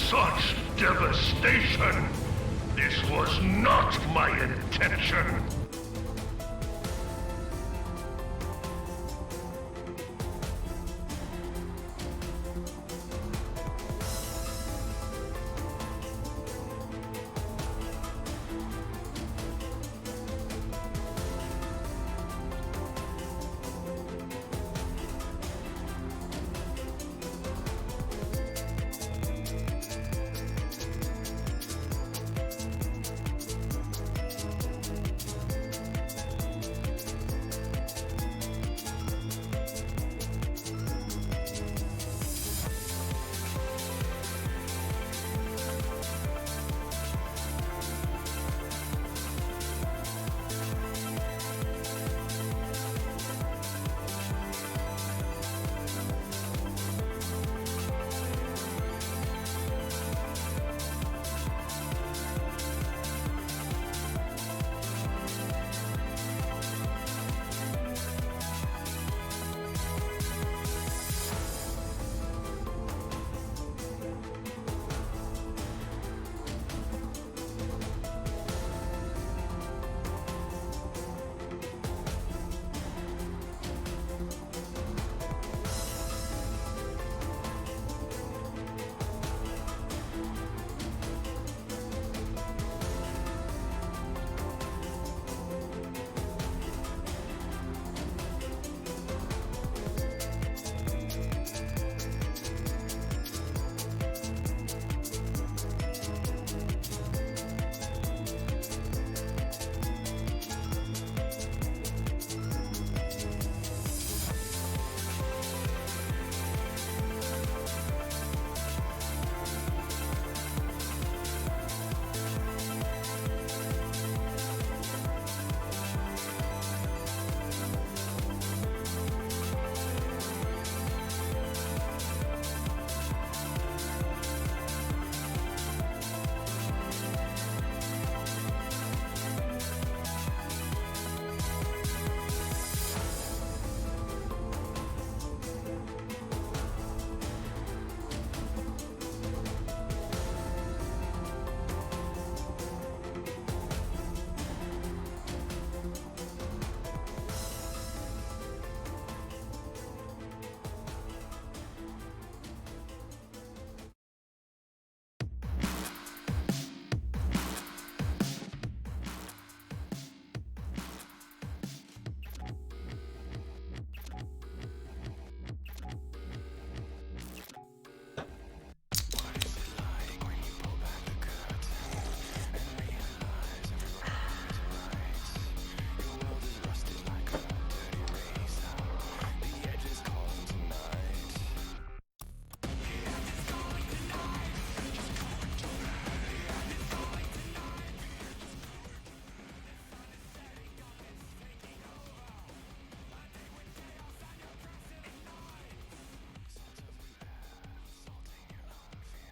Such devastation! This was not my intention!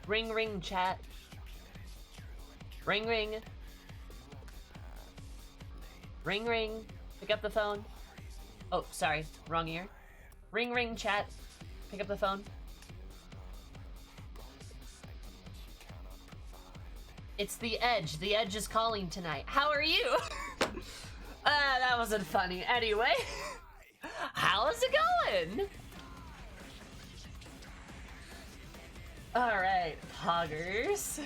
Ring ring chat. Ring ring. Ring ring. Pick up the phone. Oh, sorry. Wrong ear. Ring ring chat. Pick up the phone. It's the Edge. The Edge is calling tonight. How are you? That wasn't funny. Anyway. How's it going? Alright, poggers.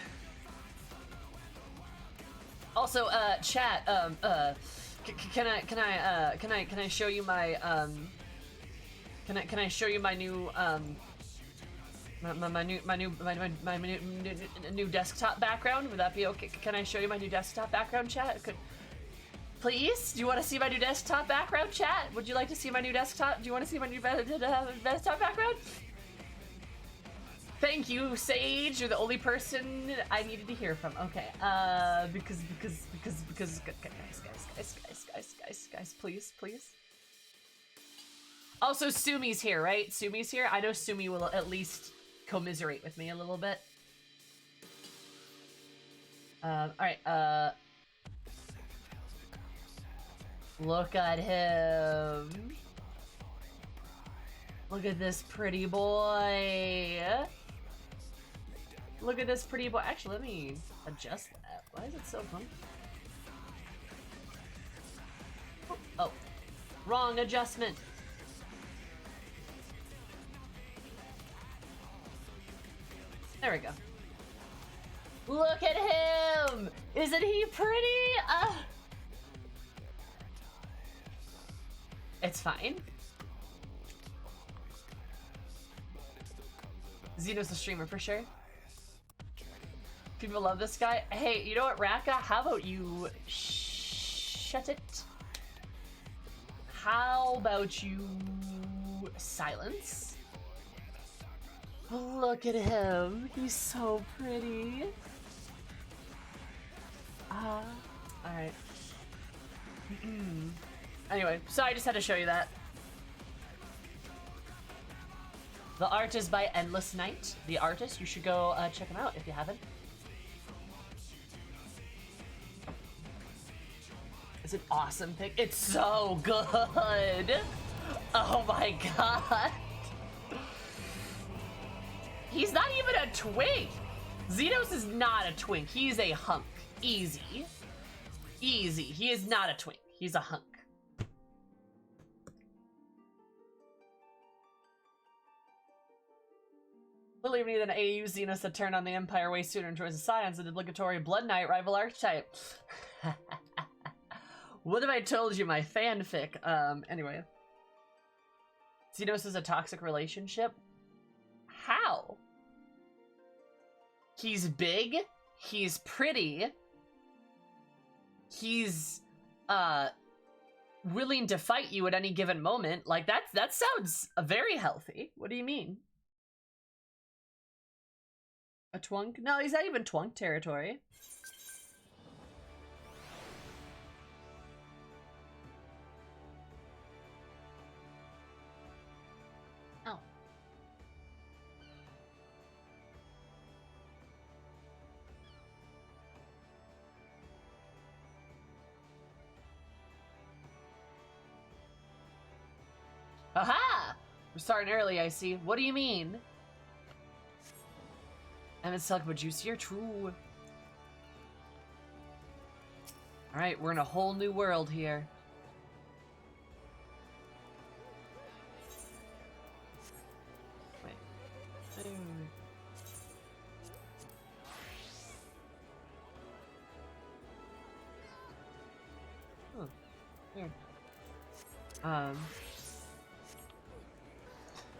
Also, chat, can I show you my, can I show you my new, my new desktop background? Would that be okay? Can I show you my new desktop background, chat? Please? Do you want to see my new desktop background, chat? Would you like to see my new desktop? Do you want to see my new desktop background? Thank you, Sage. You're the only person I needed to hear from. Okay. Because guys, please. Also, Sumi's here, right? Sumi's here. I know Sumi will at least commiserate with me a little bit. All right. Look at him. Look at this pretty boy. Look at this pretty boy. Actually, let me adjust that. Why is it so funky? Oh, wrong adjustment. There we go. Look at him! Isn't he pretty? It's fine. Xeno's the streamer for sure. People love this guy. Hey, you know what, Raka? How about you shut it? How about you silence? Look at him. He's so pretty. Alright. Anyway, so I just had to show you that. The art is by Endless Night. The artist, you should go check him out if you haven't. It's an awesome pic. It's so good. Oh my god. He's not even a twink. Xenos is not a twink. He's a hunk. Easy. Easy. He is not a twink. He's a hunk. Believe me, that AU Xenos had turned on the Empire way sooner and towards the Scions, an obligatory Blood Knight rival archetype. What have I told you, my fanfic? Anyway. Xenos is a toxic relationship? How? He's big, he's pretty, he's, willing to fight you at any given moment. Like, that sounds very healthy. What do you mean? A twunk? No, he's not even twunk territory. Oh. Aha! We're starting early, I see. What do you mean? Emmett suck, but juicier? True. Alright, we're in a whole new world here. Wait. Oh, here.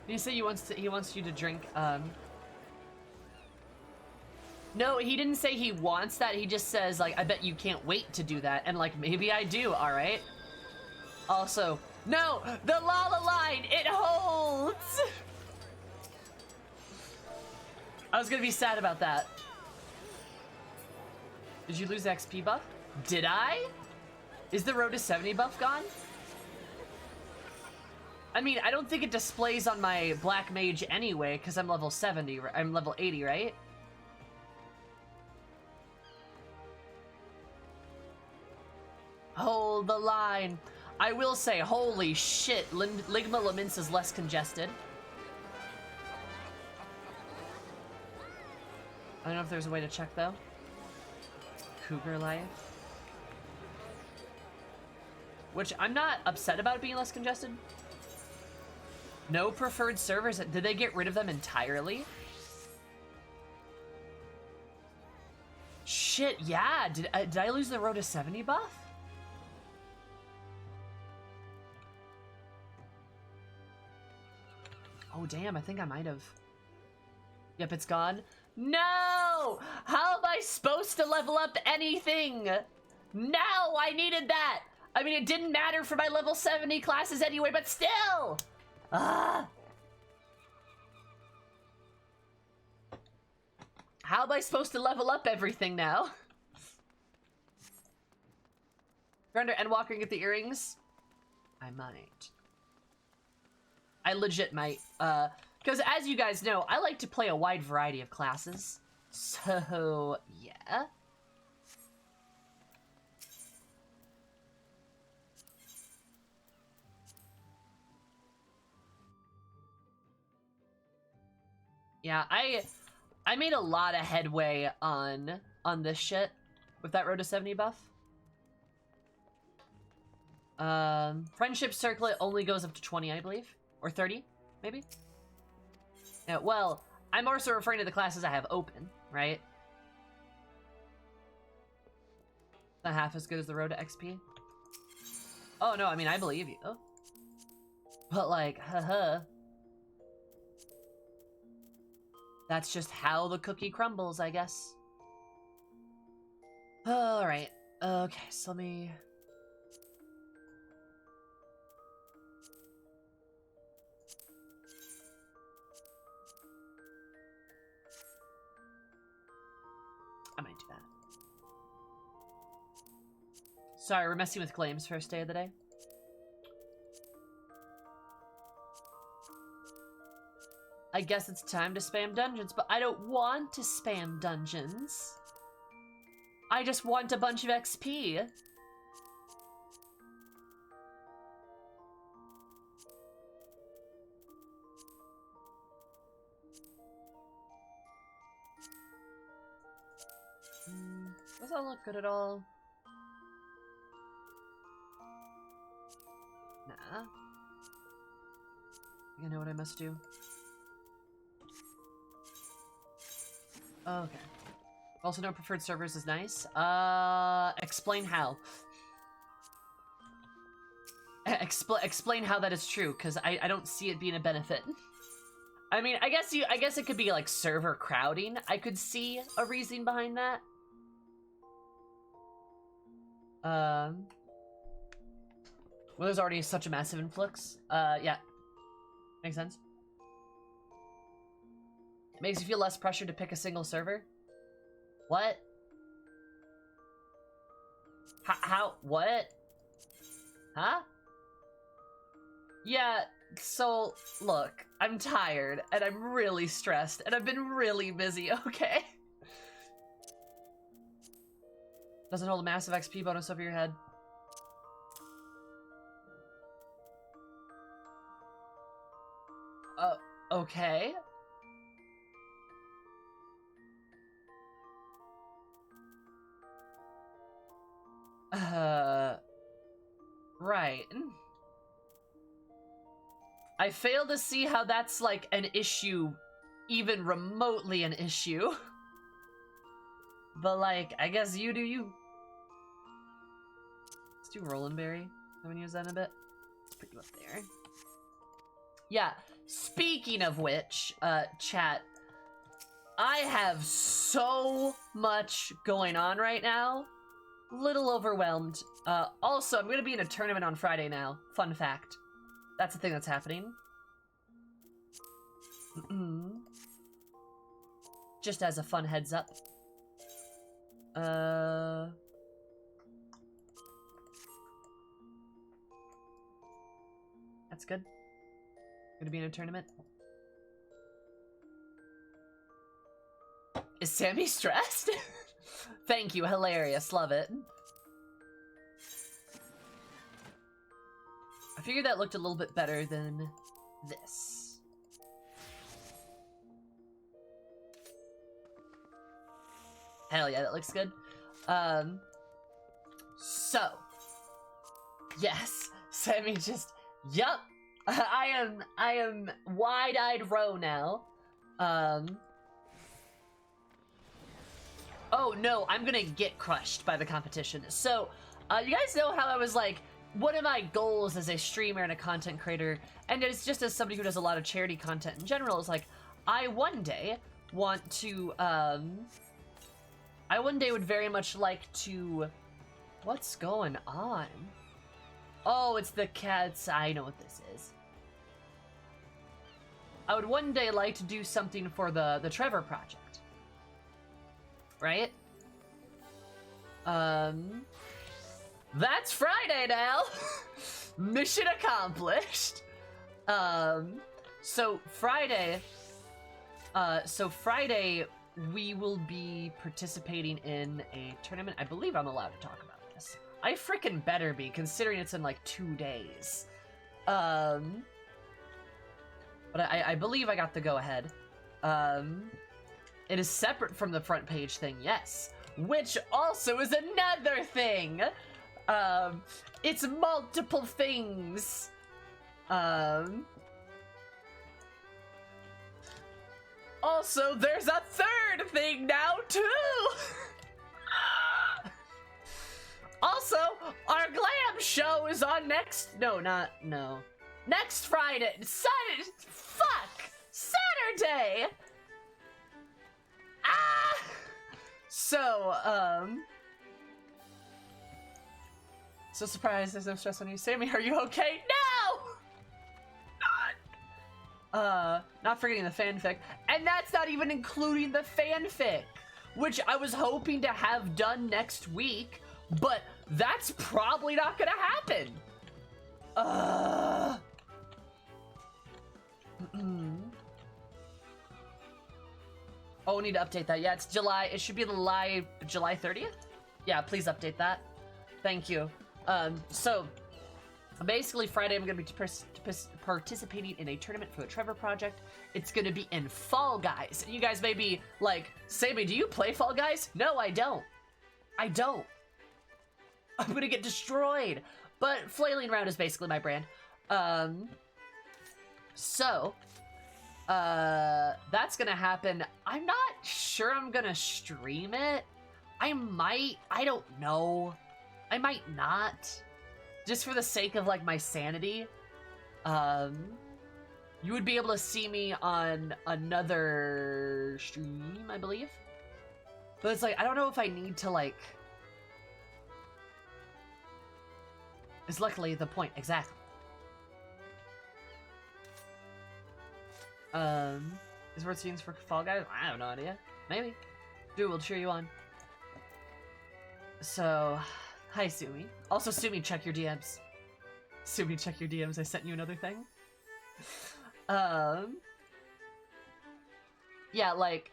You say he wants you to drink, No, he didn't say he wants that. He just says, like, I bet you can't wait to do that. And, like, maybe I do, alright? Also, no! The Lala line! It holds! I was gonna be sad about that. Did you lose XP buff? Did I? Is the road to 70 buff gone? I mean, I don't think it displays on my Black Mage anyway, because I'm level 70. I'm level 80, right? Hold the line. I will say, holy shit, Ligma Laments is less congested. I don't know if there's a way to check, though. Cougar Life. Which, I'm not upset about it being less congested. No preferred servers. Did they get rid of them entirely? Shit, yeah. Did I lose the road to 70 buff? Oh, damn, I think I might have. Yep, it's gone. No! How am I supposed to level up anything? No, I needed that! I mean, it didn't matter for my level 70 classes anyway, but still! Ah! How am I supposed to level up everything now? Render Endwalker and get the earrings? I might. I legit might. Because as you guys know, I like to play a wide variety of classes. So, yeah. Yeah, I made a lot of headway on this shit with that Road to 70 buff. Friendship circlet only goes up to 20, I believe. Or 30, maybe? Yeah, well, I'm also referring to the classes I have open, right? Not half as good as the Road to XP. Oh, no, I mean, I believe you. But, like, haha. That's just how the cookie crumbles, I guess. Alright. Okay, so let me... I might do that. Sorry, we're messing with claims first day of the day. I guess it's time to spam dungeons, but I don't want to spam dungeons. I just want a bunch of XP. Does that look good at all? Nah. You know what I must do? Okay. Also, no preferred servers is nice. Explain how. Explain how that is true, because I don't see it being a benefit. I mean, I guess it could be like server crowding. I could see a reason behind that. Well, there's already such a massive influx. Yeah. Makes sense. Makes you feel less pressure to pick a single server? What? How? What? Huh? Yeah, so, look, I'm tired, and I'm really stressed, and I've been really busy, okay? Doesn't hold a massive XP bonus over your head. Okay. Right. I fail to see how that's, like, an issue, even remotely an issue. But, like, I guess you do you. Let's do Rolandberry. Haven't used that in a bit. Let's put you up there. Yeah, speaking of which, chat, I have so much going on right now. Little overwhelmed. Also, I'm gonna be in a tournament on Friday now. Fun fact. That's the thing that's happening. Just as a fun heads up. That's good. Gonna be in a tournament. Is Sammy stressed? Thank you, hilarious, love it. I figured that looked a little bit better than this. Hell yeah, that looks good. So, yes, Sammy just, yup, I am wide-eyed row now. Oh no, I'm gonna get crushed by the competition. So, you guys know how I was like, one of my goals as a streamer and a content creator, and it's just as somebody who does a lot of charity content in general, is like, I one day want to, I one day would very much like to, what's going on? Oh, it's the cats, I know what this is. I would one day like to do something for the Trevor Project. Right? That's Friday now! Mission accomplished! So Friday, we will be participating in a tournament. I believe I'm allowed to talk about this. I frickin' better be, considering it's in like 2 days. But I believe I got the go-ahead. It is separate from the front page thing, yes. Which also is another thing. It's multiple things. Also, there's a third thing now, too! Also, our glam show is on next Friday. Saturday! Ah! So, so surprised there's no stress on you. Sammy, are you okay? No! Not forgetting the fanfic. And that's not even including the fanfic, which I was hoping to have done next week, but that's probably not gonna happen. Oh, we need to update that. Yeah, it's July. It should be July 30th? Yeah, please update that. Thank you. So, basically Friday I'm going to be participating in a tournament for the Trevor Project. It's going to be in Fall Guys. You guys may be like, Sammy, do you play Fall Guys? No, I don't. I don't. I'm going to get destroyed. But flailing around is basically my brand. That's gonna happen. I'm not sure I'm gonna stream it. I might, I don't know. I might not. Just for the sake of like my sanity. You would be able to see me on another stream, I believe. But it's like, I don't know if I need to like... Is luckily the point, exactly. Is worth scenes for Fall Guys? I have no idea. Maybe. Dude, we'll cheer you on. So, hi Sumi. Also, Sumi, check your DMs. Sumi, check your DMs. I sent you another thing. Yeah, like,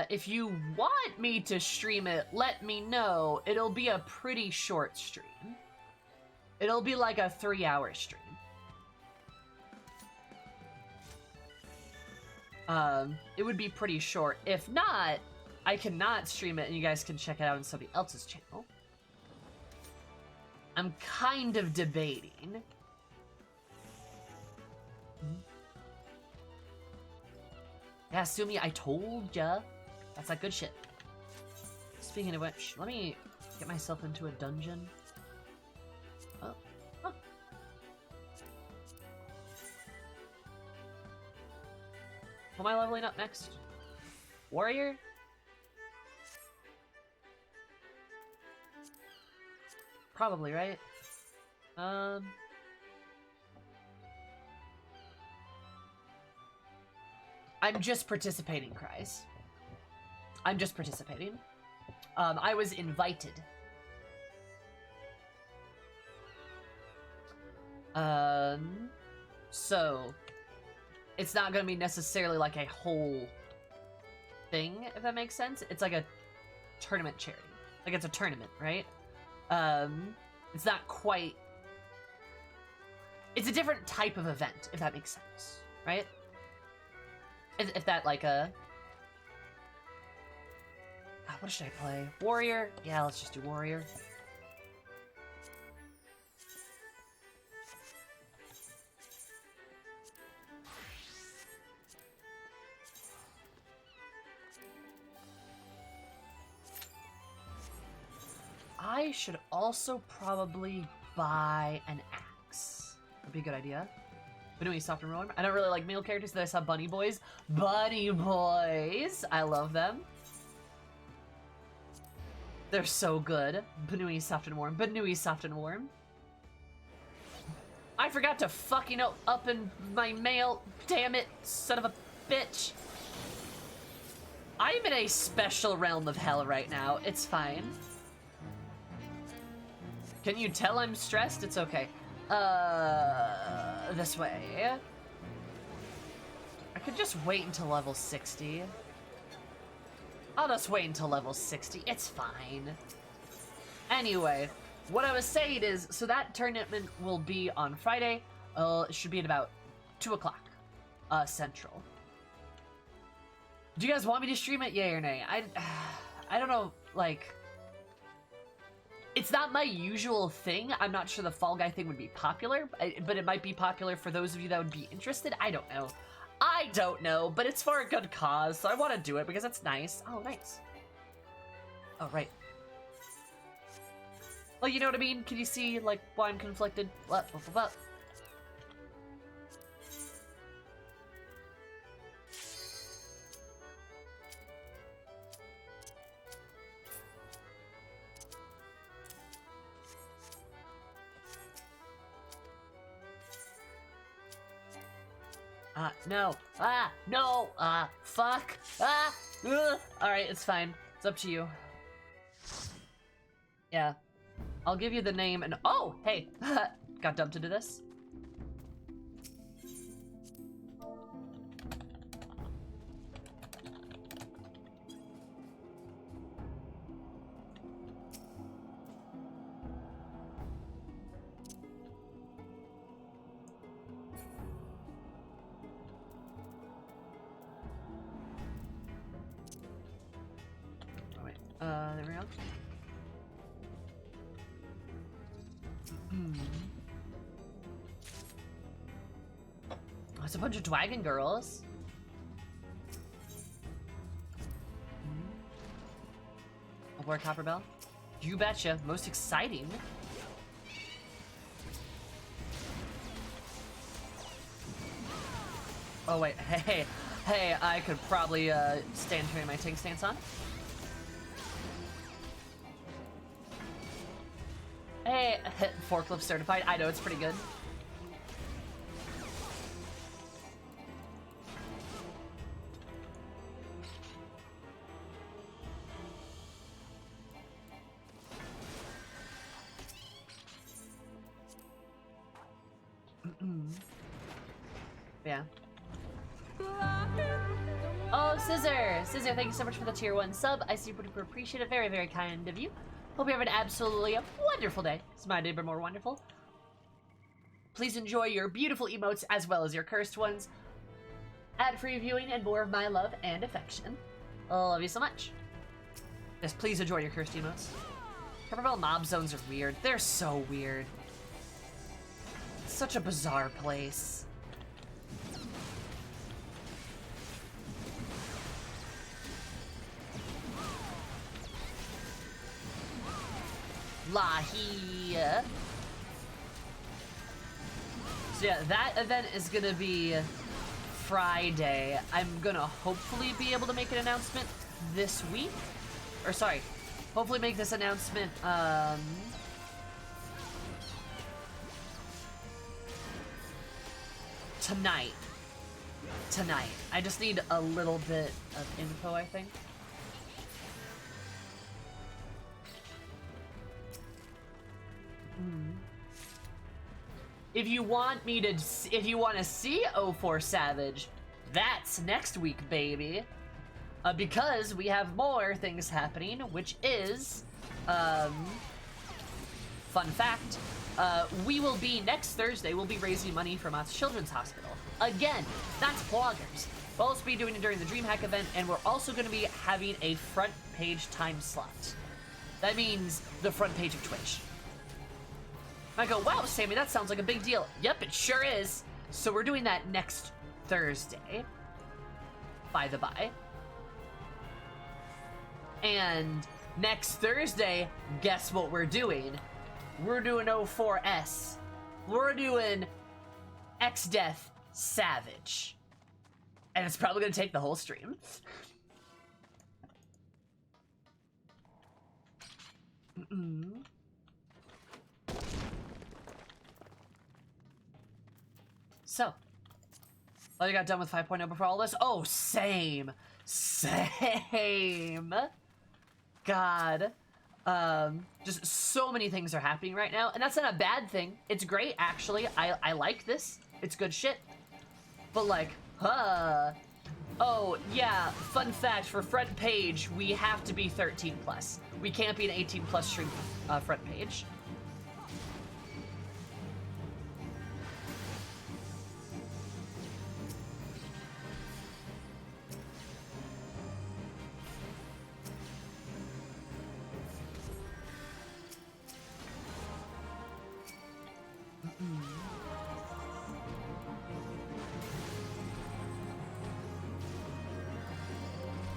if you want me to stream it, let me know. It'll be a pretty short stream. It'll be like a 3-hour stream. It would be pretty short. If not, I cannot stream it and you guys can check it out on somebody else's channel. I'm kind of debating. Yeah, Sumi, I told ya. That's that good shit. Speaking of which, let me get myself into a dungeon. Oh. Huh. Who am I leveling up next? Warrior? Probably, right? I'm just participating, Cries. I'm just participating. I was invited. So it's not gonna be necessarily like a whole thing, if that makes sense. It's like a tournament charity. Like it's a tournament, right? It's not quite... It's a different type of event, if that makes sense, right? If that, like, God, what should I play? Warrior? Yeah, let's just do Warrior. I should also probably buy an axe. That'd be a good idea. But anyway, soft and warm. I don't really like male characters, so I saw Bunny Boys. Bunny Boys! I love them. They're so good. Banui soft and warm. Banui soft and warm. I forgot to fucking up in my mail. Damn it, son of a bitch. I'm in a special realm of hell right now. It's fine. Can you tell I'm stressed? It's okay. This way. I could just wait until level 60. I'll just wait until level 60. It's fine. Anyway, what I was saying is, so that tournament will be on Friday. It should be at about 2 o'clock, Central. Do you guys want me to stream it? Yay or nay? I don't know, like... It's not my usual thing. I'm not sure the Fall Guy thing would be popular, but it might be popular for those of you that would be interested. I don't know. I don't know, but it's for a good cause, so I want to do it because it's nice. Oh, nice. Oh, right. Well, you know what I mean? Can you see, like, why I'm conflicted? What? No. No. Fuck. Alright, it's fine. It's up to you. Yeah. I'll give you the name and- Oh! Hey! Got dumped into this? There we go. Oh, it's a bunch of Dwagon girls. Aboard Copperbell? You betcha. Most exciting. Oh wait, hey, I could probably stand turning my tank stance on. Hey, forklift certified. I know, it's pretty good. Yeah. Oh, Scissor, thank you so much for the tier 1 sub. I super duper appreciate it. Very, very kind of you. Hope you have an absolutely wonderful day. It's my day, but more wonderful. Please enjoy your beautiful emotes as well as your cursed ones. Ad-free viewing and more of my love and affection. I love you so much. Yes, please enjoy your cursed emotes. Copperbell mob zones are weird. They're so weird. It's such a bizarre place. Lahi. So yeah, that event is gonna be Friday. I'm gonna hopefully be able to make an announcement this week. Or sorry, hopefully make this announcement tonight. I just need a little bit of info, I think. If you want to see 04 Savage, that's next week, baby. Because we have more things happening, which is, fun fact, we will be, next Thursday, we'll be raising money for Mott's Children's Hospital. Again, that's bloggers. We'll also be doing it during the DreamHack event, and we're also going to be having a front page time slot. That means the front page of Twitch. I go, wow, Sammy, that sounds like a big deal. Yep, it sure is. So we're doing that next Thursday, by the by. And next Thursday, guess what we're doing? We're doing 04S. We're doing X-Death Savage. And it's probably going to take the whole stream. So, oh, you got done with 5.0 before all this? Oh, same. God. Just so many things are happening right now, and that's not a bad thing. It's great, actually. I like this. It's good shit. But like, oh, yeah, fun fact, for front page, we have to be 13 plus. We can't be an 18 plus stream front page.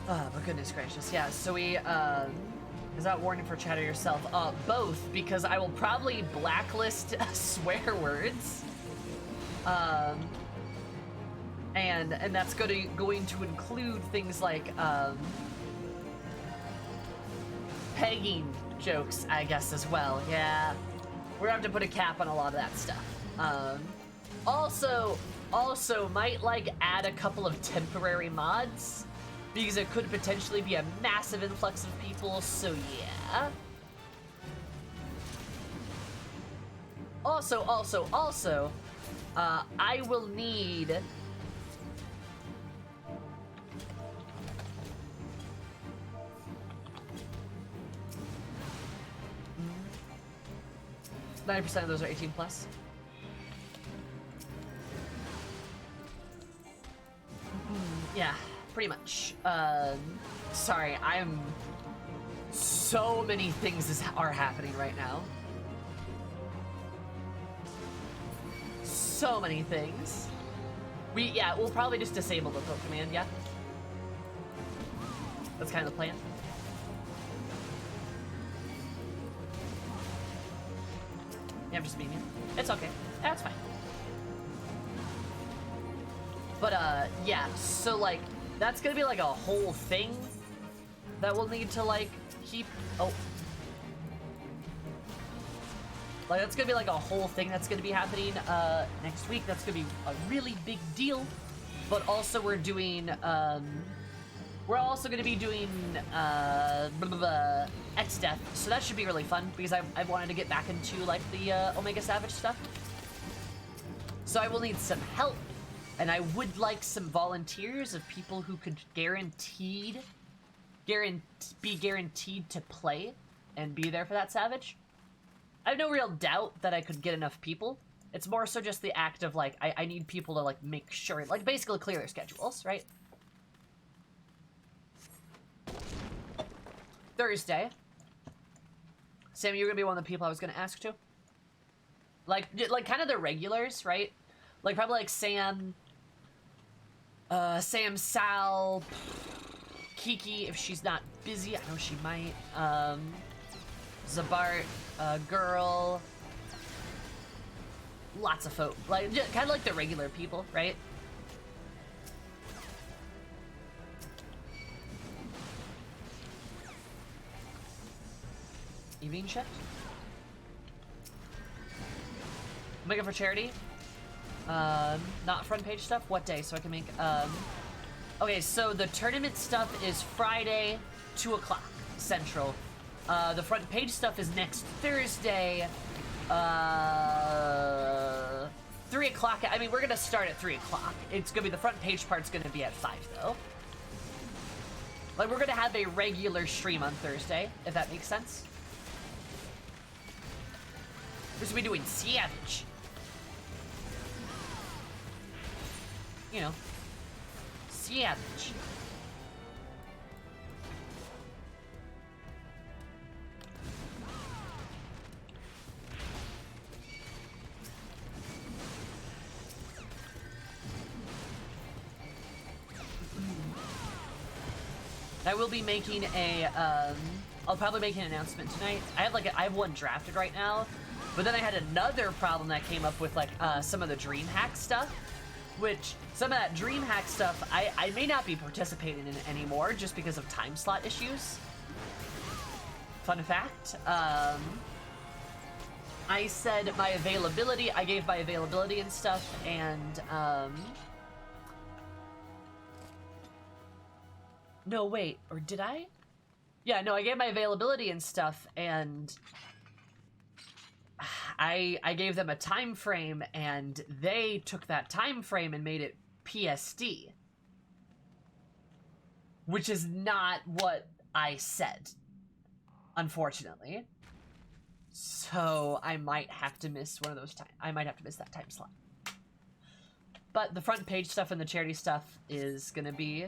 Oh, but goodness gracious. Yeah, so we, is that warning for chat or yourself? Both, because I will probably blacklist swear words. And that's going to include things like, pegging jokes, I guess, as well. Yeah. We're gonna have to put a cap on a lot of that stuff. Also might, like, add a couple of temporary mods, because it could potentially be a massive influx of people, so yeah. Also, I will need... 90% of those are 18 plus. Yeah, pretty much. Sorry, so many things are happening right now. So many things. We'll probably just disable the vote command, yeah? That's kind of the plan. Yeah, I'm just being here. It's okay. That's fine. But, yeah, so, like, that's gonna be, like, a whole thing that we'll need to, like, keep... Oh. Like, that's gonna be, like, a whole thing that's gonna be happening, next week. That's gonna be a really big deal. But also we're doing, we're also gonna be doing, X-Death, so that should be really fun, because I've wanted to get back into, like, the, Omega Savage stuff. So I will need some help, and I would like some volunteers of people who could be guaranteed to play and be there for that Savage. I have no real doubt that I could get enough people. It's more so just the act of, like, I need people to, like, make sure, like, basically clear their schedules, right? Thursday. Sam, you're gonna be one of the people I was gonna ask to. Like kind of the regulars, right? Like, probably, like, Sam, Sal, Kiki, if she's not busy. I know she might. Zabart, Girl. Lots of folk. Like, kind of like the regular people, right? Evening shift? Make it for charity? Not front page stuff? What day? So I can make, okay, so the tournament stuff is Friday, 2 o'clock Central. The front page stuff is next Thursday, 3 o'clock. I mean, we're gonna start at 3 o'clock. It's gonna be, the front page part's gonna be at 5, though. Like, we're gonna have a regular stream on Thursday, if that makes sense. We're gonna be doing Savage. You know, Savage. I will be making a, I'll probably make an announcement tonight. I have one drafted right now, but then I had another problem that came up with, like, some of the DreamHack stuff, which, some of that DreamHack stuff, I may not be participating in anymore just because of time slot issues. Fun fact. I said my availability, I gave my availability and stuff, and, no, wait, or did I? Yeah, no, I gave my availability and stuff, and I gave them a time frame, and they took that time frame and made it PSD, which is not what I said, unfortunately. So I might have to miss one of those I might have to miss that time slot. But the front page stuff and the charity stuff is gonna be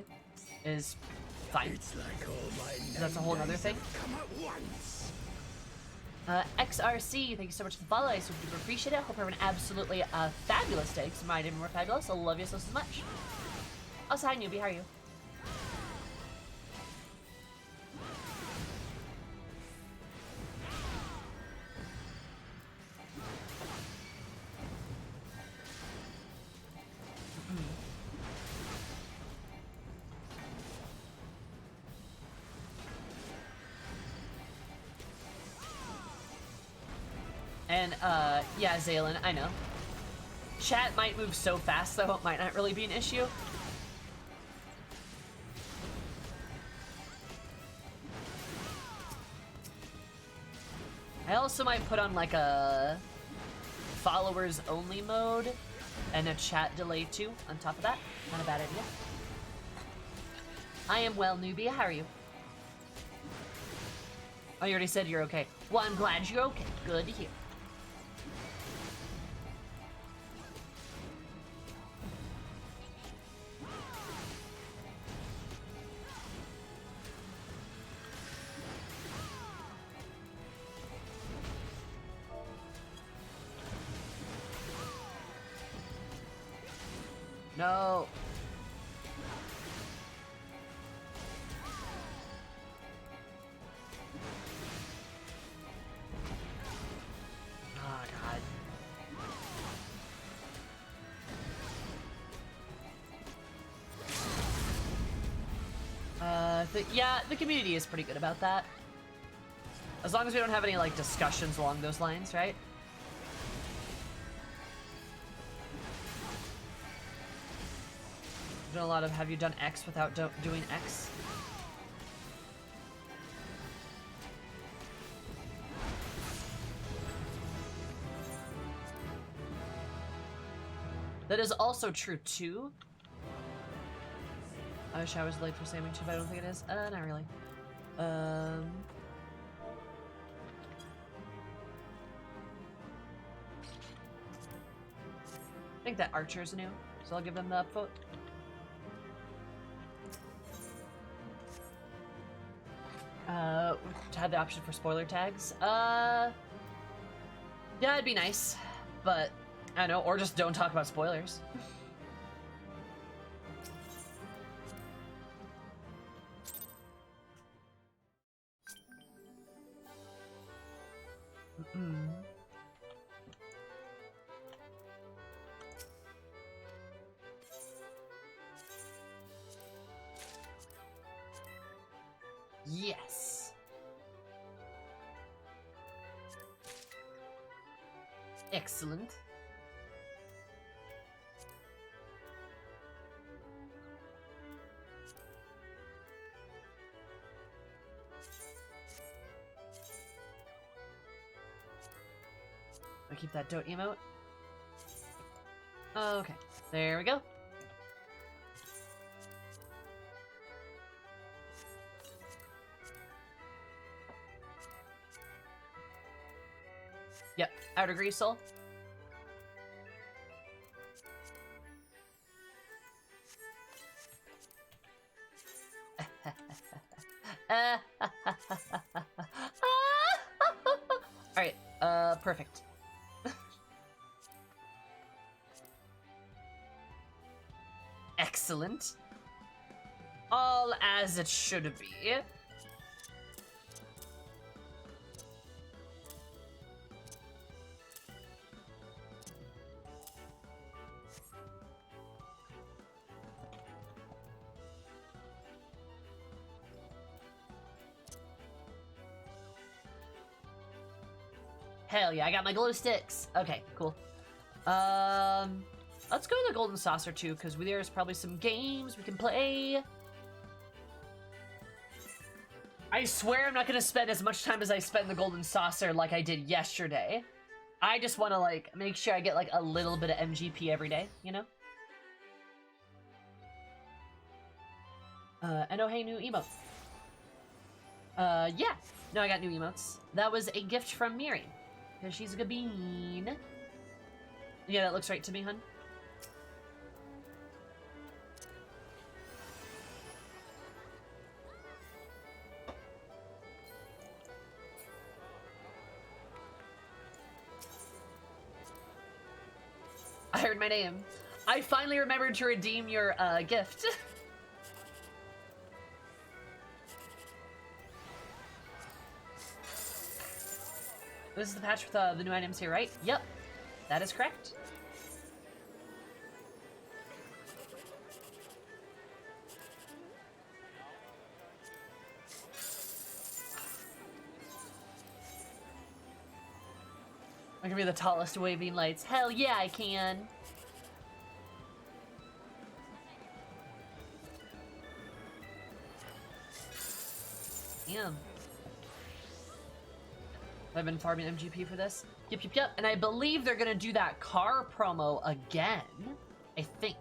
fine. It's like all my that's a whole other thing. Come at once. XRC, thank you so much for the follow. I super appreciate it. Hope you're having absolutely fabulous day. Because mine even more fabulous. I love you so much. Also, hi, newbie. How are you? And, yeah, Zaylin, I know. Chat might move so fast, though, it might not really be an issue. I also might put on, like, a followers-only mode and a chat delay, too, on top of that. Not a bad idea. I am well, newbie. How are you? Oh, you already said you're okay. Well, I'm glad you're okay. Good to hear. No. Oh, God. Yeah, the community is pretty good about that. As long as we don't have any, like, discussions along those lines, right? Done a lot of have you done X without doing X? That is also true too. I wish I was late for Salmon Chip. I don't think it is. Not really. I think that Archer's new, so I'll give them the upvote. To have the option for spoiler tags. Yeah, it'd be nice, but I don't know, or just don't talk about spoilers. Yes. Excellent. I keep that don't emote. Okay, there we go. Yep, outer grease soul. Alright, perfect. Excellent. All as it should be. Hell yeah, I got my glow sticks. Okay, cool. Let's go to the Golden Saucer too, because there's probably some games we can play. I swear I'm not gonna spend as much time as I spent in the Golden Saucer like I did yesterday. I just want to, like, make sure I get, like, a little bit of MGP every day, you know? And oh, hey, new emote. Yeah. No, I got new emotes. That was a gift from Miri. Because she's a good bean. Yeah, that looks right to me, hun. inspired my name. I finally remembered to redeem your gift. This is the patch with the new items here, right? Yep, that is correct. I can be the tallest waving lights. Hell yeah, I can. Damn. I've been farming MGP for this. Yep. And I believe they're gonna do that car promo again. I think.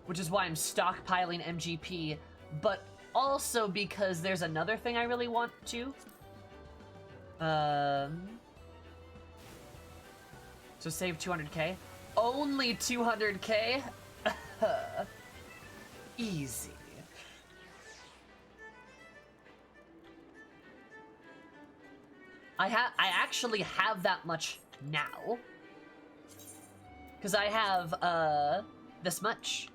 Which is why I'm stockpiling MGP, but also because there's another thing I really want to. So save 200k. Only 200k? Easy. I actually have that much now. Because I have, this much.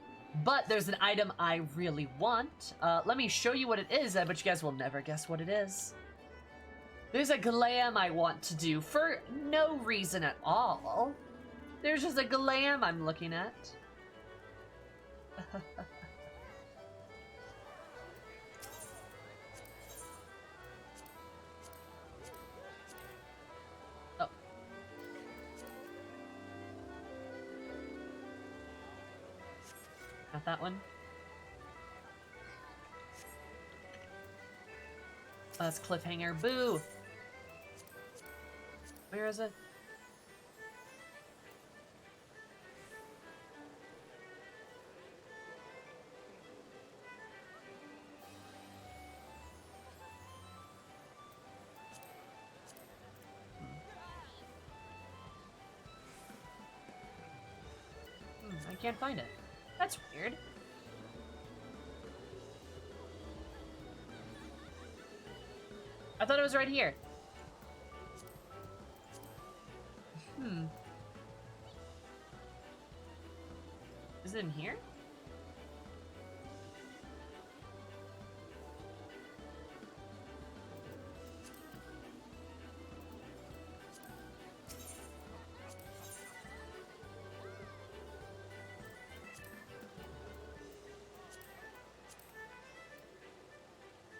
But there's an item I really want. Let me show you what it is, but you guys will never guess what it is. There's a glam I want to do for no reason at all. There's just a glam I'm looking at. Oh. Not that one. That's cliffhanger. Boo! Where is it? I can't find it. That's weird. I thought it was right here. Is it in here?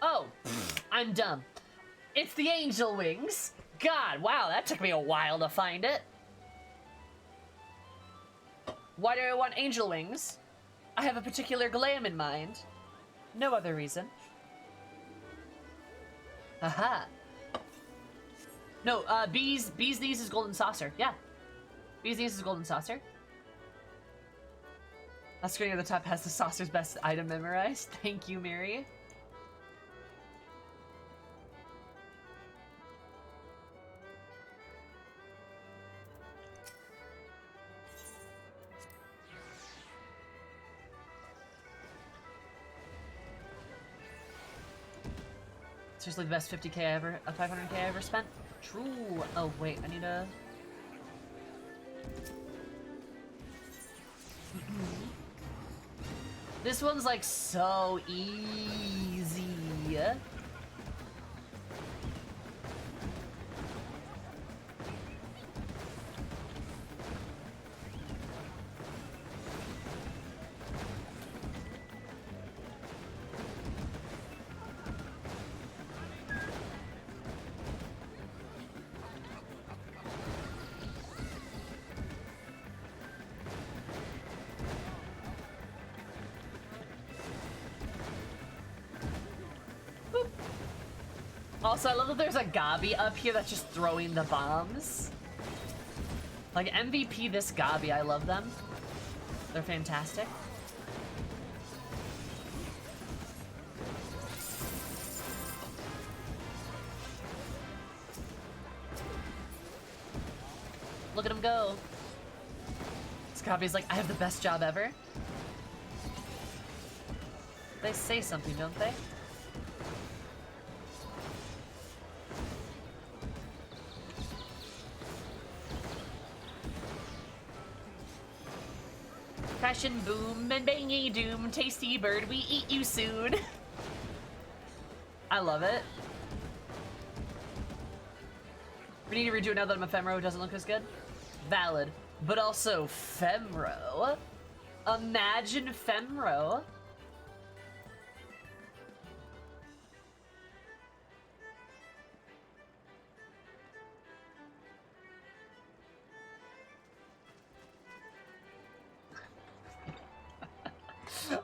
Oh, I'm dumb. It's the angel wings. God, wow, that took me a while to find it. Why do I want angel wings? I have a particular glam in mind. No other reason. Aha. No, Bees Knees is Golden Saucer. Yeah. Bees Knees is Golden Saucer. That screen at the top has the saucer's best item memorized. Thank you, Mary. Seriously, the best 50k I ever, 500k I ever spent? True. Oh, wait, I need a... This one's like so easy. Also, I love that there's a Gabi up here that's just throwing the bombs. Like, MVP this Gabi, I love them. They're fantastic. Look at him go. This Gabi's like, I have the best job ever. They say something, don't they? Crash and boom and bangy doom, tasty bird, we eat you soon. I love it. We need to redo it now that I'm a Femro, it doesn't look as good. Valid. But also Femro. Imagine Femro.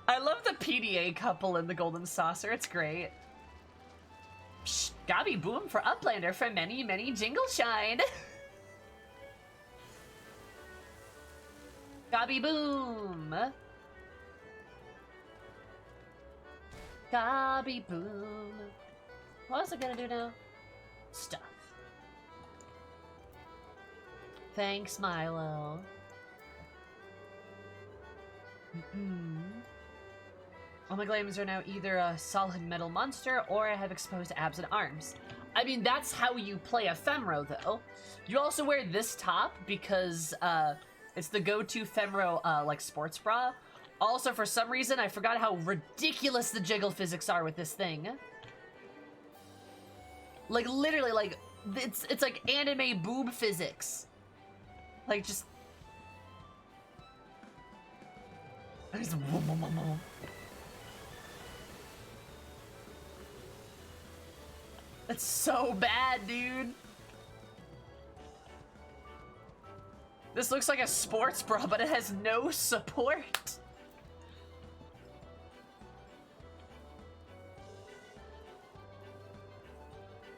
I love the PDA couple in the Golden Saucer, it's great. Psh, Gobby Boom for Uplander for many, many Jingle Shine. Gobby Boom. Gobby Boom. What was I gonna do now? Stuff. Thanks, Milo. All my glamors are now either a solid metal monster or I have exposed abs and arms. I mean, that's how you play a Femro, though. You also wear this top because it's the go-to Femro like sports bra. Also, for some reason, I forgot how ridiculous the jiggle physics are with this thing. Like, literally, like, it's like anime boob physics. Like, just... That's so bad, dude. This looks like a sports bra, but it has no support.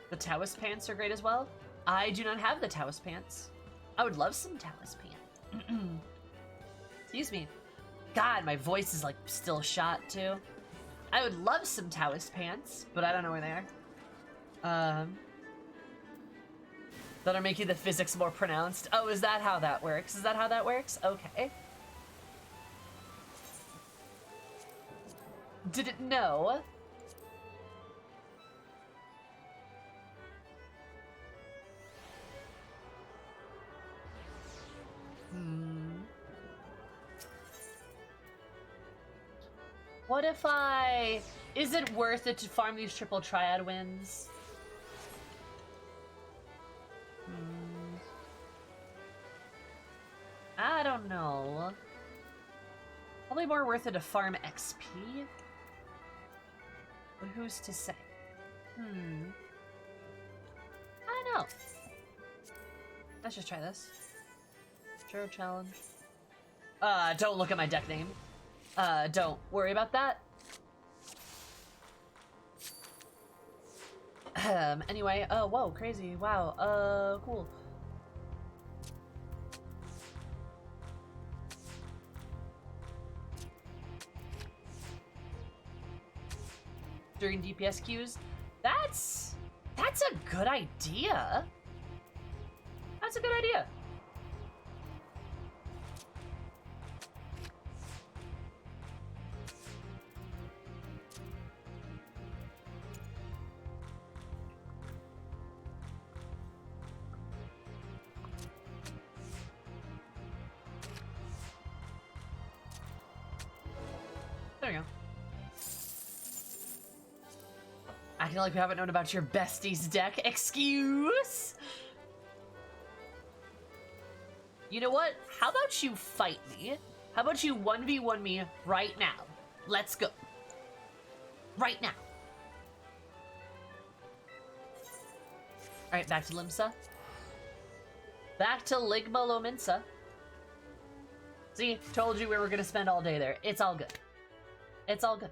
The Taoist pants are great as well. I do not have the Taoist pants. I would love some Taoist pants. Excuse me. God, my voice is like still shot too. I would love some Taoist pants, but I don't know where they are. That'll make you the physics more pronounced. Oh, is that how that works? Is that how that works? Okay. Didn't know. What if I... Is it worth it to farm these triple triad wins? I don't know. Probably more worth it to farm XP? But who's to say? I don't know. Let's just try this. Sure, challenge. Don't look at my deck name. Don't worry about that. Anyway, oh, whoa, crazy, wow, cool. During DPS queues, that's a good idea. That's a good idea. There we go. Acting like we haven't known about your bestie's deck. Excuse? You know what? How about you fight me? How about you 1v1 me right now? Let's go. Right now. Alright, back to Limsa. Back to Ligma Lominsa. See, told you we were gonna spend all day there. It's all good. It's all good.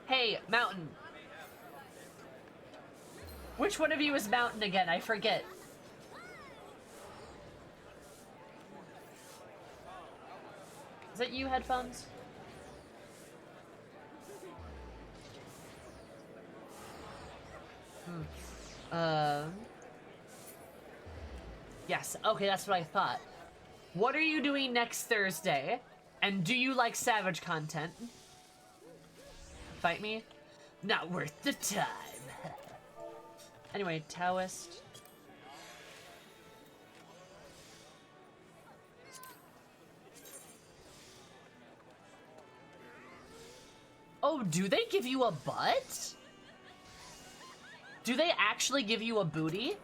Hey, Mountain. Which one of you is Mountain again? I forget. Is that you, headphones? Yes, okay, that's what I thought. What are you doing next Thursday? And do you like Savage content? Fight me? Not worth the time. Anyway, Taoist. Oh, do they give you a butt? Do they actually give you a booty?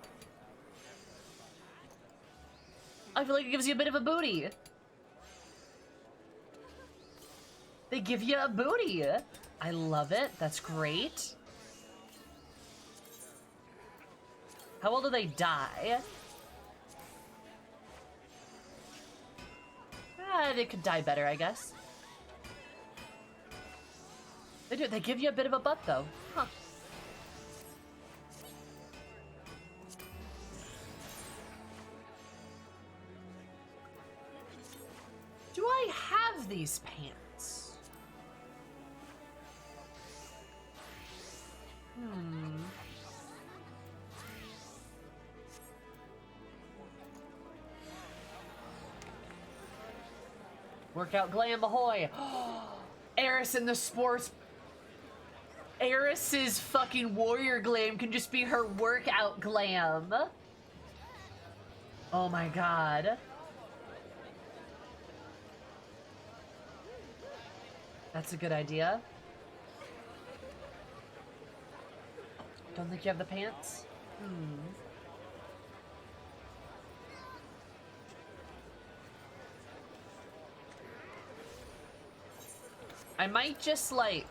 I feel like it gives you a bit of a booty. They give you a booty. I love it. That's great. How well do they die? They could die better, I guess. They do. They give you a bit of a butt, though. Huh. Do I have these pants? Workout glam ahoy! Eris in the sports. Eris's fucking warrior glam can just be her workout glam. Oh my god. That's a good idea. Don't think you have the pants? I might just like...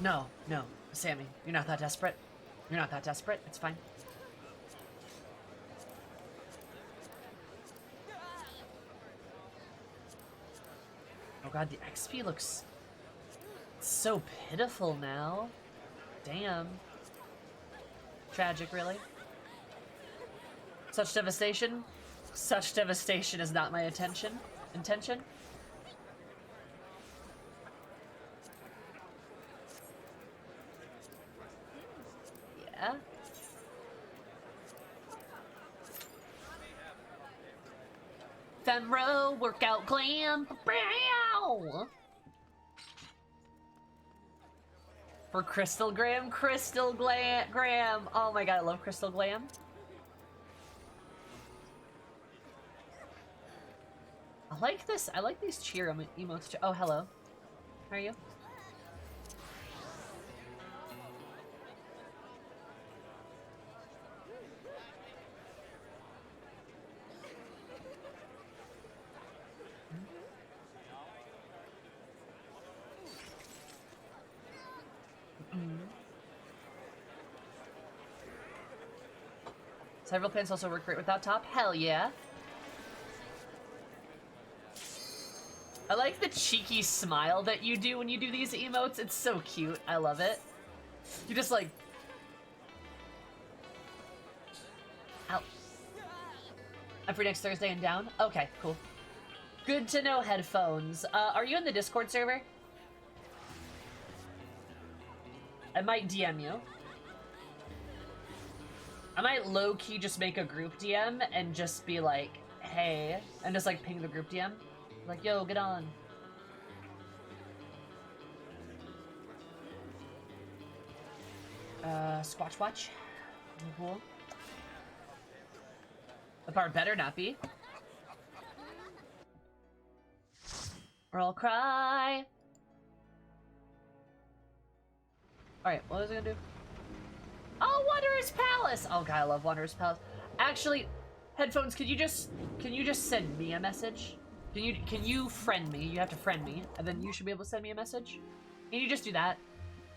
No, Sammy, you're not that desperate. You're not that desperate. It's fine. Oh god, the XP looks so pitiful now. Damn. Tragic, really. Such devastation? Such devastation is not my intention. Yeah. Femro, workout glam. Bow! For Crystal Graham, Graham. Oh my god, I love Crystal Glam. I like this. I like these cheer emotes. Oh, hello. How are you? Several pants also work great without top. Hell yeah. I like the cheeky smile that you do when you do these emotes. It's so cute. I love it. You just like... Ow. I'm free next Thursday and down? Okay, cool. Good to know, headphones. Are you in the Discord server? I might DM you. I might low-key just make a group DM and just be like, hey, and just like ping the group DM. Like, yo, get on. Squatch watch. Cool. The part better not be. Or I'll cry. Alright, what was I gonna do? Oh, Wanderer's Palace! Oh god, I love Wanderer's Palace. Actually, headphones, can you just send me a message? Can you friend me? You have to friend me, and then you should be able to send me a message. Can you just do that?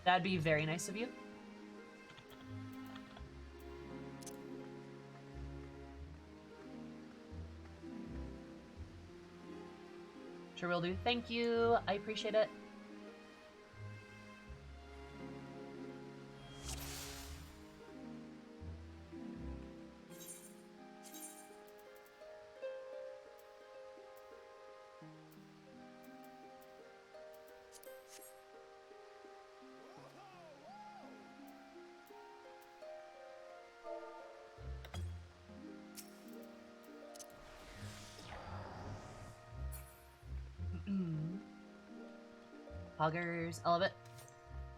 That'd be very nice of you. Sure will do. Thank you. I appreciate it. Poggers. I love it.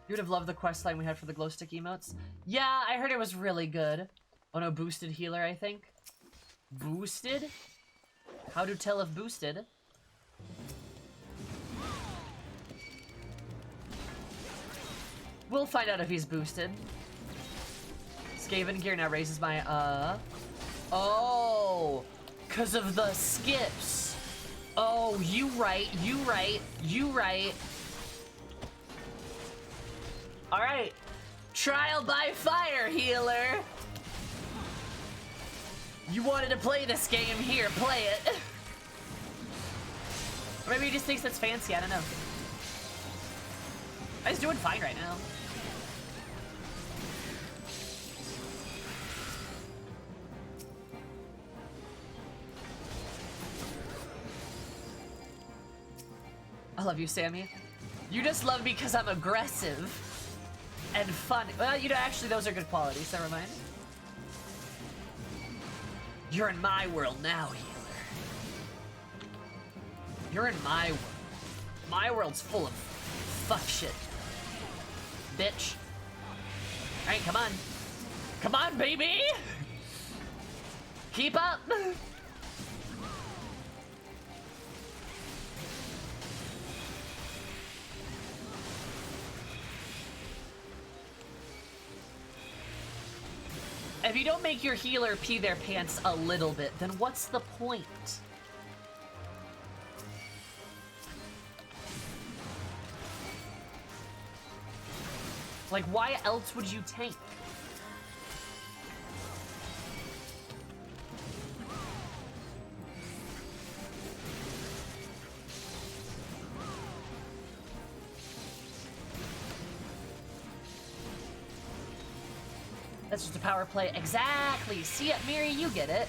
You would have loved the quest line we had for the glow stick emotes. Yeah, I heard it was really good. Oh no, boosted healer, I think. Boosted? How to tell if boosted? We'll find out if he's boosted. Skaven gear now raises my, Oh! 'Cause of the skips! Oh, you right, you right, you right. Alright. Trial by fire, healer! You wanted to play this game, here, play it. Or maybe he just thinks that's fancy, I don't know. He's doing fine right now. I love you, Sammy. You just love me because I'm aggressive and fun. Well, you know, actually, those are good qualities. Never mind. You're in my world now, healer. You're in my world. My world's full of fuck shit. Bitch. Alright, come on. Come on, baby! Keep up! If you don't make your healer pee their pants a little bit, then what's the point? Like, why else would you tank? That's just a power play. Exactly. See it, Miri, you get it.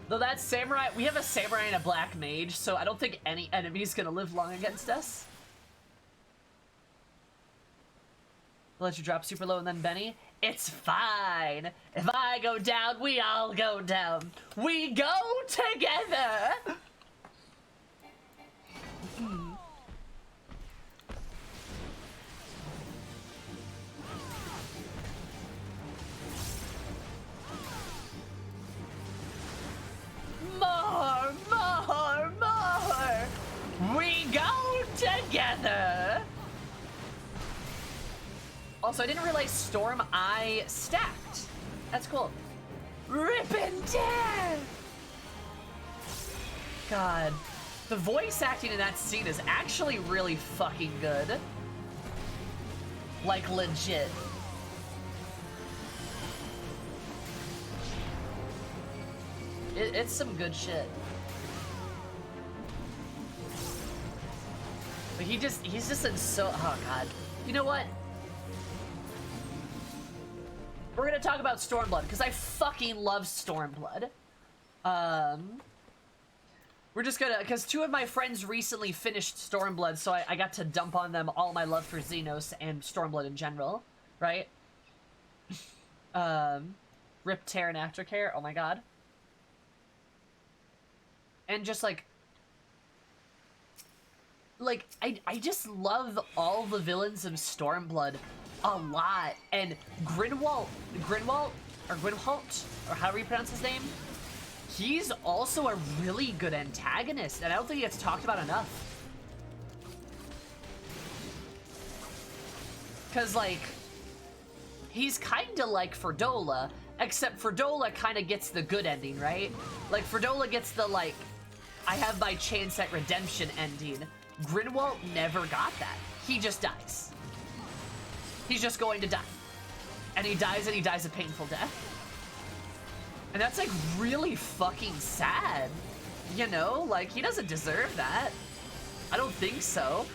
Though that samurai, we have a samurai and a black mage, so I don't think any enemy's gonna live long against us. I'll let you drop super low and then Benny. It's fine. If I go down, we all go down. We go together. More, more, more. We go together. Also, I didn't realize Storm I stacked. That's cool. Rip and tear. God. The voice acting in that scene is actually really fucking good. Like, legit. It's some good shit. But he's just in so, oh god. You know what? We're gonna talk about Stormblood, because I fucking love Stormblood. We're just gonna, because two of my friends recently finished Stormblood, so I got to dump on them all my love for Xenos and Stormblood in general, right? Rip, Tear, and Aftercare, oh my god. And just like I just love all the villains of Stormblood a lot. And Grinwalt, or however you pronounce his name, he's also a really good antagonist, and I don't think he gets talked about enough. Cause like, he's kinda like Ferdola, except Ferdola kinda gets the good ending, right? Like, Ferdola gets the like, I have my chance at redemption ending. Grinwalt never got that. He just dies. He's just going to die. And he dies a painful death. And that's like really fucking sad. You know, like he doesn't deserve that. I don't think so.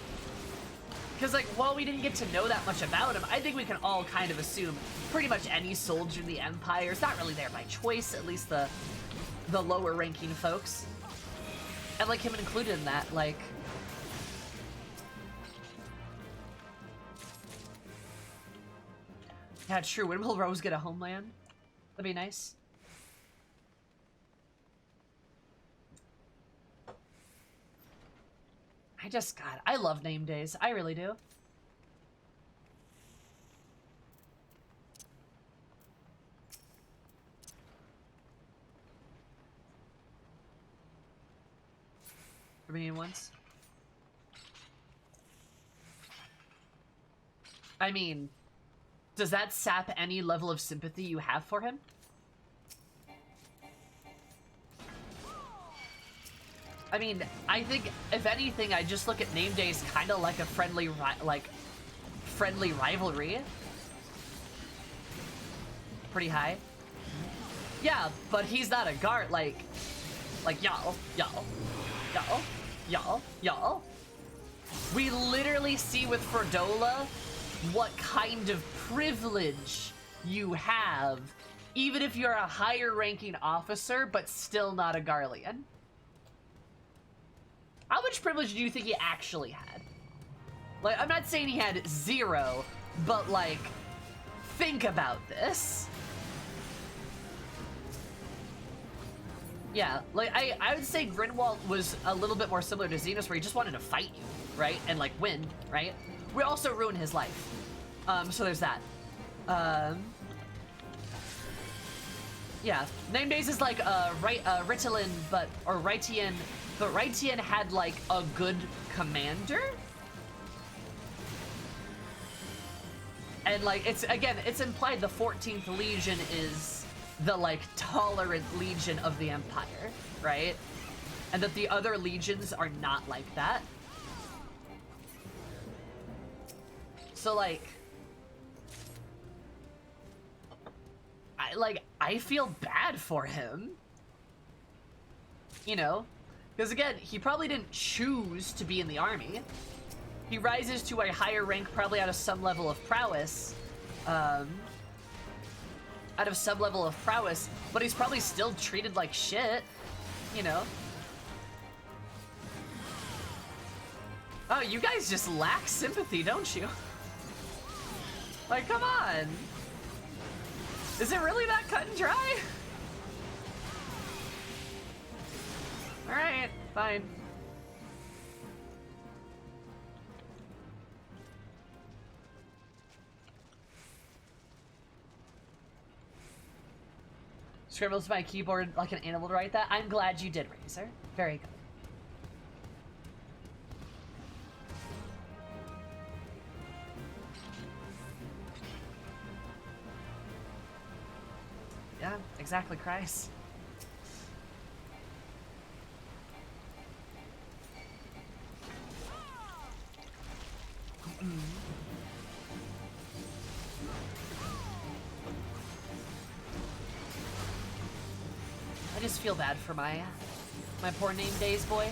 Because like, while we didn't get to know that much about him, I think we can all kind of assume pretty much any soldier in the Empire is not really there by choice, at least the lower ranking folks. And like him included in that, like... Yeah, true. When will Rose get a homeland? That'd be nice. God, I love name days. I really do. Remaining ones. I mean, does that sap any level of sympathy you have for him? I mean, I think, if anything, I just look at name days kind of like a friendly rivalry. Pretty high. Yeah, but he's not a guard, like y'all. We literally see with Ferdola what kind of privilege you have, even if you're a higher ranking officer, but still not a Garlean. How much privilege do you think he actually had? Like, I'm not saying he had 0, but like, think about this. Yeah, like, I would say Grinwald was a little bit more similar to Xenos, where he just wanted to fight you, right? And like, win, right? We also ruin his life. So there's that. Yeah, name days is like Ritalin, or Rytian, but Rytian had like a good commander. And like, it's implied the 14th Legion is the like tolerant legion of the Empire, right? And that the other legions are not like that. So like, I feel bad for him, you know, because again, he probably didn't choose to be in the army. He rises to a higher rank probably out of some level of prowess, but he's probably still treated like shit, you know. Oh, you guys just lack sympathy, don't you? Like, come on. Is it really that cut and dry? Alright, fine. Scribbles my keyboard like an animal to write that. I'm glad you did, Razor. Very good. Yeah, exactly, Christ. I just feel bad for my poor name days boy.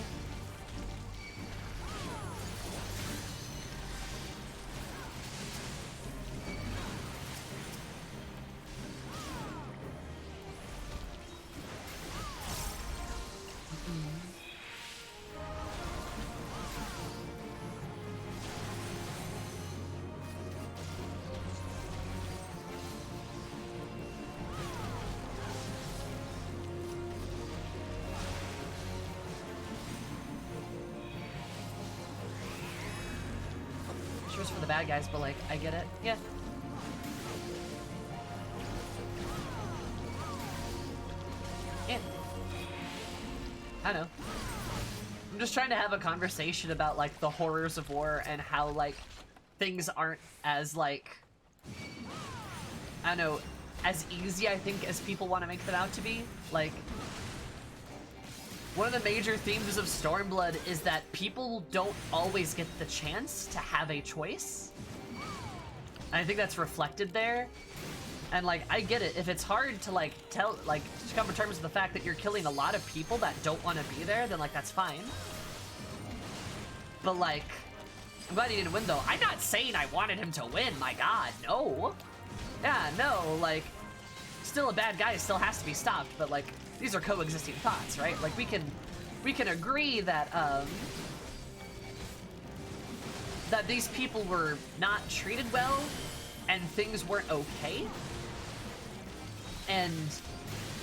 For the bad guys, but like, I get it. Yeah. Yeah. I know. I'm just trying to have a conversation about like the horrors of war and how like things aren't as like, I don't know, as easy I think as people want to make them out to be. Like, one of the major themes of Stormblood is that people don't always get the chance to have a choice. And I think that's reflected there. And like, I get it. If it's hard to like to come to terms with the fact that you're killing a lot of people that don't want to be there, then like, that's fine. But like, I'm glad he didn't win though. I'm not saying I wanted him to win, my god, no. Yeah, no, like, still a bad guy, still has to be stopped, but like, these are coexisting thoughts, right? Like, we can agree that that these people were not treated well and things weren't okay. and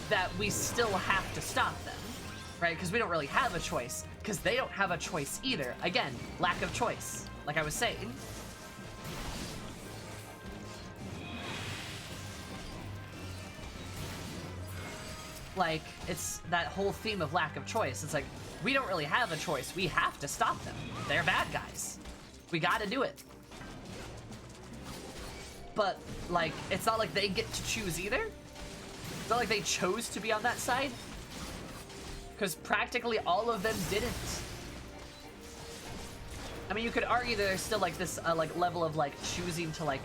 that we still have to stop them, right? Because we don't really have a choice, because they don't have a choice either. Again, lack of choice, like I was saying. Like, it's that whole theme of lack of choice. It's like, we don't really have a choice. We have to stop them. They're bad guys. We gotta do it. But, like, it's not like they get to choose either. It's not like they chose to be on that side. Because practically all of them didn't. I mean, you could argue that there's still, like, this, like, level of, like, choosing to, like,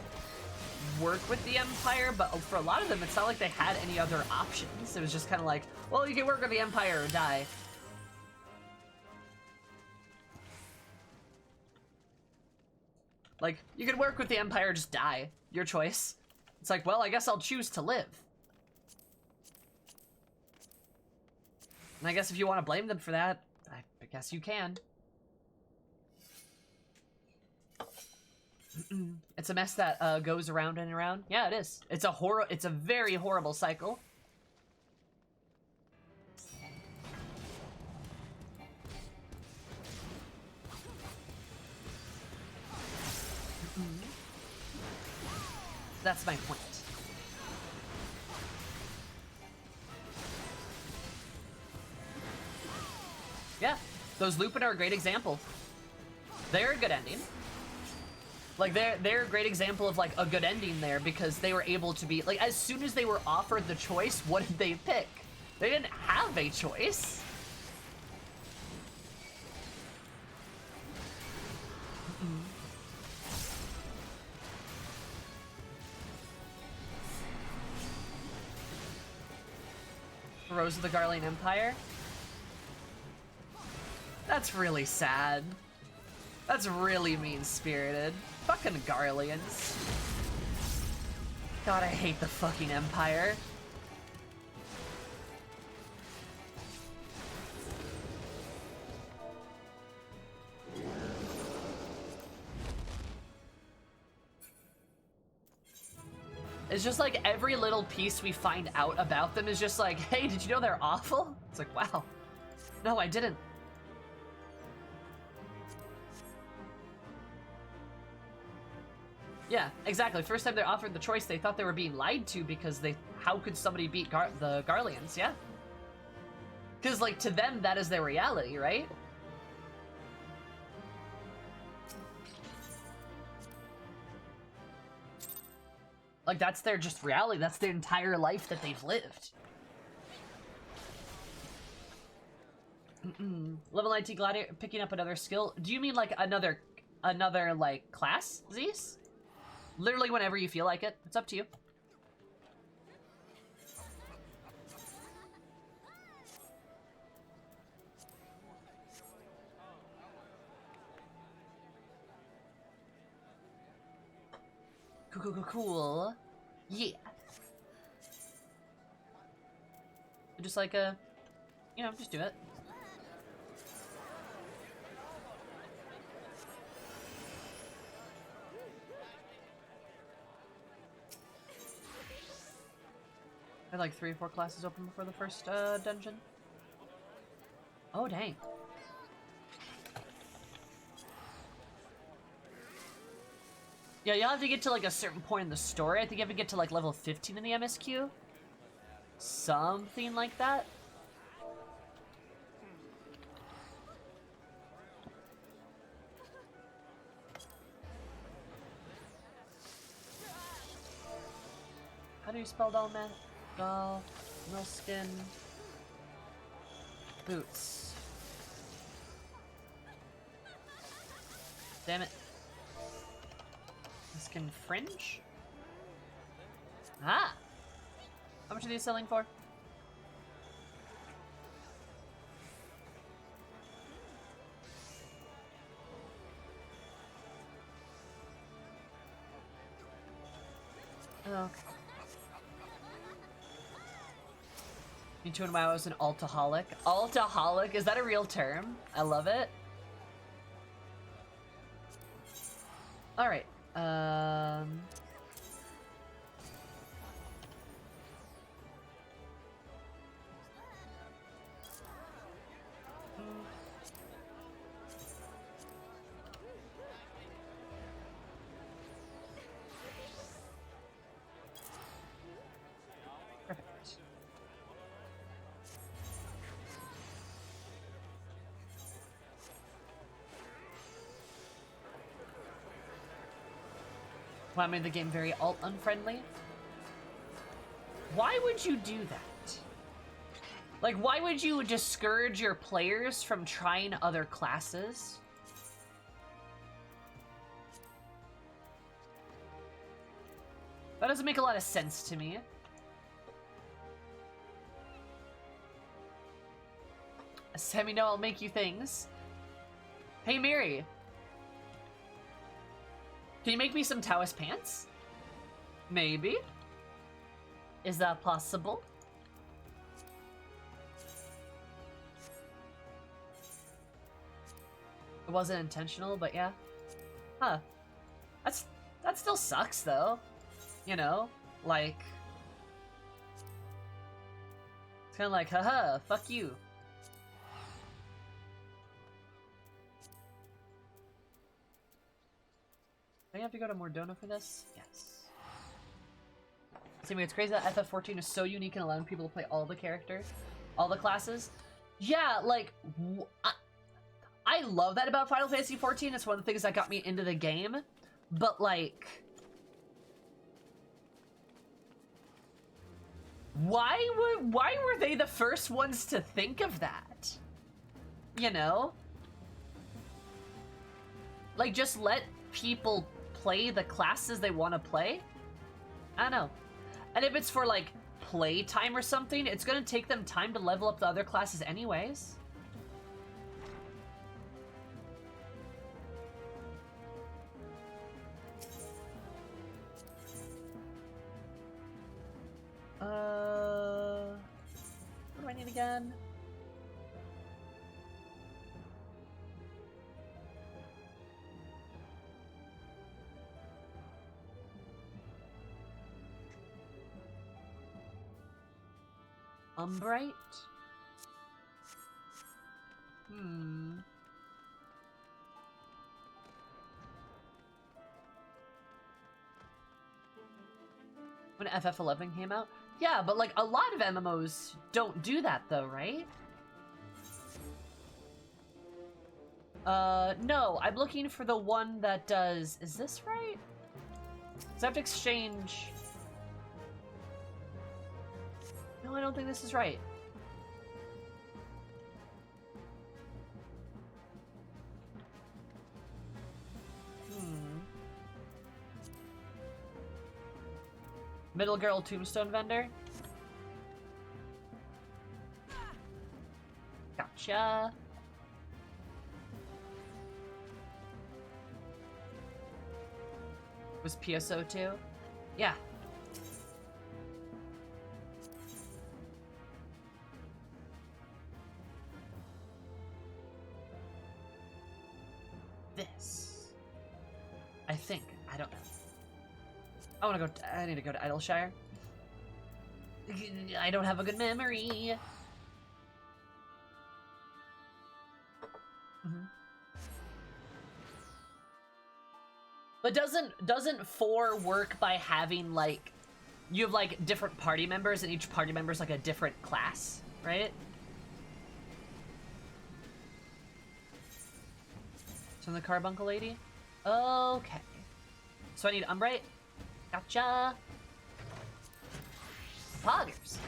work with the Empire, but for a lot of them, it's not like they had any other options. It was just kind of like, well, you can work with the Empire or die. Like, you can work with the Empire or just die. Your choice. It's like, well, I guess I'll choose to live. And I guess if you want to blame them for that, I guess you can. It's a mess that goes around and around. Yeah, it is. It's a very horrible cycle. That's my point. Yeah, those Lupin are a great example. They're a good ending. Like, they're a great example of, like, a good ending there, because they were able to be, like, as soon as they were offered the choice, what did they pick? They didn't have a choice. Rose of the Garlean Empire? That's really sad. That's really mean-spirited. Fucking Garleans. God, I hate the fucking Empire. It's just like every little piece we find out about them is just like, hey, did you know they're awful? It's like, wow. No, I didn't. Yeah, exactly. First time they're offered the choice, they thought they were being lied to, because how could somebody beat the Garleans? Yeah. Because, like, to them, that is their reality, right? Like, that's their just reality. That's their entire life that they've lived. Level 19 Gladiator, picking up another skill. Do you mean, like, another, like, class, Zeus? Literally whenever you feel like it. It's up to you. Cool. Yeah. Just like you know, just do it. I had like 3 or 4 classes open before the first dungeon. Oh, dang. Yeah, you'll have to get to like a certain point in the story. I think you have to get to like level 15 in the MSQ. Something like that. How do you spell Dalmat? Dal, Milskin, Boots. Damn it. Milskin Fringe? Ah! How much are these selling for? Okay. Me too, and WoW is an altaholic. Altaholic? Is that a real term? I love it. Alright. Well, I made the game very alt-unfriendly. Why would you do that? Like, why would you discourage your players from trying other classes? That doesn't make a lot of sense to me. Sammy, no, I'll make you things. Hey, Mary. Can you make me some Taoist pants? Maybe. Is that possible? It wasn't intentional, but yeah. Huh. That still sucks, though. You know? Like... It's kinda like, haha, fuck you. Do I have to go to Mordona for this? Yes. See, it's crazy that FF14 is so unique in allowing people to play all the characters, all the classes. Yeah, like, I love that about Final Fantasy XIV. It's one of the things that got me into the game. But, like... Why were they the first ones to think of that? You know? Like, just let people play the classes they want to play? I don't know. And if it's for, like, playtime or something, it's gonna take them time to level up the other classes anyways. What do I need again? Umbrite? When FF11 came out? Yeah, but like a lot of MMOs don't do that though, right? No, I'm looking for the one that does... Is this right? Does I have to exchange... No, I don't think this is right. Middle girl tombstone vendor? Gotcha. Was PSO too? Yeah. This. I think. I don't know. I need to go to Idleshire. I don't have a good memory. But doesn't 4 work by having, like, you have, like, different party members, and each party member's, like, a different class, right? From the Carbuncle lady? Okay. So I need Umbrite? Gotcha. Poggers.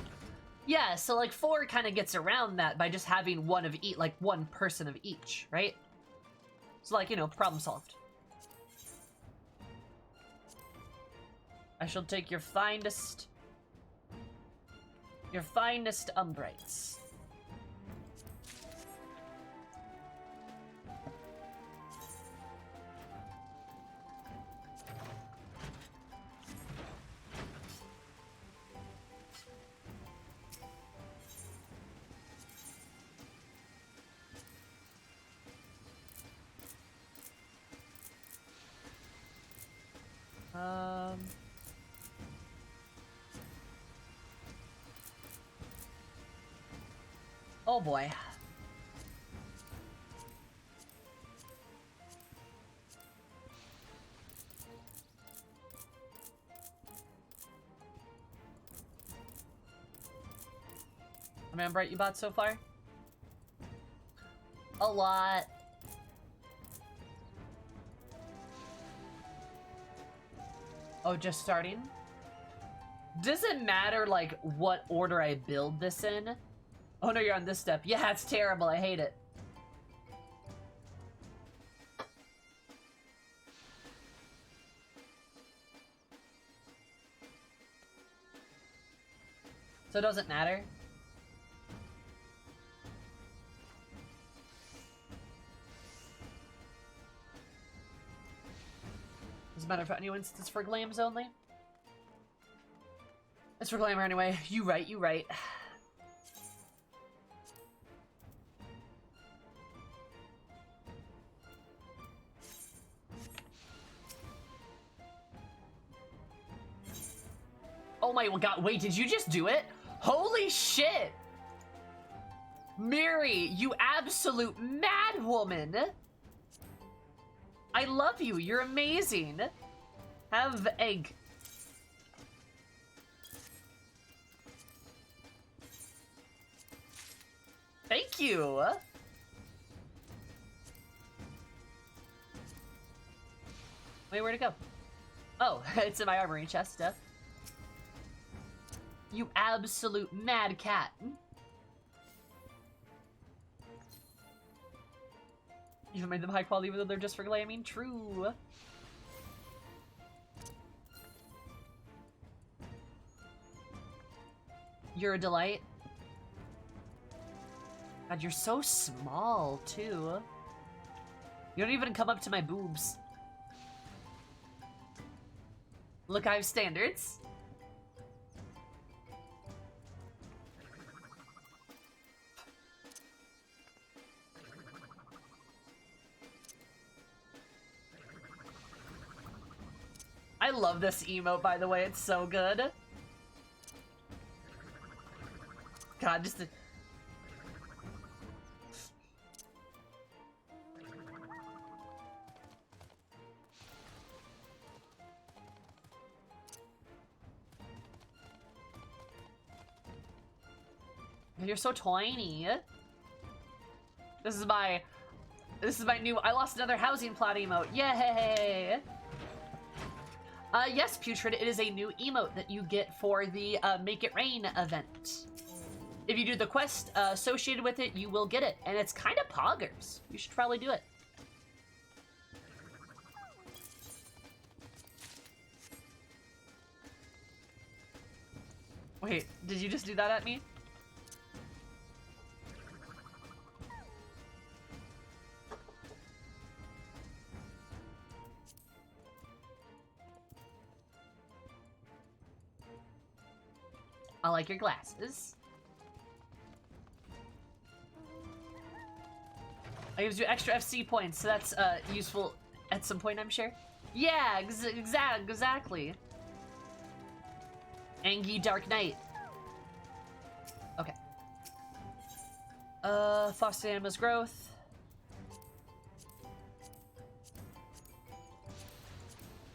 Yeah, so, like, 4 kind of gets around that by just having one of each, like, one person of each, right? So, like, you know, problem solved. I shall take your finest Umbrites. Oh boy. How many Umbrite you bought so far? A lot. Oh, just starting? Does it matter, like, what order I build this in? Oh no, you're on this step. Yeah, it's terrible. I hate it. So it doesn't matter? Doesn't matter for any instance for glams only? It's for glamour anyway. You right, you right. Oh my god, wait, did you just do it? Holy shit! Miri, you absolute mad woman! I love you, you're amazing. Have egg. Thank you! Wait, where'd it go? Oh, it's in my armory chest stuff. You absolute mad cat. You made them high quality even though they're just for glamming? True. You're a delight. God, you're so small, too. You don't even come up to my boobs. Look, I have standards. I love this emote, by the way. It's so good. God, just... You're so tiny. This is my new I lost another housing plot emote. Yay! Yes, Putrid, it is a new emote that you get for the Make It Rain event. If you do the quest associated with it, you will get it. And it's kind of poggers. You should probably do it. Wait, did you just do that at me? I like your glasses. It gives you extra FC points, so that's useful at some point, I'm sure. Yeah, exactly. Angie Dark Knight. Okay. Foster Anima's growth.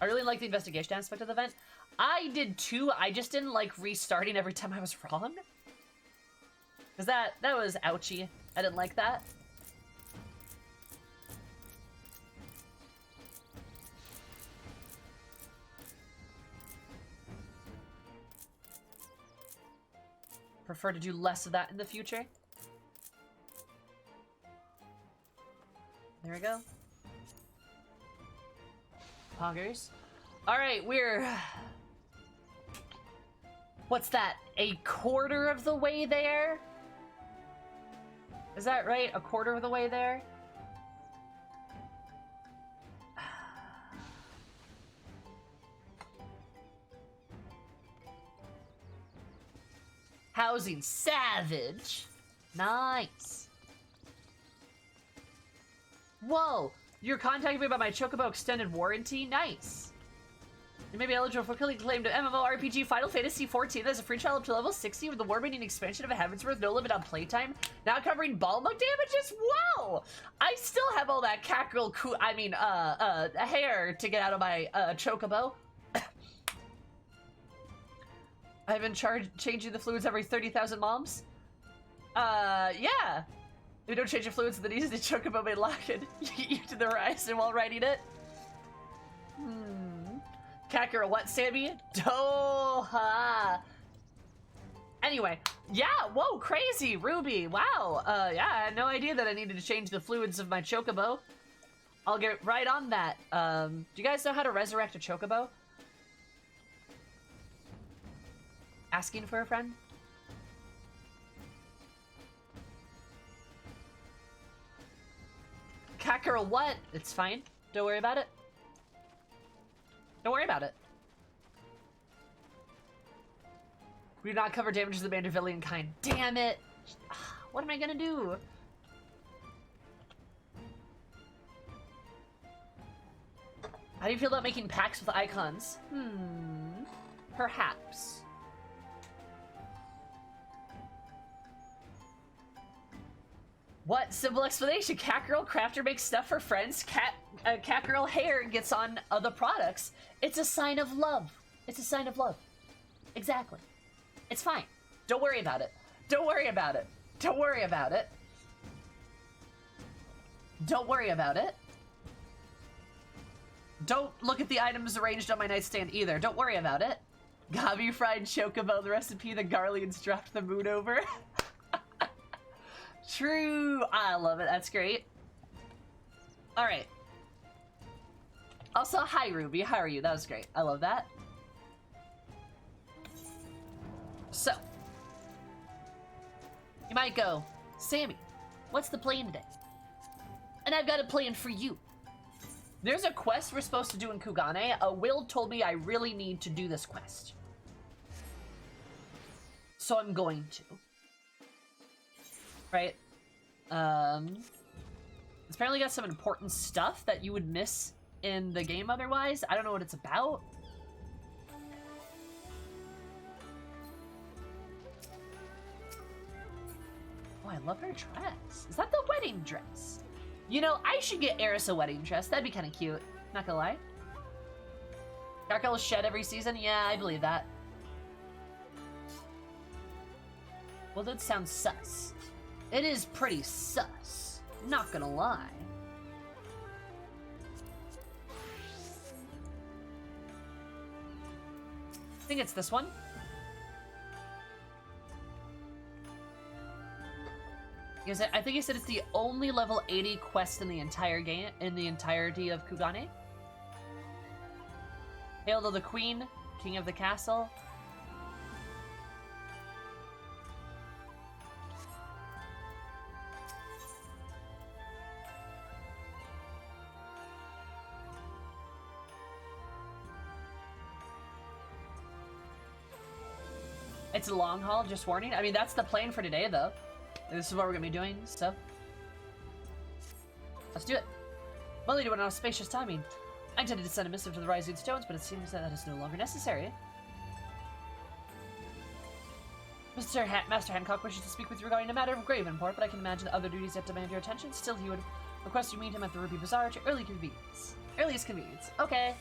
I really like the investigation aspect of the event. I did too, I just didn't like restarting every time I was wrong. Cause that was ouchy. I didn't like that. Prefer to do less of that in the future. There we go. Poggers. Alright, we're... What's that? A quarter of the way there? Is that right? A quarter of the way there? Housing savage. Nice. Whoa! You're contacting me about my Chocobo extended warranty? Nice. You may be eligible for fully claimed MMORPG Final Fantasy XIV. There's a free trial up to level 60 with the war-beating expansion of a Heavensworth, no limit on playtime. Now covering ball mug damages? Wow! I still have all that cackerel hair to get out of my Chocobo. I've been changing the fluids every 30,000 moms. Yeah. If you don't change the fluids, then easy to Chocobo may lock it you to the horizon while riding it. Cat girl, what, Sammy? Doha. Anyway, yeah, whoa, crazy, Ruby, wow. Yeah, I had no idea that I needed to change the fluids of my chocobo. I'll get right on that. Do you guys know how to resurrect a chocobo? Asking for a friend? Cat girl, what? It's fine. Don't worry about it. Don't worry about it. We do not cover damage to the Mandervillian kind. Damn it! What am I gonna do? How do you feel about making packs with icons? Perhaps. What? Simple explanation. Cat girl crafter makes stuff for friends. Cat girl hair gets on other products. It's a sign of love. It's a sign of love. Exactly. It's fine. Don't worry about it. Don't worry about it. Don't worry about it. Don't worry about it. Don't look at the items arranged on my nightstand either. Don't worry about it. Gabi fried chocobo, the recipe the Garleans dropped the moon over. True. I love it. That's great. All right. Also, hi, Ruby. How are you? That was great. I love that. So, you might go, Sammy, what's the plan today? And I've got a plan for you. There's a quest we're supposed to do in Kugane. Will told me I really need to do this quest. So I'm going to. Right? It's apparently got some important stuff that you would miss in the game otherwise. I don't know what it's about. Oh, I love her dress. Is that the wedding dress? You know, I should get Eris a wedding dress. That'd be kind of cute. Not gonna lie. Gargoyle shed every season? Yeah, I believe that. Well, that sounds sus. It is pretty sus. Not gonna lie. I think it's this one. I think he said it's the only level 80 quest in the entire game, in the entirety of Kugane. Hail to the Queen, King of the Castle. It's a long haul, just warning. I mean, that's the plan for today, though. This is what we're gonna be doing, so let's do it. Well, they do it on a spacious timing. I intended to send a missive to the Rising Stones, but it seems that is no longer necessary. Master Hancock wishes to speak with you regarding a matter of grave import, but I can imagine that other duties yet demand your attention. Still, he would request you meet him at the Ruby Bazaar at your earliest convenience. Okay.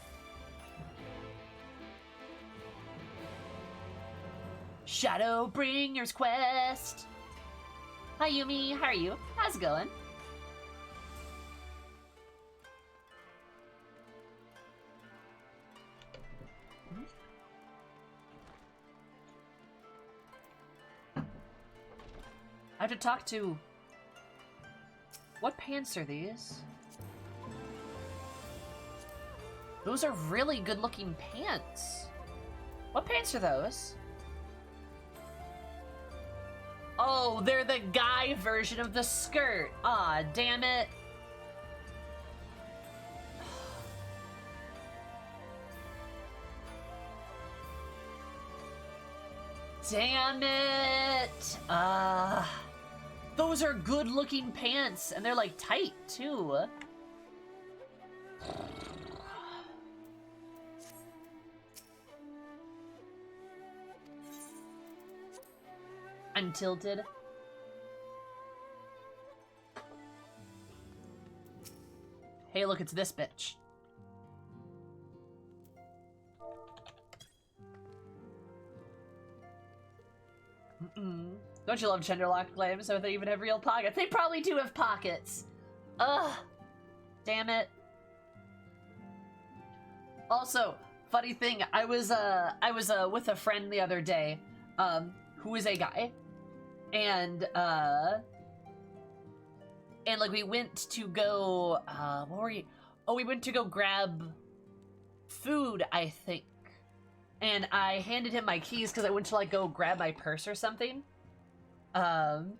Shadowbringer's quest. Hi Yumi, how are you? How's it going? I have to talk to... What pants are these? Those are really good looking pants. What pants are those? Oh, they're the guy version of the skirt. Aw, damn it. Damn it. Those are good looking pants, and they're like tight too. I'm tilted. Hey, look, it's this bitch. Don't you love genderlock claims so they even have real pockets? They probably do have pockets. Ugh. Damn it. Also, funny thing, I was with a friend the other day, who is a guy, and like we went to go, what were you? Oh, we went to go grab food, I think, and I handed him my keys because I went to like go grab my purse or something, and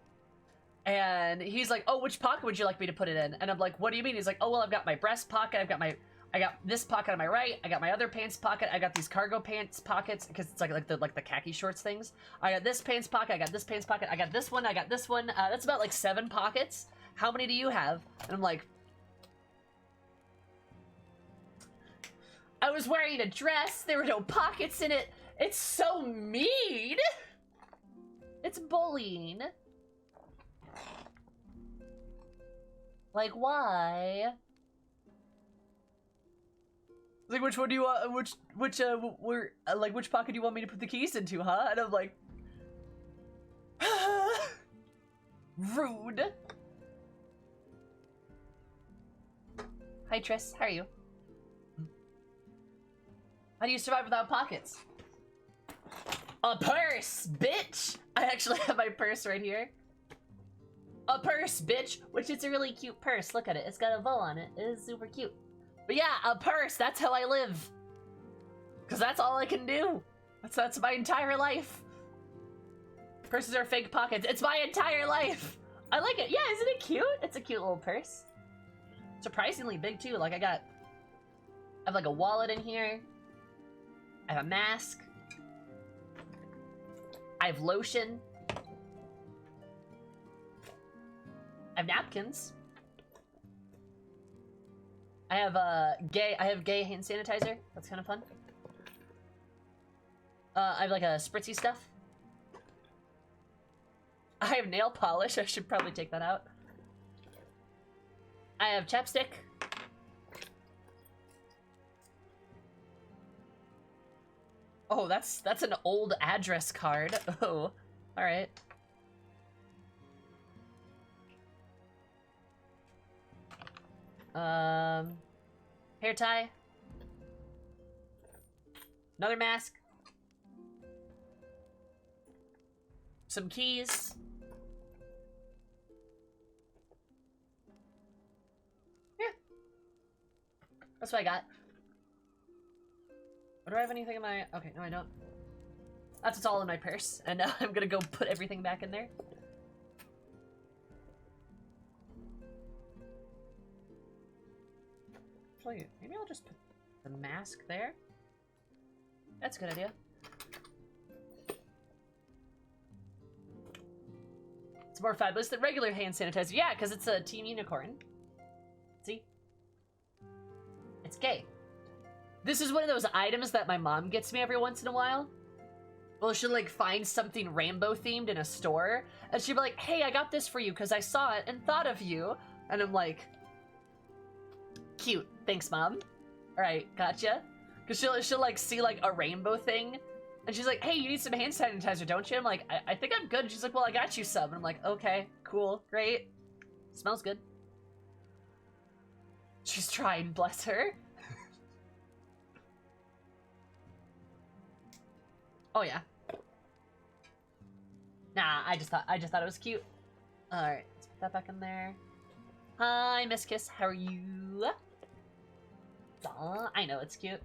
he's like, "Oh, which pocket would you like me to put it in?" And I'm like, "What do you mean?" He's like, "Oh, well, I've got my breast pocket, I got this pocket on my right, I got my other pants pocket, I got these cargo pants pockets, because it's like the khaki shorts things. I got this pants pocket, I got this pants pocket, I got this one, I got this one. That's about like 7 pockets. How many do you have?" And I'm like, "I was wearing a dress, there were no pockets in it." It's so mean! It's bullying. Like, why? Like, which one do you want? Which pocket do you want me to put the keys into, huh? And I'm like, rude. Hi, Triss. How are you? How do you survive without pockets? A purse, bitch! I actually have my purse right here. A purse, bitch! Which is a really cute purse. Look at it. It's got a bow on it. It is super cute. But yeah, a purse. That's how I live. Because that's all I can do. That's my entire life. Purses are fake pockets. It's my entire life. I like it. Yeah, isn't it cute? It's a cute little purse. Surprisingly big too. Like I have like a wallet in here. I have a mask. I have lotion. I have napkins. I have gay hand sanitizer. That's kind of fun. I have like a spritzy stuff. I have nail polish. I should probably take that out. I have chapstick. Oh, that's an old address card. Oh, all right. Hair tie. Another mask. Some keys. Yeah. That's what I got. Do I have anything in my... Okay, no I don't. That's what's all in my purse. And now I'm gonna go put everything back in there. Actually, maybe I'll just put the mask there. That's a good idea. It's more fabulous than regular hand sanitizer. Yeah, because it's a Team Unicorn. See? It's gay. This is one of those items that my mom gets me every once in a while. Well, she'll like find something rainbow themed in a store, and she'll be like, "Hey, I got this for you because I saw it and thought of you." And I'm like, "Cute, thanks, mom." All right, gotcha. Because she'll like see like a rainbow thing, and she's like, "Hey, you need some hand sanitizer, don't you?" I'm like, I think I'm good. And she's like, "Well, I got you some." And I'm like, "Okay, cool, great. Smells good." She's trying, bless her. Oh yeah. Nah, I just thought it was cute. All right, let's put that back in there. Hi, Miss Kiss. How are you? Aw, I know it's cute.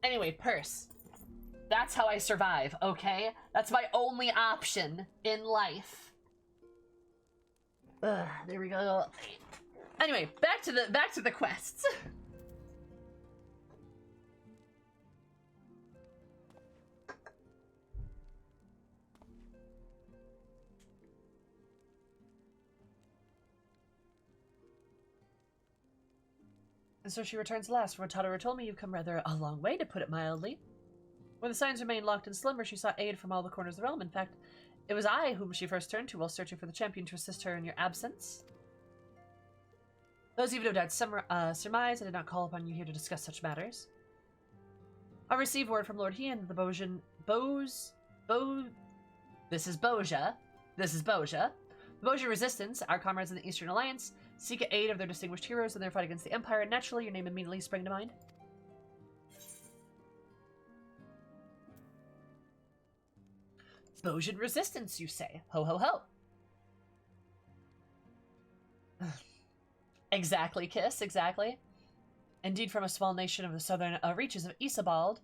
Anyway, purse. That's how I survive, okay? That's my only option in life. Ugh, there we go. Anyway, back to the quests. And so she returns last. Rotadora told me you've come rather a long way, to put it mildly. When the signs remained locked in slumber, she sought aid from all the corners of the realm. In fact, it was I whom she first turned to while searching for the champion to assist her in your absence. Those of you who doubt surmise, I did not call upon you here to discuss such matters. I received word from Lord Hien that the This is Bozja. The Bozja Resistance, our comrades in the Eastern Alliance, seek aid of their distinguished heroes in their fight against the Empire. Naturally, your name immediately sprang to mind. Bozjan Resistance, you say? Ho ho ho. Exactly, Kiss, exactly. Indeed, from a small nation of the southern reaches of Isabald.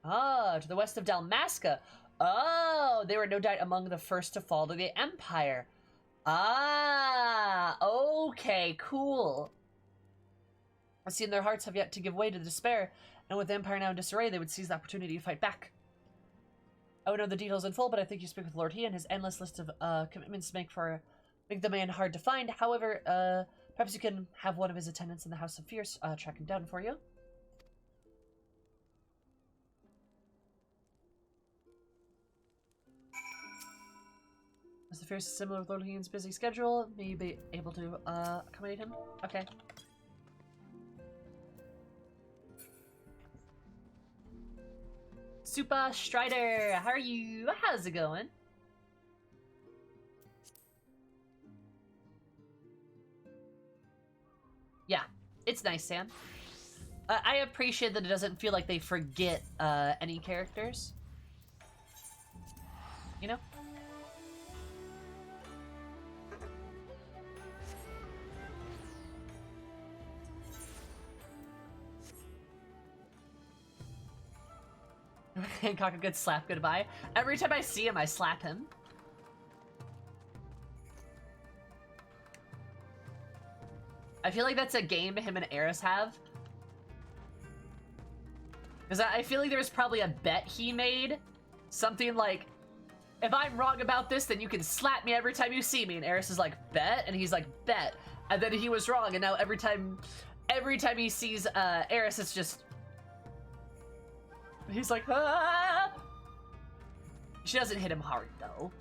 Ah, to the west of Dalmasca. Oh, they were no doubt among the first to fall to the Empire. Ah, okay, cool. I see in their hearts have yet to give way to the despair, and with the Empire now in disarray, they would seize the opportunity to fight back. I would know the details in full, but I think you speak with Lord Hien. His endless list of commitments make the man hard to find. However, perhaps you can have one of his attendants in the House of Fierce track him down for you. As the Fierce is similar with Lord Hien's busy schedule, may you be able to accommodate him? Okay. Super Strider, how are you? How's it going? Yeah, it's nice, Sam. I appreciate that it doesn't feel like they forget any characters. You know? Hancock a good slap goodbye. Every time I see him, I slap him. I feel like that's a game him and Eris have. Because I feel like there was probably a bet he made. Something like, if I'm wrong about this, then you can slap me every time you see me. And Eris is like, bet? And he's like, bet. And then he was wrong, and now every time he sees Eris, it's just... He's like, ah! She doesn't hit him hard, though.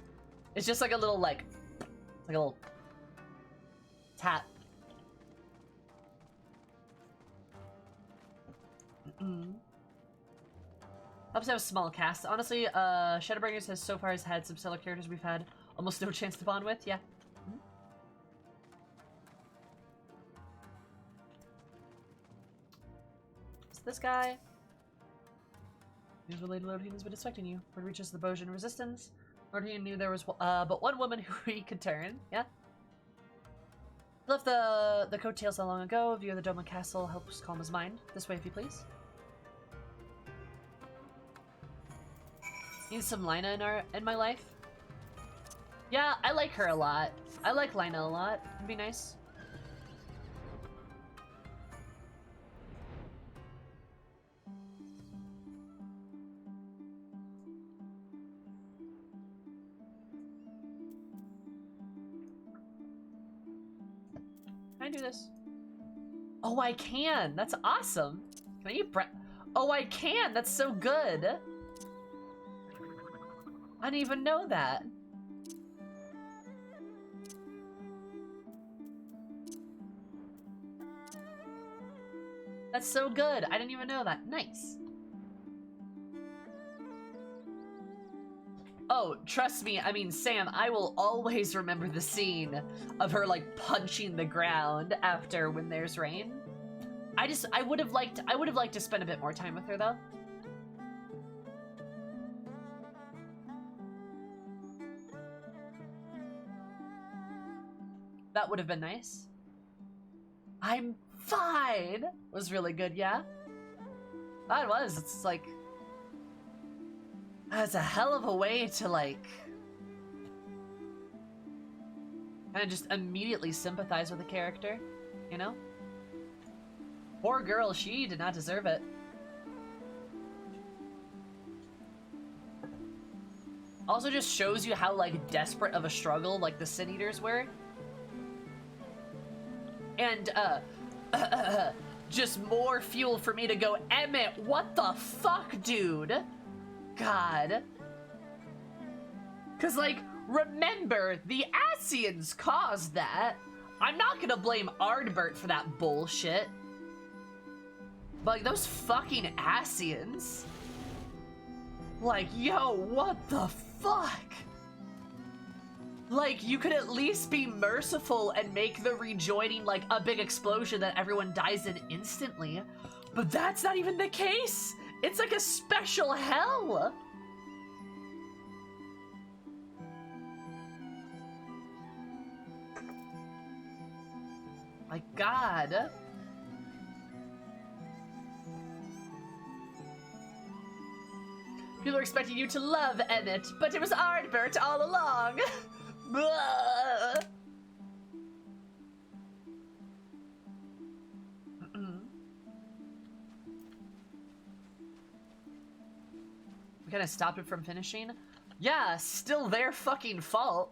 It's just like a little, like a little tap. Helps to have a small cast. Honestly, Shadowbringers has so far had some stellar characters we've had almost no chance to bond with. Yeah. It's this guy. News related to Lord Hien has been expecting you. Word reaches the Bozjan Resistance. Lord Hien knew there was but one woman who he could turn. Yeah. Left the coattails so long ago. View of the Dome and Castle helps calm his mind. This way, if you please. Need some Lina in my life. Yeah, I like her a lot. I like Lina a lot. It'd be nice. Can I do this? Oh, I can! That's awesome! Can I eat bread? Oh, I can! That's so good! I didn't even know that. That's so good. I didn't even know that. Nice. Oh, trust me. I mean, Sam, I will always remember the scene of her, like, punching the ground after When There's Rain. I would have liked to spend a bit more time with her, though. That would have been nice. I'm fine was really good, yeah? That was. It's like... That's a hell of a way to, like... kind of just immediately sympathize with a character, you know? Poor girl, she did not deserve it. Also just shows you how, like, desperate of a struggle, like, the Sin Eaters were. And, just more fuel for me to go, Emmett, what the fuck, dude? God. Cause, like, remember, the Asians caused that. I'm not gonna blame Ardbert for that bullshit. But, like, those fucking Asians. Like, yo, what the fuck? Like, you could at least be merciful and make the rejoining, like, a big explosion that everyone dies in instantly. But that's not even the case! It's like a special hell! My god. People are expecting you to love Emmett, but it was Ardbert all along. We kind of stopped it from finishing. Yeah, still their fucking fault.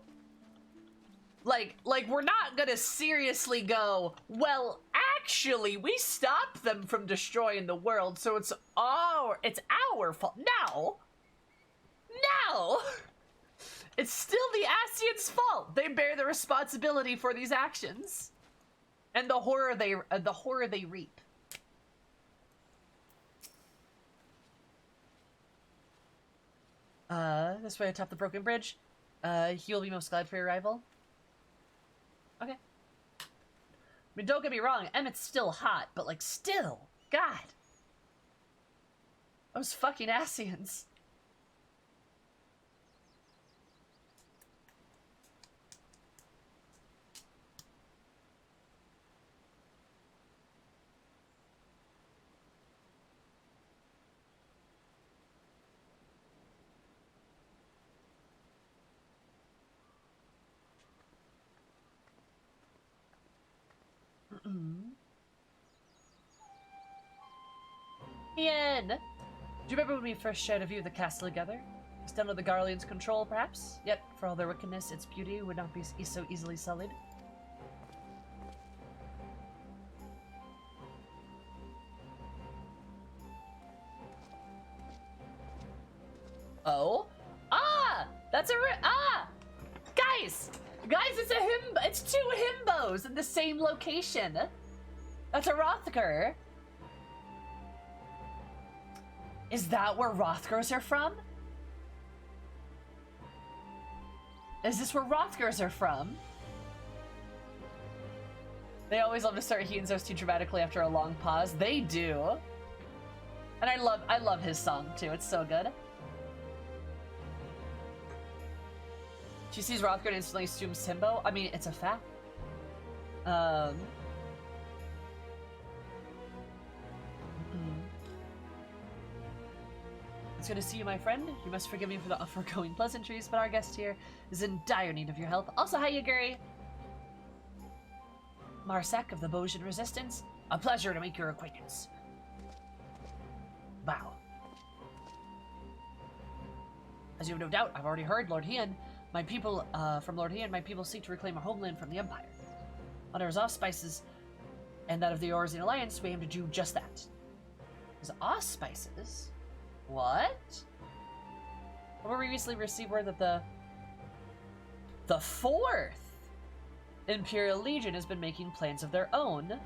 Like we're not gonna seriously go, well, actually, we stopped them from destroying the world, so it's our fault. No! It's still the Asians' fault. They bear the responsibility for these actions. And the horror they reap. This way atop the broken bridge. He'll be most glad for your arrival. Okay. I mean, don't get me wrong, Emmett's still hot, but, like, still, God. Those fucking Asians. Ian! Do you remember when we first shared a view of the castle together? It's done under the Garlean's control, perhaps? Yet, for all their wickedness, its beauty would not be so easily sullied. Oh? Ah! That's a Guys! Guys, it's two himbos in the same location. That's a Rothgar. Is that where Rothgars are from? Is this where Rothgars are from? They always love to start Heinzos too dramatically after a long pause. They do. And I love his song too. It's so good. She sees Rothgar and instantly assumes Simbo. I mean, it's a fact. It's good to see you, my friend. You must forgive me for the foregoing pleasantries, but our guest here is in dire need of your help. Also, hi, Yaguri. Marsak of the Bozjan Resistance. A pleasure to make your acquaintance. Bow. As you have no doubt, I've already heard, Lord Hien. From Lord Hien, my people seek to reclaim our homeland from the Empire. Under his auspices and that of the Orzian Alliance, we aim to do just that. His auspices? What? We previously received word that the 4th Imperial Legion has been making plans of their own.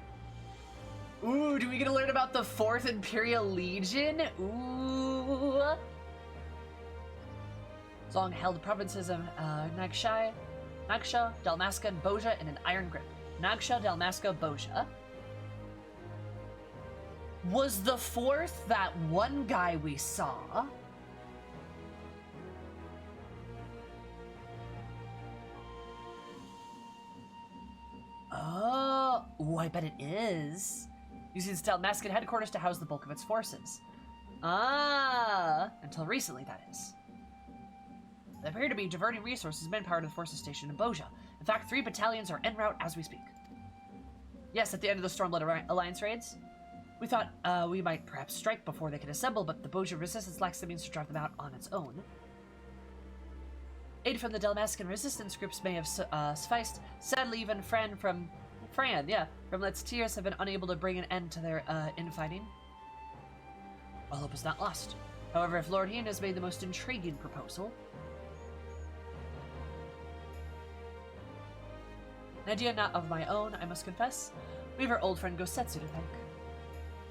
Ooh, do we get to learn about the 4th Imperial Legion? Ooh. Long-held provinces of Nagsha, Dalmasca, and Bozja in an iron grip. Nagsha, Dalmasca, Bozja. Was the 4th that one guy we saw? Oh, ooh, I bet it is. Using its Dalmascan headquarters to house the bulk of its forces. Ah, until recently, that is. They appear to be diverting resources and manpower to the forces stationed in Bozja. In fact, 3 battalions are en route as we speak. Yes, at the end of the Stormblood Alliance raids. We thought we might perhaps strike before they could assemble, but the Bozja resistance lacks the means to drive them out on its own. Aid from the Dalmascan resistance groups may have sufficed. Sadly, even Fran from Let's Tears have been unable to bring an end to their infighting. All hope is not lost. However, if Lord Hien has made the most intriguing proposal... An idea not of my own, I must confess. We have our old friend Gosetsu to thank.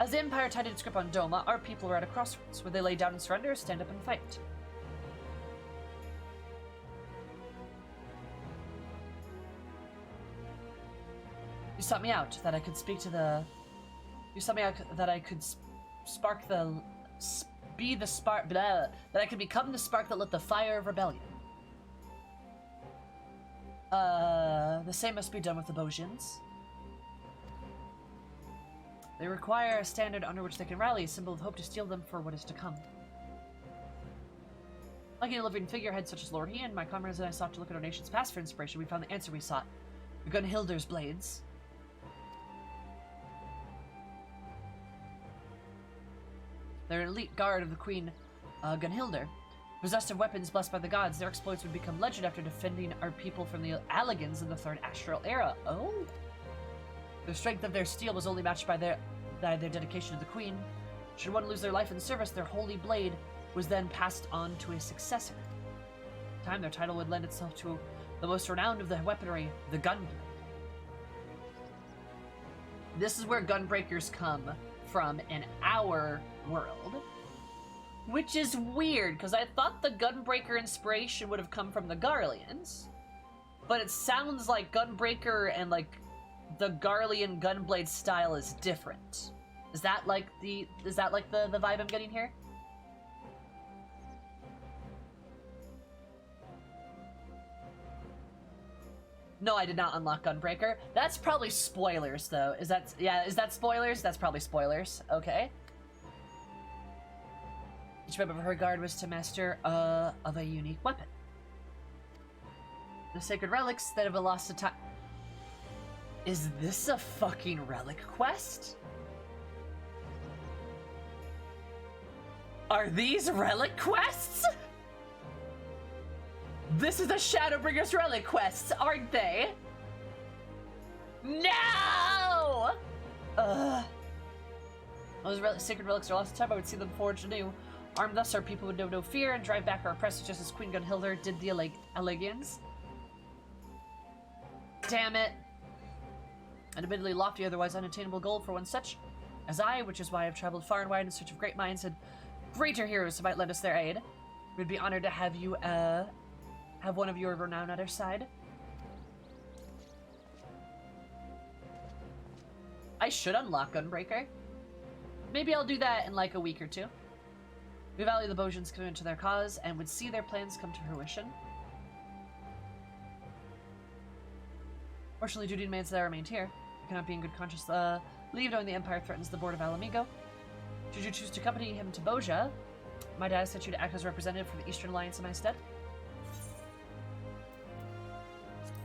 As the Empire tightened its grip on Doma, our people were at a crossroads. Would they lay down and surrender or stand up and fight? You sought me out that I could speak to the... You sought me out that I could spark the... Be the spark... Blah, that I could become the spark that lit the fire of rebellion. The same must be done with the Bozjans. They require a standard under which they can rally, a symbol of hope to steel them for what is to come. Like a living figurehead such as Lord Ian, my comrades and I sought to look at our nation's past for inspiration. We found the answer we sought. The Gunhilder's blades. They're an elite guard of the Queen Gunhilder. Possessed of weapons blessed by the gods, their exploits would become legend after defending our people from the Alligans in the Third Astral Era. Oh! The strength of their steel was only matched by their dedication to the Queen. Should one lose their life in service, their holy blade was then passed on to a successor. In time, their title would lend itself to the most renowned of the weaponry, the Gunblade. This is where gunbreakers come from in our world. Which is weird, because I thought the Gunbreaker inspiration would have come from the Garleans. But it sounds like Gunbreaker and, like, the Garlean Gunblade style is different. Is that like the vibe I'm getting here? No, I did not unlock Gunbreaker. That's probably spoilers, though. Is that spoilers? That's probably spoilers. Okay. Each member of her guard was to master of a unique weapon. The sacred relics that have been lost to time. Is this a fucking relic quest? Are these relic quests? This is a Shadowbringers relic quests, aren't they? No! Those sacred relics are lost to time. I would see them forged anew. Armed thus, our people would know no fear and drive back our oppressors just as Queen Gunhilder did the Allegians. Damn it. An admittedly lofty, otherwise unattainable goal for one such as I, which is why I've traveled far and wide in search of great minds and greater heroes who might lend us their aid. We'd be honored to have you, have one of your renown at our side. I should unlock Gunbreaker. Maybe I'll do that in like a week or two. We value the Bozjans' commitment to their cause and would see their plans come to fruition. Fortunately, duty demands that I remained here. I cannot be in good conscience leave knowing the Empire threatens the board of Alamigo. Should you choose to accompany him to Bozja, my dad sent you to act as a representative for the Eastern Alliance in my stead.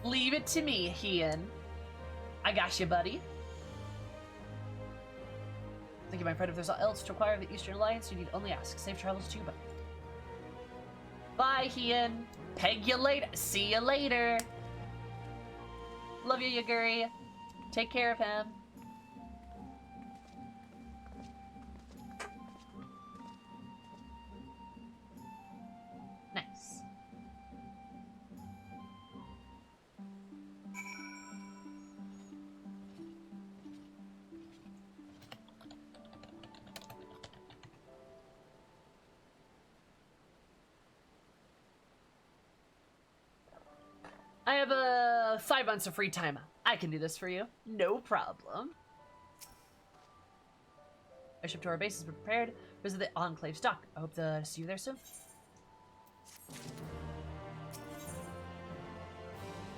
Leave it to me, Ian. I got you, buddy. Thank you, my friend. If there's else to acquire the Eastern Alliance, you need only ask. Safe travels to you, buddy. Bye, Ian. Peg you later. See you later. Love you, Yaguri. Take care of him. Nice. I have 5 months of free time. I can do this for you. No problem. Our ship to our base has been prepared. Visit the Enclave's dock. I hope to see you there soon.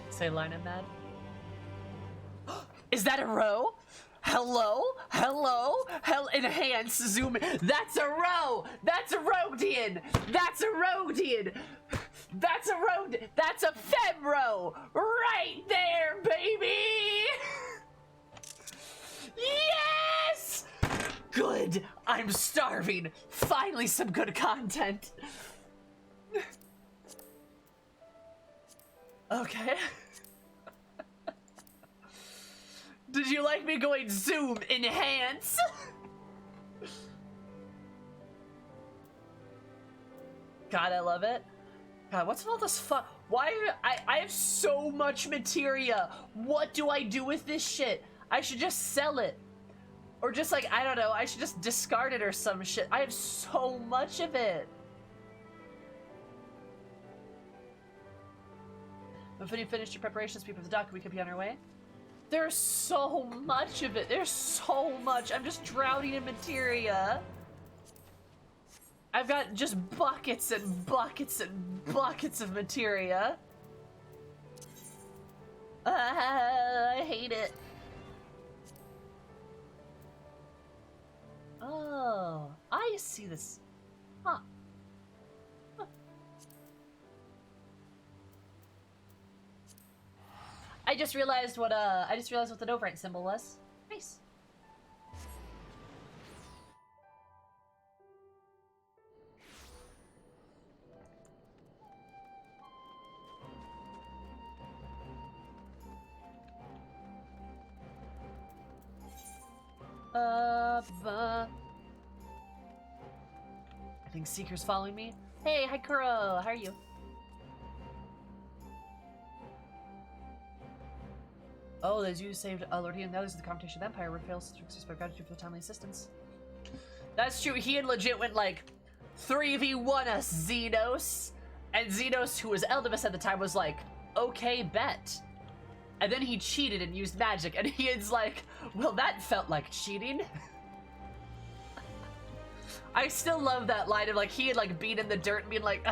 Say line I'm mad. Is that a row? Hello? Hello? Enhance, zoom in. That's a row! That's a Rodian! That's a Rodian! That's a road. That's a femro right there, baby. Yes. Good. I'm starving. Finally, some good content. Okay. Did you like me going zoom enhance? God, I love it. God, what's all this Why? I have so much materia. What do I do with this shit? I should just sell it. Or just like, I don't know, I should just discard it or some shit. I have so much of it. When you finished your preparations, people at the dock, we could be on our way. There's so much of it. There's so much. I'm just drowning in materia. I've got just buckets and buckets and buckets of materia. I hate it. Oh, I see this. Huh. I just realized what the node rank symbol was. Nice. I think Seeker's following me. Hey, hi Kuro, how are you? Oh, as you saved Lord Ian, the others of the competition with Empire were fails to express gratitude for the timely assistance. That's true, he had legit went like 3v1 us Xenos, and Xenos, who was Eldibus at the time, was like, okay, bet. And then he cheated and used magic, and Ian's like, well, that felt like cheating. I still love that line of like, he had like beat in the dirt and being like,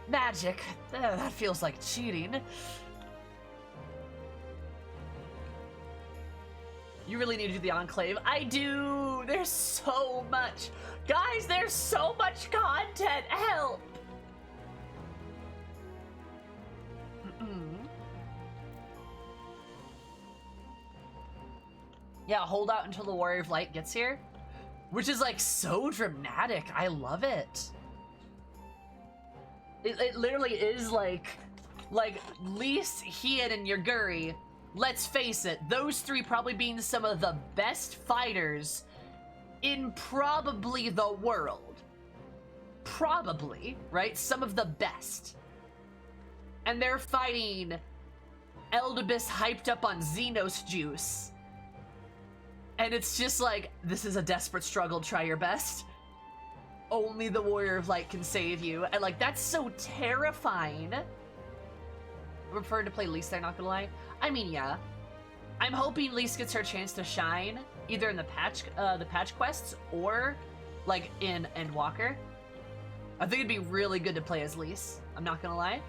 magic, that feels like cheating. You really need to do the Enclave. I do! There's so much. Guys, there's so much content! Help! Yeah, hold out until the Warrior of Light gets here. Which is like so dramatic. I love it. It literally is like Lys, Hien, and Yaguri. Let's face it, those three probably being some of the best fighters in probably the world. Probably, right? Some of the best. And they're fighting Eldibus hyped up on Xenos juice. And it's just like, this is a desperate struggle, try your best. Only the Warrior of Light can save you. And like, that's so terrifying. I prefer to play Lys there, not gonna lie. I mean, yeah. I'm hoping Lys gets her chance to shine, either in the patch quests, or like in Endwalker. I think it'd be really good to play as Lys. I'm not gonna lie.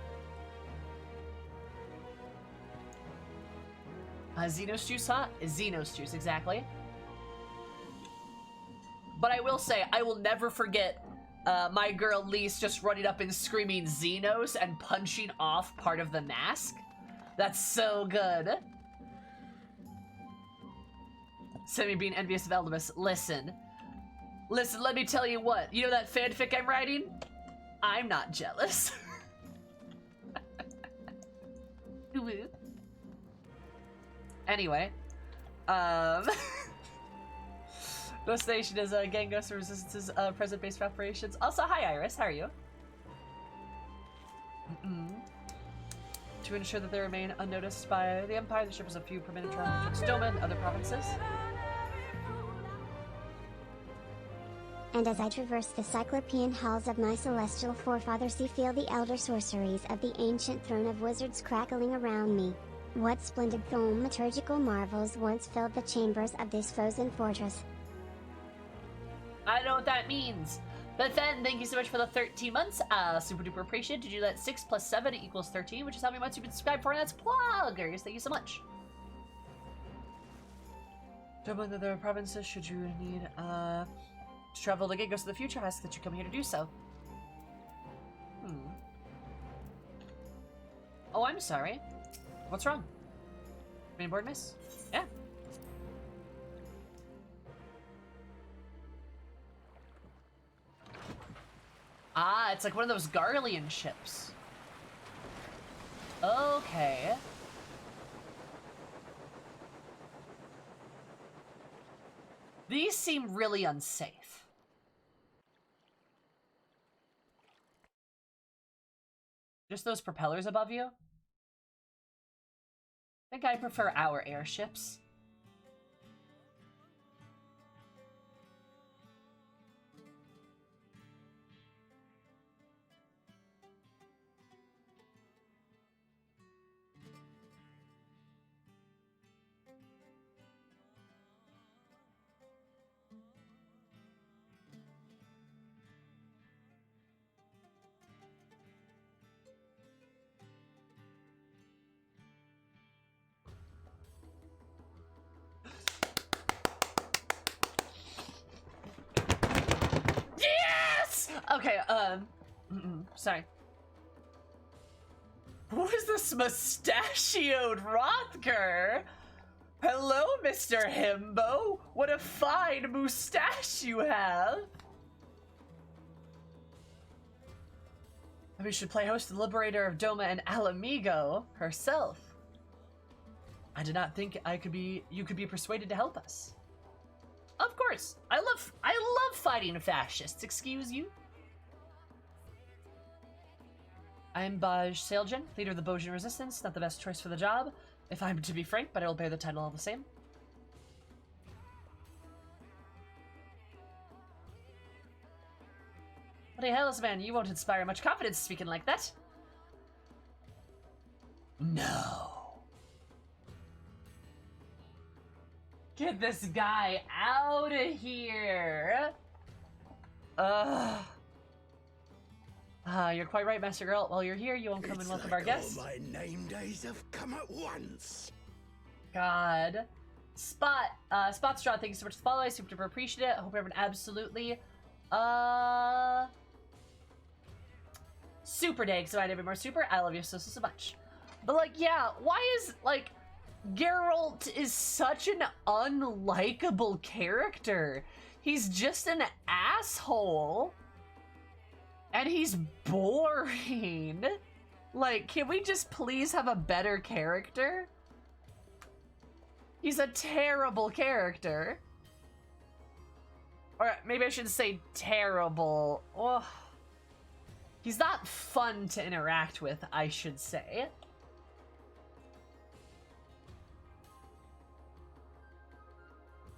Xenos juice, huh? Xenos juice, exactly. But I will say, I will never forget my girl Lys just running up and screaming Xenos and punching off part of the mask. That's so good. Semi being envious of Eldibus. Listen, let me tell you what. You know that fanfic I'm writing? I'm not jealous. Anyway, Ghost Nation is gang Ghost Resistance's present-based operations. Also, hi Iris, how are you? To ensure that they remain unnoticed by the Empire, the ship has a few permitted travel to Stoma and other provinces. And as I traverse the cyclopean halls of my celestial forefathers, see feel the elder sorceries of the ancient throne of wizards crackling around me. What splendid thaumaturgical marvels once filled the chambers of this frozen fortress. I don't know what that means. But then, thank you so much for the 13 months. Super duper appreciate. Did you that 6 plus 7 equals 13, which is how many months you've been subscribed for, and that's pluggers. Thank you so much. Jump into the provinces should you need to travel to Gingos of the future. Ask that you come here to do so. Oh, I'm sorry. What's wrong? Main board miss? Yeah. Ah, it's like one of those Garlean ships. Okay. These seem really unsafe. Just those propellers above you? I think I prefer our airships. Yes! Okay, sorry. Who is this mustachioed Rothger? Hello, Mr. Himbo. What a fine moustache you have. We should play host to the liberator of Doma and Alamigo herself. I did not think you could be persuaded to help us. Of course. I love fighting fascists, excuse you. I'm Bozja Sailgen, leader of the Bozjan resistance. Not the best choice for the job, if I'm to be frank, but I will bear the title all the same. What the hell, man? You won't inspire much confidence speaking like that. No. Get this guy out of here. Ugh. You're quite right, Master Girl. While you're here, you won't come and welcome our guests. All my name days have come at once. God. Spotstraw, thank you so much for the follow. I super duper appreciate it. I hope everyone absolutely super day, because if I had more super, I love you so much. But like, yeah, why is like Geralt is such an unlikable character? He's just an asshole. And he's boring. Like, can we just please have a better character? He's a terrible character. Or maybe I should say terrible. Oh. He's not fun to interact with, I should say.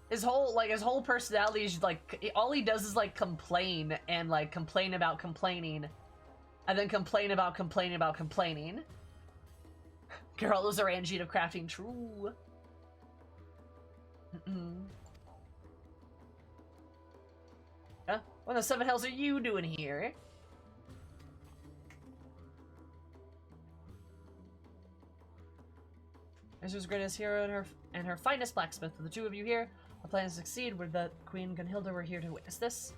His whole personality is like, all he does is like complain and like complain about complaining. And then complain about complaining about complaining. Geralt is Orangine of crafting, true. Huh? What the seven hells are you doing here? Ezra's greatest hero and her finest blacksmith. The two of you here, our plan to succeed. With the Queen Gunhilda, we're here to witness this.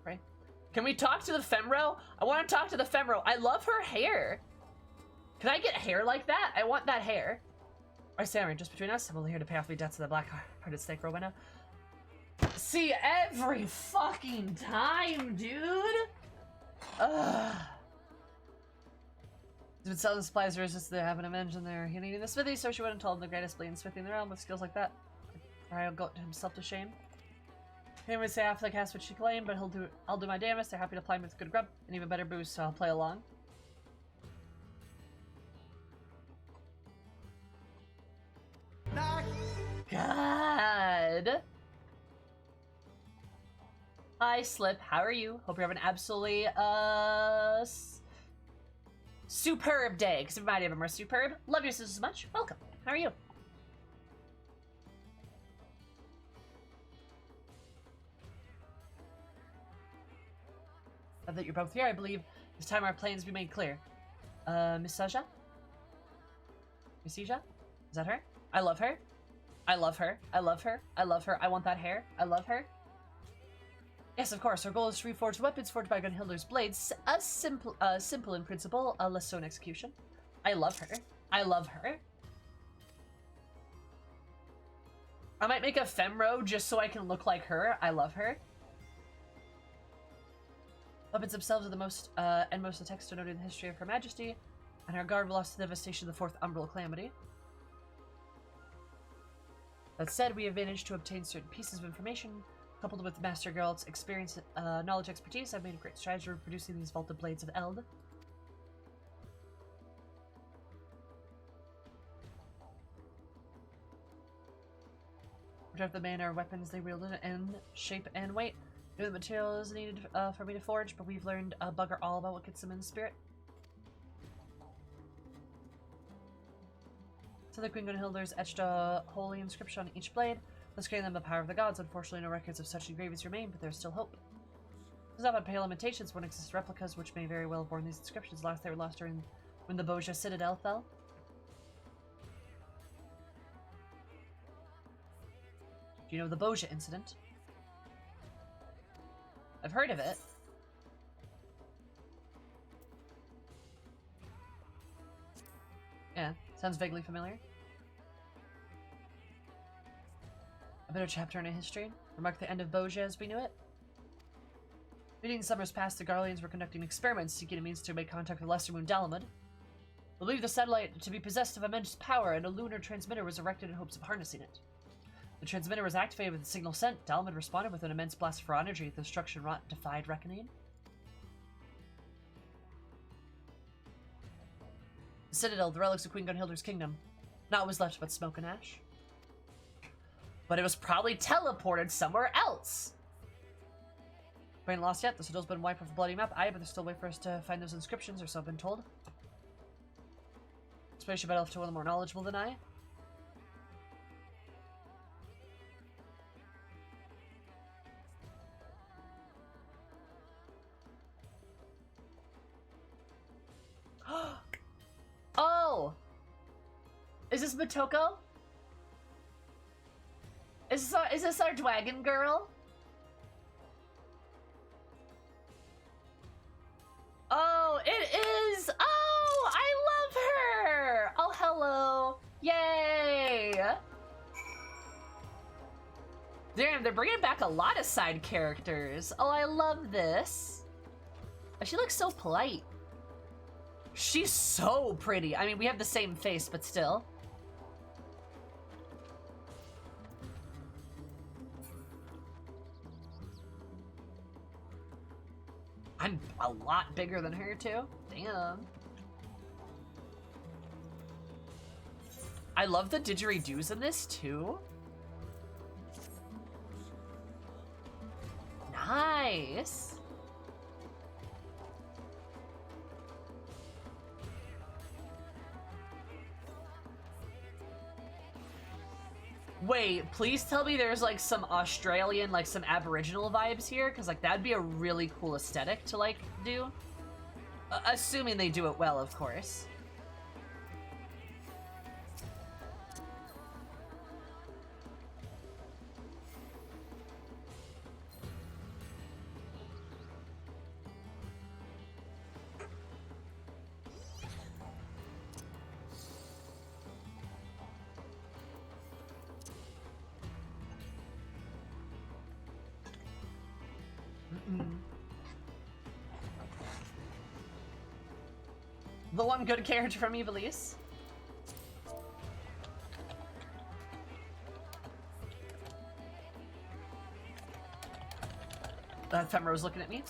Right? Can we talk to the Femro? I want to talk to the Femro. I love her hair. Can I get hair like that? I want that hair. Alright, Samurai, just between us, I'm only here to pay off the debts of the black-hearted snake Rowena. See, every fucking time, dude! Ugh. He's been selling supplies resist they haven't mentioned there. He needed the smithy, so she went and told him the greatest blade in smithing in the realm with skills like that. I'll got himself to shame. He didn't really say half the cast what she claimed, but I'll do my damnest. They're happy to apply me with good grub and even better booze, so I'll play along. God. Hi, Slip. How are you? Hope you're having an absolutely, superb day, because if might have more superb. Love you so much. Welcome. How are you? Now that you're both here, I believe it's time our plans be made clear. Miss Saja? Miss Saja? Is that her? I love her. I love her. I love her. I love her. I want that hair. I love her. Yes, of course. Our goal is to reforge weapons forged by Gunhilda's blades. A simple in principle, less so in execution. I love her. I love her. I might make a Femro just so I can look like her. I love her. Weapons themselves are the most of the texts denoted in the history of Her Majesty, and our guard lost to the devastation of the Fourth Umbral Calamity. That said, we have managed to obtain certain pieces of information. Coupled with Master Geralt's experience, knowledge, expertise, I've made a great strategy for producing these vaulted blades of Eld. Whichever the manner of weapons they wielded in shape and weight. Knew the materials needed for me to forge, but we've learned bugger all about what gets them in the spirit. So the Queen Gunhilders etched a holy inscription on each blade, thus giving them the power of the gods. Unfortunately, no records of such engravings remain, but there's still hope. There's not pale imitations, one exists replicas, which may very well have borne these inscriptions. Last they were lost during when the Bozja citadel fell. Do you know the Bozja incident? I've heard of it. Yeah, sounds vaguely familiar. A bitter chapter in a history. Remark the end of Bozja as we knew it. 15 summers past, the Garleans were conducting experiments, seeking a means to make contact with the lesser moon Dalamud. Believed the satellite to be possessed of immense power, and a lunar transmitter was erected in hopes of harnessing it. The transmitter was activated with the signal sent. Dalamud responded with an immense blast of energy. The destruction wrought defied reckoning. The Citadel, the relics of Queen Gunhilder's kingdom. Naught was left but smoke and ash. But it was probably teleported somewhere else. We ain't lost yet. The Citadel's been wiped off the bloody map. Aye, but there's still a way for us to find those inscriptions, or so I've been told. Suppose you better off to one more knowledgeable than I. Oh! Is this Motoko? Is this our dragon girl? Oh, it is! Oh, I love her! Oh, hello! Yay! Damn, they're bringing back a lot of side characters. Oh, I love this. She looks so polite. She's so pretty. I mean, we have the same face, but still. I'm a lot bigger than her, too. Damn. I love the didgeridoos in this, too. Nice. Wait, please tell me there's like some Australian, like some Aboriginal vibes here, because like that'd be a really cool aesthetic to like do. Assuming they do it well, of course. The one good character from Ivalice. Femro's looking at me.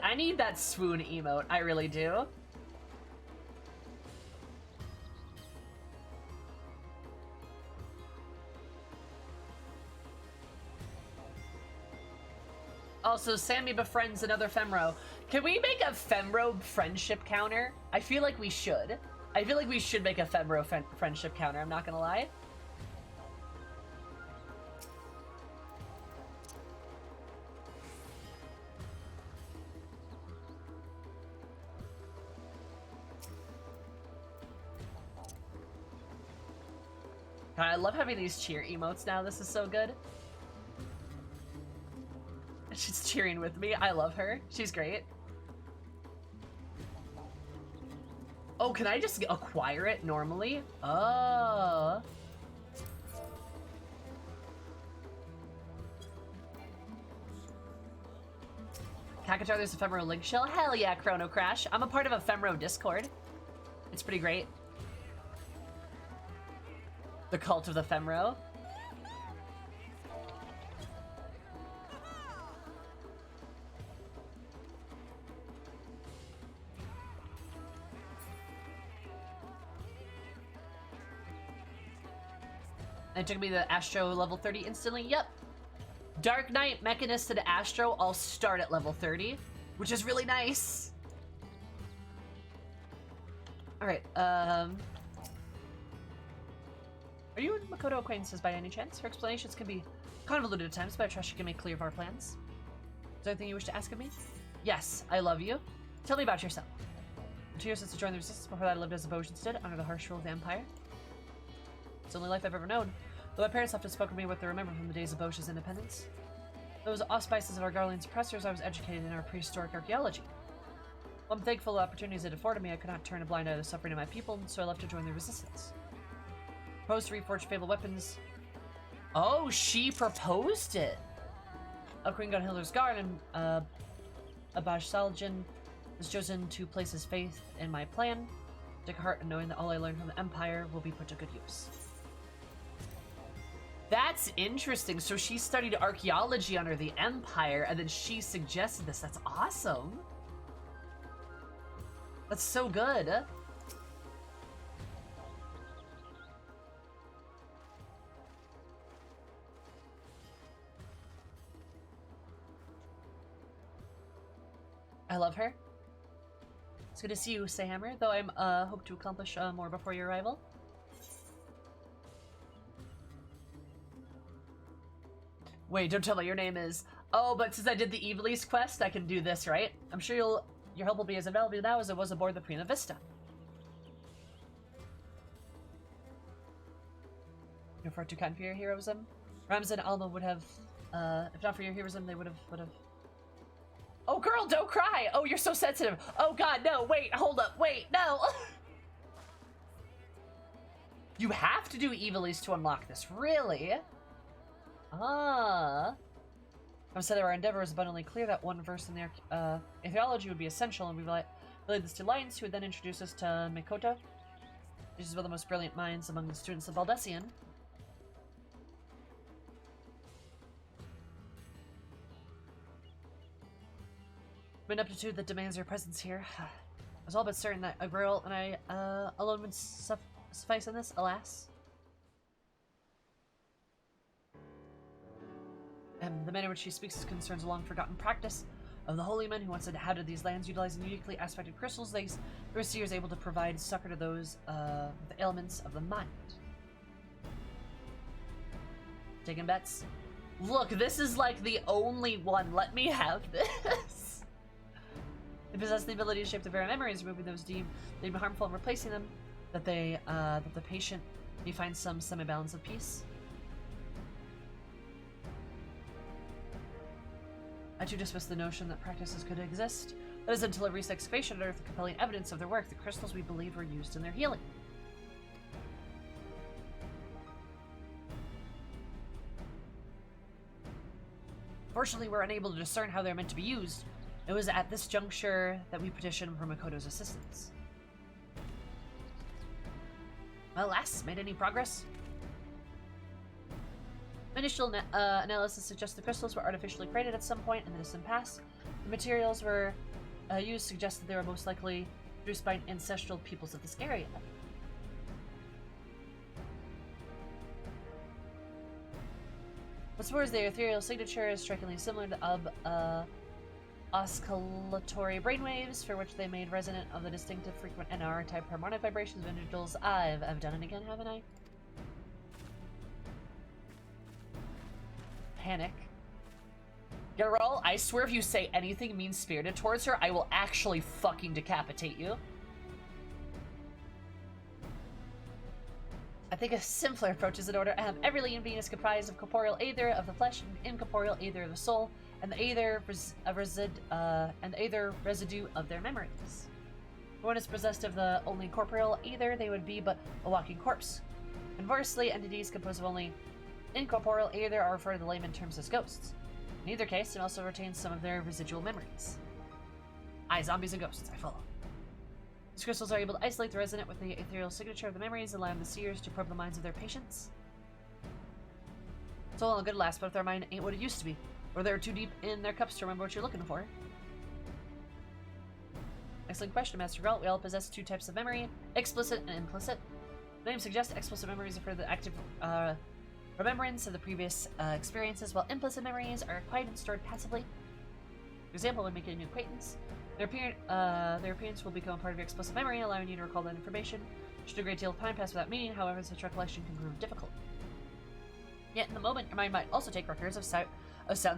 I need that swoon emote. I really do. Also, Sammy befriends another Femro. Can we make a Femro friendship counter? I feel like we should. I feel like we should make a Femro friendship counter, I'm not gonna lie. God, I love having these cheer emotes now. This is so good. She's cheering with me. I love her. She's great. Oh, can I just acquire it normally? Oh. Kakatar, there's a Femro link shell. Hell yeah, Chrono Crash. I'm a part of a Femro Discord. It's pretty great. The cult of the Femro. It took me to Astro level 30 instantly. Yep. Dark Knight, Mechanist, and Astro all start at level 30, which is really nice. Alright, Are you and Makoto acquaintances by any chance? Her explanations can be convoluted at times, but I trust you can make clear of our plans. Is there anything you wish to ask of me? Yes, I love you. Tell me about yourself. 2 years since I joined the Resistance. Before that, I lived as a Bozja instead, under the harsh rule of the Empire. It's the only life I've ever known. Though my parents often spoke of me what they remember from the days of Bozja's independence. Those auspices of our guardians oppressors, I was educated in our prehistoric archaeology. While I'm thankful for the opportunities it afforded me, I could not turn a blind eye to the suffering of my people, so I left to join the Resistance. Proposed to reforge fabled weapons. Oh, she proposed it! A Queen Gunhilder's Guard and Abash Saljin was chosen to place his faith in my plan. Take a heart in knowing that all I learned from the Empire will be put to good use. That's interesting. So she studied archaeology under the Empire, and then she suggested this. That's awesome. That's so good. I love her. It's good to see you, Sayhammer, though I'm hope to accomplish more before your arrival. Wait, don't tell me your name is... Oh, but since I did the Evilise quest, I can do this, right? I'm sure your help will be as available now as it was aboard the Prima Vista. You're far too kind for your heroism. Ramza and Alma would have, if not for your heroism, they would have. Oh, girl, don't cry! Oh, you're so sensitive. Oh, God, no, wait, hold up, wait, no! You have to do Evilise to unlock this, really? Ah. I said our endeavor is abundantly clear that one verse in the theology would be essential, and we relayed this to Lions, who would then introduce us to Makoto. She's one of the most brilliant minds among the students of Valdesian. An aptitude that demands your presence here. I was all but certain that a girl and I alone would suffice in this, alas. The manner in which she speaks concerns a long-forgotten practice of the holy men who once inhabited these lands, utilizing uniquely aspected crystals. The Overseer is able to provide succor to those with the ailments of the mind. Taking bets? Look, this is like the only one. Let me have this. They possess the ability to shape their very memories, removing those deemed harmful and replacing them, that the patient may find some semi-balance of peace. I too dismiss the notion that practices could exist. That is until a recent excavation unearthed compelling evidence of their work. The crystals we believe were used in their healing. Fortunately, we're unable to discern how they're meant to be used. It was at this juncture that we petitioned for Makoto's assistance. Alas, made any progress? Initial analysis suggests the crystals were artificially created at some point in the distant past. The materials were used suggests that they were most likely produced by ancestral peoples of this area. What's more is the ethereal signature is strikingly similar to oscillatory brainwaves, for which they made resonant of the distinctive frequent NR-type harmonic vibrations of individuals. I've done it again, haven't I? Panic. Girl, I swear if you say anything mean-spirited towards her, I will actually fucking decapitate you. I think a simpler approach is in order to have every living being is comprised of corporeal aether of the flesh and incorporeal aether of the soul, and the aether residue of their memories. If one is possessed of the only corporeal aether, they would be but a walking corpse. Conversely, entities composed of only incorporeal aether are referred to the layman terms as ghosts. In either case, it also retains some of their residual memories. Aye, zombies and ghosts, I follow. These crystals are able to isolate the resonant with the ethereal signature of the memories, allowing the seers to probe the minds of their patients. It's all good last, but if their mind ain't what it used to be, or they're too deep in their cups to remember what you're looking for. Excellent question, Master Galt. We all possess two types of memory, explicit and implicit. The name suggests explicit memories refer to the active Remembrance of the previous experiences, while implicit memories are acquired and stored passively. For example, when making a new acquaintance, their appearance will become part of your explicit memory, allowing you to recall that information. Should a great deal of time pass without meaning, however, such recollection can prove difficult. Yet in the moment, your mind might also take records of sounds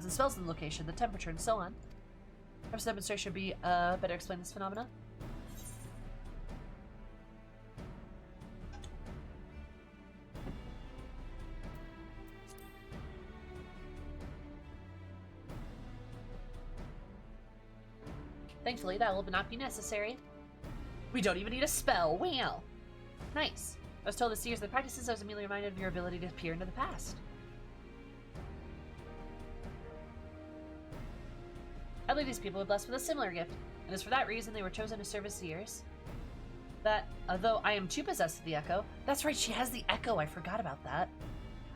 and smells in the location, the temperature, and so on. Perhaps the demonstration would be better explain this phenomena. Thankfully, that will not be necessary. We don't even need a spell. Wow. Nice. I was told this years of the practices, I was immediately reminded of your ability to peer into the past. I believe these people were blessed with a similar gift, and it is for that reason they were chosen to serve as seers. That, though I am too possessed of the echo, that's right, she has the echo, I forgot about that.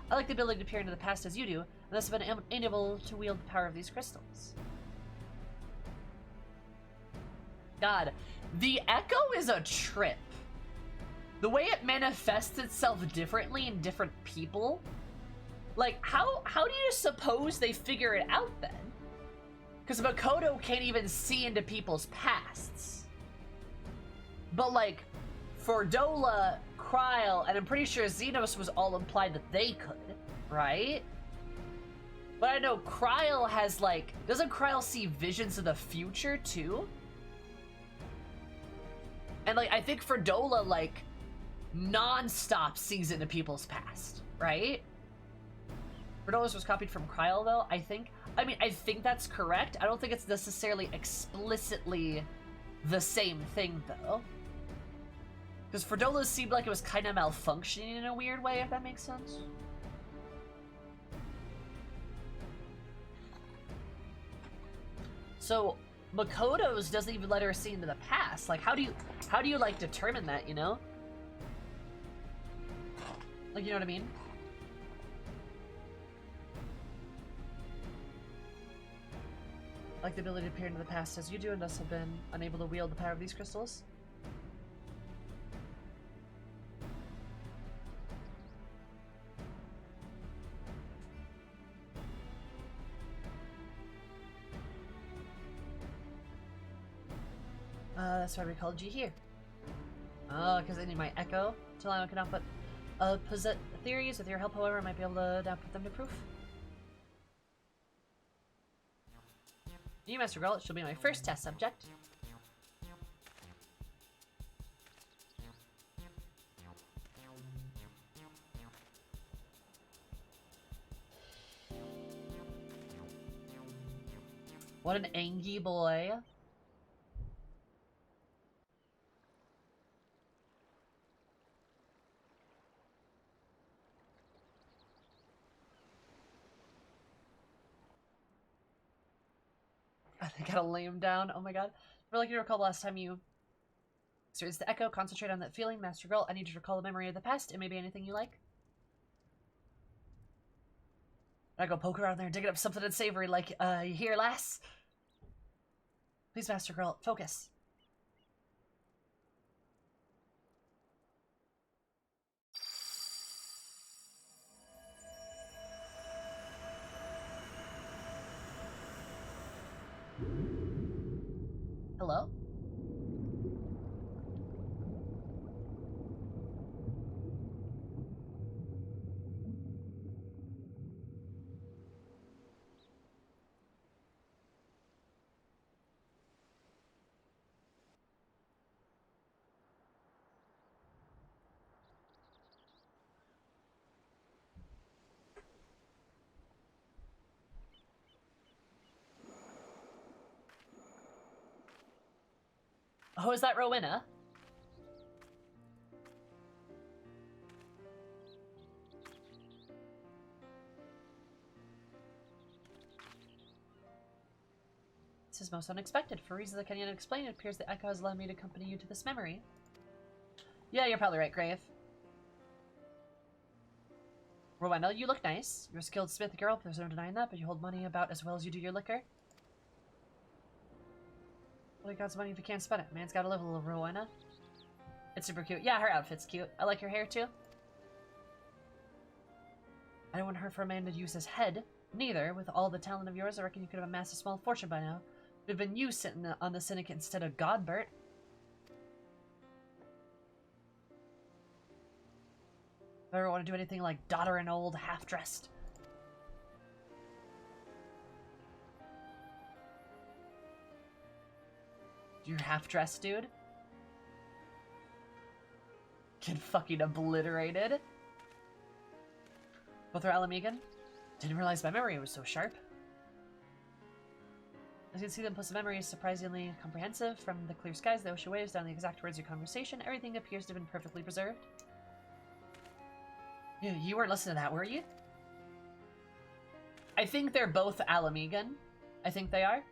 I like the ability to peer into the past as you do, and thus have been unable to wield the power of these crystals. God, the echo is a trip. The way it manifests itself differently in different people. Like, how do you suppose they figure it out then? Because Makoto can't even see into people's pasts. But like, Fordola, Kryl, and I'm pretty sure Xenos was all implied that they could, right? But I know Kryl has like, doesn't Kryl see visions of the future too? And like, I think Fordola like non-stop sees into people's past, right? Fordola's was copied from Kryl though, I think. I mean, I think that's correct. I don't think it's necessarily explicitly the same thing though. Because Fordola's seemed like it was kind of malfunctioning in a weird way, if that makes sense. So Makoto's doesn't even let her see into the past. Like, how do you like determine that, you know? Like, you know what I mean? Like the ability to peer into the past as you do, and thus have been unable to wield the power of these crystals. That's why we called you here. Oh, because I need my echo. Talano cannot put possess theories. With your help, however, I might be able to now put them to proof. You, Master Girl, she'll be my first test subject. What an angy boy. I gotta lay him down. Oh my god. I'd like you to recall the last time you experienced the echo. Concentrate on that feeling, Master Girl. I need you to recall a memory of the past. It may be anything you like. I go poke around there, digging up something unsavory like, you hear, lass? Please, Master Girl, focus. Hello? Oh, is that Rowena? This is most unexpected. For reasons I can't yet explain, it appears the echo has allowed me to accompany you to this memory. Yeah, you're probably right, Grave. Rowena, you look nice. You're a skilled smith girl, there's no denying that, but you hold money about as well as you do your liquor. Well, you got some money if you can't spend it. Man's gotta live a little, Rowena. It's super cute. Yeah, her outfit's cute. I like her hair, too. I don't want her for a man to use his head. Neither. With all the talent of yours, I reckon you could have amassed a small fortune by now. It would have been you sitting on the syndicate instead of Godbert. If I ever want to do anything like daughter and old, half-dressed. You're half-dressed, dude? Get fucking obliterated. Both are Alamegan? Didn't realize my memory was so sharp. As you can see, the implicit memory is surprisingly comprehensive. From the clear skies, the ocean waves, down the exact words of your conversation, everything appears to have been perfectly preserved. You weren't listening to that, were you? I think they're both Alamegan. I think they are.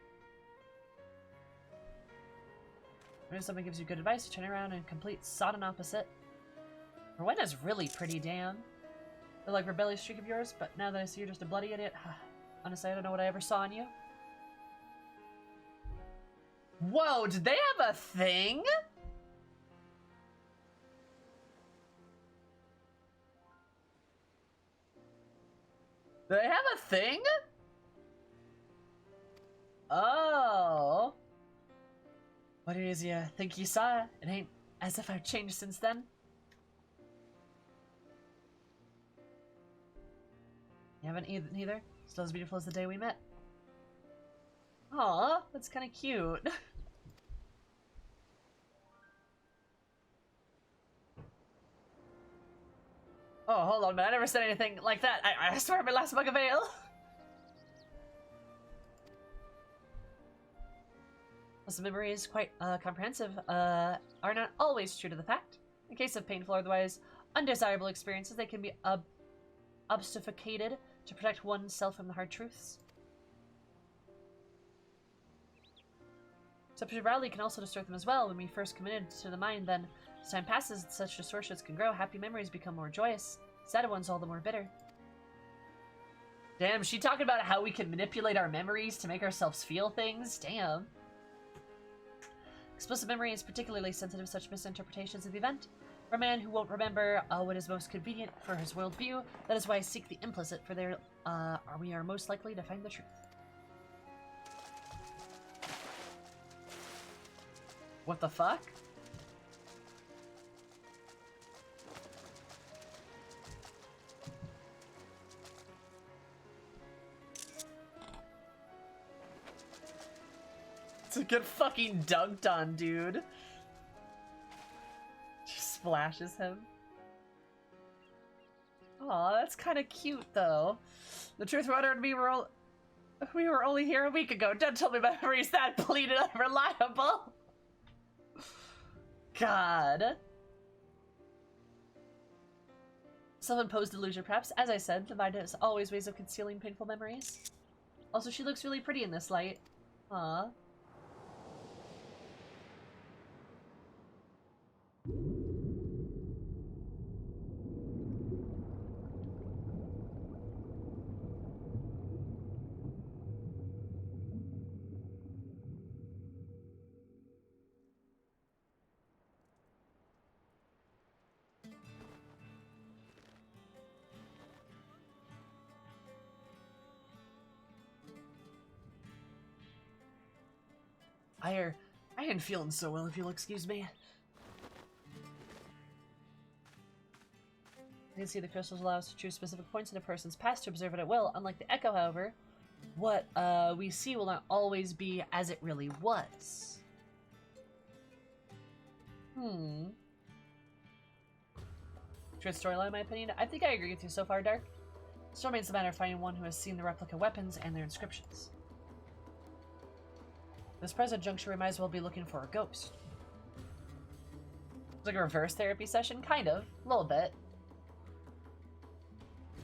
When someone gives you good advice, you turn around and complete sodden opposite. Rowena's really pretty, damn. The like rebellious streak of yours, but now that I see you're just a bloody idiot, honestly, I don't know what I ever saw in you. Whoa, did they have a thing? Do they have a thing? Oh. What it is you think you saw? It ain't as if I've changed since then. You haven't neither? Still as beautiful as the day we met. Aw, that's kind of cute. Oh, hold on, man. I never said anything like that. I swear my last mug of ale. Plus, the memory is quite comprehensive, are not always true to the fact. In case of painful or otherwise undesirable experiences, they can be obfuscated to protect oneself from the hard truths. Such reality can also distort them as well. When we first committed to the mind, then, as time passes, such distortions can grow. Happy memories become more joyous. Sad ones all the more bitter. Damn, she talking about how we can manipulate our memories to make ourselves feel things? Damn. Explicit memory is particularly sensitive to such misinterpretations of the event. For a man who won't remember what is most convenient for his worldview, that is why I seek the implicit, for there we are most likely to find the truth. What the fuck? To get fucking dunked on, dude. She splashes him. Aw, that's kind of cute, though. The truth, Rudder and me we were only here a week ago. Don't tell me my memory's that bleeding unreliable. God. Self-imposed delusion, perhaps. As I said, the mind has always ways of concealing painful memories. Also, she looks really pretty in this light. Aw. I ain't feeling so well, if you'll excuse me. You can see the crystals allow us to choose specific points in a person's past to observe it at will. Unlike the echo, however, what we see will not always be as it really was. True storyline, in my opinion. I think I agree with you so far, Dark. It still remains the matter of finding one who has seen the replica weapons and their inscriptions. This present juncture, we might as well be looking for a ghost. It's like a reverse therapy session, kind of, a little bit.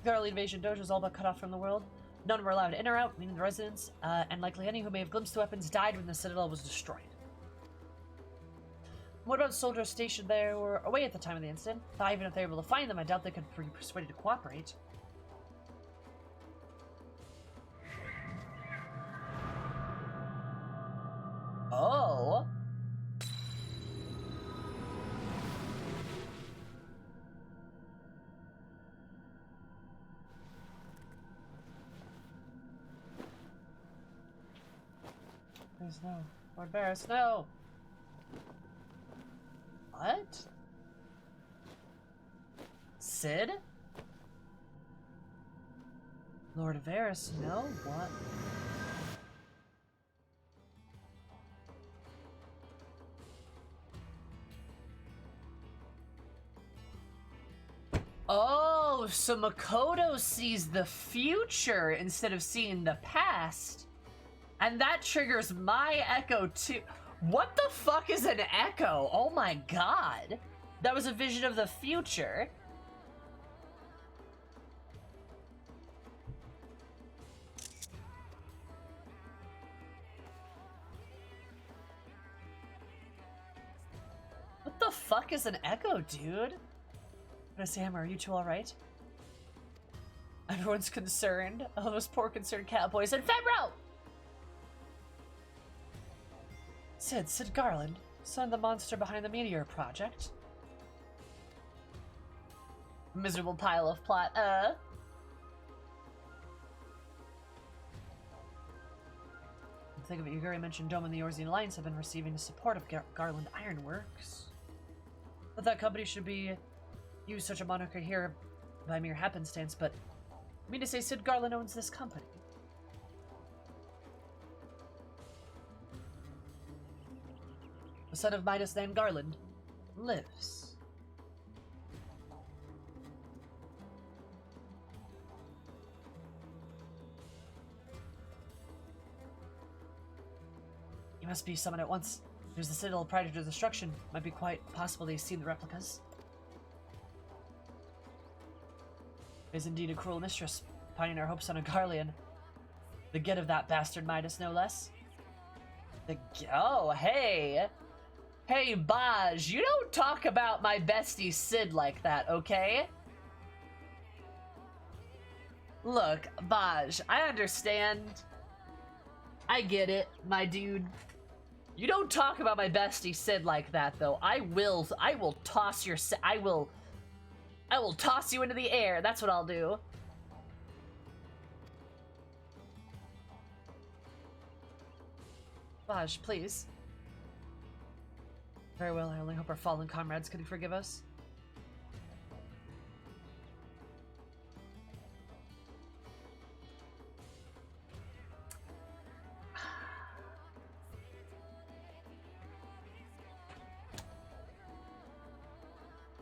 The early invasion dojo was all but cut off from the world. None were allowed in or out, meaning the residents, and likely any who may have glimpsed the weapons died when the citadel was destroyed. What about soldiers stationed there or away at the time of the incident? Thought even if they were able to find them, I doubt they could be persuaded to cooperate. Oh. Please, no. Lord Varys, no! What? Sid? Lord Varys, no? What? Oh, so Makoto sees the future instead of seeing the past. And that triggers my echo too. What the fuck is an echo? Oh my god. That was a vision of the future. What the fuck is an echo, dude? Sam, are you two alright? Everyone's concerned. Oh, those poor concerned cowboys. And Febro! Sid Garland, son of the monster behind the Meteor Project. Miserable pile of plot, Think of it, Yuguri mentioned Dome and the Orzian Alliance have been receiving the support of Garland Ironworks. But that company should be use such a moniker here by mere happenstance, but I mean to say Sid Garland owns this company. The son of Midas named Garland lives. He must be summoned at once. There's the Citadel prior to destruction. Might be quite possible they've seen the replicas. Is indeed a cruel mistress, pining our hopes on a Garlean. The get of that bastard Midas, no less. Oh, hey! Hey, Bozja, you don't talk about my bestie Sid like that, okay? Look, Bozja, I understand. I get it, my dude. You don't talk about my bestie Sid like that, though. I will toss your... I will toss you into the air. That's what I'll do. Bozja, please. Very well, I only hope our fallen comrades can forgive us.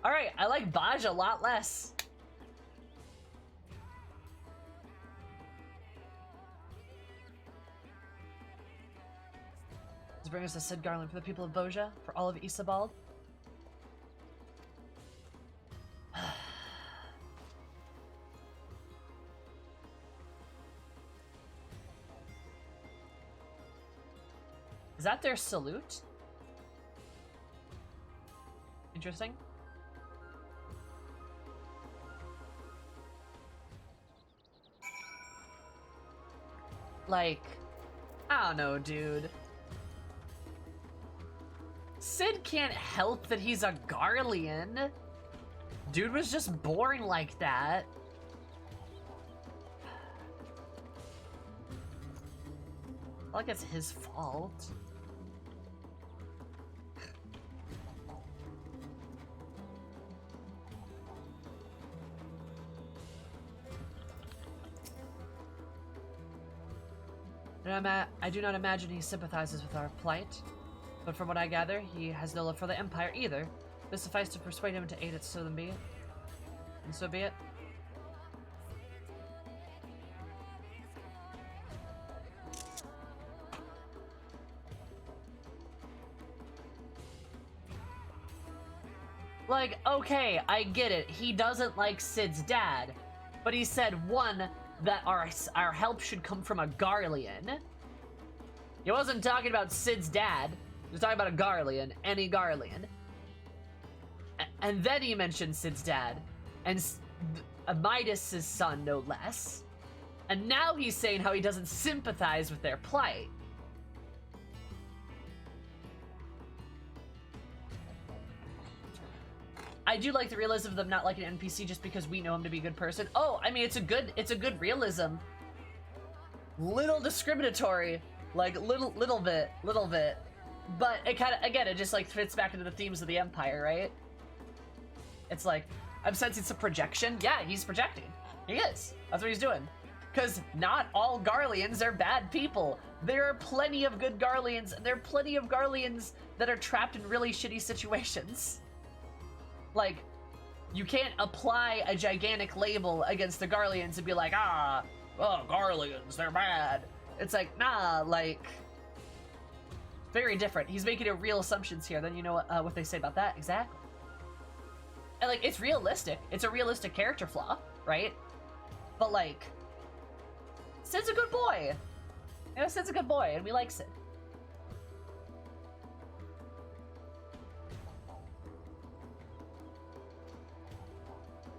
Alright, I like Bozja a lot less. Let's bring us to Sid Garland for the people of Bozja, for all of Isabald. Is that their salute? Interesting. Like, I don't know, dude. Sid can't help that he's a Garlean. Dude was just born like that. Like it's his fault. I do not imagine he sympathizes with our plight, but from what I gather, he has no love for the Empire either. This suffices to persuade him to aid it, so then be it. And so be it. Like, okay, I get it. He doesn't like Sid's dad, but he said, one, that our help should come from a Garlean. He wasn't talking about Sid's dad. He was talking about a Garlean, any Garlean. And then he mentioned Sid's dad, and Midas' son, no less. And now he's saying how he doesn't sympathize with their plight. I do like the realism of them not liking an NPC just because we know him to be a good person. Oh, I mean, it's a good realism. Little discriminatory, Like, little bit. But it kind of, again, it just, like, fits back into the themes of the Empire, right? It's like, I'm sensing some projection. Yeah, he's projecting. He is. That's what he's doing. Because not all Garleans are bad people. There are plenty of good Garleans, and there are plenty of Garleans that are trapped in really shitty situations. Like, you can't apply a gigantic label against the Garleans and be like, oh, Garleans, they're bad. It's like, nah, like, very different. He's making real assumptions here. Then you know what they say about that? Exactly. And, like, it's realistic. It's a realistic character flaw, right? But, like, Sid's a good boy. You know, Sid's a good boy, and we like Sid.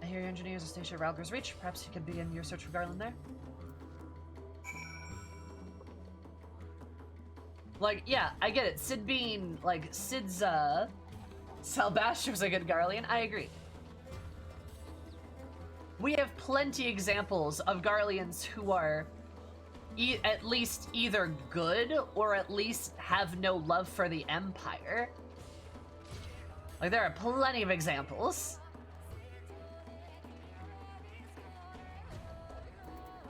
I hear your engineers are stationed at Ralger's Reach. Perhaps you could begin your search for Garland there. Like, yeah, I get it. Sid being, like, Sid's, Salbash was a good Garlean. I agree. We have plenty examples of Garleans who are at least either good or at least have no love for the Empire. Like, there are plenty of examples.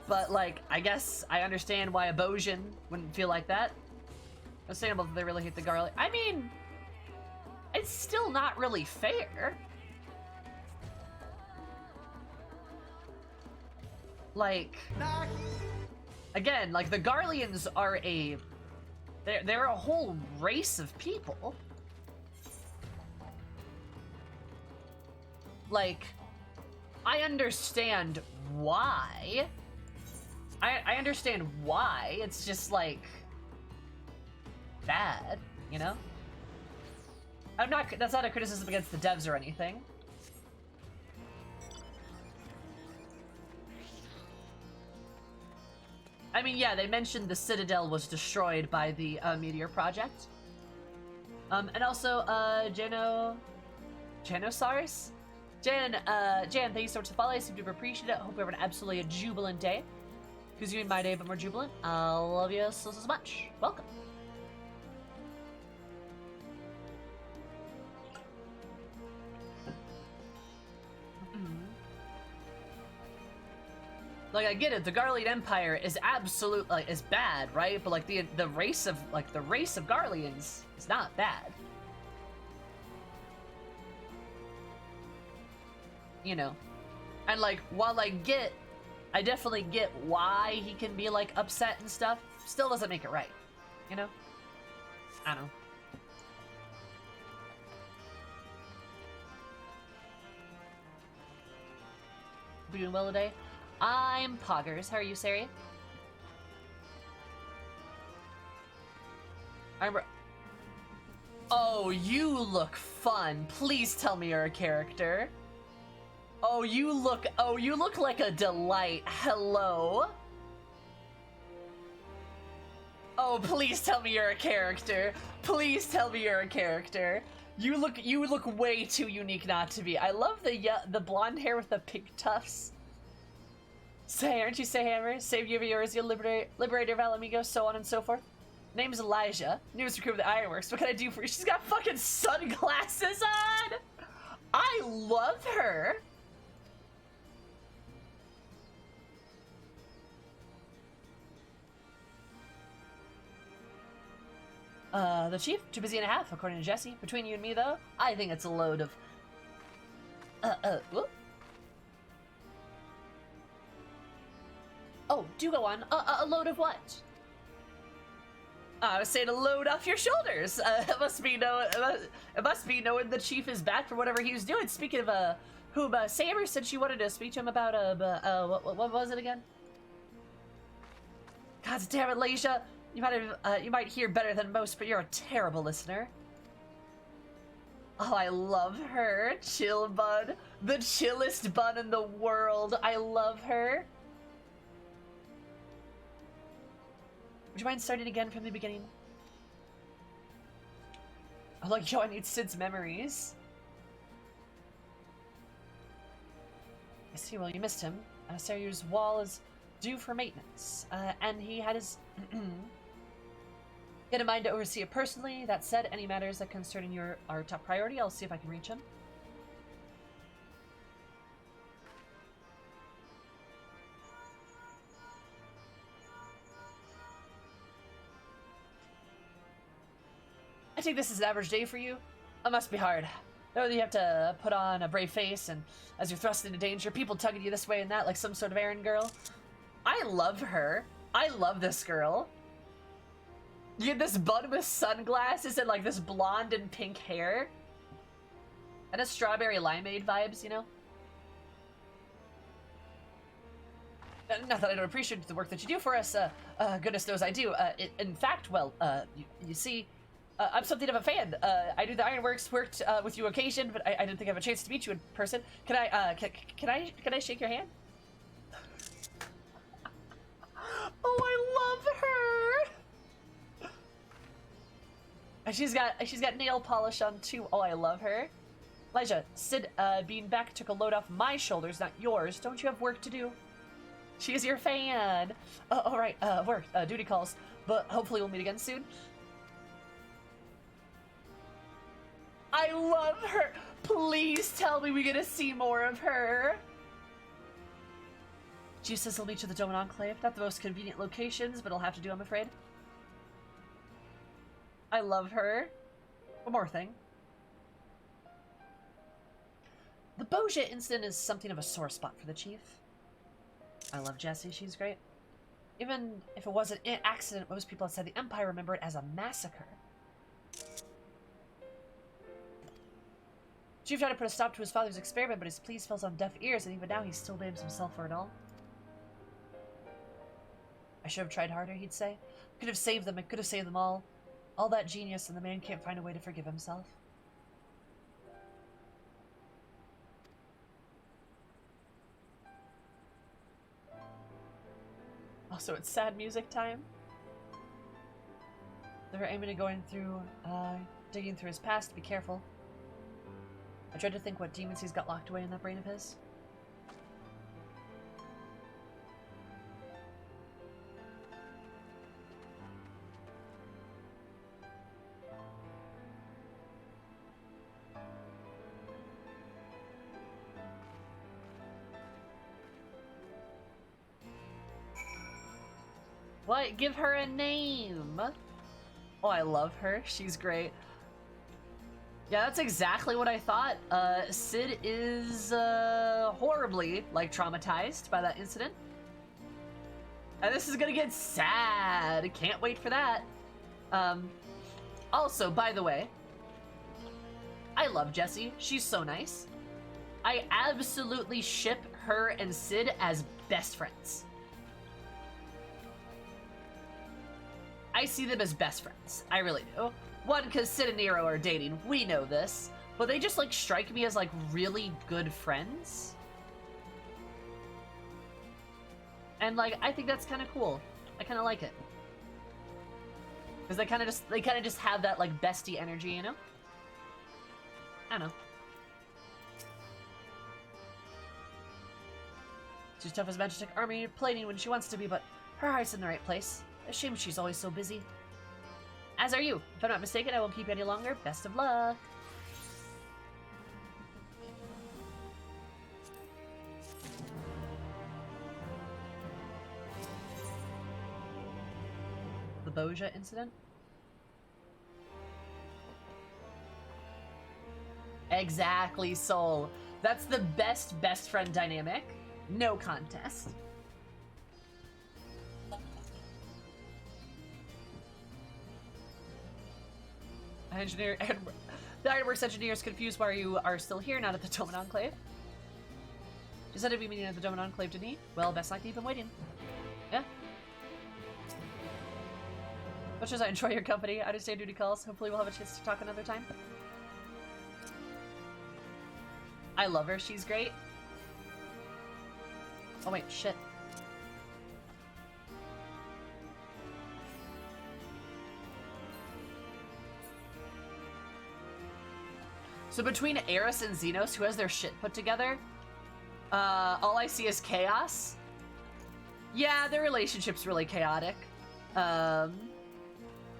But, like, I guess I understand why a Bozjan wouldn't feel like that. Understandable that they really hate the Garlean. I mean, it's still not really fair. Like, again, like, the Garleans are they're a whole race of people. Like, I understand why. I understand why. It's just, like, bad, you know? That's not a criticism against the devs or anything. I mean, yeah, they mentioned the Citadel was destroyed by the Meteor Project. And also, Janosaurus? Jan, thank you so much for following. I super appreciate it. Hope you have an absolutely jubilant day. Because you made my day a bit more jubilant. I love you so much. Welcome. Like, I get it, the Garlean Empire is absolute, like, is bad, right? But, like, the race of Garleans is not bad. You know? And, like, while I definitely get why he can be, like, upset and stuff, still doesn't make it right. You know? I don't know. We doing well today? I'm Poggers. How are you, Sari? Oh, you look fun. Please tell me you're a character. Oh, you look like a delight. Hello? Oh, please tell me you're a character. Please tell me you're a character. You look way too unique not to be. I love the blonde hair with the pink tufts. Say, aren't you Say Hammer? Save you of yours, you liberator of Alamigo, so on and so forth. Name's Elijah. Newest recruit of the Ironworks. What can I do for you? She's got fucking sunglasses on! I love her! The chief, too busy and a half, according to Jesse. Between you and me, though, I think it's a load of... whoop. Oh, do go on. A load of what? I was saying a load off your shoulders. It must be knowing the chief is back for whatever he was doing. Speaking of, whom, Saber said she wanted to speak to him about, what was it again? God damn it, Leisha. You might hear better than most, but you're a terrible listener. Oh, I love her. Chill bun. The chillest bun in the world. I love her. Would you mind starting again from the beginning? Oh, like, yo, I need Sid's memories. I see, well, you missed him. Saryu's wall is due for maintenance. And he had his... Get in mind to oversee it personally. That said, any matters that concern you are top priority. I'll see if I can reach him. I think this is an average day for you. It must be hard. Know that you have to put on a brave face, and as you're thrust into danger, people tugging you this way and that like some sort of errand girl. I love her. I love this girl. You get this bun with sunglasses and like this blonde and pink hair. And a strawberry limeade vibes, you know? Not that I don't appreciate the work that you do for us. Goodness knows I do. In fact, well, you see, I'm something of a fan. I do the ironworks, worked with you occasion, but I didn't think I have a chance to meet you in person. Can I shake your hand? Oh, I love her. And she's got nail polish on too. Oh, I love her. Elijah, Sid, being back took a load off my shoulders, not yours. Don't you have work to do? She is your fan. All right, work, duty calls, but hopefully we'll meet again soon. I love her. Please tell me we get to see more of her. Chief says he'll meet you at the Doman Enclave. Not the most convenient locations, but it'll have to do, I'm afraid. I love her. One more thing. The Bozja incident is something of a sore spot for the Chief. I love Jessie. She's great. Even if it was an accident, most people outside the Empire remember it as a massacre. Chief tried to put a stop to his father's experiment, but his pleas fell on deaf ears, and even now he still blames himself for it all. I should have tried harder, he'd say. Could have saved them, I could have saved them all. All that genius, and the man can't find a way to forgive himself. Also, it's sad music time. They're aiming at going through, digging through his past. Be careful. I dread to think what demons he's got locked away in that brain of his. What? Give her a name! Oh, I love her. She's great. Yeah, that's exactly what I thought. Sid is, horribly, like, traumatized by that incident. And this is gonna get sad. Can't wait for that. Also, by the way, I love Jessie. She's so nice. I absolutely ship her and Sid as best friends. I see them as best friends. I really do. One, because Sid and Nero are dating. We know this. But they just, like, strike me as, like, really good friends. And, like, I think that's kind of cool. I kind of like it. Because they kind of just have that, like, bestie energy, you know? I don't know. She's tough as Magitek Army, plating when she wants to be, but her heart's in the right place. A shame she's always so busy. As are you. If I'm not mistaken, I won't keep you any longer. Best of luck. The Bozja incident? Exactly, Soul. That's the best friend dynamic. No contest. Engineer and the Ironworks engineer is confused why you are still here, not at the Doman Enclave. Just said to be meeting at the Doman Enclave, didn't he? Well, best not keep him waiting. Yeah. Much as I enjoy your company, I understand duty calls. Hopefully we'll have a chance to talk another time. I love her, she's great. Oh wait, shit. So between Eris and Xenos, who has their shit put together, all I see is chaos. Yeah, their relationship's really chaotic.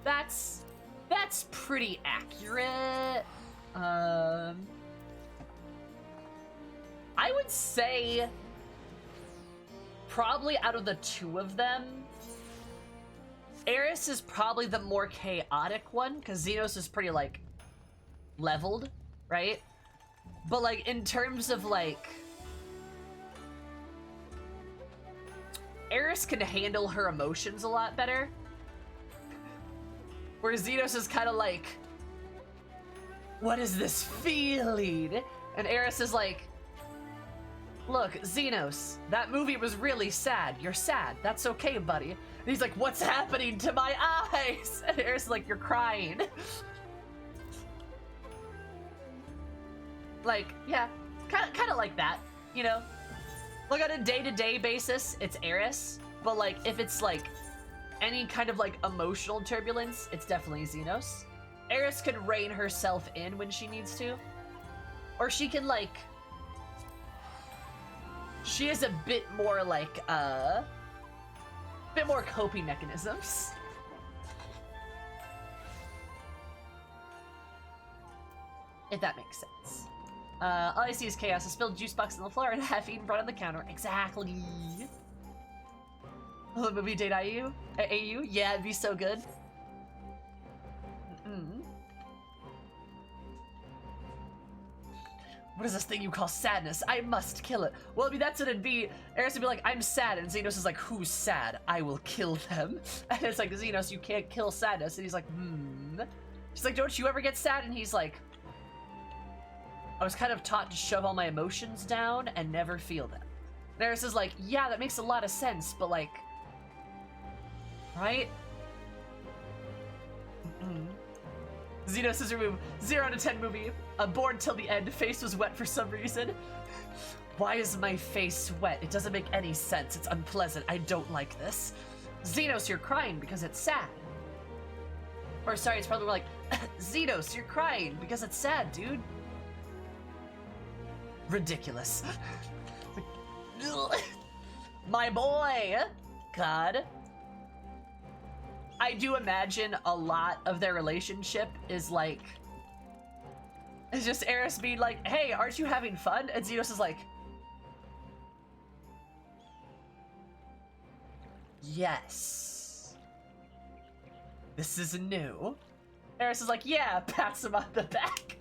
That's pretty accurate. I would say probably out of the two of them, Eris is probably the more chaotic one, because Xenos is pretty, like, leveled, right? But, like, in terms of, like... Eris can handle her emotions a lot better. Where Xenos is kind of like, what is this feeling? And Eris is like, look, Xenos, that movie was really sad. You're sad. That's okay, buddy. And he's like, what's happening to my eyes? And Eris is like, you're crying. Like, yeah, kind of like that, you know? Like, on a day-to-day basis, it's Eris. But, like, if it's, like, any kind of, like, emotional turbulence, it's definitely Xenos. Eris can rein herself in when she needs to. Or she can, like... She has a bit more, like, bit more coping mechanisms. If that makes sense. All I see is chaos. A spilled juice box on the floor and a half-eaten bread on the counter. Exactly. Oh, the movie date AU? AU? Yeah, it'd be so good. What is this thing you call sadness? I must kill it. Well, I mean, that's what it'd be. Eris would be like, I'm sad. And Xenos is like, who's sad? I will kill them. And it's like, Xenos, you can't kill sadness. And he's like, She's like, don't you ever get sad? And he's like, I was kind of taught to shove all my emotions down and never feel them. And Eris is like, yeah, that makes a lot of sense, but like, right? Xenos is removed. 0 out of 10 movie. Bored till the end. Face was wet for some reason. Why is my face wet? It doesn't make any sense. It's unpleasant. I don't like this. Xenos, you're crying because it's sad. Or sorry, it's probably more like, Xenos, you're crying because it's sad, dude. Ridiculous. My boy. God. I do imagine a lot of their relationship is like, it's just Eris being like, hey, aren't you having fun? And Xenos is like, yes. This is new. Eris is like, yeah, pats him on the back.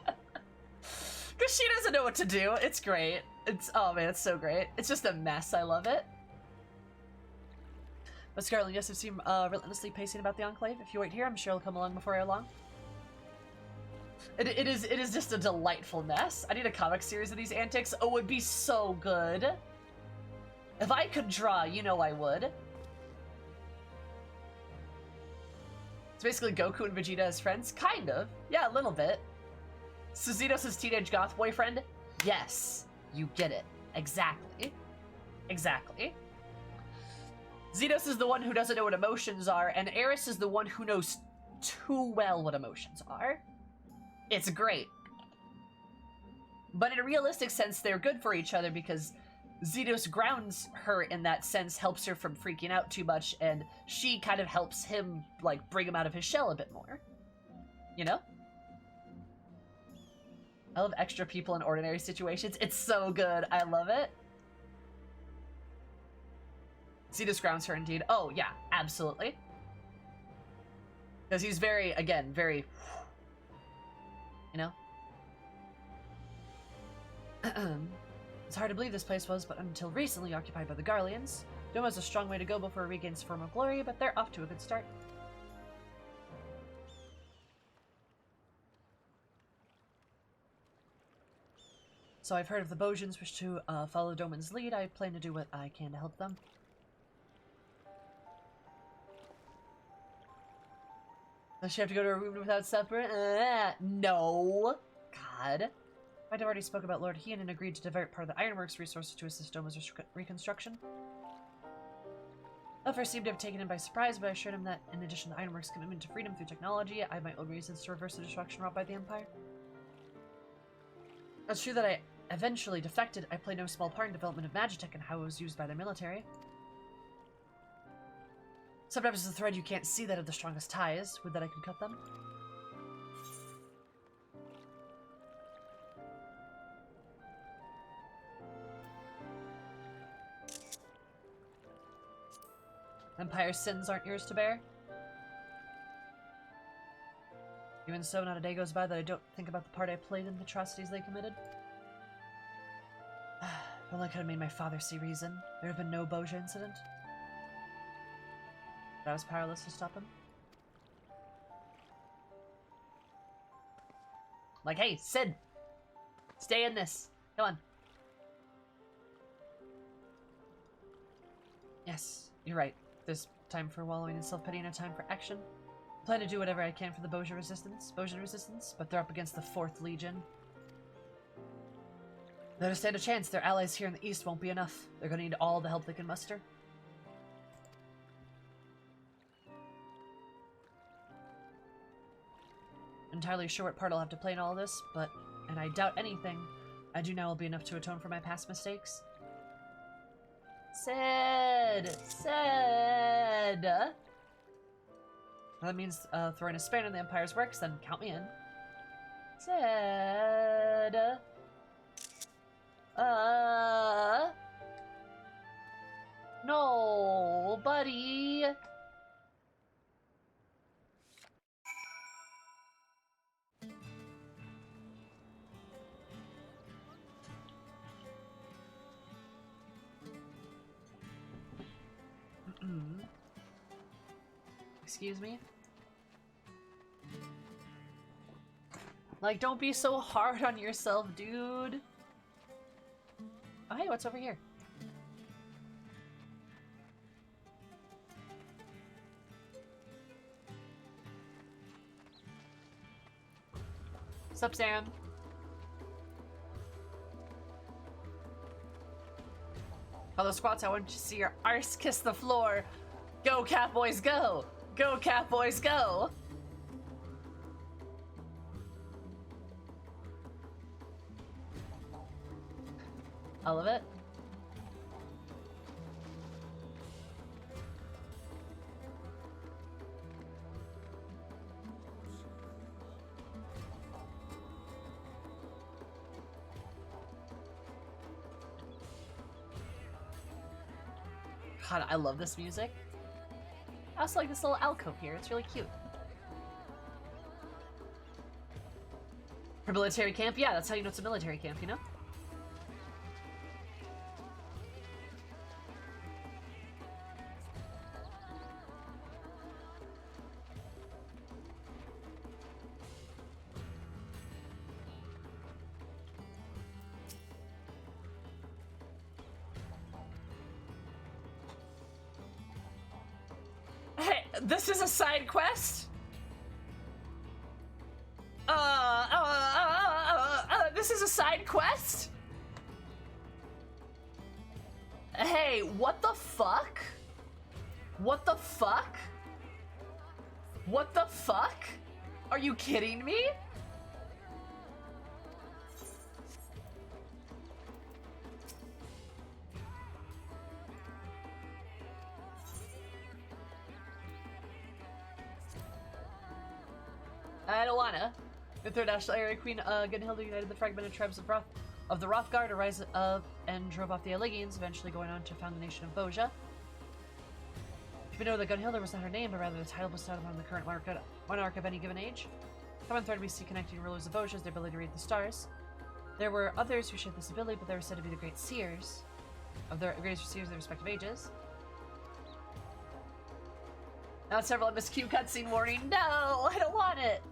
Because she doesn't know what to do. It's great. It's, oh man, it's so great. It's just a mess. I love it. But Scarlet, yes, I've seen relentlessly pacing about the Enclave. If you wait here, I'm sure he'll come along before long. It is just a delightful mess. I need a comic series of these antics. Oh, it would be so good. If I could draw, you know I would. It's basically Goku and Vegeta as friends. Kind of. Yeah, a little bit. Suzitos' teenage goth boyfriend? Yes. You get it. Exactly. Exactly. Xenos is the one who doesn't know what emotions are, and Eris is the one who knows too well what emotions are. It's great. But in a realistic sense, they're good for each other because Xenos grounds her in that sense, helps her from freaking out too much, and she kind of helps him, like, bring him out of his shell a bit more. You know? I love extra people in ordinary situations. It's so good. I love it. Xenos grounds her indeed. Oh, yeah, absolutely. Because he's very, again, very, you know? It's hard to believe this place was, but until recently, occupied by the Garleans. Doma's a strong way to go before it regains form of glory, but they're off to a good start. So I've heard if the Bozjans wish to follow Doman's lead, I plan to do what I can to help them. Does she have to go to her room without supper? No. God. I'd already spoke about Lord Hien and agreed to divert part of the Ironworks resources to assist Doma's reconstruction. Elfer seemed to have taken him by surprise, but I assured him that, in addition to Ironworks' commitment to freedom through technology, I have my own reasons to reverse the destruction wrought by the Empire. It's true that I eventually defected. I played no small part in development of Magitech and how it was used by their military. Sometimes it's a thread you can't see that have the strongest ties. Would that I could cut them? Empire's sins aren't yours to bear. Even so, not a day goes by that I don't think about the part I played in the atrocities they committed. If only I could have made my father see reason, there would have been no Bozja incident. But I was powerless to stop him. Like, hey, Sid! Stay in this! Come on. Yes, you're right. There's time for wallowing in self-pity and a time for action. I plan to do whatever I can for the Bozja resistance, but they're up against the 4th Legion. They don't stand a chance. Their allies here in the east won't be enough. They're gonna need all the help they can muster. Entirely sure what part I'll have to play in all this, and I doubt anything I do now will be enough to atone for my past mistakes. Sid! Sid! That means throwing a spanner in the Empire's works, then count me in. Sid! No, buddy! Excuse me? Like, don't be so hard on yourself, dude. Oh, hey, what's over here? Sup, Sam? Fellow squats, I want you to see your arse kiss the floor. Go, cat boys, go! Go, cat boys, go! I love it. God, I love this music. I also like this little alcove here. It's really cute. For military camp? Yeah, that's how you know it's a military camp, you know? This is a side quest? This is a side quest? Hey, what the fuck? What the fuck? What the fuck? Are you kidding me? I don't wanna. The third national area queen, Gunhilda united the fragmented tribes of the Rothgard, rise up and drove off the Allegians, eventually going on to found the nation of Bozja. You know that Gunhilda was not her name, but rather the title bestowed upon the current monarch of any given age. Common thread we see connecting rulers of Bozja is their ability to read the stars. There were others who shared this ability, but they were said to be the great seers of their greatest seers of their respective ages. Now several MSQ cutscene warning. No, I don't want it.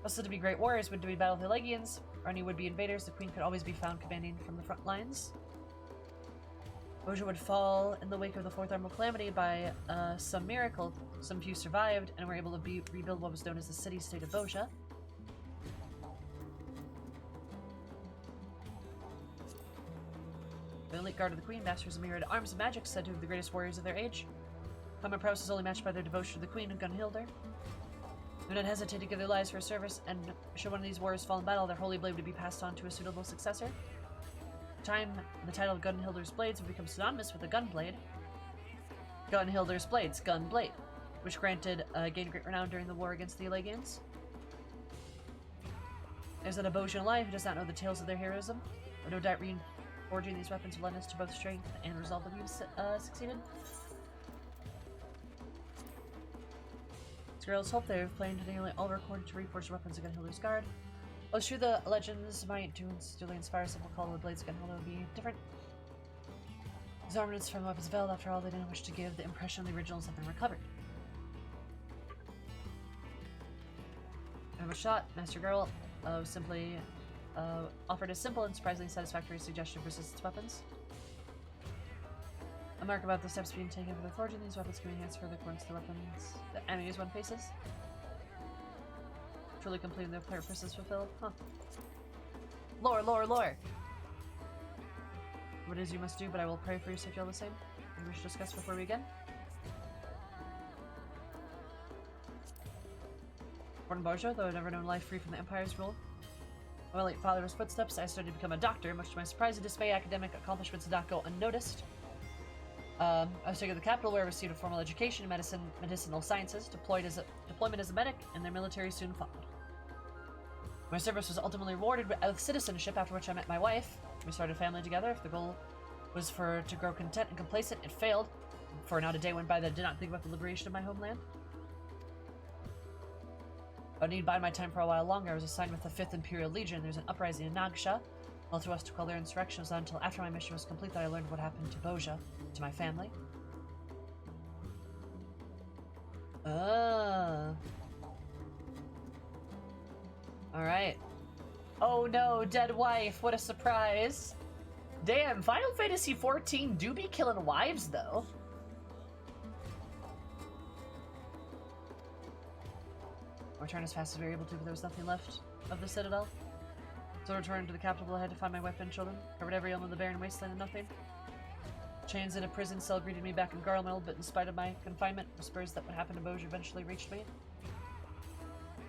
Also to be great warriors when doing battle with the Legions or any would-be invaders, the queen could always be found commanding from the front lines. Bozja would fall in the wake of the Fourth Armed Calamity by some miracle. Some few survived and were able to rebuild what was known as the city-state of Bozja. The elite guard of the queen, masters of myriad arms and magic, said to be the greatest warriors of their age. Common prowess is only matched by their devotion to the queen and Gunhilda. They do not hesitate to give their lives for service, and should one of these warriors fall in battle, their holy blade would be passed on to a suitable successor. In time, the title of Gunhilder's blades would become synonymous with a gunblade. Gunhilder's Blades, Gunblade, which gained great renown during the war against the Elegians. There's an Bozja alive who does not know the tales of their heroism, but no doubt reforging these weapons will lend us to both strength and resolve that we've succeeded. Girls hope they have planned nearly all recorded to reforge weapons of Gunhilder's Guard. While it's true the legends might duly inspire some will call the blades of Gunhilder would be different. These ornaments from the weapons veiled, after all, they didn't wish to give the impression the originals have been recovered. I have a shot, Master Girl, simply offered a simple and surprisingly satisfactory suggestion of resistance weapons. A mark about the steps being taken for the forging these weapons can be enhanced further according to the weapons the enemies one faces. Truly completing their purposes fulfilled. Huh. Lore, lore, lore! What it is you must do, but I will pray for you so you feel the same. Maybe we should discuss before we begin. Born in Bozja, though I've never known life free from the Empire's rule. My late father's footsteps, I studied to become a doctor. Much to my surprise and dismay, academic accomplishments did not go unnoticed. I was taken to the capital where I received a formal education in medicinal sciences, deployment as a medic, and their military soon followed. My service was ultimately rewarded with citizenship, after which I met my wife. We started a family together. If the goal was to grow content and complacent, it failed. For not a day went by that I did not think about the liberation of my homeland. I need bide my time for a while longer. I was assigned with the 5th Imperial Legion. There's an uprising in Nagsha. Well, to us to call their insurrection was not until after my mission was complete that I learned what happened to Bozja, to my family. Alright. Oh no, dead wife, what a surprise. Damn, Final Fantasy XIV do be killing wives, though. Return as fast as we were able to, but there was nothing left of the Citadel. So I returned to the capital. I had to find my wife and children. Covered every elm of the barren wasteland and nothing. Chains in a prison cell greeted me back in Garlemald, but in spite of my confinement, whispers that what happened to Bozja eventually reached me.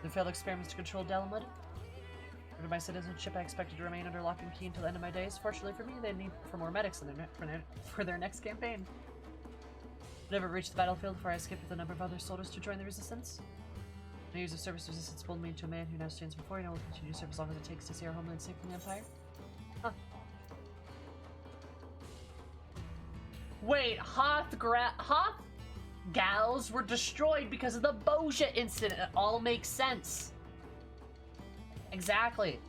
The failed experiments to control Dalamud. Under my citizenship, I expected to remain under lock and key until the end of my days. Fortunately for me, they need for more medics for their next campaign. I never reached the battlefield before I escaped with a number of other soldiers to join the resistance. My years of service resistance molded me into a man who now stands before you and I will continue to serve as long as it takes to see our homeland safe from the Empire. Huh. Wait, Hoth gals were destroyed because of the Bozja incident. It all makes sense. Exactly.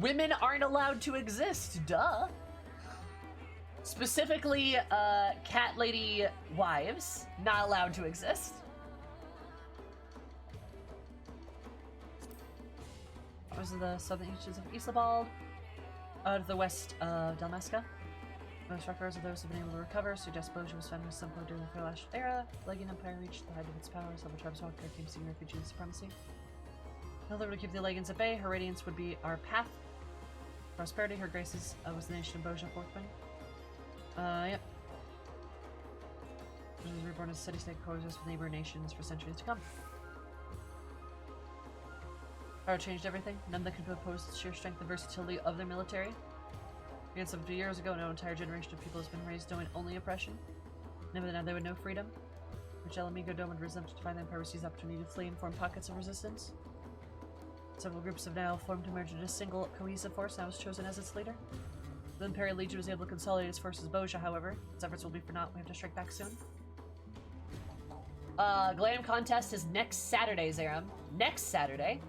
Women aren't allowed to exist, duh. Specifically, cat lady wives, not allowed to exist. Those are the southern reaches of Islabald, to the west of Dalmasca. Most records of those who have been able to recover suggest Bozja was founded simpler during the Fairlash era. The Legion Empire reached the height of its powers, over tribes walked their came seeking refuge and supremacy. In order to keep the Legions at bay, her radiance would be our path. Prosperity, her graces was the nation of Bozja forthwith. Yep. Bozja was reborn as a city-state coexist with neighbor nations for centuries to come. Power changed everything. None that could oppose the sheer strength and versatility of their military. Against 70 years ago, no entire generation of people has been raised knowing only oppression. Never now they would know freedom. Which Elamigo Dome would resent to find the Empire seized the opportunity to flee and form pockets of resistance. Several groups have now formed to merge into a single cohesive force, and I was chosen as its leader. The Imperial Legion was able to consolidate its forces Bozja, however. Its efforts will be for naught. We have to strike back soon. Glam contest is next Saturday, Zeram. Next Saturday.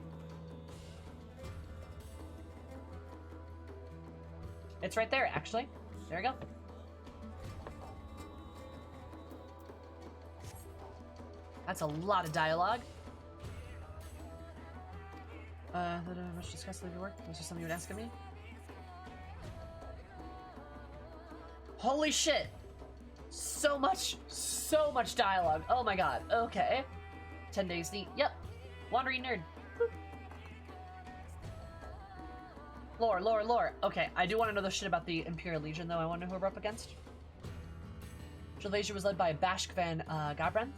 It's right there, actually. There we go. That's a lot of dialogue. Much discussed leave your work. Was there something you would ask of me? Holy shit! So much dialogue. Oh my god. Okay. 10 days neat. Yep. Wandering nerd. Boop. Lore, lore, lore. Okay, I do want to know the shit about the Imperial Legion, though. I want to know who we're up against. Legion was led by Bashk van Gabran.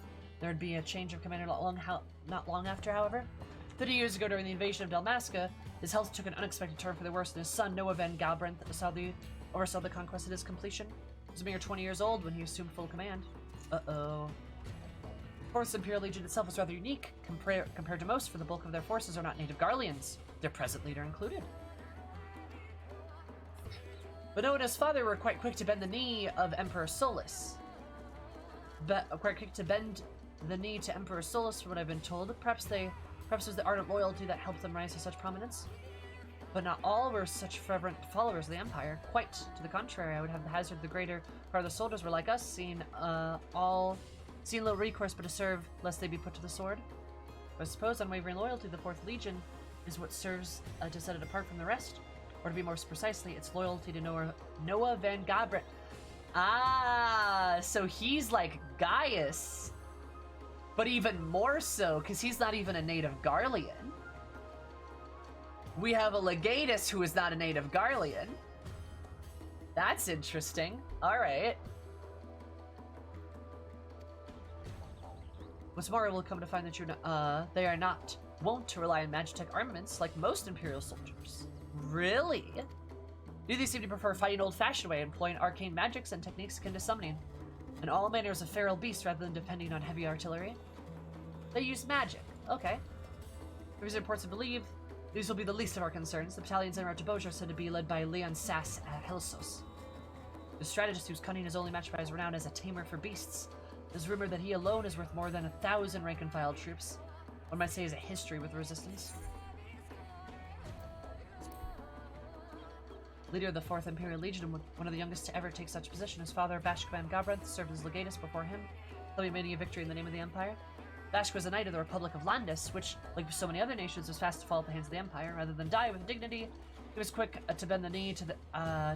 There'd be a change of commander not long after, however. 30 years ago, during the invasion of Dalmasca, his health took an unexpected turn for the worse, and his son, Noah van Galbranth, oversaw the conquest at its completion. He was a mere 20 years old when he assumed full command. Uh-oh. Of course, the Imperial Legion itself is rather unique compared to most, for the bulk of their forces are not native Garleans, their present leader included. But Noah and his father were quite quick to bend the knee of Emperor Solus. Quite quick to bend the knee to Emperor Solus, from what I've been told. Perhaps it was the ardent loyalty that helped them rise to such prominence. But not all were such fervent followers of the Empire. Quite to the contrary, I would have the hazard the greater part of the soldiers were like us, seeing little recourse but to serve, lest they be put to the sword. But I suppose unwavering loyalty to the 4th Legion is what serves to set it apart from the rest. Or to be more precisely, it's loyalty to Noah Van Gabret. Ah, so he's like Gaius. But even more so, because he's not even a native Garlean. We have a Legatus who is not a native Garlean. That's interesting. Alright. What's more, we'll come to find that they are not wont to rely on Magitech armaments like most Imperial soldiers. Really? They seem to prefer fighting old-fashioned way, employing arcane magics and techniques akin to summoning, and all manners of feral beasts rather than depending on heavy artillery. They use magic. Okay. There's reports to believe these will be the least of our concerns. The battalions en route to Bozja are said to be led by Leon Sass Helsos, the strategist whose cunning is only matched by his renown as a tamer for beasts. There's rumored that he alone is worth more than 1,000 rank-and-file troops. One might say he has a history with the resistance. Leader of the 4th Imperial Legion and one of the youngest to ever take such position, his father, Bashk Van Gabranth, served as Legatus before him, claiming many a victory in the name of the Empire. Bashk was a knight of the Republic of Landis, which, like so many other nations, was fast to fall at the hands of the Empire. Rather than die with dignity, he was quick to bend the knee to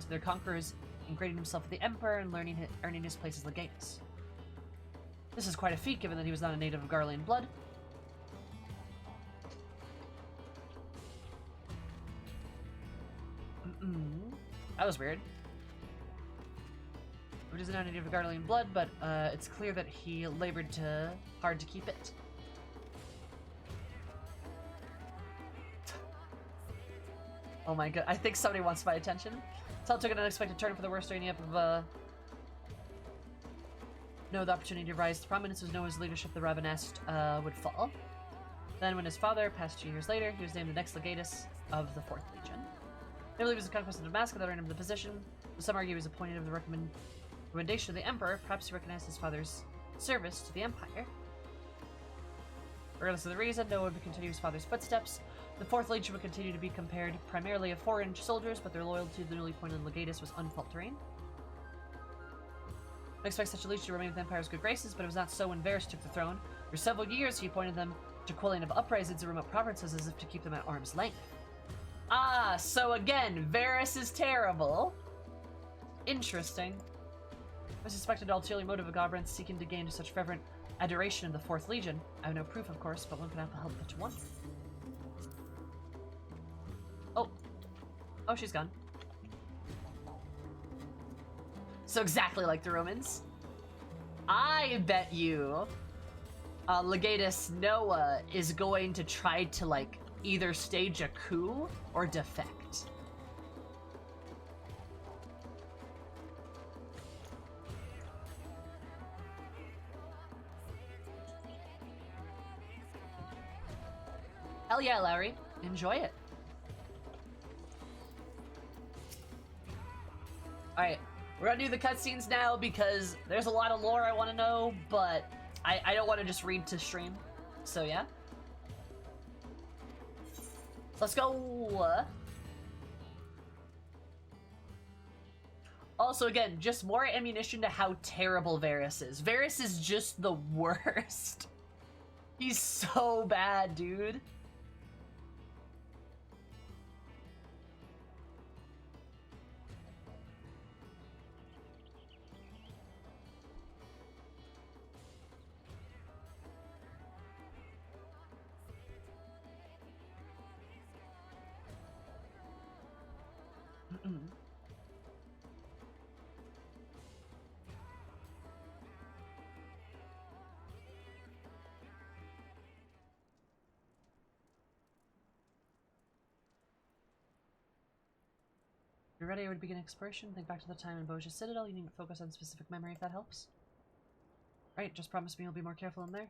their conquerors, ingratiating himself with the Emperor and earning his place as Legatus. This is quite a feat, given that he was not a native of Garlean blood. That was weird. Which is not a native of Garlean blood, but it's clear that he labored hard to keep it. Oh my god, I think somebody wants my attention. Tal took an unexpected turn for the worst during the the opportunity to rise to prominence was Noah's leadership the Ravenest would fall. Then when his father passed 2 years later, he was named the next Legatus of the 4th Legion. I believe it was the conquest of Damascus that earned him the position. Some argue he was appointed of the recommendation of the Emperor. Perhaps he recognized his father's service to the Empire. Regardless of the reason, Noah would continue his father's footsteps. The 4th Legion would continue to be compared primarily of foreign soldiers, but their loyalty to the newly appointed Legatus was unfaltering. I expect such a legion to remain with the Empire's good graces, but it was not so when Varus took the throne. For several years, he appointed them to quelling of uprisings in remote provinces as if to keep them at arm's length. Ah, so again, Varus is terrible. Interesting. I suspected the ulterior motive of Gabranth seeking to gain such fervent adoration in the 4th Legion. I have no proof, of course, but one can help but to one. Oh. Oh, she's gone. So exactly like the Romans. I bet you Legatus Noah is going to try to, like, either stage a coup or defect. Hell yeah, Larry. Enjoy it. Alright, we're gonna do the cutscenes now because there's a lot of lore I want to know, but I don't want to just read to stream. So yeah. Let's go! Also, again, just more ammunition to how terrible Varus is. Varus is just the worst. He's so bad, dude. You're ready, I would begin exploration. Think back to the time in Bozja Citadel. You need to focus on specific memory if that helps. Right, just promise me you'll be more careful in there.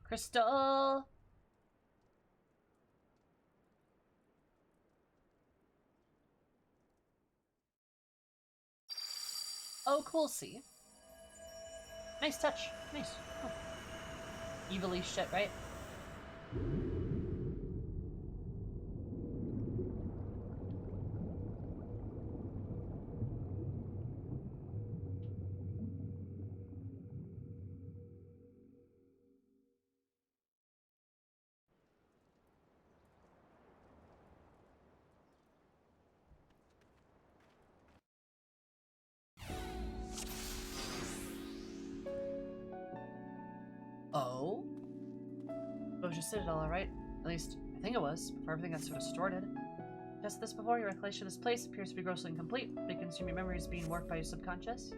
Crystal! Oh, cool, see? Nice touch. Nice. Oh. Evilly shit, right? Oh? Bozja Citadel, alright. At least, I think it was, before everything got sort of distorted. Just this before, your recollection of this place appears to be grossly incomplete. They consume your memories being warped by your subconscious.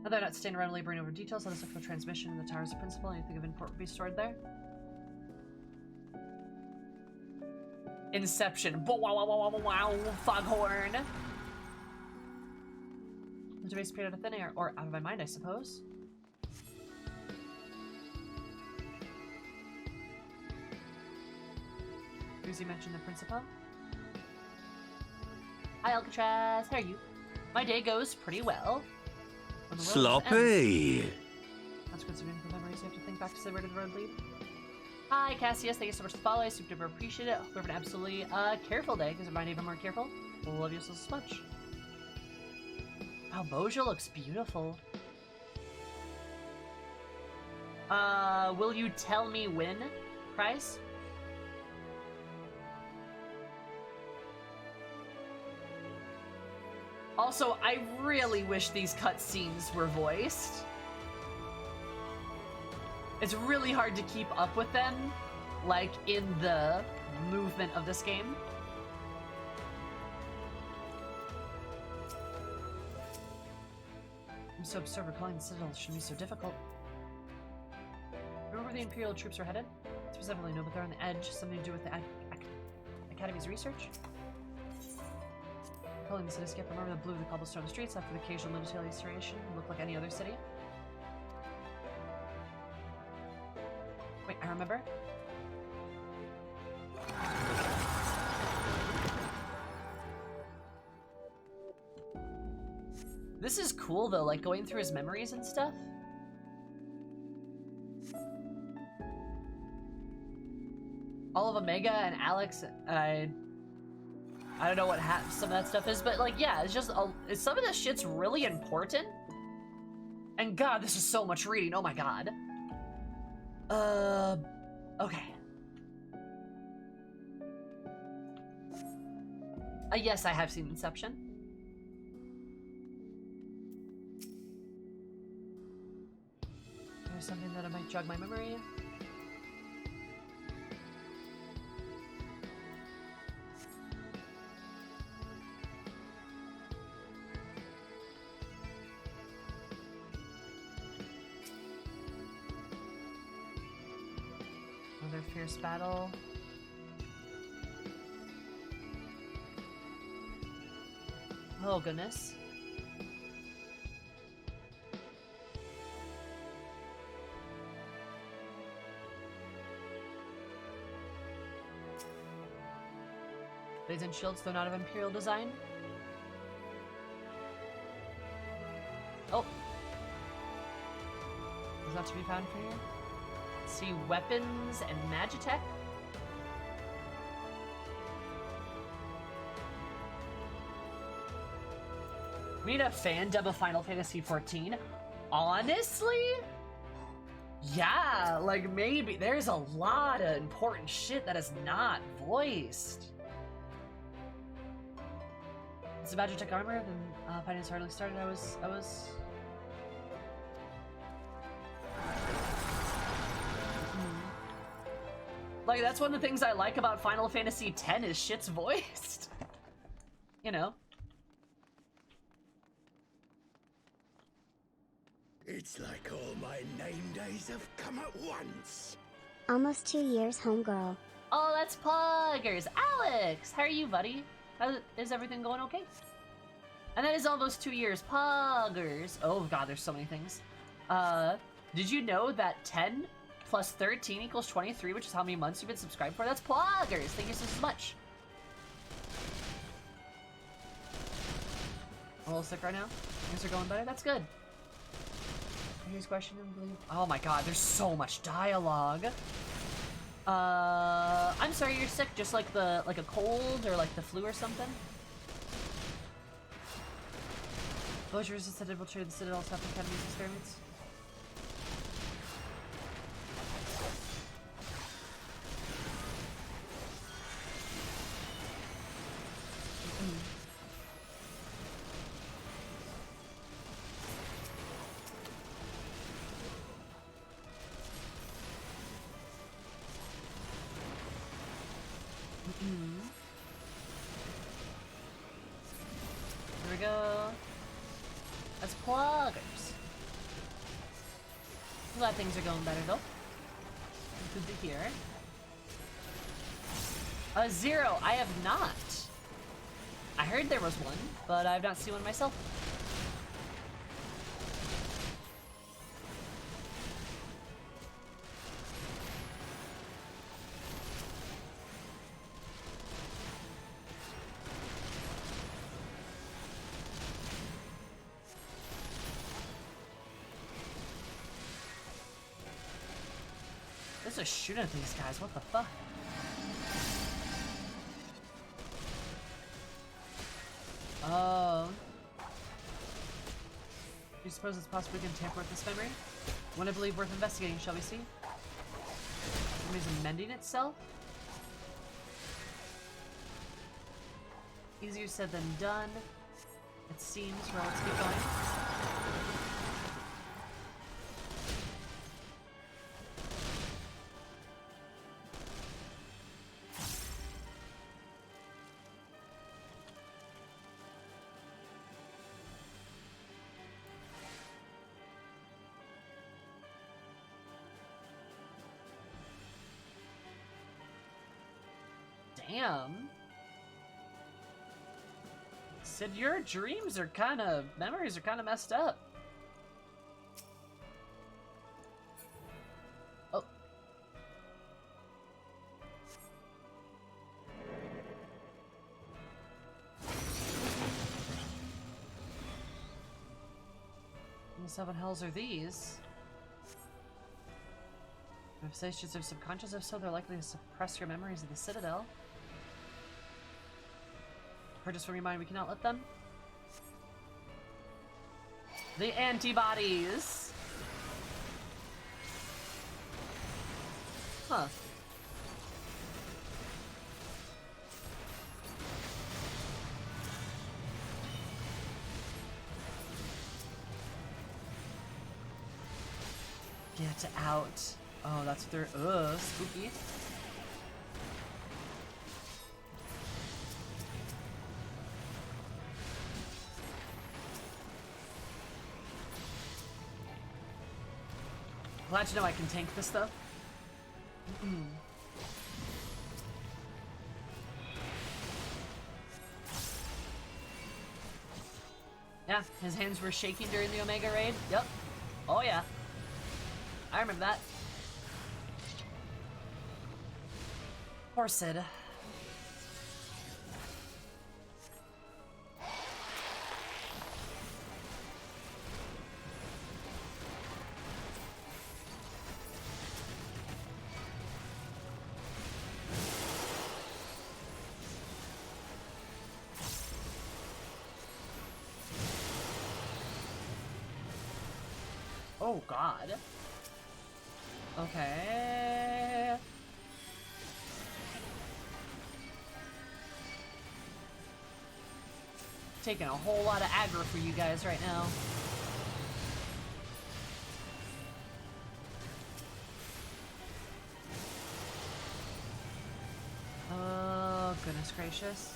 Now they're not staying around laboring over details, let us look for transmission in the Towers of Principle. Anything of import would be stored there? Inception. Wow, wow, wow, wow, wow, foghorn! The debate appeared out of thin air, or out of my mind, I suppose. Uzi mentioned the principal. Hi, Alcatraz. How are you? My day goes pretty well. When the world Sloppy! consequence of the memories, you have to think back to say where did the road lead. Hi, Cassius. Thank you so much for the follow. I super duper appreciate it. Hope you have an absolutely careful day, because it might even more careful. Love you so much. Wow, Bozja looks beautiful. Will you tell me when, Price? Also, I really wish these cutscenes were voiced. It's really hard to keep up with them, like, in the movement of this game. I'm so absurd recalling the Citadel shouldn't be so difficult. Remember where the Imperial troops are headed? Specifically, no, but they're on the edge. Something to do with the Academy's research? Calling the cityscape, remember the blue of the cobblestone streets after the occasional military restoration looked like any other city? Wait, I remember. This is cool though, like going through his memories and stuff. All of Omega and Alex, I don't know what some of that stuff is, but like, yeah, it's just, some of this shit's really important. And God, this is so much reading, oh my God. Okay. Yes, I have seen Inception. There's something that might jog my memory. Another fierce battle. Oh goodness. Blades and shields, though not of Imperial design. Oh. Is that to be found for here? See weapons and Magitech. We need a fan dub of Final Fantasy XIV. Honestly? Yeah, like maybe. There's a lot of important shit that is not voiced. It's a Magitech armor, then finance hardly started. I was like, that's one of the things I like about Final Fantasy X is shit's voiced. You know. It's like all my name days have come at once. Almost 2 years, homegirl. Oh, that's Poggers. Alex, how are you, buddy? Is everything going okay? And that is almost 2 years. Poggers. Oh god, there's so many things. Did you know that 10 plus 13 equals 23, which is how many months you've been subscribed for? That's Poggers. Thank you so much. I'm a little sick right now. Things are going better. That's good. Here's a question. Oh my god, there's so much dialogue. I'm sorry you're sick, just like a cold or like the flu or something. Bozja resisted will trade the Citadel South Academy's experiments. Here we go. That's Poggers. I'm glad things are going better though. Good to hear. 0, I have not. I heard there was one, but I've not seen one myself. There's a shooting at these guys, what the fuck? Oh. Do you suppose it's possible we can tamper with this memory? One I believe worth investigating, shall we see? Memory's amending itself? Easier said than done. It seems. Well, let's keep going. Damn. Said your dreams are memories are kind of messed up. Oh. The 7 hells are these? Manifestations of subconscious, if so, they're likely to suppress your memories of the Citadel. Purchase from your mind, we cannot let them. The antibodies! Huh. Get out. Oh, that's what they're, spooky. Glad to know I can tank this though. Yeah, his hands were shaking during the Omega raid. Yep. Oh yeah. I remember that. Poor Sid. Oh god. Okay. Taking a whole lot of aggro for you guys right now. Oh, goodness gracious.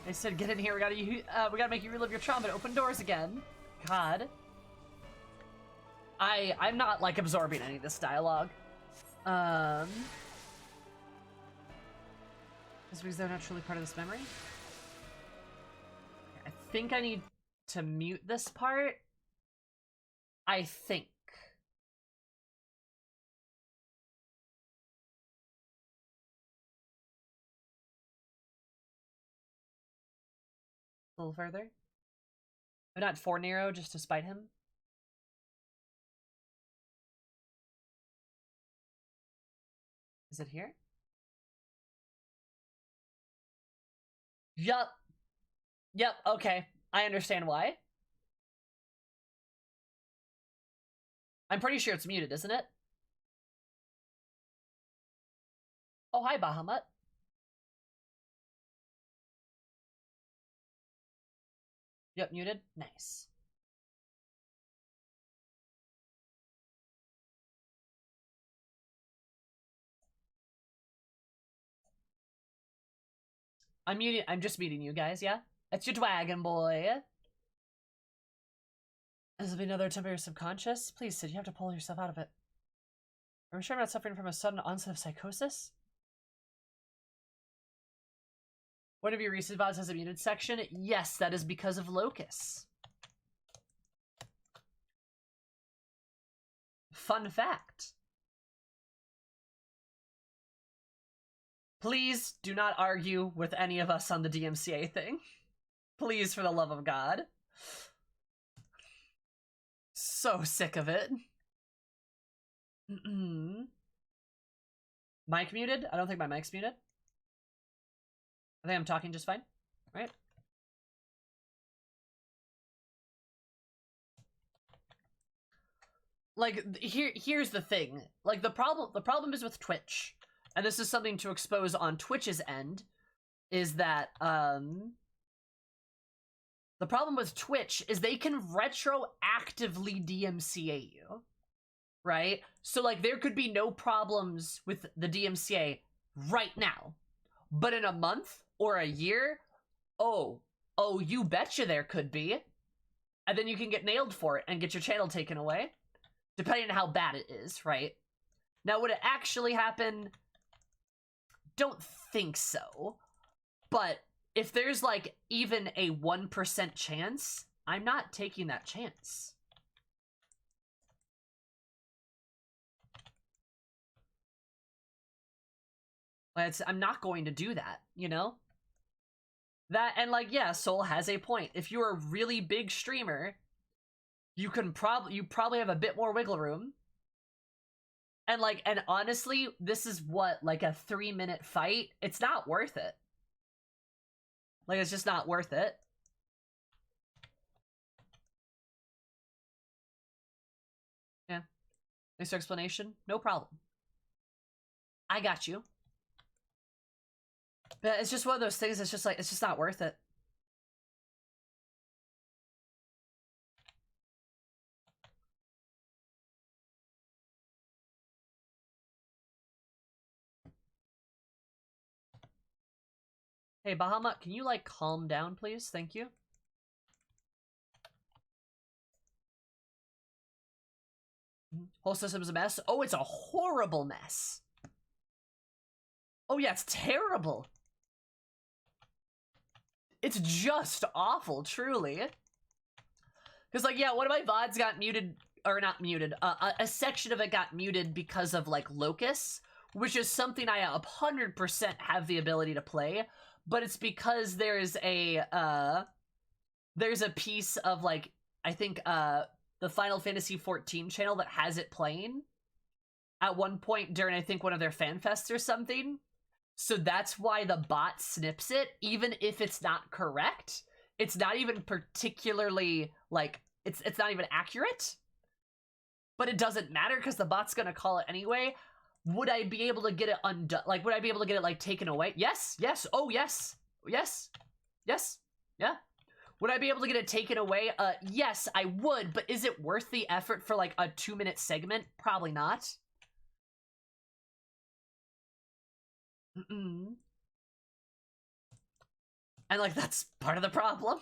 They said, get in here, we gotta make you relive your trauma and open doors again. God. I'm not, like, absorbing any of this dialogue. Is because they're not truly part of this memory? I think I need to mute this part. I think. A little further. But not for Nero, just to spite him. Is it here? Yup. Yep, okay. I understand why. I'm pretty sure it's muted, isn't it? Oh, hi, Bahamut. Yep, muted. Nice. I'm just meeting you guys, yeah? It's your dragon boy. This will be another attempt at your subconscious. Please, Sid, you have to pull yourself out of it. Are we sure I'm not suffering from a sudden onset of psychosis? One of your recent VODs has a muted section? Yes, that is because of Locus. Fun fact. Please do not argue with any of us on the DMCA thing. Please, for the love of God. So sick of it. Mic muted? I don't think my mic's muted. I think I'm talking just fine, right? Like, here's the thing. Like, the problem is with Twitch, and this is something to expose on Twitch's end, is that, the problem with Twitch is they can retroactively DMCA you, right? So, like, there could be no problems with the DMCA right now, but in a month or a year, oh, you betcha there could be. And then you can get nailed for it and get your channel taken away, depending on how bad it is, right? Now, would it actually happen? Don't think so. But if there's, like, even a 1% chance, I'm not taking that chance. I'm not going to do that, you know? That, and, like, yeah, Soul has a point. If you're a really big streamer, you probably have a bit more wiggle room. And, like, and honestly, this is what, like, a 3-minute fight? It's not worth it. Like, it's just not worth it. Yeah. Thanks for explanation. No problem. I got you. But it's just one of those things, it's just like, it's just not worth it. Hey, Bahamut, can you, like, calm down, please? Thank you. Whole system's a mess? Oh, it's a horrible mess. Oh, yeah, it's terrible. It's just awful, truly. Because, like, yeah, one of my VODs got muted, or not muted, a section of it got muted because of, like, Locus, which is something I 100% have the ability to play, but it's because there's a piece of, like, I think, the Final Fantasy XIV channel that has it playing at one point during, I think, one of their fan fests or something. So that's why the bot snips it, even if it's not correct. It's not even particularly, like, it's not even accurate. But it doesn't matter because the bot's gonna call it anyway. Would I be able to get it undone? Like, would I be able to get it, like, taken away? Yes, yes, oh, yes, yes, yes, yeah. Would I be able to get it taken away? Yes, I would, but is it worth the effort for, like, a 2-minute segment? Probably not. And, like, that's part of the problem.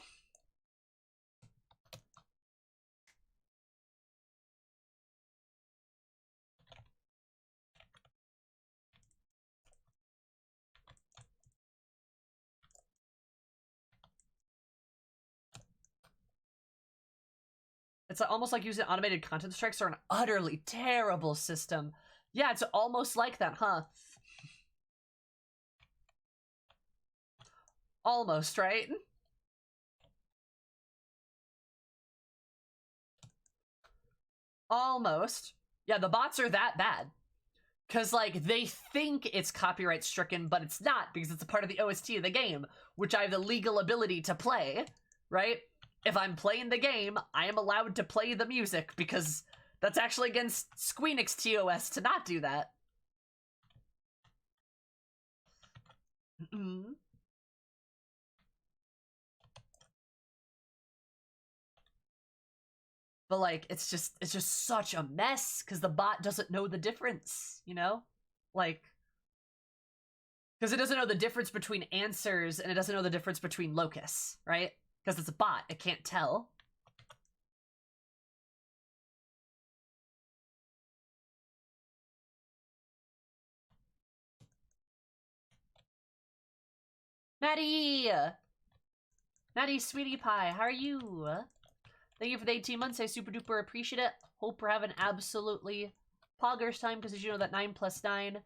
It's almost like using automated content strikes or an utterly terrible system. Yeah, it's almost like that, huh? Almost, right? Almost. Yeah, the bots are that bad. Because, like, they think it's copyright stricken, but it's not, because it's a part of the OST of the game, which I have the legal ability to play, right? If I'm playing the game, I am allowed to play the music, because that's actually against Squeenix TOS to not do that. Mm-hmm. But, like, it's just such a mess, because the bot doesn't know the difference, you know? Like, because it doesn't know the difference between answers, and it doesn't know the difference between locus, right? Because it's a bot, it can't tell. Maddie! Maddie, sweetie pie, how are you? Thank you for the 18 months, I super duper appreciate it. Hope we're having absolutely poggers time, because as you know that 9 plus 9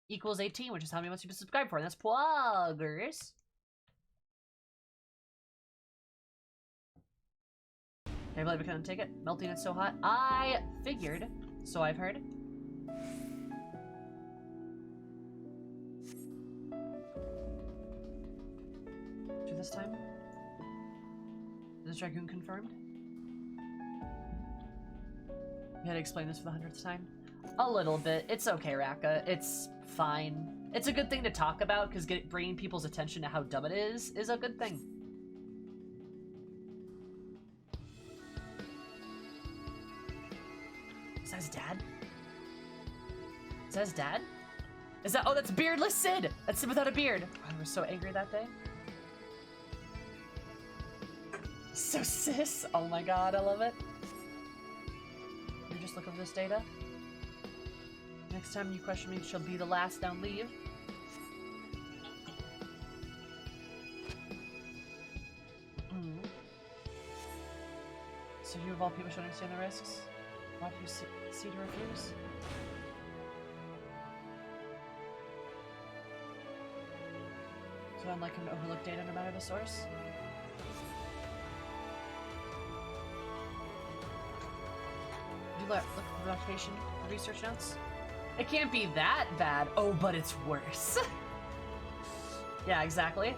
equals 18, which is how many months you've been subscribed for, and that's poggers. Can't believe I couldn't take it. Melting, it's so hot. I figured, so I've heard. Do this time? Is Dragoon confirmed? You had to explain this for the 100th time? A little bit. It's okay, Raka. It's fine. It's a good thing to talk about, because bringing people's attention to how dumb it is a good thing. Is that his dad? Is that his dad? Is that- oh, that's Beardless Sid! That's Sid without a beard. I was so angry that day. So sis. Oh my god, I love it. You're just looking for this data? Next time you question me, she'll be the last down leave. So you of all people should understand the risks? Why do you see to refuse? So unlike him to overlook data no matter the source? Did you look for the documentation, the research notes? It can't be that bad. Oh, but it's worse. Yeah, exactly.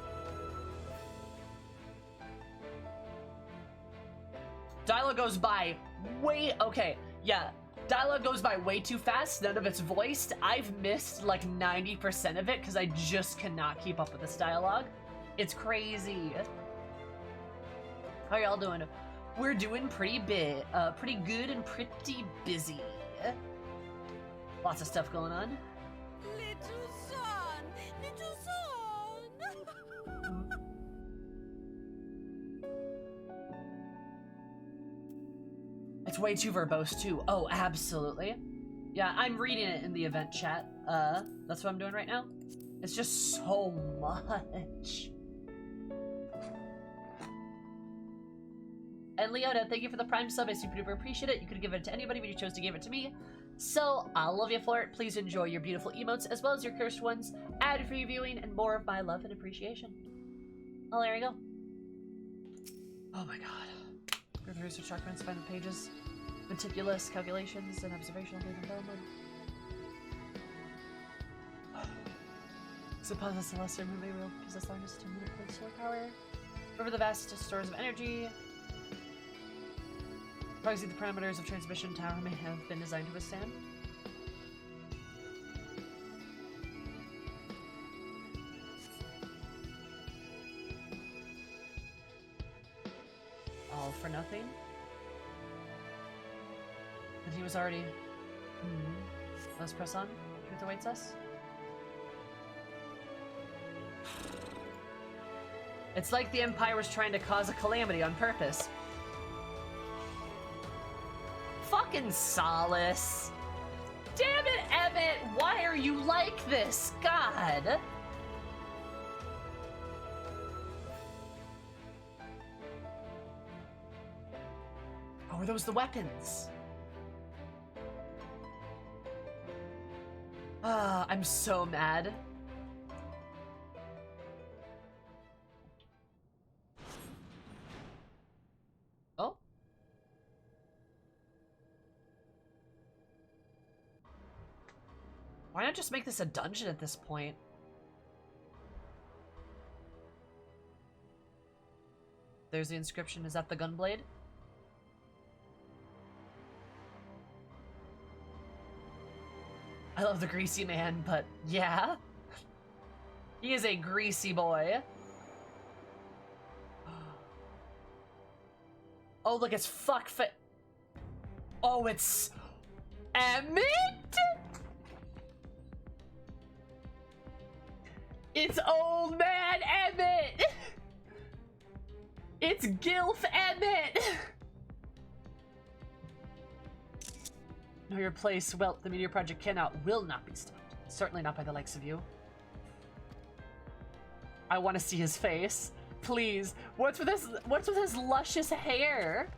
Dialogue goes by way... okay, yeah. Dialogue goes by way too fast. None of it's voiced. I've missed like 90% of it because I just cannot keep up with this dialogue. It's crazy. How y'all doing? We're doing pretty good and pretty busy. Lots of stuff going on. Little son, little son. It's way too verbose too. Oh, absolutely. Yeah, I'm reading it in the event chat. That's what I'm doing right now. It's just so much. And Leota, thank you for the Prime sub. I super duper appreciate it. You could have given it to anybody, but you chose to give it to me. So, I love you for it. Please enjoy your beautiful emotes, as well as your cursed ones, ad-free viewing, and more of my love and appreciation. Oh, there we go. Oh my god. Go through research documents, find the pages. Meticulous calculations and observational data development. Suppose the celestial movie will possess the largest unlimited solar power. Over the vast stores of energy. Probably the parameters of transmission tower may have been designed to withstand. All for nothing. And he was already... Let's press on. Truth awaits us. It's like the Empire was trying to cause a calamity on purpose. Fucking Solace. Damn it, Emmett! Why are you like this? God! Oh, are those the weapons? Ah, I'm so mad. Oh? Why not just make this a dungeon at this point? There's the inscription. Is that the gunblade? I love the greasy man, but yeah. He is a greasy boy. Oh, look, it's fuckfit. Oh, it's Emmett? It's old man Emmett! It's Gilf Emmett! Know your place. Well, the Meteor Project will not be stopped. Certainly not by the likes of you. I want to see his face. Please. What's with his luscious hair?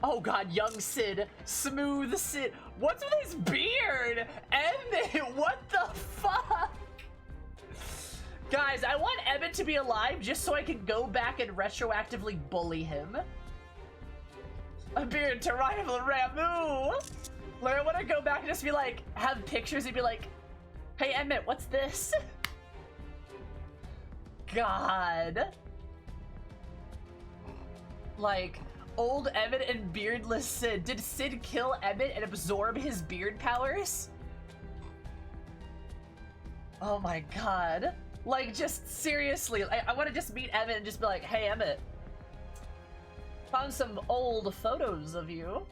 Oh god, young Sid. Smooth Sid. What's with his beard? Emmett, what the fuck? Guys, I want Emmett to be alive just so I can go back and retroactively bully him. A beard to rival Ramu! Like, I want to go back and just be like, have pictures and be like, hey Emmett, what's this? God. Like, old Emmett and beardless Sid. Did Sid kill Emmett and absorb his beard powers? Oh my god. Like, just seriously, I want to just meet Emmett and just be like, hey Emmett. Found some old photos of you.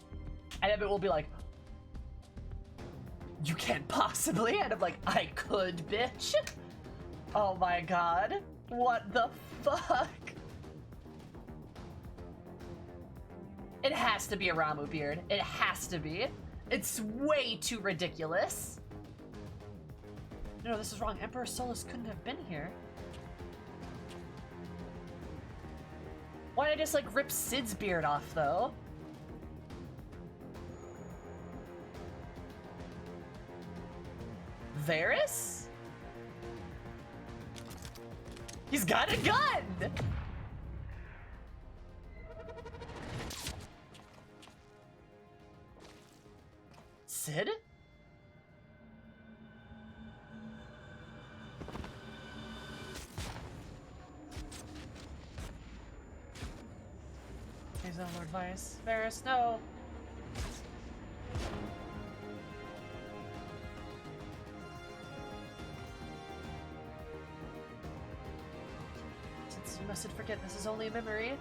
And Emmett will be like, you can't possibly. And I'm like, I could, bitch. Oh my god. What the fuck? It has to be a Ramu beard. It has to be. It's way too ridiculous. No, this is wrong. Emperor Solus couldn't have been here. Why did I just, like, rip Sid's beard off, though? Varys? He's got a gun! Sid? Please no, Lord Varys, no! Since you mustn't forget this is only a memory.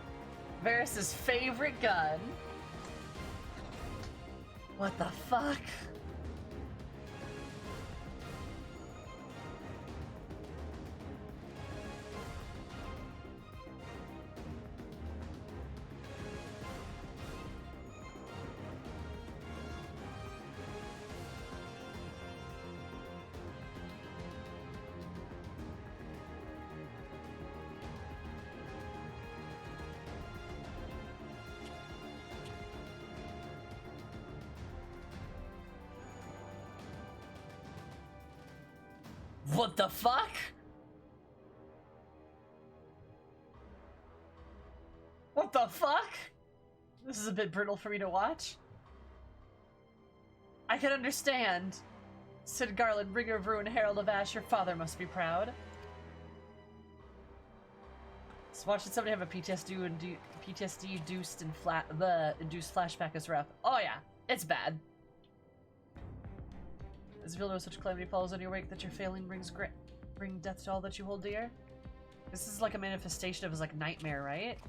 Varys' favorite gun. What the fuck? What the fuck? What the fuck? This is a bit brutal for me to watch. I can understand. Sid Garland, bringer of ruin, herald of ash, your father must be proud. Just watching somebody have a PTSD induced and induced flashback is rough. Oh yeah, it's bad. As if you'll know such calamity falls on your wake that your failing bring death to all that you hold dear. This is like a manifestation of his like nightmare, right?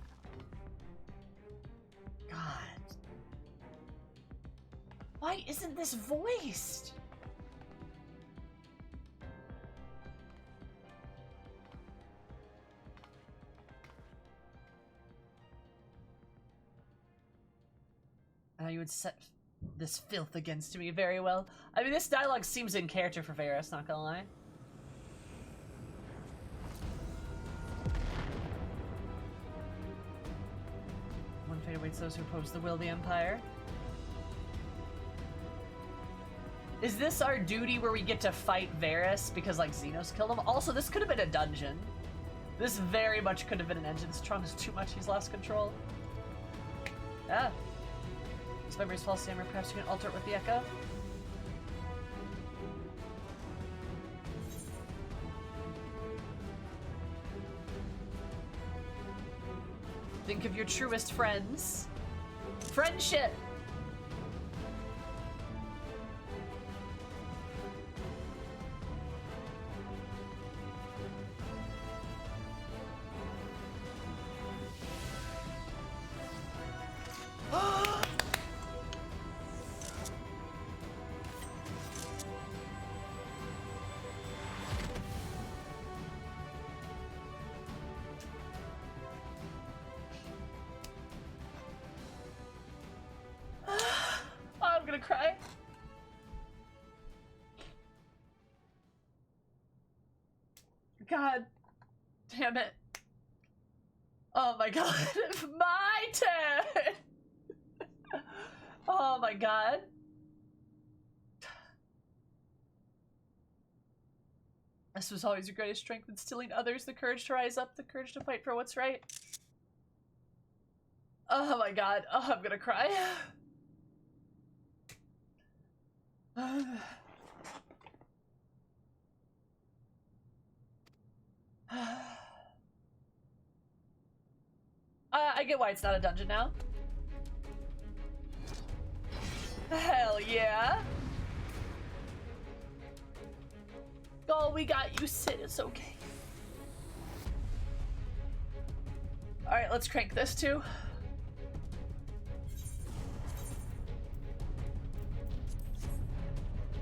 God. Why isn't this voiced? you would set this filth against me very well. I mean, this dialogue seems in character for Varys, not gonna lie. One fate awaits those who oppose the will of the Empire. Is this our duty where we get to fight Varys because, like, Xenos killed him? Also, this could have been a dungeon. This very much could have been an engine. This Tron is too much. He's lost control. Ah. This memory's false stammer. Perhaps you can alter it with the echo. Think of your truest friends. Friendship! Cry. God damn it. Oh my god. My turn. Oh my god. This was always your greatest strength, instilling others the courage to rise up, the courage to fight for what's right. Oh my god. Oh, I'm gonna cry. I get why it's not a dungeon now. Hell yeah. Oh, we got you, Sid. It's okay. Alright, let's crank this too.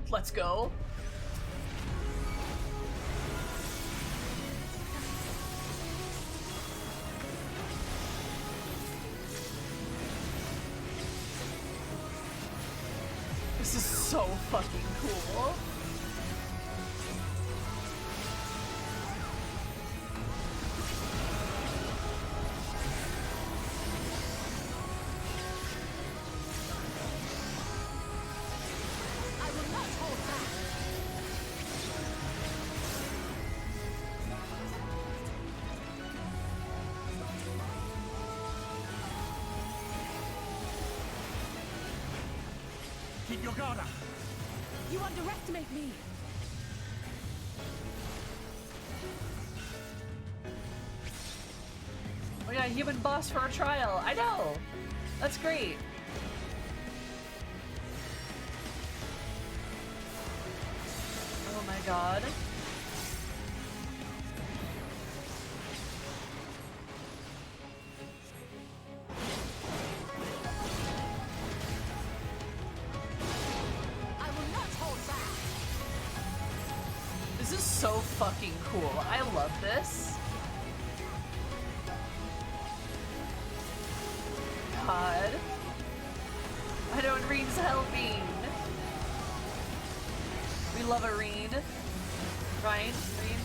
Let's go. This is so fucking cool. Keep your guard up. You underestimate me. Oh yeah, human boss for a trial. I know. That's great. Oh my god. This is so fucking cool. I love this. God. I know Reen's helping. We love a Reen. Ryan? Reen?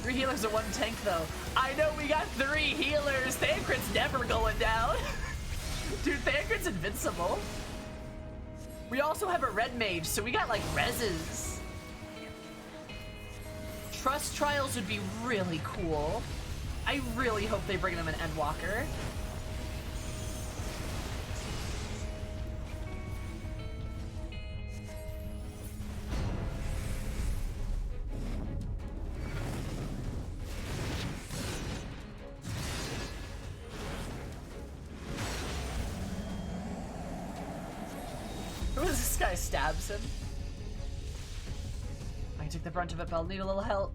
3 healers and 1 tank though. I know we got 3 healers. Thancred's never going down. Dude, Thancred's invincible. We also have a red mage, so we got like reses. Trust trials would be really cool. I really hope they bring them an Endwalker. This guy stabs him. I took the brunt of it, but I'll need a little help.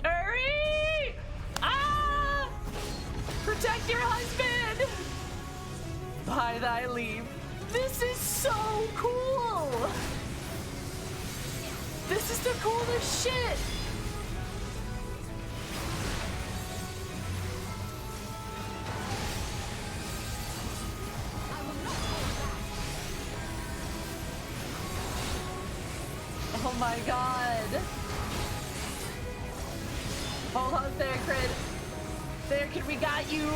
Hurry! Ah! Protect your husband! By thy leave. This is so cool! This is the coolest shit! Oh my god. Hold on there, Crit. There, kid, we got you.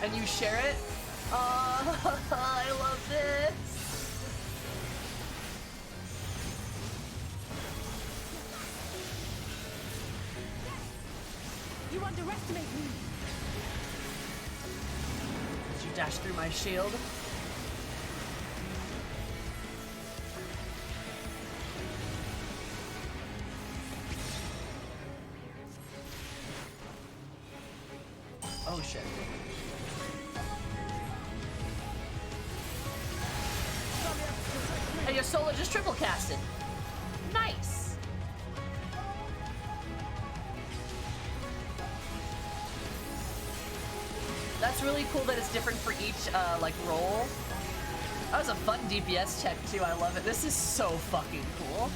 And you share it? Oh, I love this. You underestimate me. Did you dash through my shield? Oh shit. Hey, your solo just triple casted. Nice. That's really cool that it's different for each like role. That was a fun DPS check too. I love it. This is so fucking cool.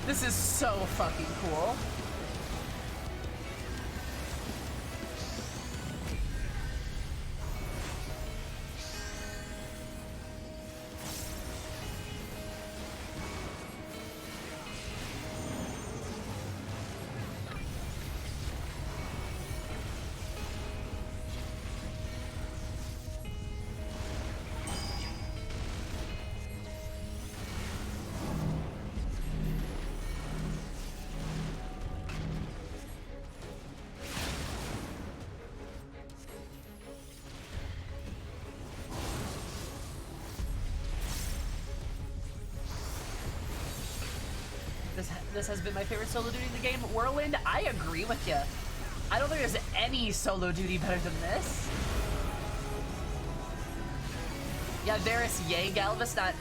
This is so fucking cool. This has been my favorite solo duty in the game. Whirlwind, I agree with you. I don't think there's any solo duty better than this. Yeah, Varys Yay Galvus, not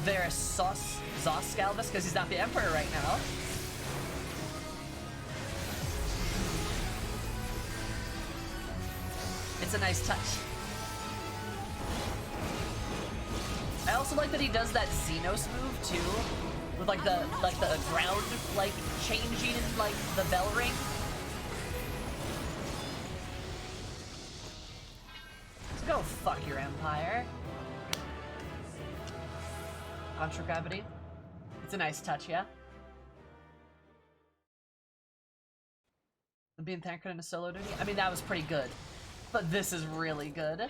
Varys Zos Galvus, because he's not the Emperor right now. It's a nice touch. I also like that he does that Xenos move too. With like the ground like changing in like the bell ring. So go fuck your empire. Contragravity. It's a nice touch, yeah. And being Thancred in a solo duty. I mean that was pretty good. But this is really good.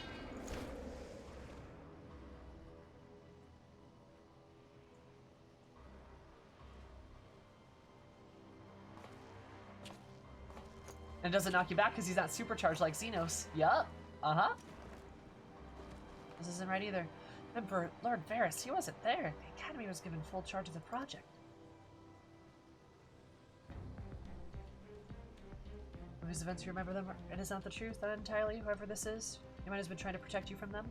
And it doesn't knock you back because he's not supercharged like Xenos. Yup. Uh-huh. This isn't right either. Emperor Lord Varys, he wasn't there. The Academy was given full charge of the project. Of these events, you remember them? It is not the truth, not entirely, whoever this is. He might have been trying to protect you from them.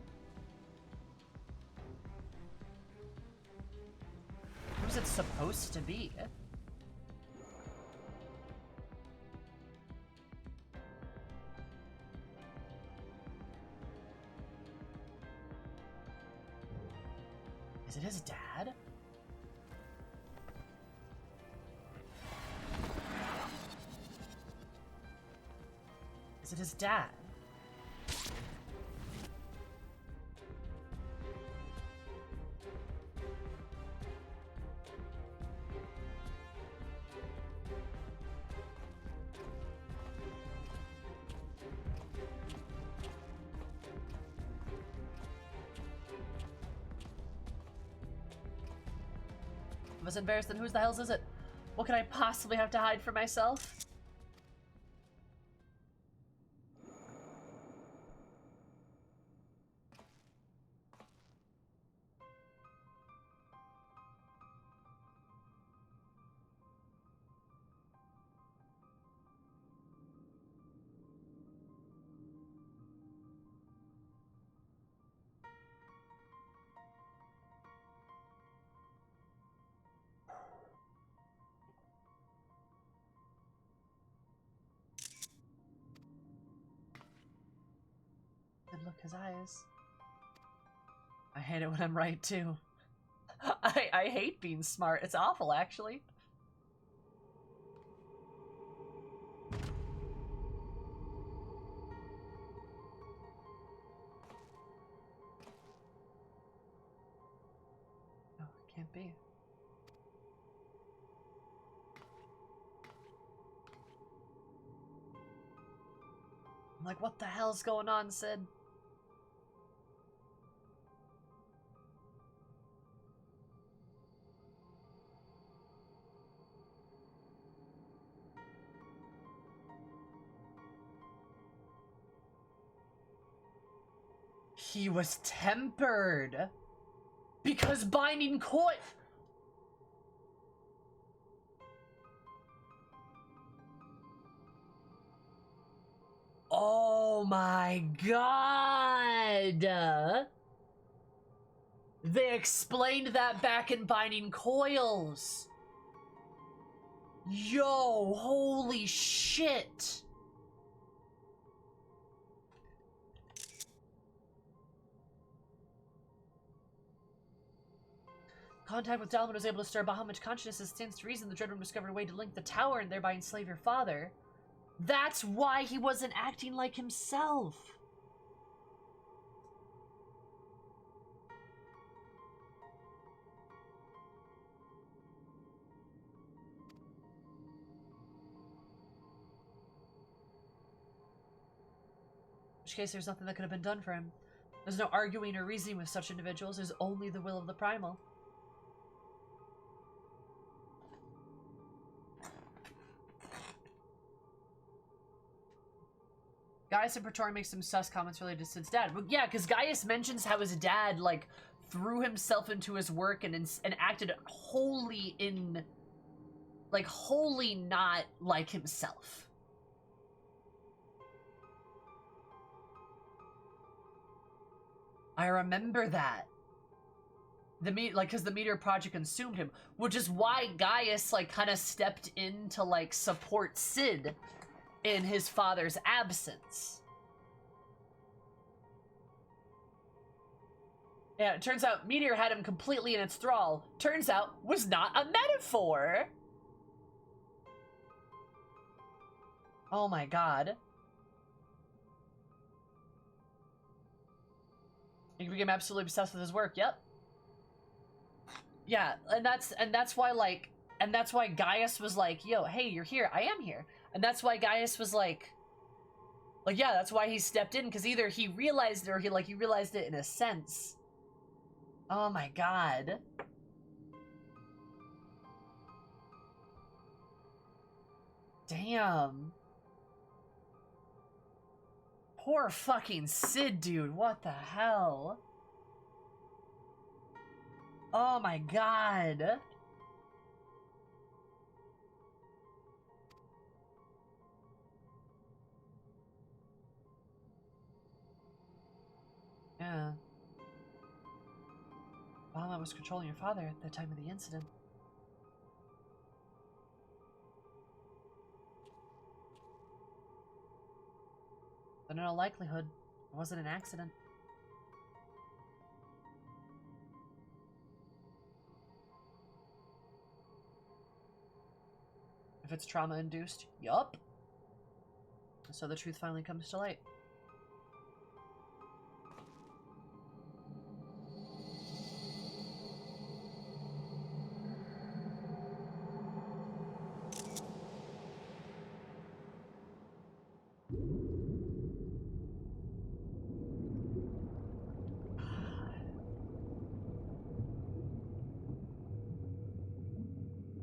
Who was it supposed to be? Is it his dad? Is it his dad? I was embarrassed, then whose the hells is it? What could I possibly have to hide from myself? And look, his eyes. I hate it when I'm right, too. I hate being smart. It's awful, actually. be? I'm like, what the hell's going on, Sid? He was tempered because binding coil. Oh my god! They explained that back in Binding Coils. Yo, holy shit. Contact with Dalman was able to stir Bahamut's consciousness. Stands to reason the Dreadwing discovered a way to link the tower and thereby enslave your father. That's why he wasn't acting like himself. In which case, there's nothing that could have been done for him. There's no arguing or reasoning with such individuals. There's only the will of the primal. Gaius and Praetorian makes some sus comments related to Sid's dad. But yeah, because Gaius mentions how his dad, like, threw himself into his work and acted wholly not like himself. I remember that. Because the Meteor Project consumed him, which is why Gaius, like, kind of stepped in to, like, support Sid in his father's absence. Yeah, it turns out Meteor had him completely in its thrall. Turns out was not a metaphor. Oh my god. He became absolutely obsessed with his work. Yep. Yeah, and that's why Gaius was like, yo, hey, you're here. I am here. And that's why Gaius was like, yeah, that's why he stepped in, because either he realized it or he realized it in a sense. Oh my god. Damn. Poor fucking Sid, dude. What the hell? Oh my god. Yeah. Bahamut was controlling your father at the time of the incident. But in all likelihood, it wasn't an accident. If it's trauma-induced, yup. So the truth finally comes to light.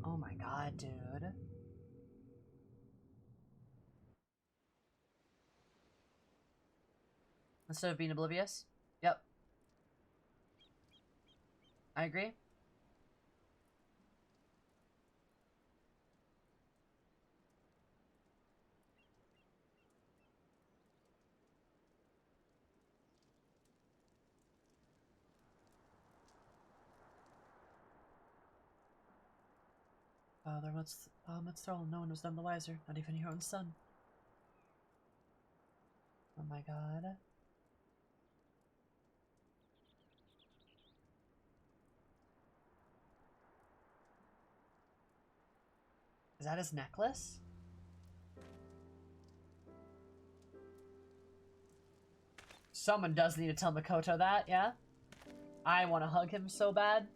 Oh my god, dude. Instead of being oblivious? Yep. I agree. Bahamut's thrall, no one was none the wiser, not even your own son. Oh my god. Is that his necklace? Someone does need to tell Makoto that, yeah? I want to hug him so bad.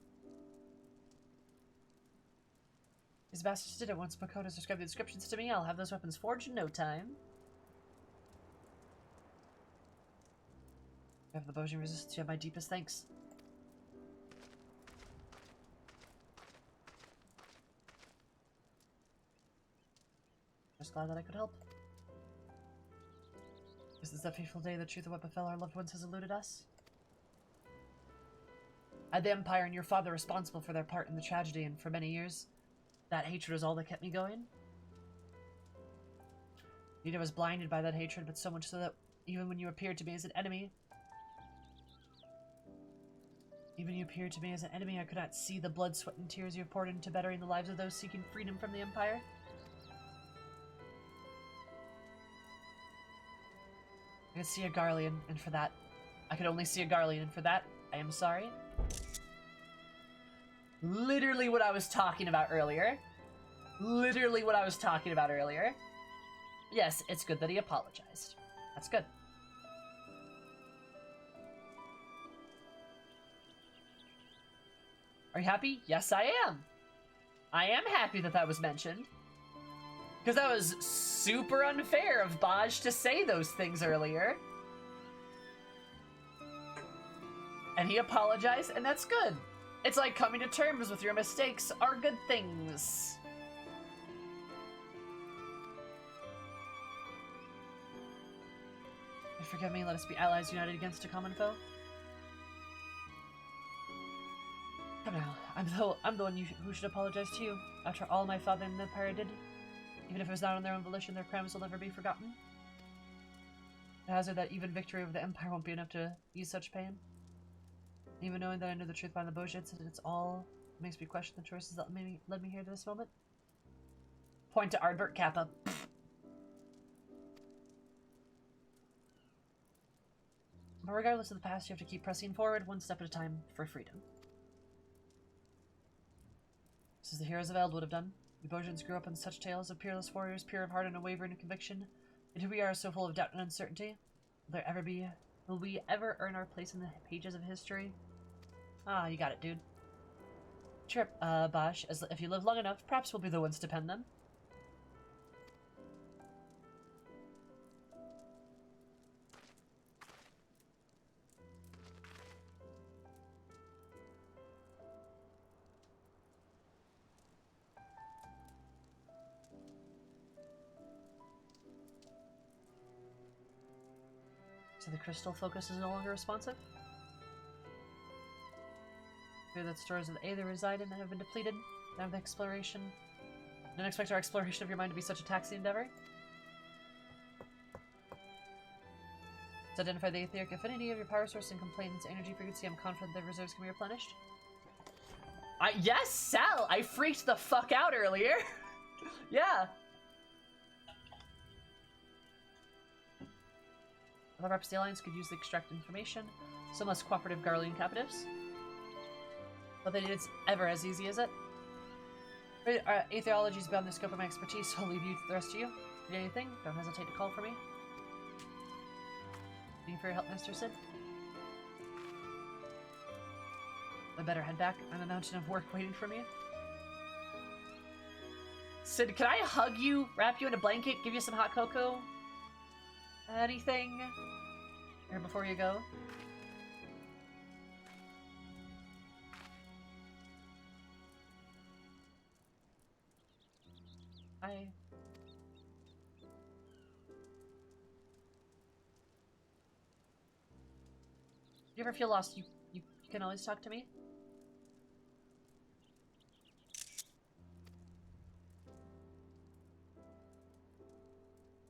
These bastards did it. Once Makoto's described the inscriptions to me, I'll have those weapons forged in no time. You have the Bozja resistance. You have my deepest thanks. Just glad that I could help. Is this that fateful day the truth of what befell our loved ones has eluded us? I had the Empire and your father responsible for their part in the tragedy, and for many years, that hatred was all that kept me going. Indeed, I was blinded by that hatred, but so much so that even when you appeared to me as an enemy, I could not see the blood, sweat, and tears you have poured into bettering the lives of those seeking freedom from the Empire. I could see a Garlean, and for that, I could only see a Garlean, and for that, I am sorry. Literally what I was talking about earlier. Literally what I was talking about earlier. Yes, it's good that he apologized. That's good. Are you happy? Yes, I am. I am happy that that was mentioned. Because that was super unfair of Bozja to say those things earlier. And he apologized, and that's good. It's like coming to terms with your mistakes are good things. Forgive me, let us be allies united against a common foe. Come now, I'm the one who should apologize to you. After all my father and the Empire did, even if it was not on their own volition, their crimes will never be forgotten. The hazard that even victory over the Empire won't be enough to ease such pain. Even knowing that I know the truth behind the Bozja incident, it's all makes me question the choices that led me here to this moment. Point to Ardbert Kappa. But regardless of the past, you have to keep pressing forward, one step at a time, for freedom. This is the heroes of Eld would have done. We Bozjans grew up in such tales of peerless warriors, pure of heart and unwavering in conviction. And here we are, so full of doubt and uncertainty. Will we ever earn our place in the pages of history? Ah, you got it, dude. Cheer up, Bozja, if you live long enough, perhaps we'll be the ones to pen them. So the crystal focus is no longer responsive? Fear that stores of the Aether reside in have been depleted. Now the exploration. Don't expect our exploration of your mind to be such a taxing endeavor. To identify the etheric affinity of your power source and complain its energy frequency, I'm confident that reserves can be replenished. Yes, Sal! I freaked the fuck out earlier! Yeah! Other perhaps the Alliance could use the extract information. Some less cooperative Garlean captives. But that it's ever as easy as it. Aetherology is beyond the scope of my expertise, so I'll leave you the rest of you. If you need anything, don't hesitate to call for me. Thank you for your help, Mr. Sid. I better head back. I'm a mountain of work waiting for me. Sid, can I hug you, wrap you in a blanket, give you some hot cocoa? Anything? Here before you go? You ever feel lost? You can always talk to me?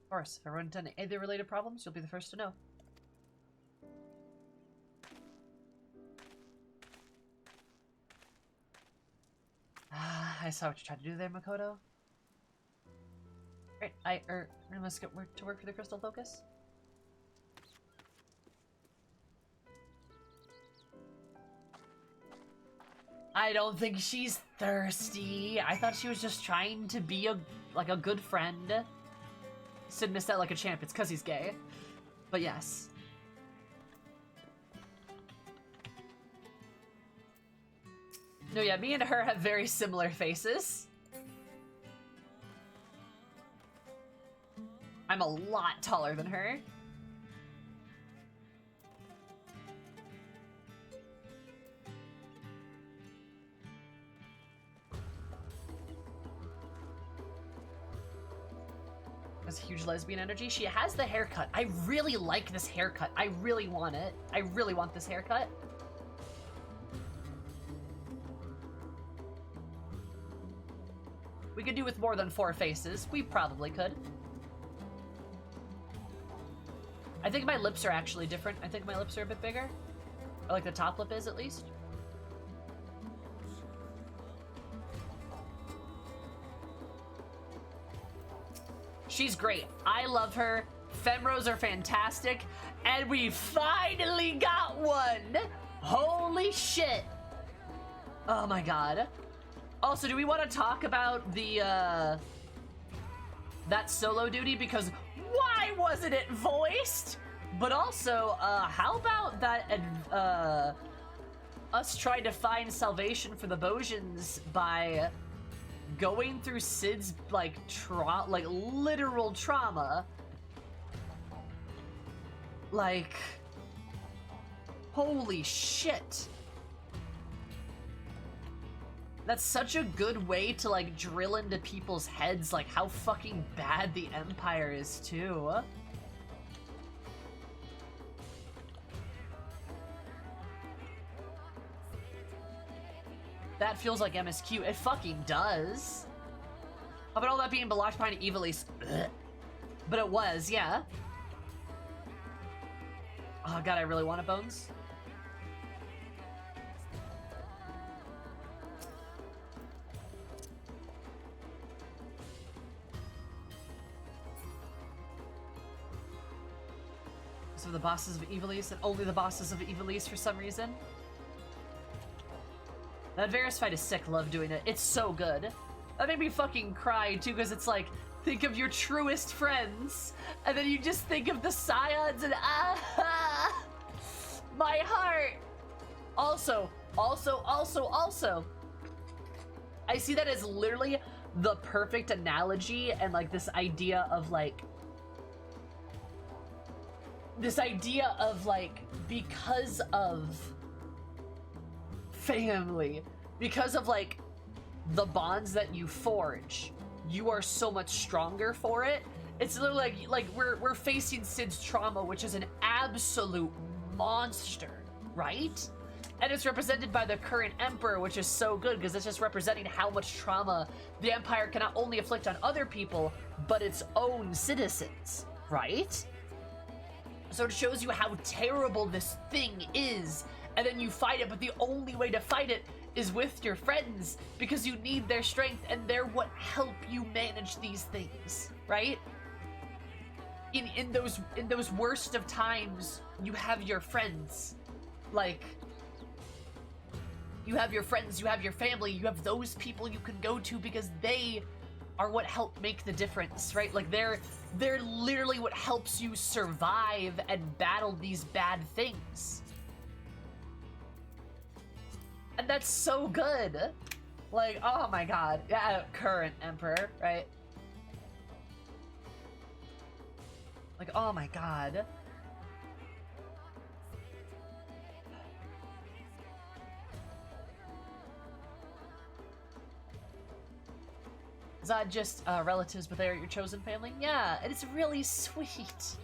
Of course, if I run into any Aether-related problems, you'll be the first to know. I saw what you tried to do there, Makoto. Right, I must get to work for the Crystal Focus. I don't think she's thirsty. I thought she was just trying to be a good friend. Sid missed out like a champ. It's because he's gay. But yes. No, yeah, me and her have very similar faces. I'm a lot taller than her. There's huge lesbian energy. She has the haircut. I really like this haircut. I really want it. I really want this haircut. We could do with more than 4 faces. We probably could. I think my lips are actually different. I think my lips are a bit bigger. Or like the top lip is, at least. She's great. I love her. Femros are fantastic. And we finally got one! Holy shit! Oh my god. Also, do we want to talk about the, that solo duty? Because why wasn't it voiced? But also, how about that, us trying to find salvation for the Bozjans by going through Sid's, like, literal trauma. Like, holy shit. That's such a good way to, like, drill into people's heads, like, how fucking bad the Empire is, too. That feels like MSQ. It fucking does. How about all that being blocked behind Evilise? But it was, yeah. Oh god, I really want it, Bones. So the bosses of Evilise, and only the bosses of Evilise for some reason. That Varus fight is sick, love doing it. It's so good. That made me fucking cry too, because it's like, think of your truest friends, and then you just think of the Scions and my heart. Also, I see that as literally the perfect analogy and like this idea of like, because of family, because of like the bonds that you forge, you are so much stronger for it. It's literally like we're facing Sid's trauma, which is an absolute monster, right? And it's represented by the current Emperor, which is so good because it's just representing how much trauma the Empire can not only inflict on other people, but its own citizens, right? So it shows you how terrible this thing is, and then you fight it, but the only way to fight it is with your friends, because you need their strength, and they're what help you manage these things, right? In those worst of times, you have your friends. Like, you have your friends, you have your family, you have those people you can go to because they are what help make the difference, right? Like, they're literally what helps you survive and battle these bad things. And that's so good. Like, oh my god. Yeah, current Emperor, right? Like, oh my god. Is that just relatives, but they're your chosen family? Yeah, and it's really sweet.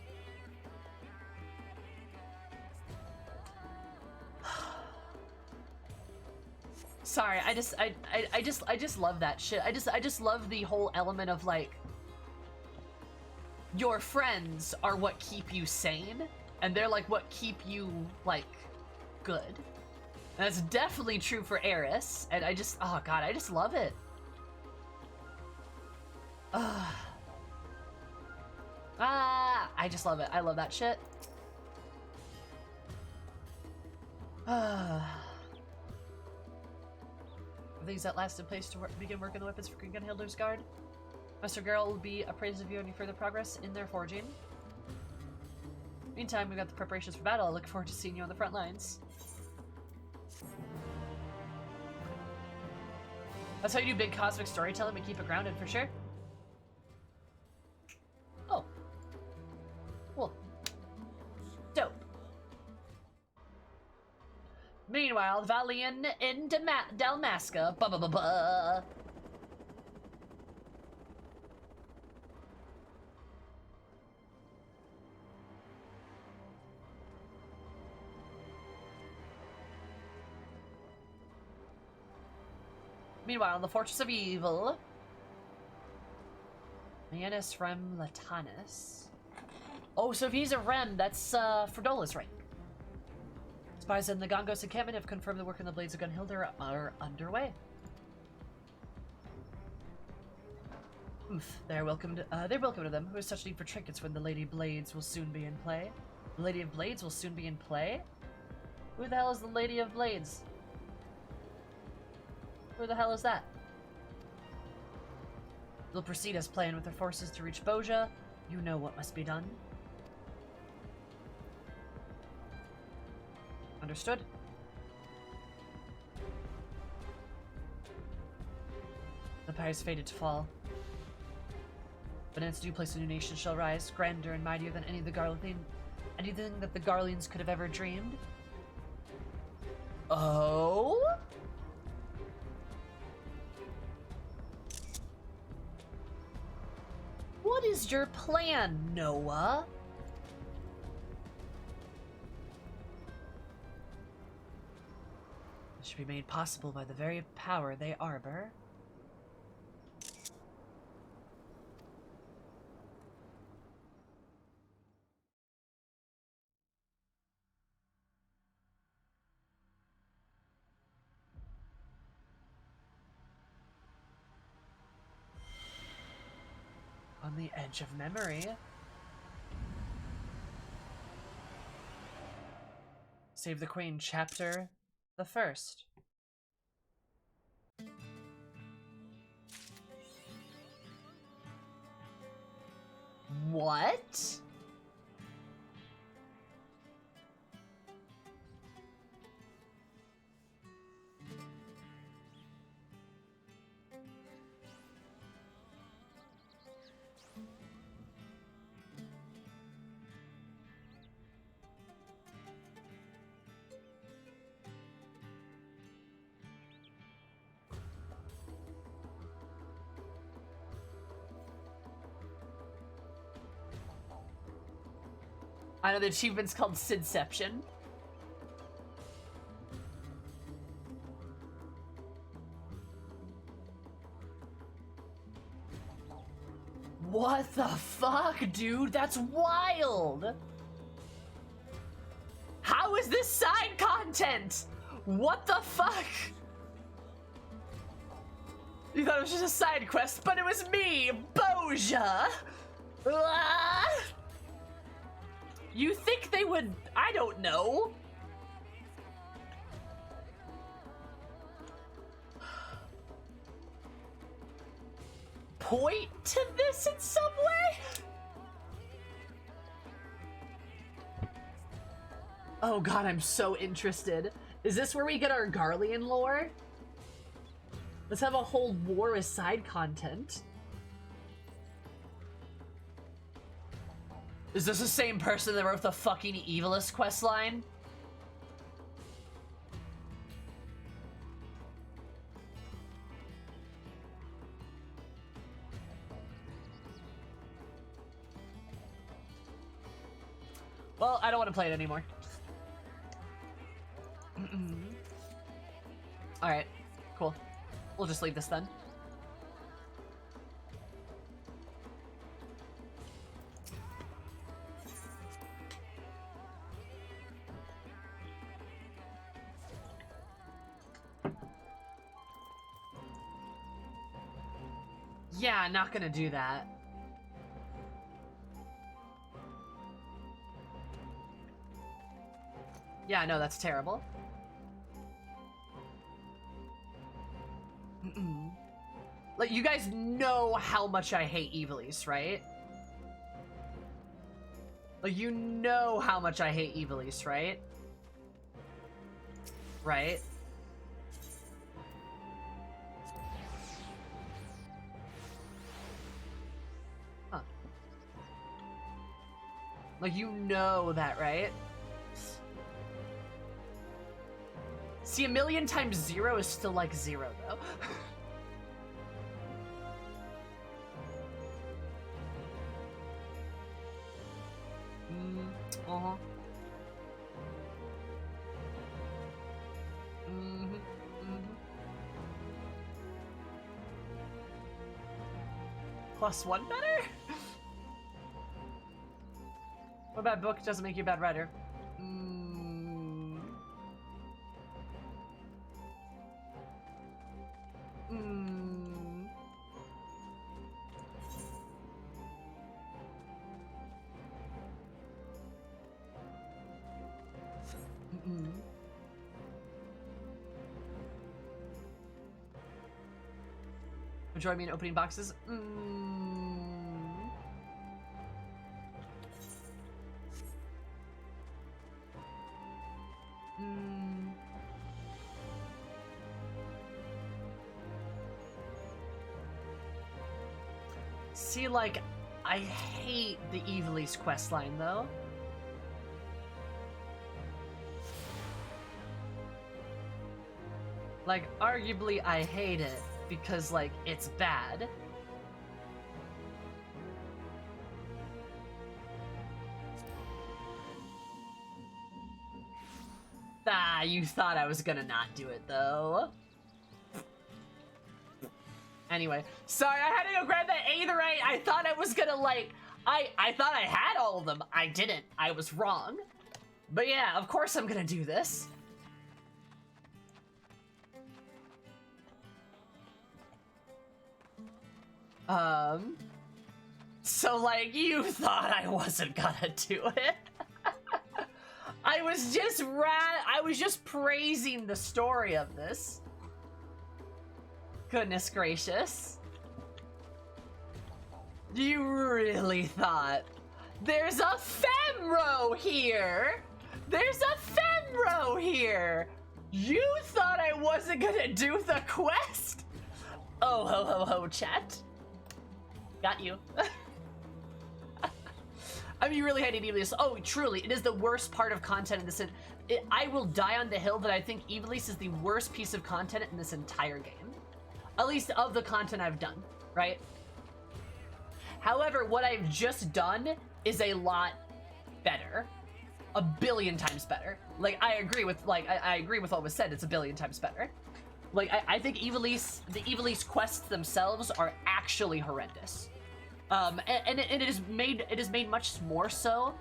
Sorry, I just love that shit. I just love the whole element of like, your friends are what keep you sane, and they're like what keep you like good. And that's definitely true for Eris, and I just, oh god, I just love it. I just love it. I love that shit. Things that last in place to begin working the weapons for Green Gunhilder's Guard. Master Girl will be appraised of you any further progress in their forging. Meantime, we've got the preparations for battle. I look forward to seeing you on the front lines. That's how you do big cosmic storytelling. We keep it grounded for sure. Oh, Cool. Dope. Meanwhile, Valian in Dalmasca. Ba-ba-ba-ba. Meanwhile, in the Fortress of Evil, Mianus Rem Latanus. Oh, so if he's a Rem, that's Fridola's rank. Spies in the Gongos encampment have confirmed the work in the Blades of Gunhild are underway. Oof, they're welcome to them. Who has such need for trinkets when the Lady Blades will soon be in play? The Lady of Blades will soon be in play? Who the hell is the Lady of Blades? Who the hell is that? They'll proceed as planned with their forces to reach Bozja. You know what must be done. Understood. The empire is fated to fall. But in its new place a new nation shall rise, grander and mightier than anything that the Garleans could have ever dreamed. Oh? What is your plan, Noah? It should be made possible by the very power they arbor. On the edge of memory. Save the Queen, chapter the first. What? I know the achievement's called Sidception. What the fuck, dude? That's wild! How is this side content? What the fuck? You thought it was just a side quest, but it was me, Bozja! Ah! You think they would... I don't know. Point to this in some way? Oh god, I'm so interested. Is this where we get our Garlean lore? Let's have a whole war as side content. Is this the same person that wrote the fucking Evilist questline? Well, I don't want to play it anymore. Alright, cool. We'll just leave this then. Yeah, not gonna do that. Yeah, no, that's terrible. Like, you guys know how much I hate Evilise, right? Like, you know how much I hate Evilise, right? Right? Like, you know that, right? See, 1,000,000 times 0 is still like 0, though. Uh-huh. +1 better? What about book doesn't make you a bad writer? Enjoy me in opening boxes? See, like, I hate the Evilise questline, though. Like, arguably, I hate it because, like, it's bad. Ah, you thought I was gonna not do it, though. Anyway, sorry, I had to go grab that Aetherite. I thought I was gonna, like, I thought I had all of them. I didn't. I was wrong. But yeah, of course I'm gonna do this. So, like, you thought I wasn't gonna do it. I was just praising the story of this. Goodness gracious. You really thought there's a Femro here? There's a Femro here! You thought I wasn't gonna do the quest? Oh ho ho ho, chat. Got you. I mean, you really hated Evilise. Oh, truly, it is the worst part of content in this. I will die on the hill that I think Evilise is the worst piece of content in this entire game. At least of the content I've done, right? However, what I've just done is a lot better. 1,000,000,000 times better. Like, I agree with, like, I agree with what was said. It's 1,000,000,000 times better. Like, I think the Evilise quests themselves are actually horrendous. And it is made much more so.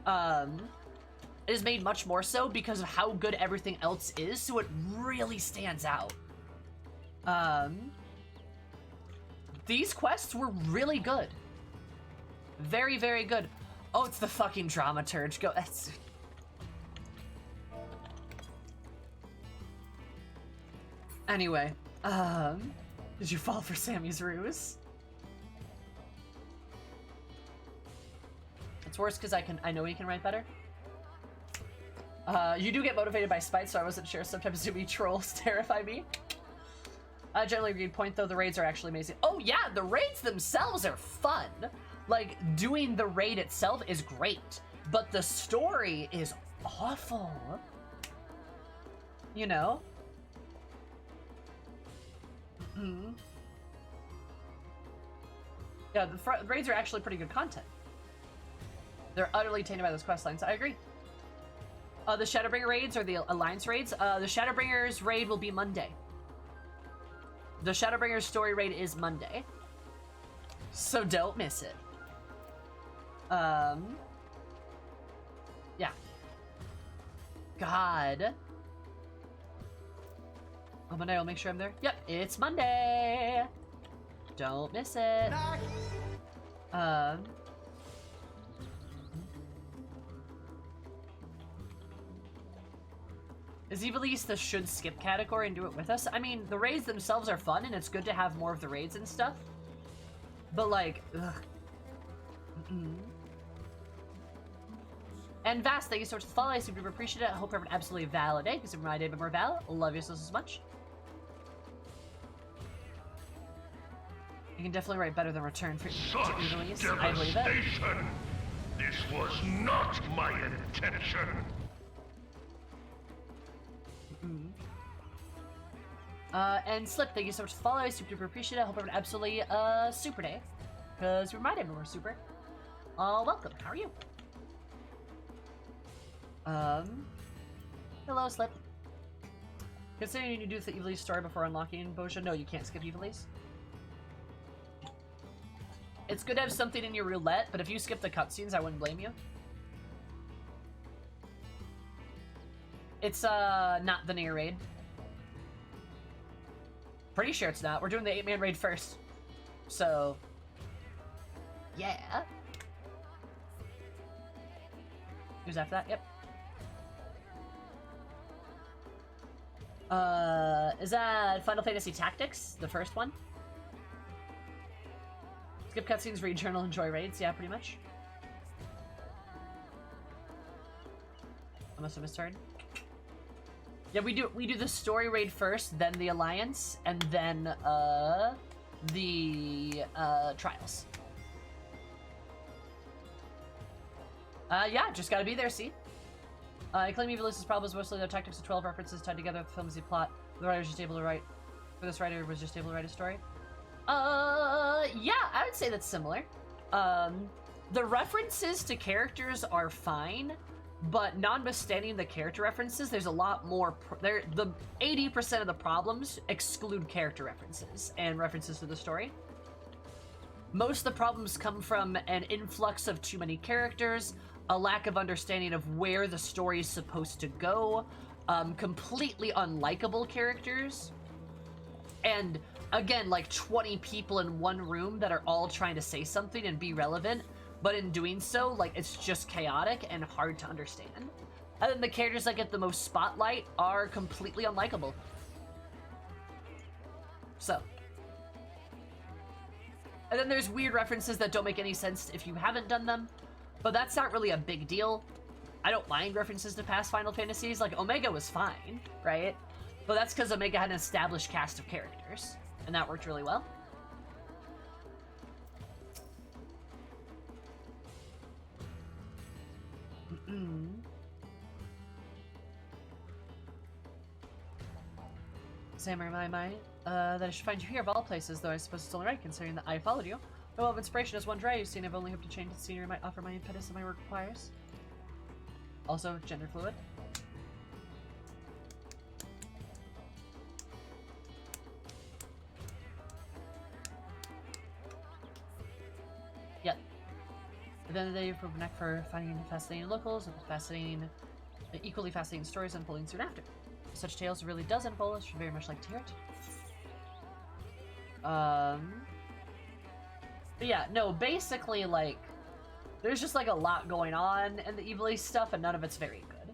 It is made much more so because of how good everything else is, so it really stands out. These quests were really good. Very, very good. Oh, it's the fucking dramaturge. Go. That's... Anyway, did you fall for Sammy's ruse? It's worse because I know he can write better. You do get motivated by spite, so I wasn't sure. Sometimes Zoomy trolls terrify me. Generally agreed point, though, the raids are actually amazing. Oh yeah, the raids themselves are fun. Like, doing the raid itself is great, but the story is awful. You know? Yeah, the raids are actually pretty good content. They're utterly tainted by those quest lines. I agree. The Shadowbringer raids or the Alliance raids? The Shadowbringers raid will be Monday. The Shadowbringers story raid is Monday. So don't miss it. Yeah. God. Oh, Monday, I'll make sure I'm there. Yep, it's Monday. Don't miss it. Is Evilise the should skip category and do it with us? I mean, the raids themselves are fun and it's good to have more of the raids and stuff. But like, ugh. And Vast, thank you so much for the follow. I super appreciate it. I hope you have an absolutely valid day. Because my day a bit more valid. Love you so much. You can definitely write better than Return for Evilise. I believe it. This This was not my intention. And Slip, thank you so much for following. Super duper appreciate it. I hope everyone absolutely super day. Because we reminded me we're super. Welcome. How are you? Hello, Slip. Considering you do the Evilise story before unlocking Bozja, no, you can't skip Evilise. It's good to have something in your roulette, but if you skip the cutscenes, I wouldn't blame you. It's, not the near raid. Pretty sure it's not. We're doing the 8-man raid first. So, yeah. Who's after that? Yep. Is that Final Fantasy Tactics? The first one? Skip cutscenes, read journal, enjoy raids. Yeah, pretty much. I must have misheard. Yeah, we do the story raid first, then the Alliance, and then, the, Trials. Yeah, just gotta be there, see? I claim Evilise's problems mostly their tactics of 12 references tied together with the flimsy plot. The writer was just able to write... For this writer was just able to write a story. Yeah, I would say that's similar. The references to characters are fine, but notwithstanding the character references, there's a lot more... the 80% of the problems exclude character references and references to the story. Most of the problems come from an influx of too many characters, a lack of understanding of where the story is supposed to go, completely unlikable characters, and again, like 20 people in one room that are all trying to say something and be relevant, but in doing so, like, it's just chaotic and hard to understand. And then the characters that get the most spotlight are completely unlikable. So. And then there's weird references that don't make any sense if you haven't done them, but that's not really a big deal. I don't mind references to past Final Fantasies. Like, Omega was fine, right? But that's because Omega had an established cast of characters, and that worked really well. Samurai that I should find you here of all places, though I suppose it's only right considering that I followed you. No well of inspiration is one dry you've seen. I've only hoped to change the scenery might offer my impetus and my work requires. Also, gender fluid. Yep. At the end of the day, you're neck for finding fascinating locals with equally fascinating stories unfolding soon after. If such tales really does unfold, I should very much like to hear it. But yeah, no, basically, like, there's just, like, a lot going on in the Evilise stuff, and none of it's very good.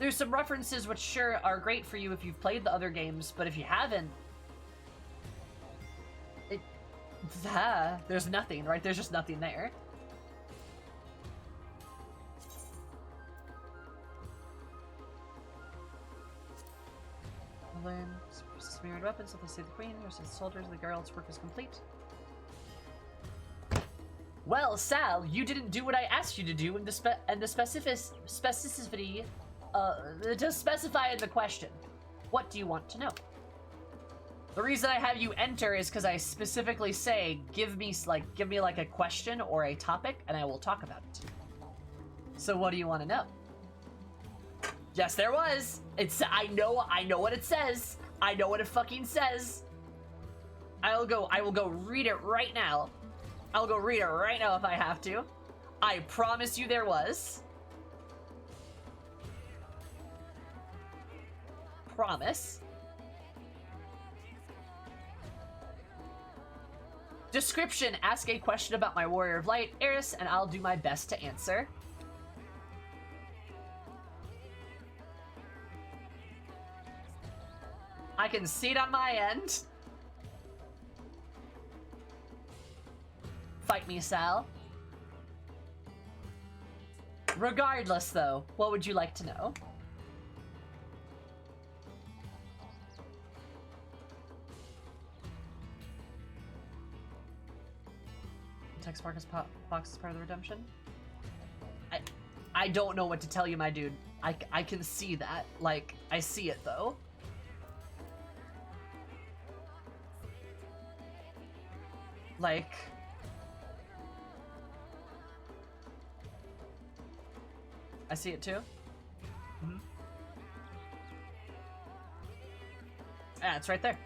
There's some references which sure are great for you if you've played the other games, but if you haven't, there's nothing, right? There's just nothing there. Learn smeared weapons, so they save the queen, versus the soldiers, the girl's work is complete. Well, Sal, you didn't do what I asked you to do in the specificity, to specify in the question. What do you want to know? The reason I have you enter is because I specifically say, give me like a question or a topic, and I will talk about it. So what do you want to know? Yes, there was. I know what it says. I know what it fucking says. I will go read it right now. I'll go read it right now if I have to. I promise you there was. Promise. Description, ask a question about my Warrior of Light, Eris, and I'll do my best to answer. I can see it on my end. Fight me, Sal. Regardless, though, what would you like to know? Text box is part of the redemption. I don't know what to tell you, my dude. I can see that. Like, I see it, though. Like... I see it, too. Mm-hmm. Yeah, it's right there.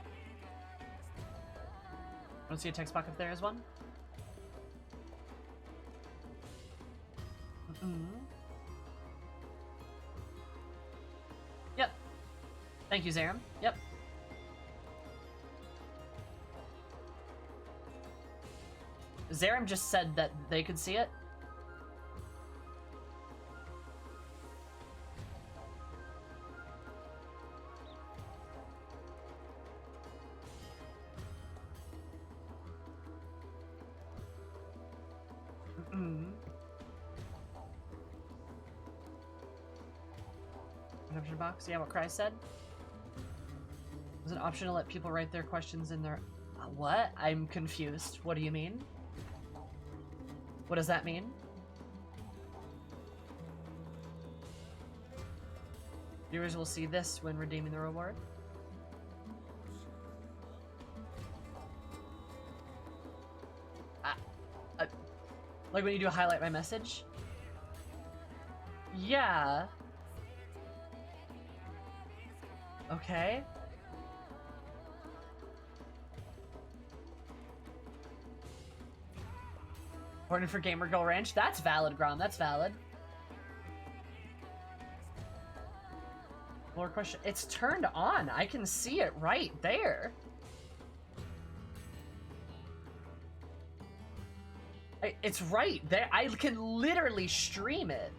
Don't see a text box up there as one? Yep. Thank you, Zaram. Yep. Zaram just said that they could see it. Redemption box? Yeah, what Cry said? Was an option to let people write their questions in their... What? I'm confused. What do you mean? What does that mean? Viewers will see this when redeeming the reward. Like when you do highlight my message? Yeah. Okay. Ordered for Gamer Girl Ranch? That's valid, Grom. That's valid. More question. It's turned on. I can see it right there. It's right there. I can literally stream it.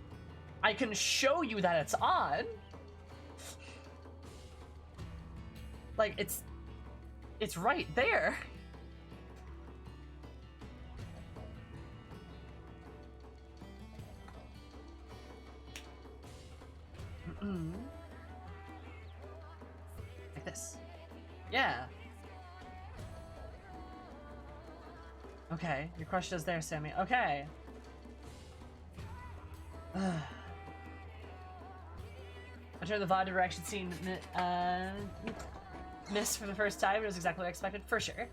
I can show you that it's on. Like, it's right there. Like this. Yeah. Okay, your question is there, Sammy. Okay. I turned the VOD direction scene miss for the first time. It was exactly what I expected, for sure.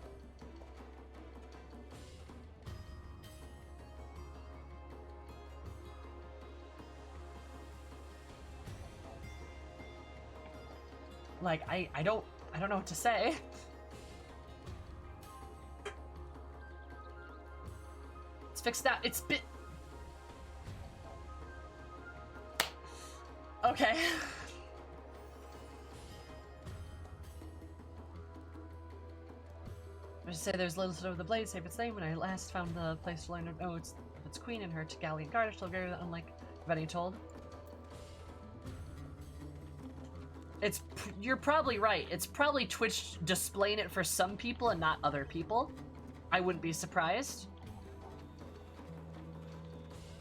Like, I don't know what to say. It's fixed out. It's bit. Okay. I just say there's little of the blade, save its name. When I last found the place to learn of its queen and her Tegalian guard, still very unlike Betty told. You're probably right. It's probably Twitch displaying it for some people and not other people. I wouldn't be surprised.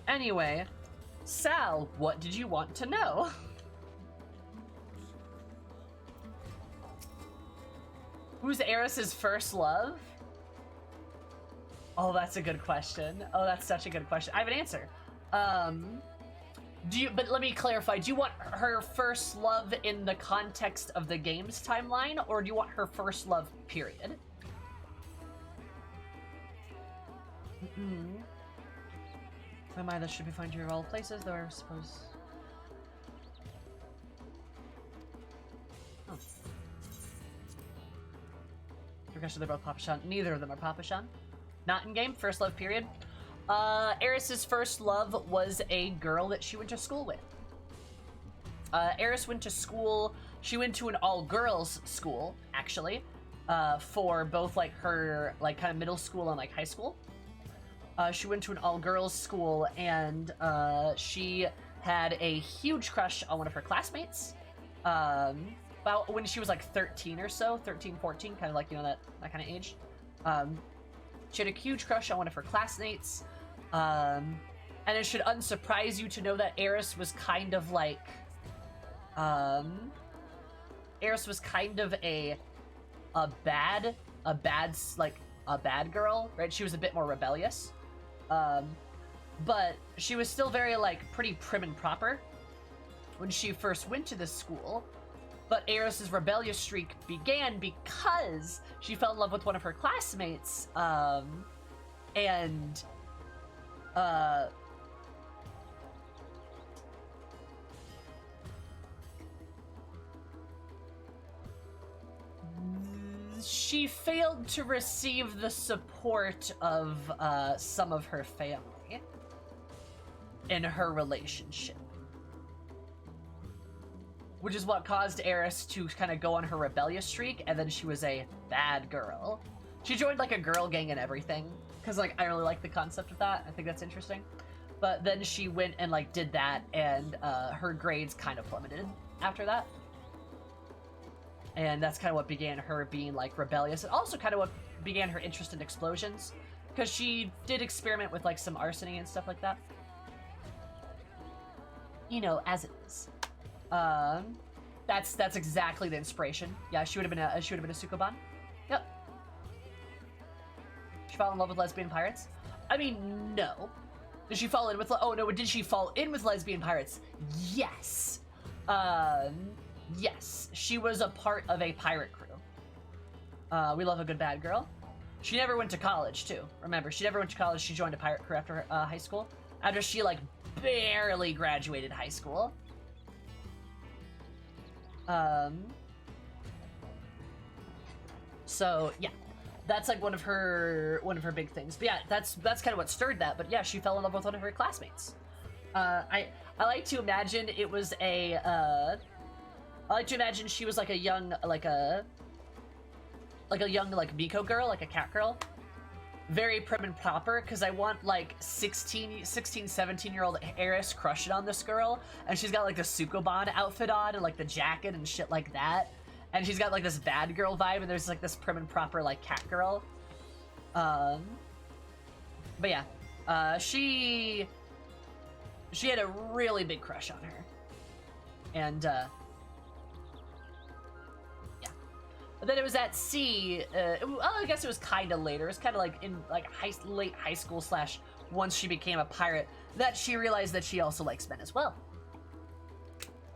Anyway, Sal, what did you want to know? Who's Eris's first love? Oh, that's a good question. Oh, that's such a good question. I have an answer. But let me clarify. Do you want her first love in the context of the game's timeline, or do you want her first love, period? My mind, that should be fine to your all places, though I suppose. Oh. Regression, they're both Papashan. Neither of them are Papashan. Not in game. First love, period. Eris's first love was a girl that she went to school with. Eris went to school. She went to an all-girls school, actually, for both like her like kind of middle school and like high school. She went to an all-girls school, and she had a huge crush on one of her classmates. About when she was like 13 or so, 13, 14, kind of like, you know, that kind of age. She had a huge crush on one of her classmates. And it should unsurprise you to know that Eris was kind of like, Eris was kind of a bad girl, right? She was a bit more rebellious. But she was still very, like, pretty prim and proper when she first went to this school. But Eris's rebellious streak began because she fell in love with one of her classmates, and she failed to receive the support of some of her family in her relationship. Which is what caused Eris to kind of go on her rebellious streak, and then she was a bad girl. She joined, like, a girl gang and everything, because, like, I really like the concept of that. I think that's interesting. But then she went and, like, did that, and her grades kind of plummeted after that. And that's kind of what began her being, like, rebellious, and also kind of what began her interest in explosions, because she did experiment with, like, some arsony and stuff like that. You know, as it is. That's exactly the inspiration. Yeah, she would have been a Sukoban. Yep. She fell in love with lesbian pirates. I mean, no. Did she fall in with? Oh no, did she fall in with lesbian pirates? Yes. Yes. She was a part of a pirate crew. We love a good bad girl. She never went to college too. Remember, she never went to college. She joined a pirate crew after high school. After she like barely graduated high school. So yeah, that's like one of her big things. But yeah, that's kind of what stirred that. But yeah, she fell in love with one of her classmates. I like to imagine it was a I like to imagine she was like a young Miko girl, like a cat girl. Very prim and proper, because I want like 16, 17-year-old Eris crushing on this girl, and she's got like the Sukoban outfit on and like the jacket and shit like that, and she's got like this bad girl vibe, and there's like this prim and proper like cat girl. But yeah, she had a really big crush on her, and but then it was at sea. Well, I guess it was kind of later. It was kind of like in like late high school / once she became a pirate that she realized that she also likes men as well,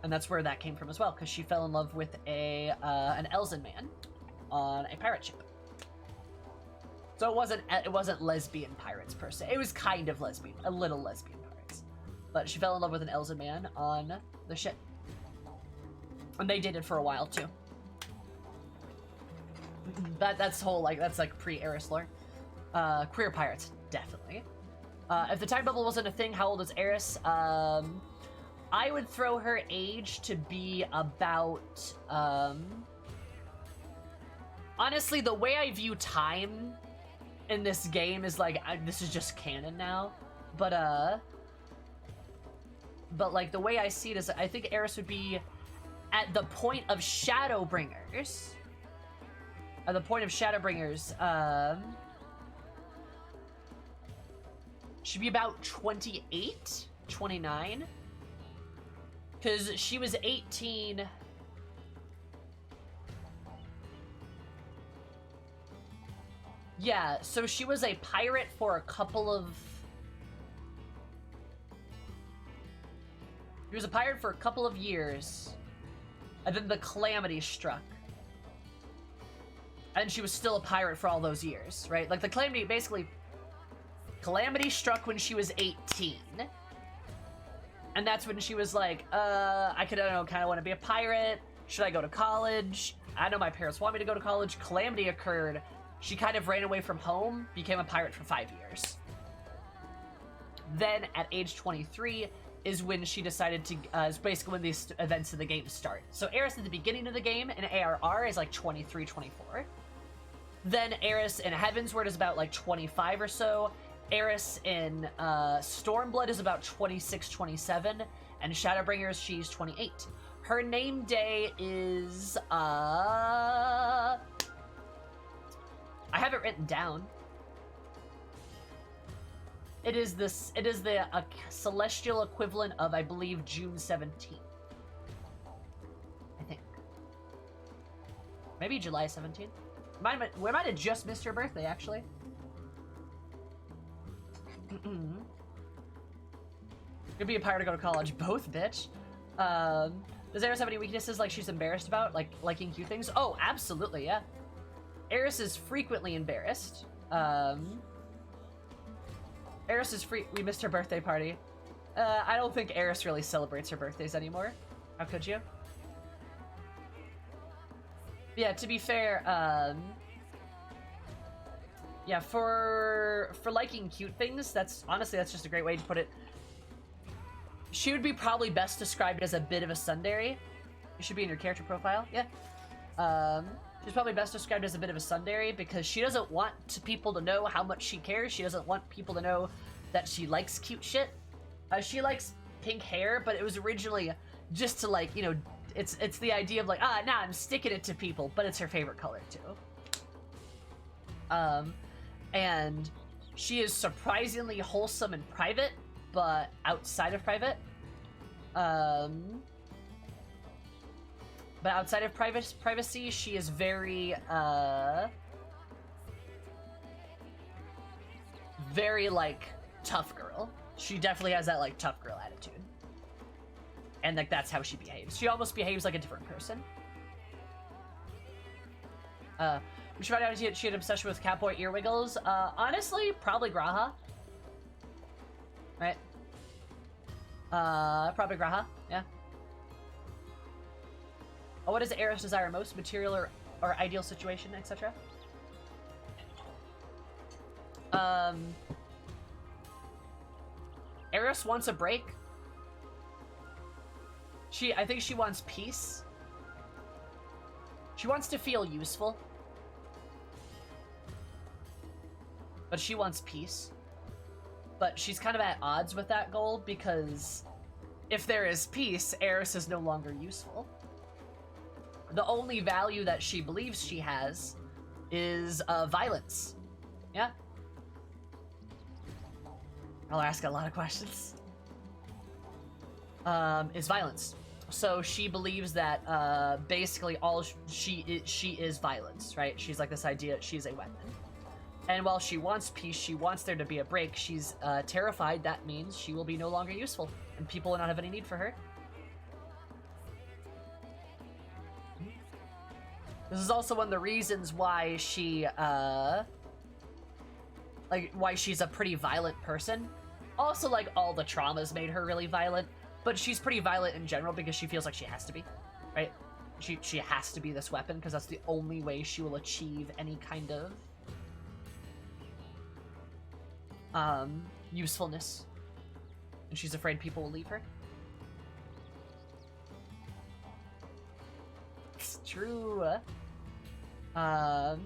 and that's where that came from as well, because she fell in love with an Elzen man on a pirate ship. So it wasn't lesbian pirates per se. It was kind of lesbian, a little lesbian pirates, but she fell in love with an Elzen man on the ship, and they dated for a while too. That's like pre-Eris lore. Queer pirates, definitely. If the time bubble wasn't a thing, how old is Eris? I would throw her age to be about, honestly, the way I view time in this game is like, this is just canon now, but like the way I see it is, I think Eris would be at the point of Shadowbringers. At the point of Shadowbringers, should be about 28, 29. Because she was 18. Yeah, so she was a pirate for a couple of... She was a pirate for a couple of years. And then the Calamity struck. And she was still a pirate for all those years, right? Like, the Calamity struck when she was 18. And that's when she was like, I don't know, kind of want to be a pirate. Should I go to college? I know my parents want me to go to college. Calamity occurred. She kind of ran away from home, became a pirate for 5 years. Then, at age 23, is when she decided to, is basically when these events of the game start. So Eris at the beginning of the game in ARR is like 23, 24. Then Eris in Heavensward is about like 25 or so. Eris in Stormblood is about 26, 27. And Shadowbringers, she's 28. Her name day is, I have it written down. It is the celestial equivalent of, I believe, June 17th. I think. Maybe July 17th. We might have just missed her birthday, actually. Could be a pirate to go to college. Both, bitch. Does Eris have any weaknesses like she's embarrassed about? Like liking cute things? Oh, absolutely, yeah. Eris is frequently embarrassed. Eris is we missed her birthday party. I don't think Eris really celebrates her birthdays anymore. How could you? Yeah, to be fair, yeah, for liking cute things, that's just a great way to put it. She would be probably best described as a bit of a tsundere. It should be in your character profile, yeah. She's probably best described as a bit of a tsundere because she doesn't want people to know how much she cares. She doesn't want people to know that she likes cute shit. She likes pink hair, but it was originally just to, like, you know, it's the idea of like, nah, I'm sticking it to people, but it's her favorite color too. And she is surprisingly wholesome in private, but outside of private, privacy, she is very, very, like, tough girl. She definitely has that, like, tough girl attitude. And, like, that's how she behaves. She almost behaves like a different person. We should find out if she had an obsession with catboy ear wiggles. Honestly, probably Graha. Right? Probably Graha, yeah. Oh, what does Eris desire most? Material or ideal situation, etc.? Eris wants a break. I think she wants peace. She wants to feel useful. But she wants peace. But she's kind of at odds with that goal because if there is peace, Eris is no longer useful. The only value that she believes she has is violence. Yeah? I'll ask a lot of questions. Is violence. So she believes that basically all she is violence, right? She's like this idea, she's a weapon. And while she wants peace, she wants there to be a break, she's terrified that means she will be no longer useful, and people will not have any need for her. This is also one of the reasons why she, why she's a pretty violent person. Also, like, all the traumas made her really violent, but she's pretty violent in general because she feels like she has to be, right? She has to be this weapon because that's the only way she will achieve any kind of usefulness. And she's afraid people will leave her. It's true. I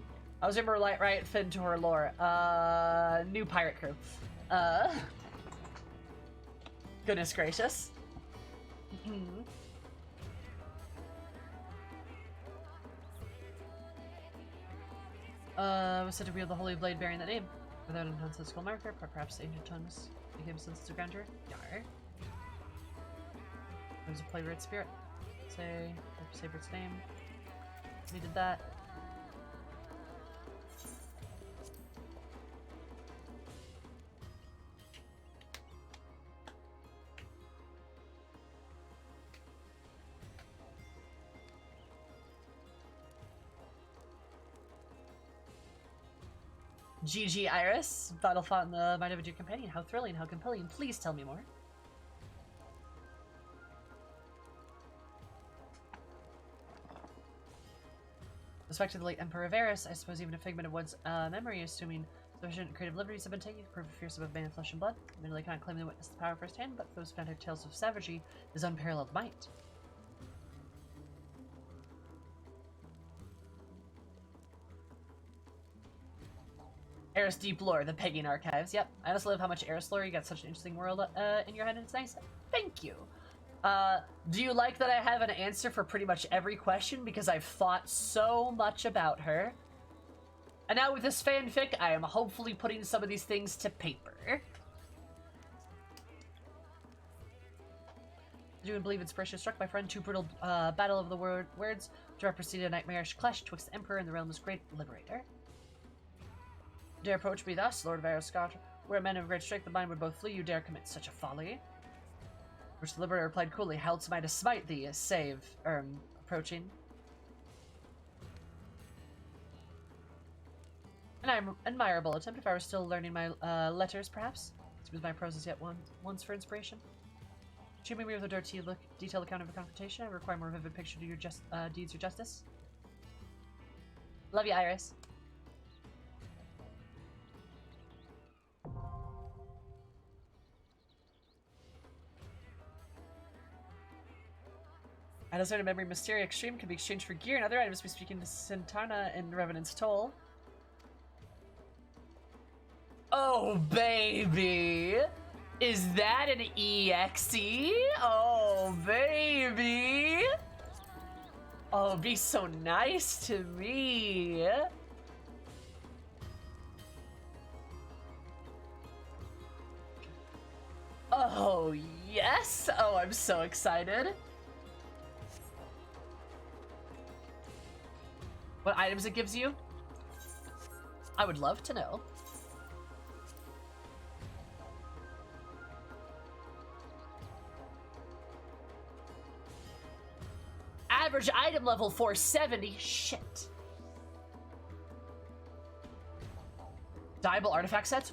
was remember right fit into her lore. New pirate crew. Goodness gracious. Was said to wield the holy blade bearing that name. Without an nonsensical marker, perhaps the ancient tongues became sense of grandeur. Yar. There's a playwright spirit. Say Sabert's name. We did that. GG Iris, battle fought in the might of a dear companion. How thrilling, how compelling. Please tell me more. Respect to the late Emperor of Eris, I suppose even a figment of one's memory, assuming sufficient creative liberties have been taken to prove a fierce above man of flesh and blood. Admittedly cannot claim to witness the power firsthand, but those fantastic tales of savagery is unparalleled might. Eris Deep Lore, the Pegging Archives. Yep, I also love how much Eris lore. You got such an interesting world in your head, and it's nice. Thank you. Do you like that I have an answer for pretty much every question because I've thought so much about her? And now with this fanfic, I am hopefully putting some of these things to paper. I do believe inspiration struck my friend. Too brutal battle of the words to preceded a nightmarish clash twixt the Emperor and the realm's great liberator. Dare approach me thus, Lord of Arascot. Where men of great strength, the mind would both flee. You dare commit such a folly. Which the liberator replied coolly, "How else am I to smite thee? Save, approaching." An admirable attempt if I were still learning my letters, perhaps. Smooth my prose as yet once for inspiration. Treating me with a dirty detailed account of a confrontation, I require more vivid picture to your deeds or justice. Love you, Iris. Items of memory Mysteria Extreme can be exchanged for gear and other items. Be speaking to Santana in Revenant's Toll. Oh, baby! Is that an EXE? Oh, baby! Oh, be so nice to me. Oh, yes! Oh, I'm so excited. What items it gives you? I would love to know. Average item level 470. Shit. Dyeable artifact sets?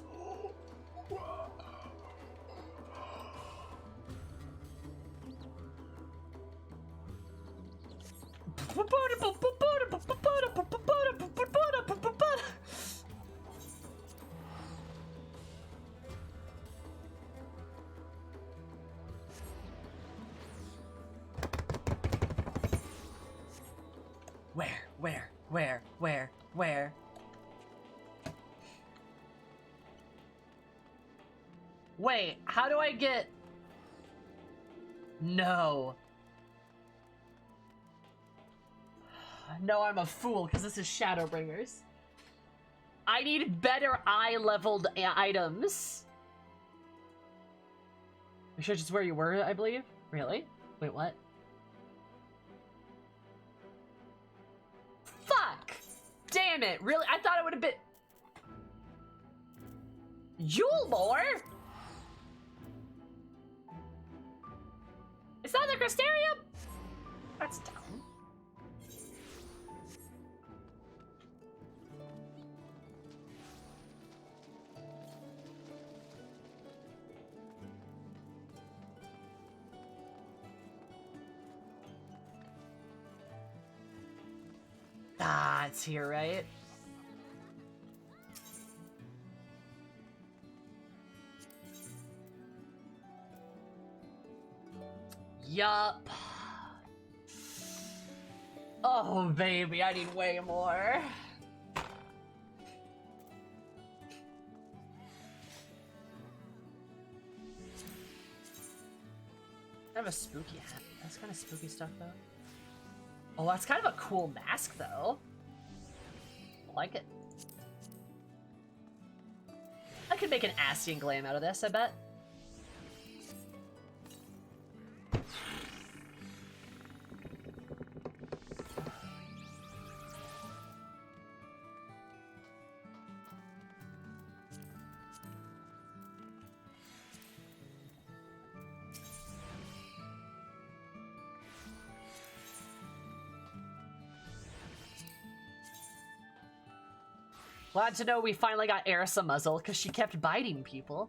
Where? Wait, how do I get... No. No, I'm a fool, because this is Shadowbringers. I need better eye-leveled items. You sure just where you were, I believe? Really? Wait, what? Fuck! Damn it, really? I thought it would have been... Yulmore? Is that the Crystarium? That's dumb. Ah, it's here, right? Yup. Oh, baby, I need way more. I have a spooky hat. That's kind of spooky stuff, though. Oh, that's kind of a cool mask, though. I like it. I could make an Ascian Glam out of this, I bet. Glad to know we finally got Eris a muzzle, because she kept biting people.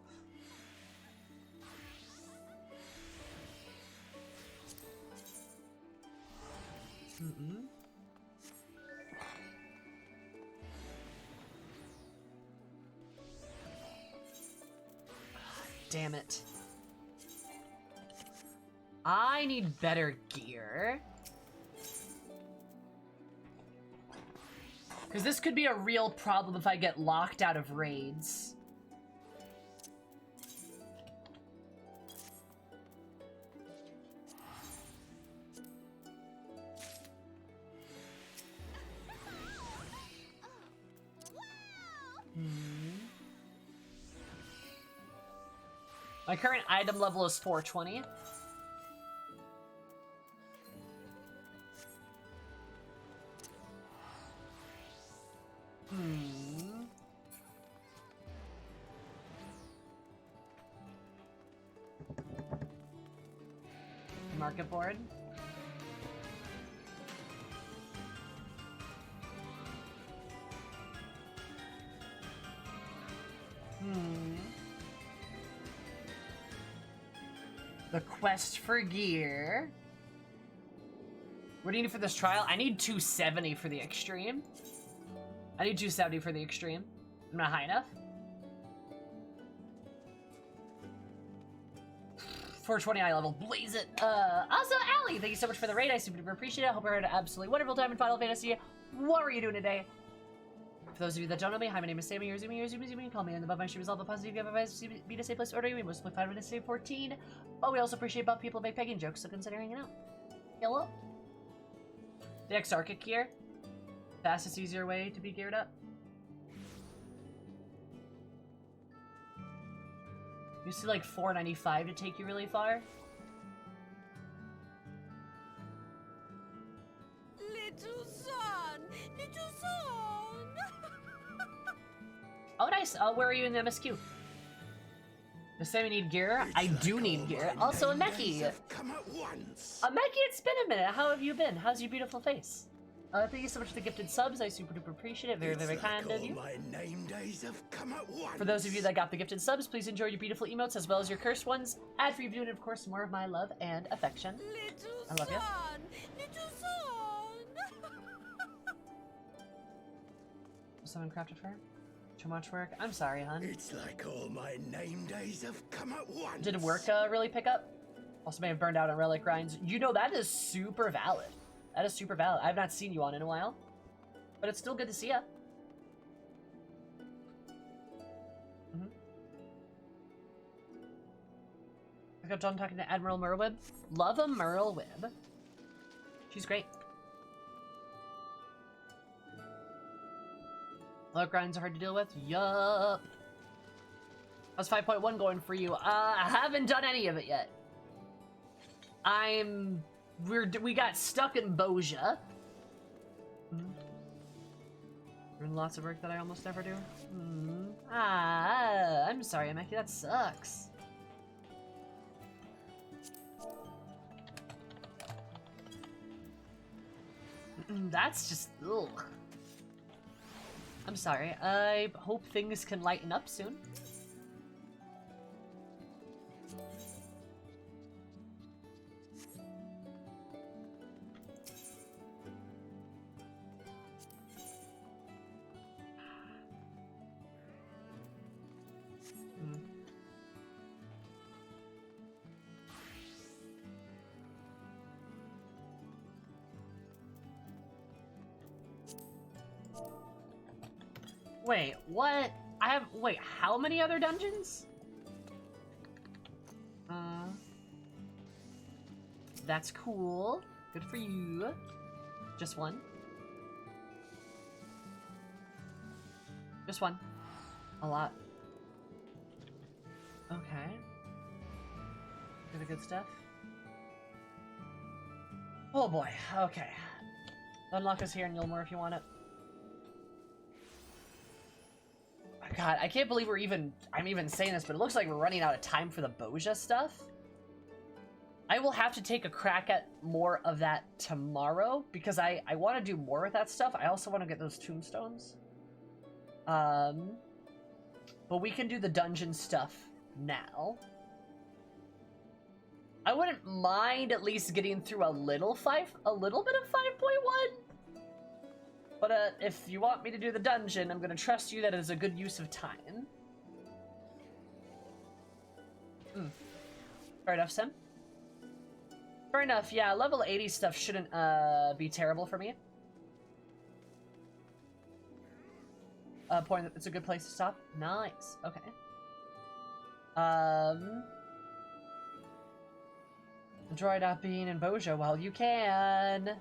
Damn it. I need better gear. Because this could be a real problem if I get locked out of raids. My current item level is 420. market board. The quest for gear. What do you need for this trial? I need 270 for the extreme. I need 270 for the extreme. I'm not high enough. 420 eye level. Blaze it. Also, Allie, thank you so much for the raid. I super duper appreciate it. Hope you had an absolutely wonderful time in Final Fantasy. What were you doing today? For those of you that don't know me, hi, my name is Sammy. You're zooming, you call me. And above my stream is all the positive. You have advice be to say place to order. We mostly Final Fantasy 14. But we also appreciate buff people make pegging jokes, so consider hanging out. Hello? The Exarchic gear. Fastest, easier way to be geared up. You see like 495 to take you really far. Little son! Little son! Oh, nice. Where are you in the MSQ? Does Sammy need gear? I do need gear. Also, a Meki. Come at once. A Meki, it's been a minute. How have you been? How's your beautiful face? Thank you so much for the gifted subs. I super duper appreciate it. Very, very kind of you. My name days have come at once. For those of you that got the gifted subs, please enjoy your beautiful emotes as well as your cursed ones. Ad-free view and, of course, more of my love and affection. Little I love you. son! Little son! Someone crafted for her? Too much work? I'm sorry, hun. It's like all my name days have come at once. Did work really pick up? Also may have burned out on relic grinds. You know, that is super valid. That is super valid. I've not seen you on in a while. But it's still good to see ya. I got done talking to Admiral Merwib. Love a Merwib. She's great. Low grinds are hard to deal with? Yup. How's 5.1 going for you? I haven't done any of it yet. We got stuck in Bozja. Doing lots of work that I almost never do. I'm sorry, Ameki, that sucks. That's just, ugh. I'm sorry. I hope things can lighten up soon. Wait, what? Wait, how many other dungeons? That's cool. Good for you. Just one? Just one. A lot. Okay. Good, good stuff. Oh boy, okay. Unlock us here in Yulmore if you want it. God, I can't believe I'm even saying this, but it looks like we're running out of time for the Bozja stuff. I will have to take a crack at more of that tomorrow, because I want to do more with that stuff. I also want to get those tombstones. But we can do the dungeon stuff now. I wouldn't mind at least getting through a little bit of 5.1. But if you want me to do the dungeon, I'm gonna trust you that it is a good use of time. Fair enough, Sim. Fair enough, yeah, level 80 stuff shouldn't be terrible for me. Point that it's a good place to stop. Nice, okay. Enjoy not being in Bozja while you can.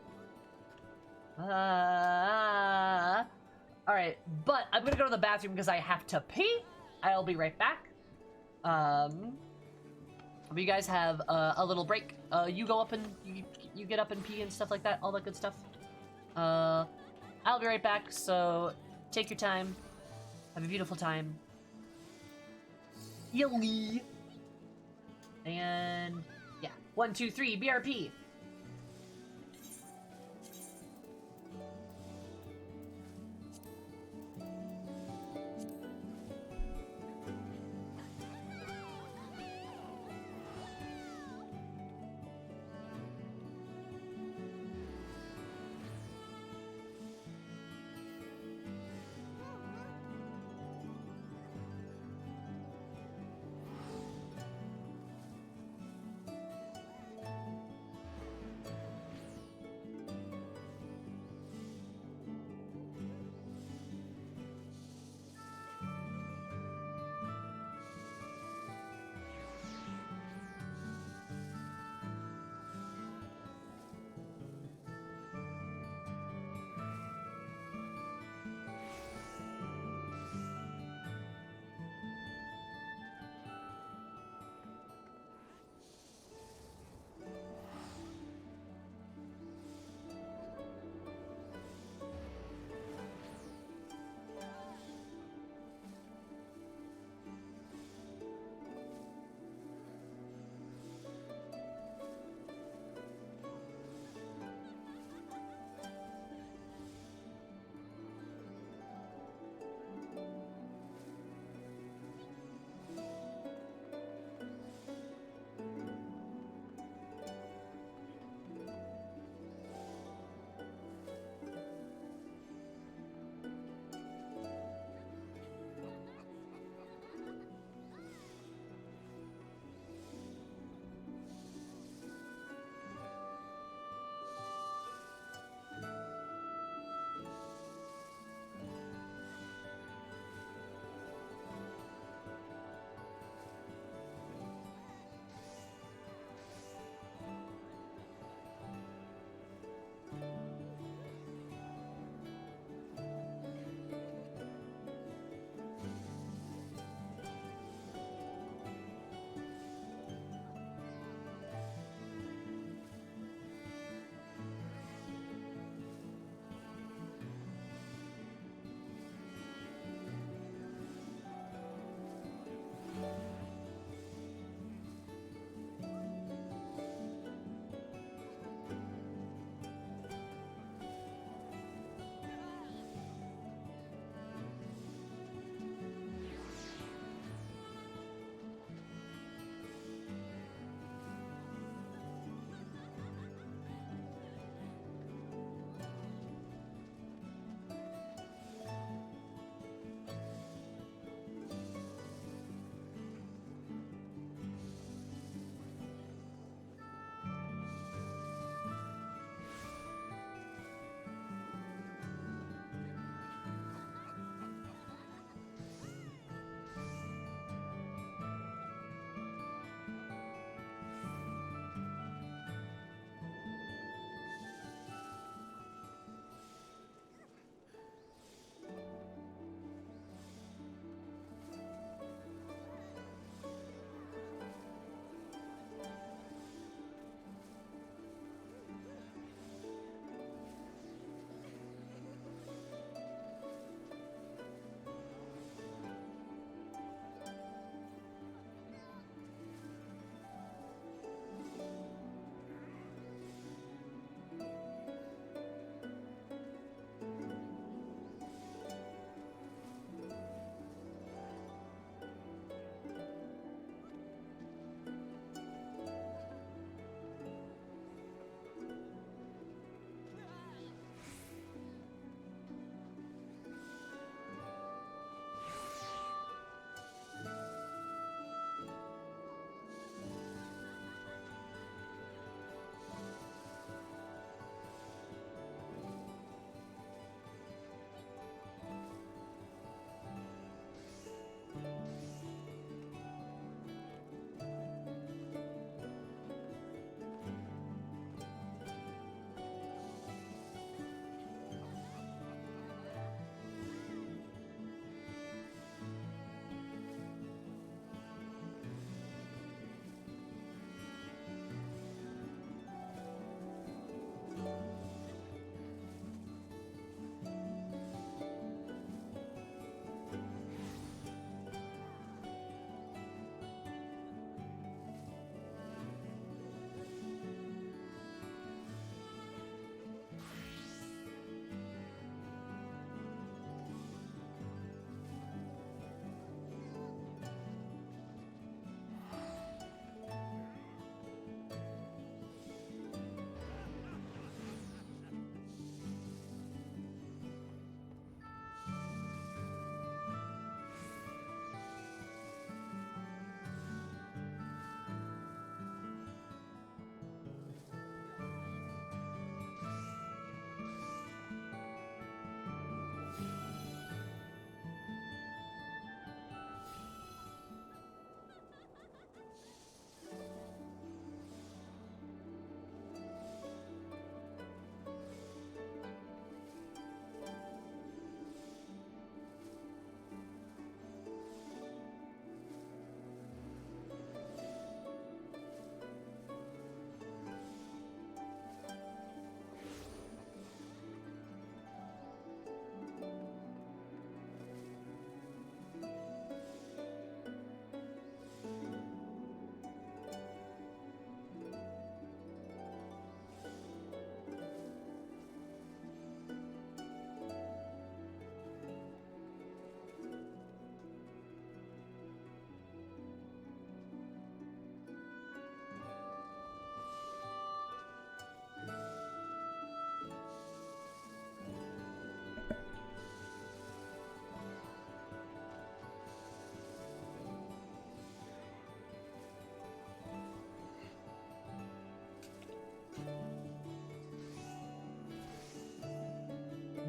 Alright, but I'm gonna go to the bathroom because I have to pee. I'll be right back. You guys have a little break. You go up and you get up and pee and stuff like that, all that good stuff. I'll be right back, so take your time. Have a beautiful time. Yelly. And yeah. 1, 2, 3, BRP.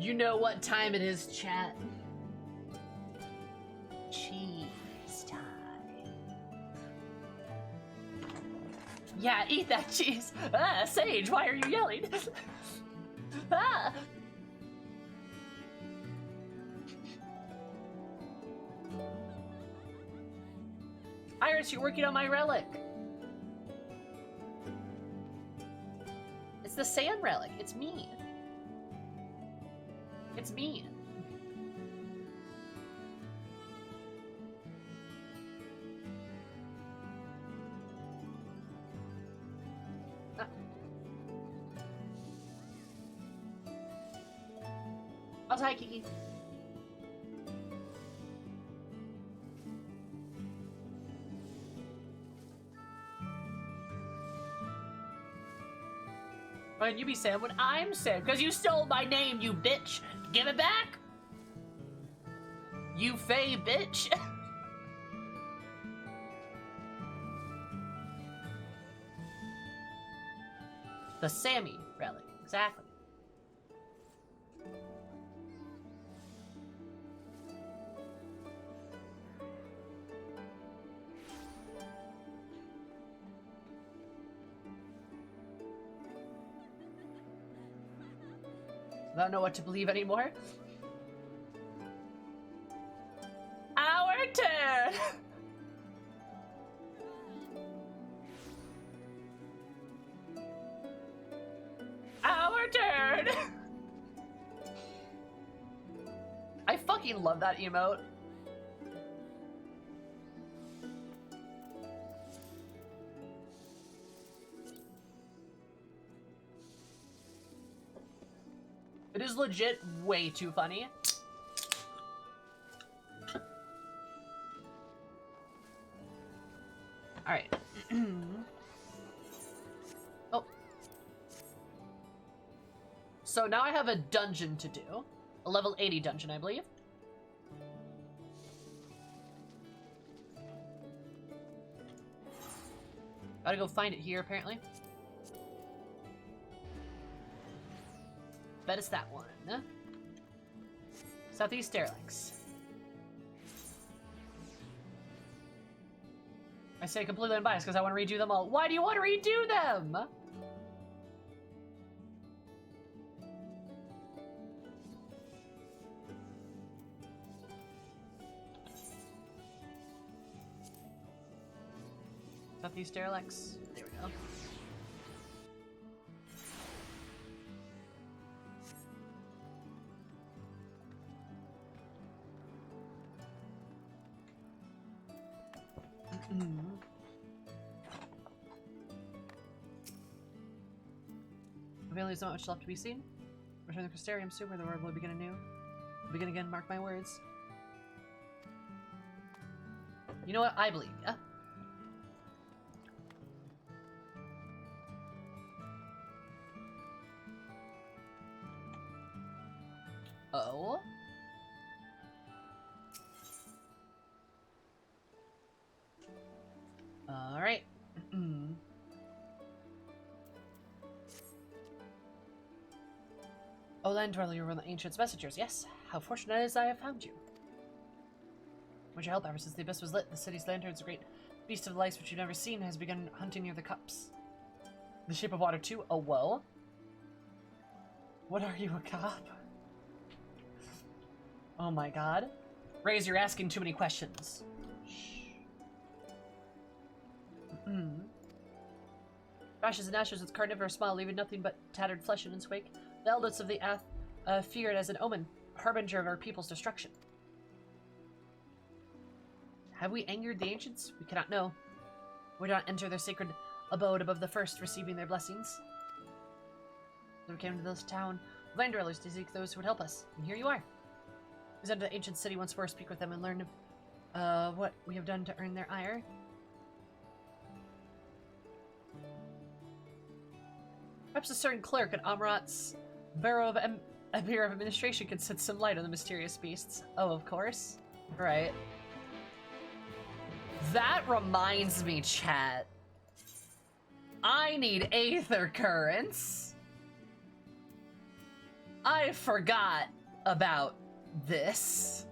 You know what time it is, chat. Cheese time. Yeah, eat that cheese. Ah, Sage, why are you yelling? Ah! Iris, you're working on my relic. It's the sand relic. It's me. It's me. Ah. Oh, hi, Kiki. Why did you be Sam when I'm Sam? Because you stole my name, you bitch! Give it back! You fey bitch! The Sammy relic, exactly. I don't know what to believe anymore. Our turn! Our turn! I fucking love that emote. It is legit way too funny. Alright. Oh. So now I have a dungeon to do. A level 80 dungeon, I believe. Gotta go find it here, apparently. Bet it's that one. Southeast Airlinks. I say completely unbiased because I want to redo them all. Why do you want to redo them? Southeast Airlinks. There we go. Really, there's not much left to be seen. Return to the Crystarium soon, where the world will begin anew. Begin again, mark my words. You know what? I believe ya. Oh? Alright. Oh, Land Dweller, you were one of the Ancient's messengers. Yes, how fortunate it is I have found you. With your help, ever since the abyss was lit, the city's lanterns, a great beast of the lights which you've never seen, has begun hunting near the cups. The shape of water, too? Oh, whoa. What are you, a cop? Oh my god. Raze, you're asking too many questions. Ashes and ashes, its carnivorous smile, leaving nothing but tattered flesh in its wake. The elders of the Ath fear it as an omen, harbinger of our people's destruction. Have we angered the ancients? We cannot know. We do not enter their sacred abode above the first, receiving their blessings. So we came to this town of land dwellers to seek those who would help us, and here you are. We enter the ancient city once more, speak with them, and learn what we have done to earn their ire. Perhaps a certain clerk at Amrat's Bureau of Administration could shed some light on the mysterious beasts. Oh, of course. Right. That reminds me, chat. I need Aether Currents. I forgot about this.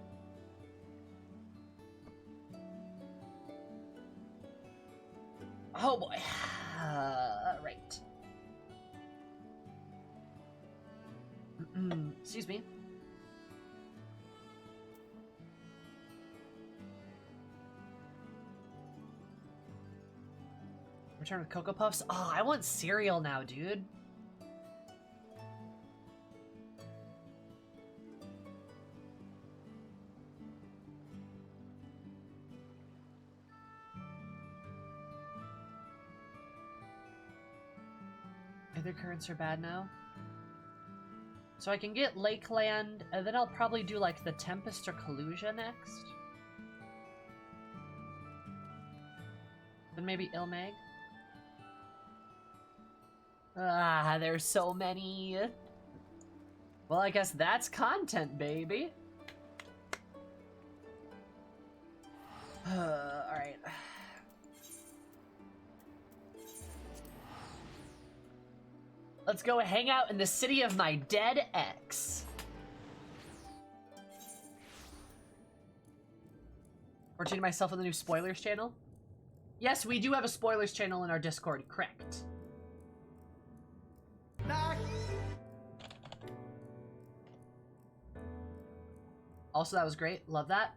Oh boy. Right. Excuse me. Return with Cocoa Puffs? Oh, I want cereal now, dude. Other currents are bad now. So I can get Lakeland, and then I'll probably do like the Tempest or Kalusia next. Then maybe Ilmag. Ah, there's so many. Well, I guess that's content, baby. Alright. Let's go hang out in the city of my dead ex. Rotating myself on the new spoilers channel? Yes, we do have a spoilers channel in our Discord, correct. Also, that was great. Love that.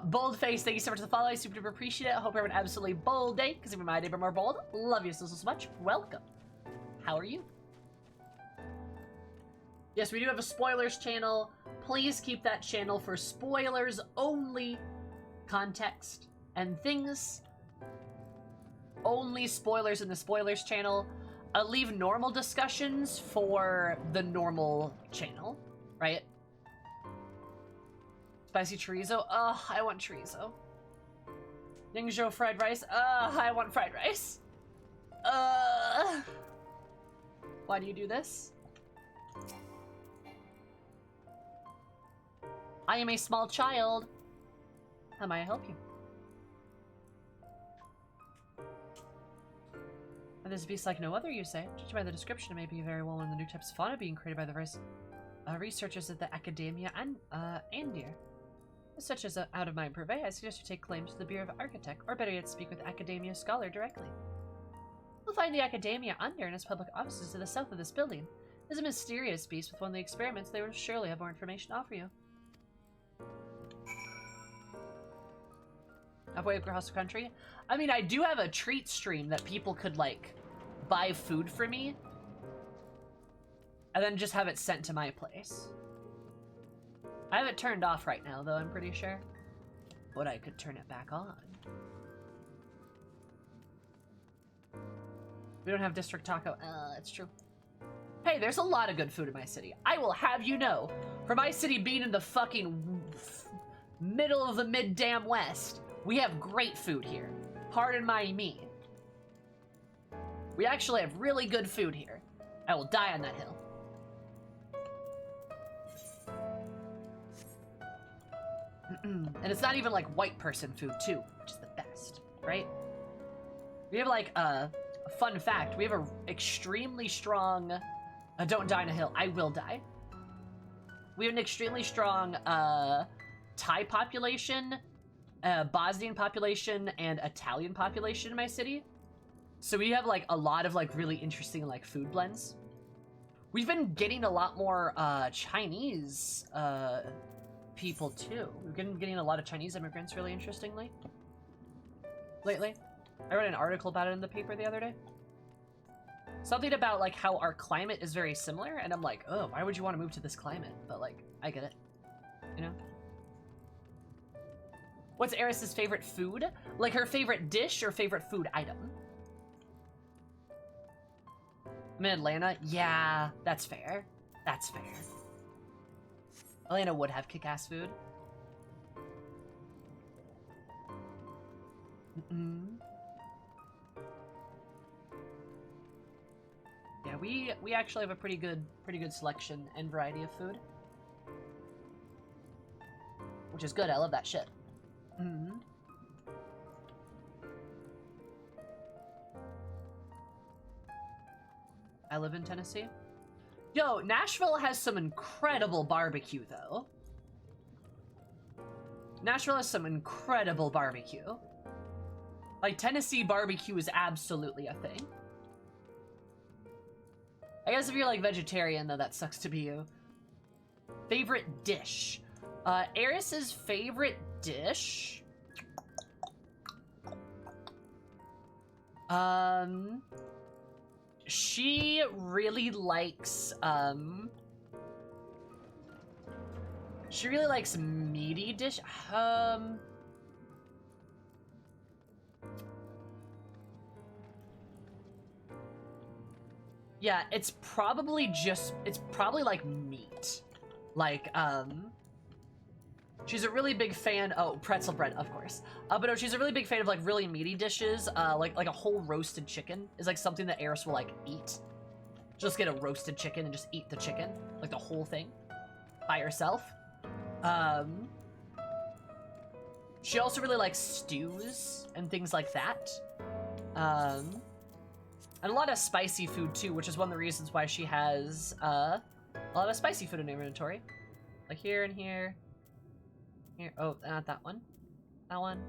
Boldface, thank you so much for the follow. I super duper appreciate it. I hope you have an absolutely bold day, because even my day, but more bold. Love you so much. Welcome. How are you? Yes, we do have a spoilers channel. Please keep that channel for spoilers only context and things. Only spoilers in the spoilers channel. Leave normal discussions for the normal channel, right? Spicy chorizo. Ugh, I want chorizo. Ningzhou fried rice. Ugh, I want fried rice. Why do you do this? I am a small child. How may I help you? And this beast like no other, you say? Judging by the description, it may be very well one of the new types of fauna being created by the various researchers at the Academia and Andir. Such as out of my purvey, I suggest you take claim to the Bureau of Architect, or better yet, speak with Academia Scholar directly. You'll find the Academia Andir in its public offices to the south of this building. It's a mysterious beast with one of the experiments. They will surely have more information to offer you. Halfway across the country? I mean, I do have a treat stream that people could, like, buy food for me. And then just have it sent to my place. I have it turned off right now, though, I'm pretty sure. But I could turn it back on. We don't have District Taco. It's true. Hey, there's a lot of good food in my city. I will have you know, for my city being in the fucking middle of the mid-damn west, we have great food here. Pardon my me. We actually have really good food here. I will die on that hill. And it's not even like white person food too, which is the best, right? We have like a fun fact. We have a extremely strong, don't die on a hill, I will die. We have an extremely strong Thai population, Bosnian population, and Italian population in my city. So we have like a lot of like really interesting like food blends. We've been getting a lot more Chinese people too. We've been getting a lot of Chinese immigrants really interestingly lately. I read an article about it in the paper the other day. Something about like how our climate is very similar, and I'm like, oh, why would you want to move to this climate? But like, I get it, you know? What's Eris's favorite food? Like her favorite dish or favorite food item? I'm in Atlanta? Yeah, that's fair. That's fair. Atlanta would have kick-ass food. Yeah, we actually have a pretty good selection and variety of food, which is good. I love that shit. I live in Tennessee. Yo, Nashville has some incredible barbecue, though. Nashville has some incredible barbecue. Like, Tennessee barbecue is absolutely a thing. I guess if you're, like, vegetarian, though, that sucks to be you. Favorite dish. Eris's favorite dish... She really likes, she really likes meaty dish. Yeah, it's probably like meat. Like, she's a really big fan, oh, pretzel bread, of course. But no, she's a really big fan of, like, really meaty dishes. Like a whole roasted chicken is, like, something that Eris will, like, eat. Just get a roasted chicken and just eat the chicken. Like, the whole thing. By herself. She also really likes stews and things like that. And a lot of spicy food, too, which is one of the reasons why she has, a lot of spicy food in her inventory. Like, here and here. Here, oh, not that one. That one.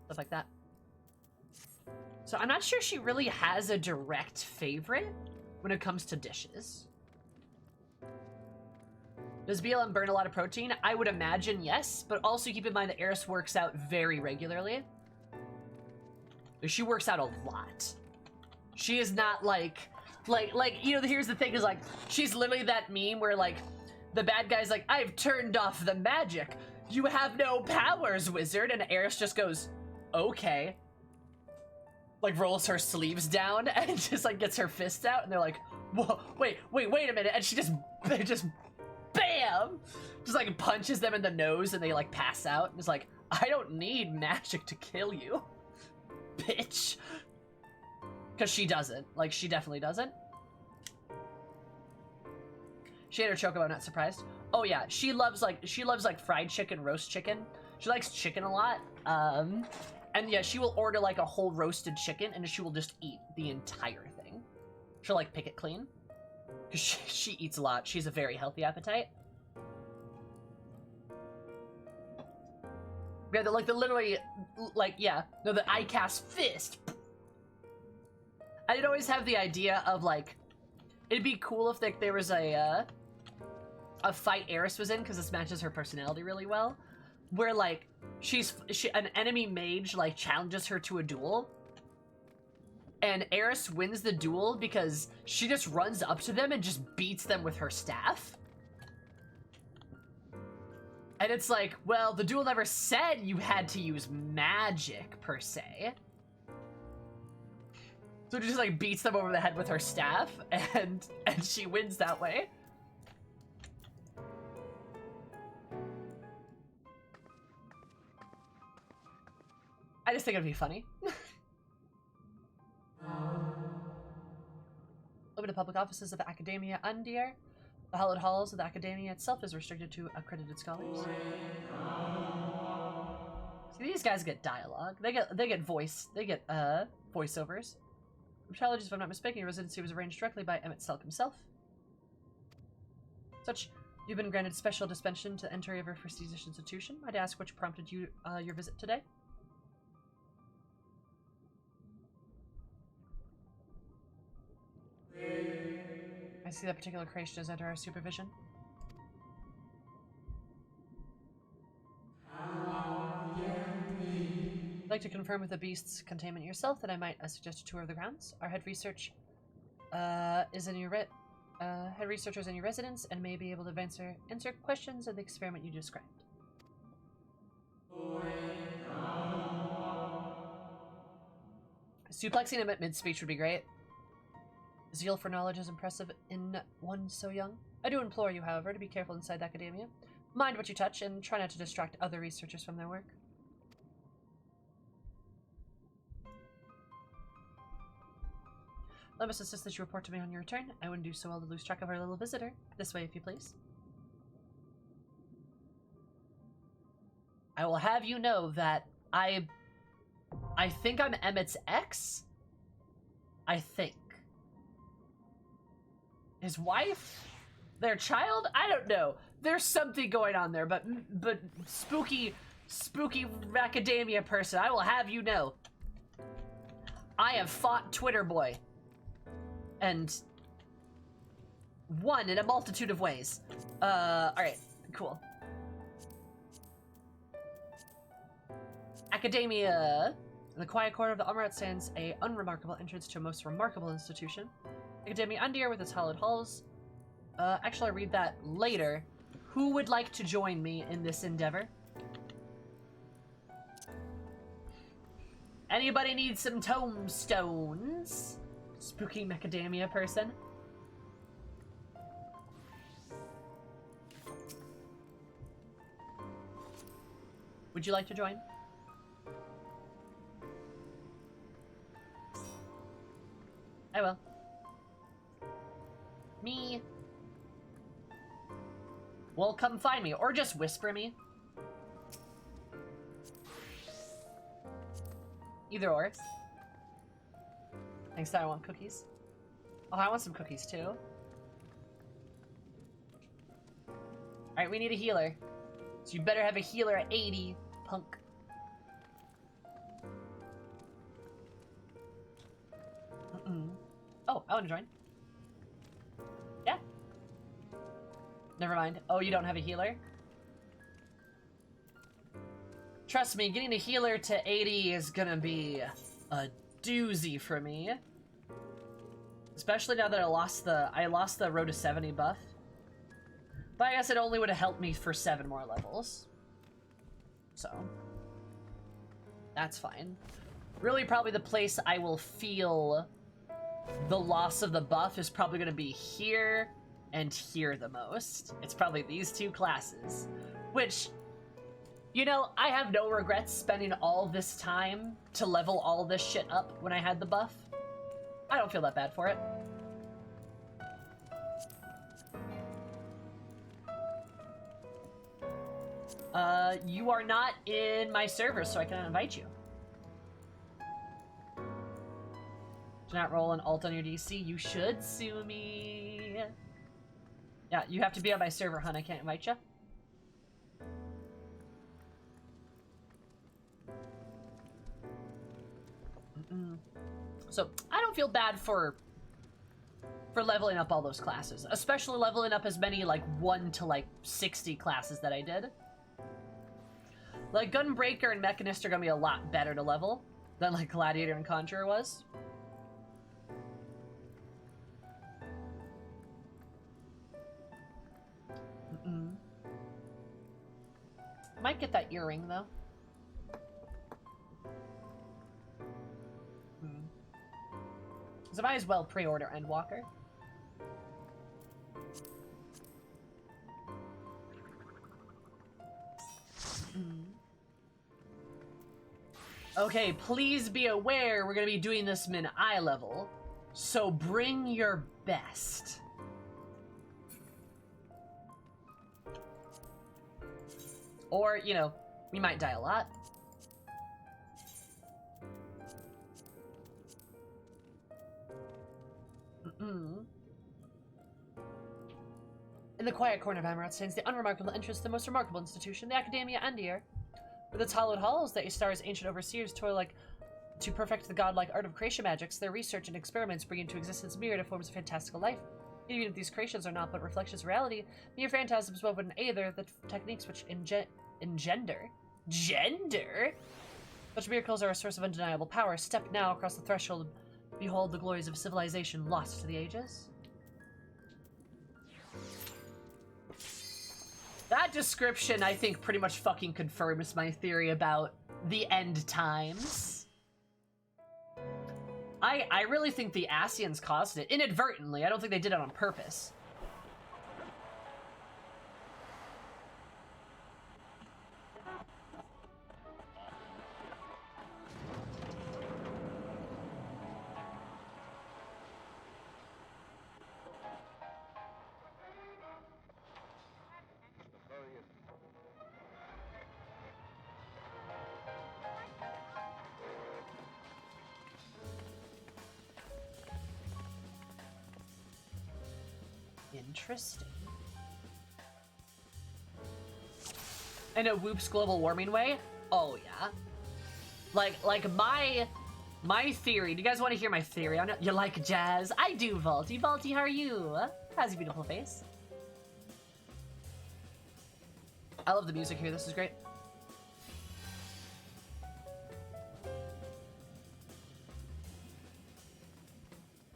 Stuff like that. So I'm not sure she really has a direct favorite when it comes to dishes. Does BLM burn a lot of protein? I would imagine yes, but also keep in mind that Eris works out very regularly. She works out a lot. She is not like, you know, here's the thing is like, she's literally that meme where like, the bad guy's like, I've turned off the magic. You have no powers, wizard. And Eris just goes, okay. Like, rolls her sleeves down and just, like, gets her fists out. And they're like, whoa, wait a minute. And she just bam! Just, like, punches them in the nose and they, like, pass out. And it's like, I don't need magic to kill you, bitch. Because she doesn't. Like, she definitely doesn't. She ate her chocobo, not surprised. Oh yeah, she loves like fried chicken, roast chicken. She likes chicken a lot. And yeah, she will order like a whole roasted chicken and she will just eat the entire thing. She'll like pick it clean. Cause she eats a lot. She's a very healthy appetite. Yeah, like the literally, like, yeah. No, the I cast fist. I did always have the idea of like, it'd be cool if like there was a fight Eris was in, because this matches her personality really well, where like an enemy mage like challenges her to a duel, and Eris wins the duel because she just runs up to them and just beats them with her staff. And it's like, well, the duel never said you had to use magic per se. So she just like beats them over the head with her staff, and she wins that way. I just think it'd be funny. Open to public offices of the Academia Undir. The hallowed halls of the Academia itself is restricted to accredited scholars. See, these guys get dialogue. They get voiceovers. Apologies if I'm not mistaken, your residency was arranged directly by Emmett Selk himself. Such, you've been granted special dispensation to enter your prestigious institution. I'd ask which prompted you your visit today. I see that particular creation is under our supervision. I'd like to confirm with the beast's containment yourself that I might suggest a tour of the grounds. Our head research is in your head researchers in your residence and may be able to answer questions of the experiment you described. Suplexing him at mid-speech would be great. Zeal for knowledge is impressive in one so young. I do implore you, however, to be careful inside the academia. Mind what you touch and try not to distract other researchers from their work. I must insist that you report to me on your return. I wouldn't do so well to lose track of our little visitor. This way, if you please. I will have you know that I think I'm Emmett's ex. I think. his wife? Their child? I don't know. There's something going on there, but spooky macadamia person, I will have you know. I have fought Twitter boy. And won in a multitude of ways. Alright, cool. Academia. In the quiet corner of the Umrat stands a unremarkable entrance to a most remarkable institution. Academia Undir with its hallowed halls. Actually, I'll read that later. Who would like to join me in this endeavor? Anybody need some tombstones? Spooky macadamia person. Would you like to join? I will. Me. Well, come find me, or just whisper me. Either or. Thanks that I want cookies. Oh, I want some cookies too. Alright, we need a healer. So you better have a healer at 80, punk. Oh, I want to join. Yeah. Never mind. Oh, you don't have a healer? Trust me, getting a healer to 80 is gonna be a doozy for me. Especially now that I lost the road to 70 buff. But I guess it only would have helped me for 7 more levels. So. That's fine. Really, probably the place I will feel the loss of the buff is probably going to be here and here the most. It's probably these two classes. Which, you know, I have no regrets spending all this time to level all this shit up when I had the buff. I don't feel that bad for it. You are not in my server, so I cannot invite you. Do not roll an alt on your DC. You should sue me. Yeah, you have to be on my server, hun. I can't invite you. So, I don't feel bad for leveling up all those classes. Especially leveling up as many, like, 1 to, like, 60 classes that I did. Like, Gunbreaker and Mechanist are gonna be a lot better to level than, like, Gladiator and Conjurer was. Might get that earring, though. So I might as well pre-order Endwalker. Okay, please be aware we're gonna be doing this min eye level, so bring your best. Or, you know, we might die a lot. In the quiet corner of Amaranth stands the unremarkable entrance to the most remarkable institution, the Academia Andir. With its hallowed halls that Istar's ancient overseers toil like to perfect the godlike art of creation magics, their research and experiments bring into existence myriad forms of fantastical life. Even if these creations are not but reflections of reality, mere phantasms woven in either the techniques which engender? Such miracles are a source of undeniable power. Step now across the threshold and behold the glories of civilization lost to the ages. That description, I think, pretty much fucking confirms my theory about the end times. I really think the Asians caused it. Inadvertently. I don't think they did it on purpose. Interesting. In a whoops global warming way? Oh yeah. Like my theory. Do you guys want to hear my theory on it? You like jazz? I do, Vaulty. Vaulty, how are you? How's your beautiful face? I love the music here. This is great.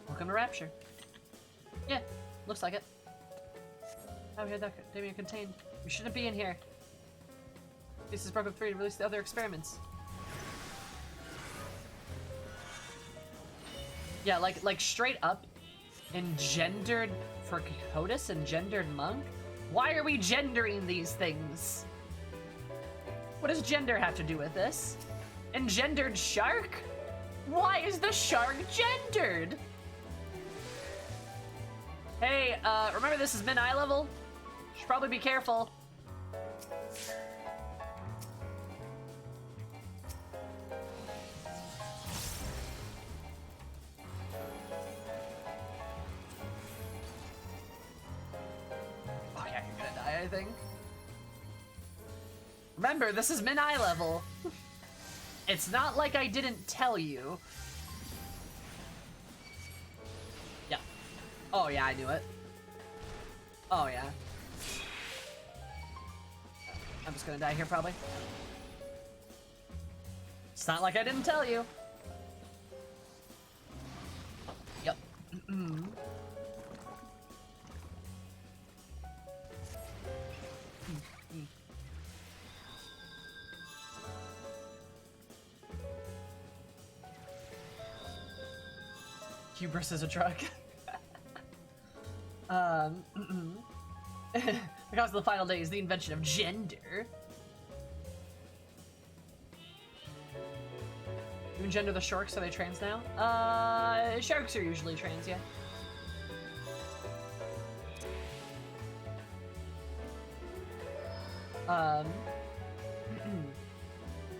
Welcome to Rapture. Yeah, looks like it. Oh, we had that Damien contained. We shouldn't be in here. This is broken free to release the other experiments. Yeah, like straight up, engendered for Kokotis, engendered monk? Why are we gendering these things? What does gender have to do with this? Engendered shark? Why is the shark gendered? Hey, remember this is mid-eye level? Should probably be careful. Oh yeah, you're gonna die, I think. Remember, this is mid-eye level. It's not like I didn't tell you. Yeah. Oh yeah, I knew it. Oh yeah. I'm just gonna die here, probably. It's not like I didn't tell you. Yep. Hubris is a truck. Because of the final day is the invention of gender. You engender the sharks, are they trans now? Sharks are usually trans, yeah.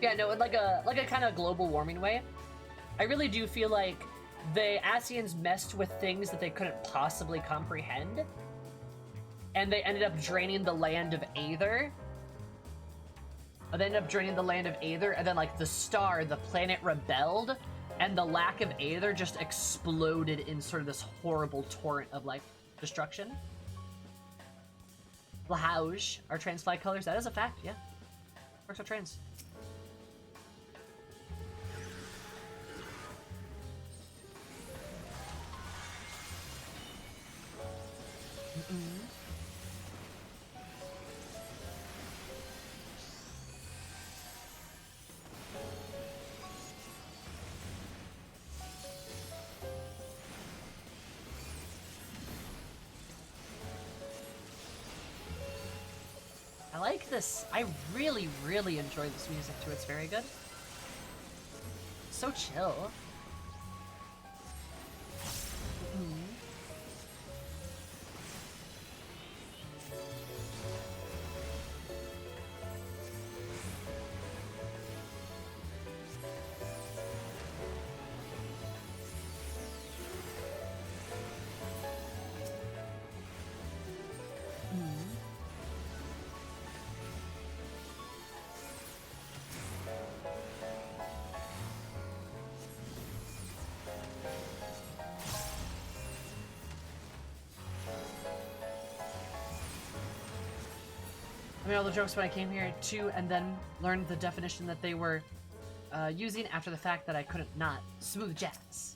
Yeah, no, in like a kind of global warming way. I really do feel like the Asians messed with things that they couldn't possibly comprehend, and they ended up draining the land of Aether. They ended up draining the land of Aether, and then like the star, the planet rebelled, and the lack of Aether just exploded in sort of this horrible torrent of like destruction. Lahauge are trans flag colors. That is a fact, yeah. Orcs are trans. I like this. I really, really enjoy this music too. It's very good. So chill. I made all the jokes when I came here too, and then learned the definition that they were using after the fact that I couldn't not. Smooth jazz.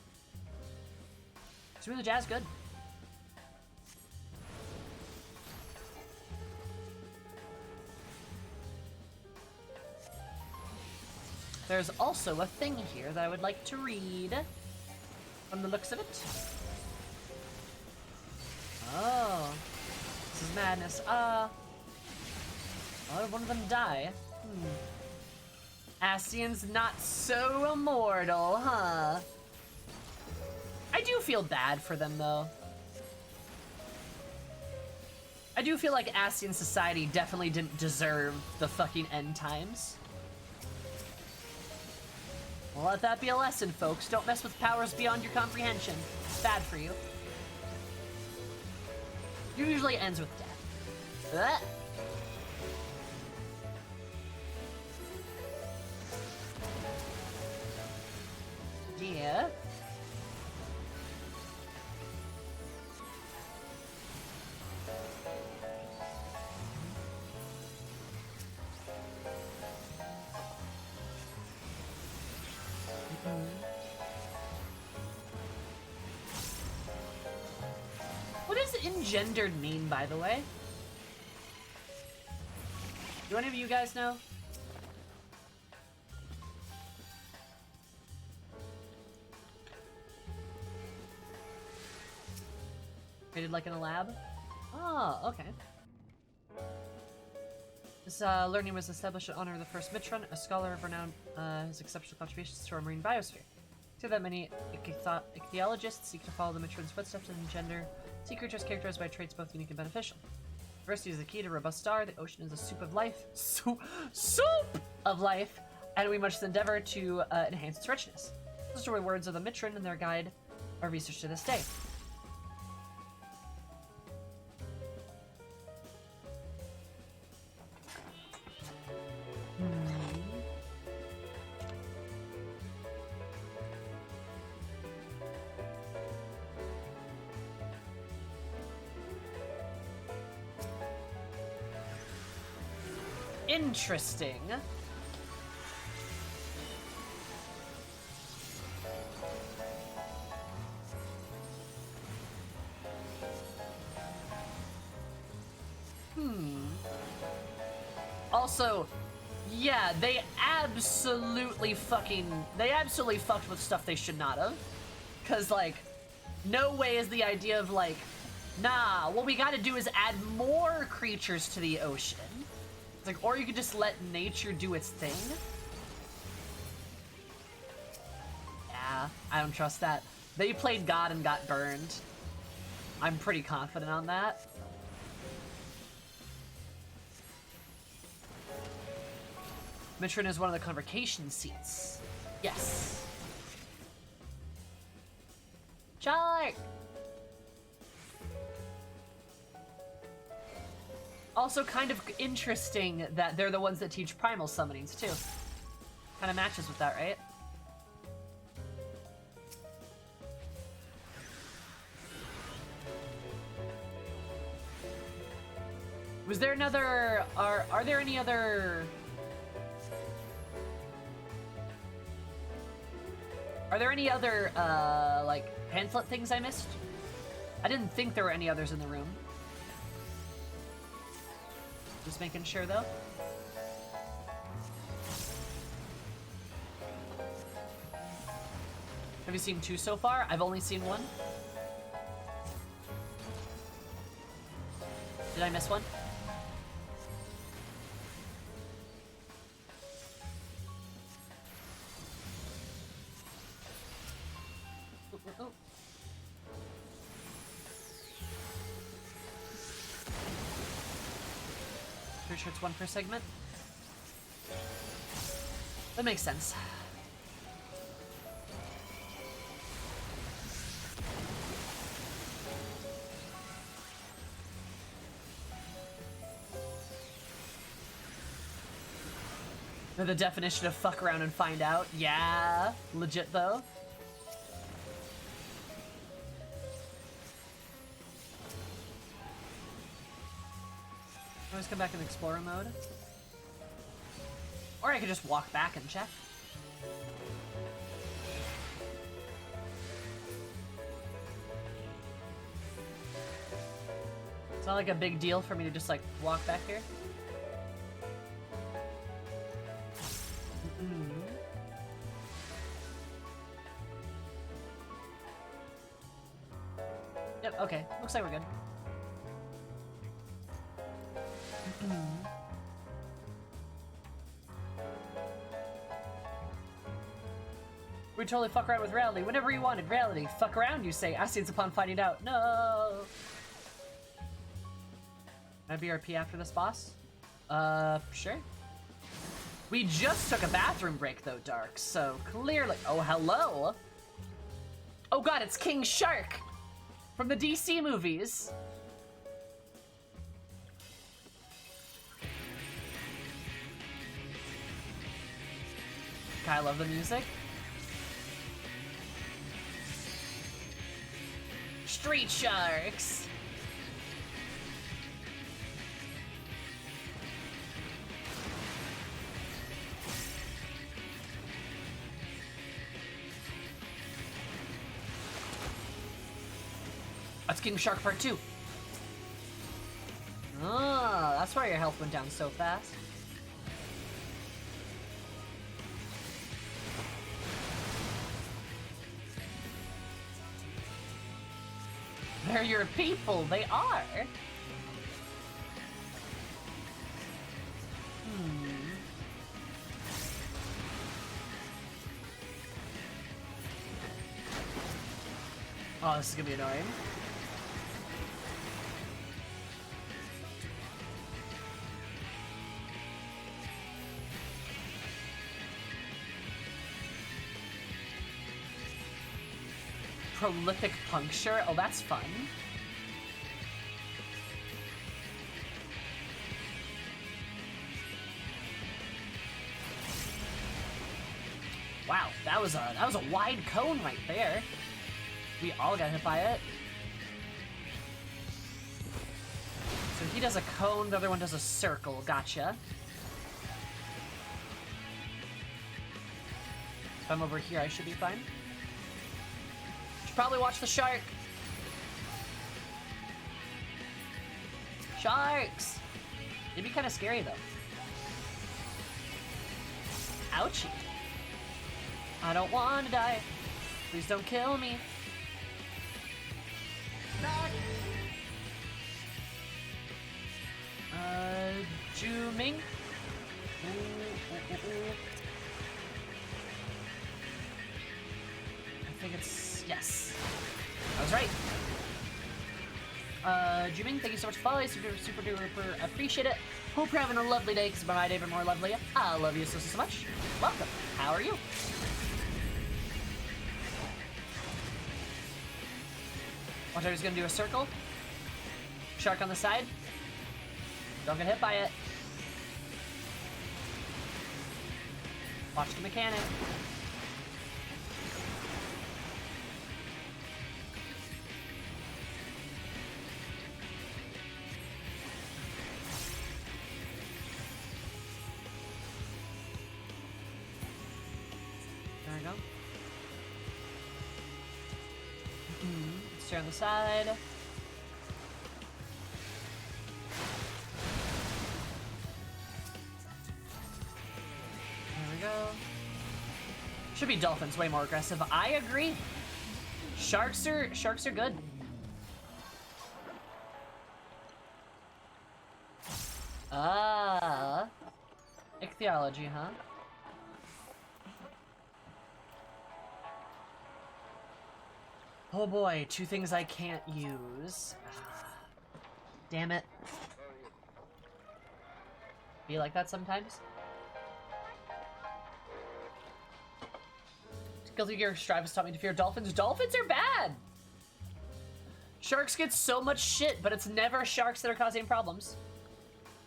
Smooth jazz, good. There's also a thing here that I would like to read from the looks of it. Oh, this is madness. Why would one of them die? Asians not so immortal, huh? I do feel bad for them, though. I do feel like Asian society definitely didn't deserve the fucking end times. Well, let that be a lesson, folks. Don't mess with powers beyond your comprehension. It's bad for you. Usually ends with death. Yeah. What does engendered mean, by the way? Do any of you guys know? Created like in a lab? Oh, okay. This learning was established in honor of the first Mitron, a scholar of renown, his exceptional contributions to our marine biosphere. So that many ichthyologists seek to follow the Mitron's footsteps and engender sea creatures characterized by traits both unique and beneficial. Diversity is the key to a robust star. The ocean is a soup of life. Soup of life, and we must endeavor to enhance its richness. Those are the words of the Mitron and their guide our research to this day. Interesting. Also, yeah, they absolutely fucked with stuff they should not have. Cause like, no way is the idea of like, nah, what we gotta do is add more creatures to the ocean. It's like, or you could just let nature do its thing. Yeah, I don't trust that. They played God and got burned. I'm pretty confident on that. Mitron is one of the convocation seats. Yes. Chart! Also kind of interesting that they're the ones that teach primal summonings too. Kind of matches with that, right? Was there another... Are there any other... Are there any other, like, pamphlet things I missed? I didn't think there were any others in the room. Just making sure, though. Have you seen 2 so far? I've only seen 1. Did I miss one? Pretty sure it's 1 per segment. That makes sense. The definition of fuck around and find out. Yeah, legit though. Always come back in explorer mode. Or I could just walk back and check. It's not like a big deal for me to just like walk back here. Yep, okay. Looks like we're good. We totally fuck around with reality. Whenever you wanted reality. Fuck around, you say. Accidents upon finding out. No! Can I BRP after this boss? Sure. We just took a bathroom break though, Dark, so clearly... Oh, hello! Oh god, it's King Shark! From the DC movies! I love the music. Street sharks. That's King Shark Part 2. Oh, that's why your health went down so fast. They're your people, they are. Oh, this is gonna be annoying. Prolific puncture. Oh, that's fun. Wow, that was a wide cone right there. We all got hit by it. So he does a cone, the other one does a circle. Gotcha. If I'm over here, I should be fine. Should probably watch the shark. Sharks! It'd be kind of scary, though. Ouchie. I don't want to die. Please don't kill me. Juming. I think it's... yes. I was right. Juming, thank you so much for following. Super duper appreciate it. Hope you're having a lovely day, because by my day, even more lovely. I love you so much. Welcome. How are you? Watch out, he's gonna do a circle. Shark on the side. Don't get hit by it. Watch the mechanic. There we go. Stay on the side. There we go. Should be dolphins, way more aggressive. I agree. Sharks are good. Ichthyology, huh? Oh boy, two things I can't use. Damn it. Be like that sometimes. Guilty Gear Strive has taught me to fear dolphins. Dolphins are bad! Sharks get so much shit, but it's never sharks that are causing problems.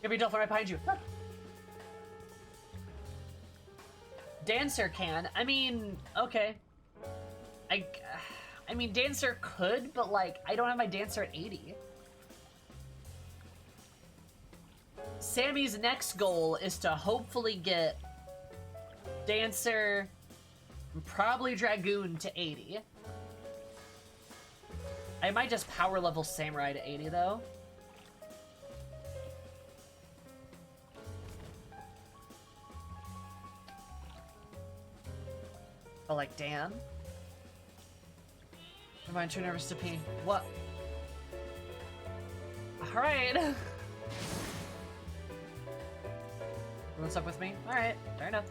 There'll be a dolphin right behind you. Dancer can. I mean, okay. I mean, Dancer could, but like, I don't have my Dancer at 80. Sammy's next goal is to hopefully get Dancer, probably Dragoon to 80. I might just power level Samurai to 80 though. But like, damn. Am I too nervous to pee? What? Alright. What's up with me? Alright, fair enough.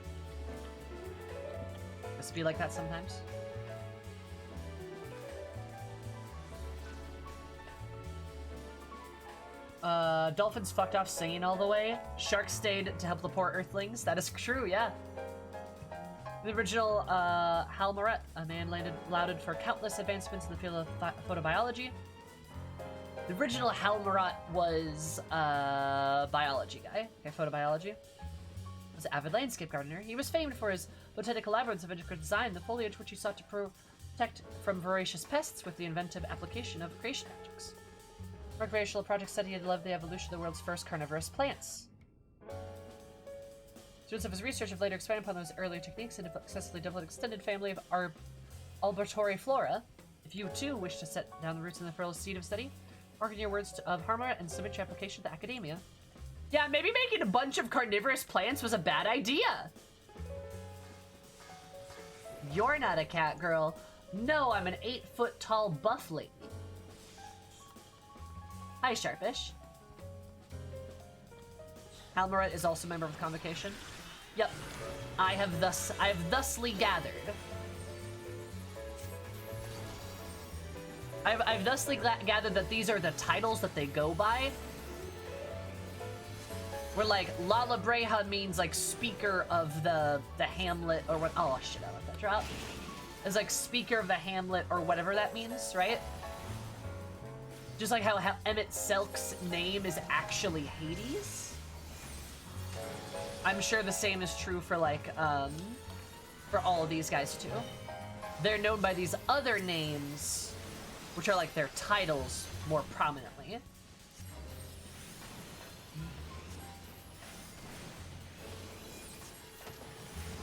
Must be like that sometimes. Dolphins fucked off singing all the way. Sharks stayed to help the poor earthlings. That is true, yeah. The original Hal Moret, a man lauded for countless advancements in the field of photobiology. The original Hal Moret was a biology guy. Okay, photobiology. Was an avid landscape gardener. He was famed for his botanical labyrinths of intricate design, the foliage which he sought to protect from voracious pests with the inventive application of creation magics. Recreational project studied loved the evolution of the world's first carnivorous plants. Students of his research have later expanded upon those earlier techniques and have successfully developed an extended family of arboratory flora. If you too wish to set down the roots in the fertile seed of study, mark in your words of harmony and submit your application to academia. Yeah, maybe making a bunch of carnivorous plants was a bad idea. You're not a cat girl. No, I'm an 8-foot-tall buff lady. Hi, Sharpish. Halmaret is also a member of the convocation. Yep. I have thusly gathered. I've thusly gathered that these are the titles that they go by. Where, like, Lala Breha means, like, speaker of the hamlet, or what— oh, shit, I let that drop. It's, like, speaker of the hamlet, or whatever that means, right? Just like how Emmett Selk's name is actually Hades. I'm sure the same is true for, like, for all of these guys, too. They're known by these other names, which are, like, their titles more prominently.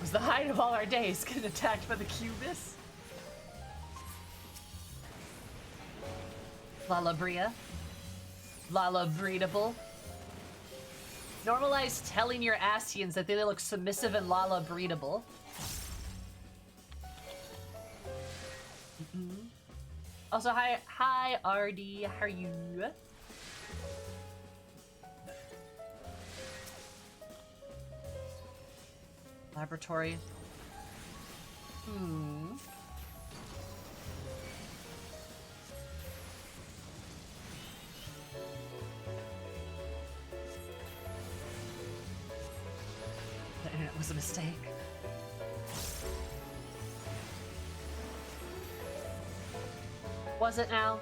Was the height of all our days getting attacked by the Cubis? Lala Bria. Lala Breedable. Normalize telling your Asians that they look submissive and Lala Breedable. Also, hi, RD. How are you? Laboratory. The internet was a mistake. Was it now?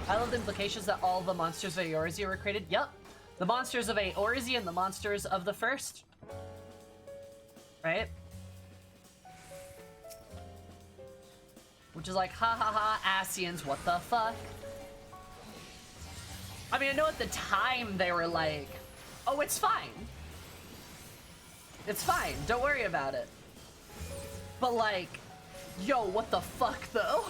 I love the implications that all the monsters of Eorzea were created. Yup. The monsters of Eorzea and the monsters of the first. Right? Which is like, ha ha ha, Asians, what the fuck? I mean, I know at the time they were like, oh, it's fine. It's fine, don't worry about it. But like, yo, what the fuck though?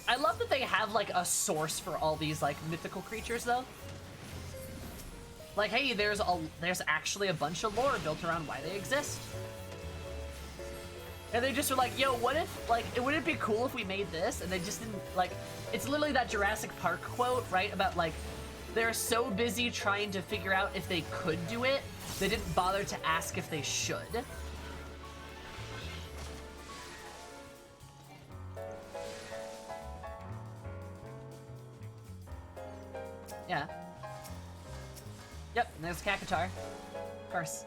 I love that they have, like, a source for all these, like, mythical creatures, though. Like, hey, there's actually a bunch of lore built around why they exist. And they just were like, yo, what if, like, wouldn't it be cool if we made this? And they just didn't, like, it's literally that Jurassic Park quote, right? About, like, they're so busy trying to figure out if they could do it, they didn't bother to ask if they should. Yeah. Yep, there's Kakatar. Of course.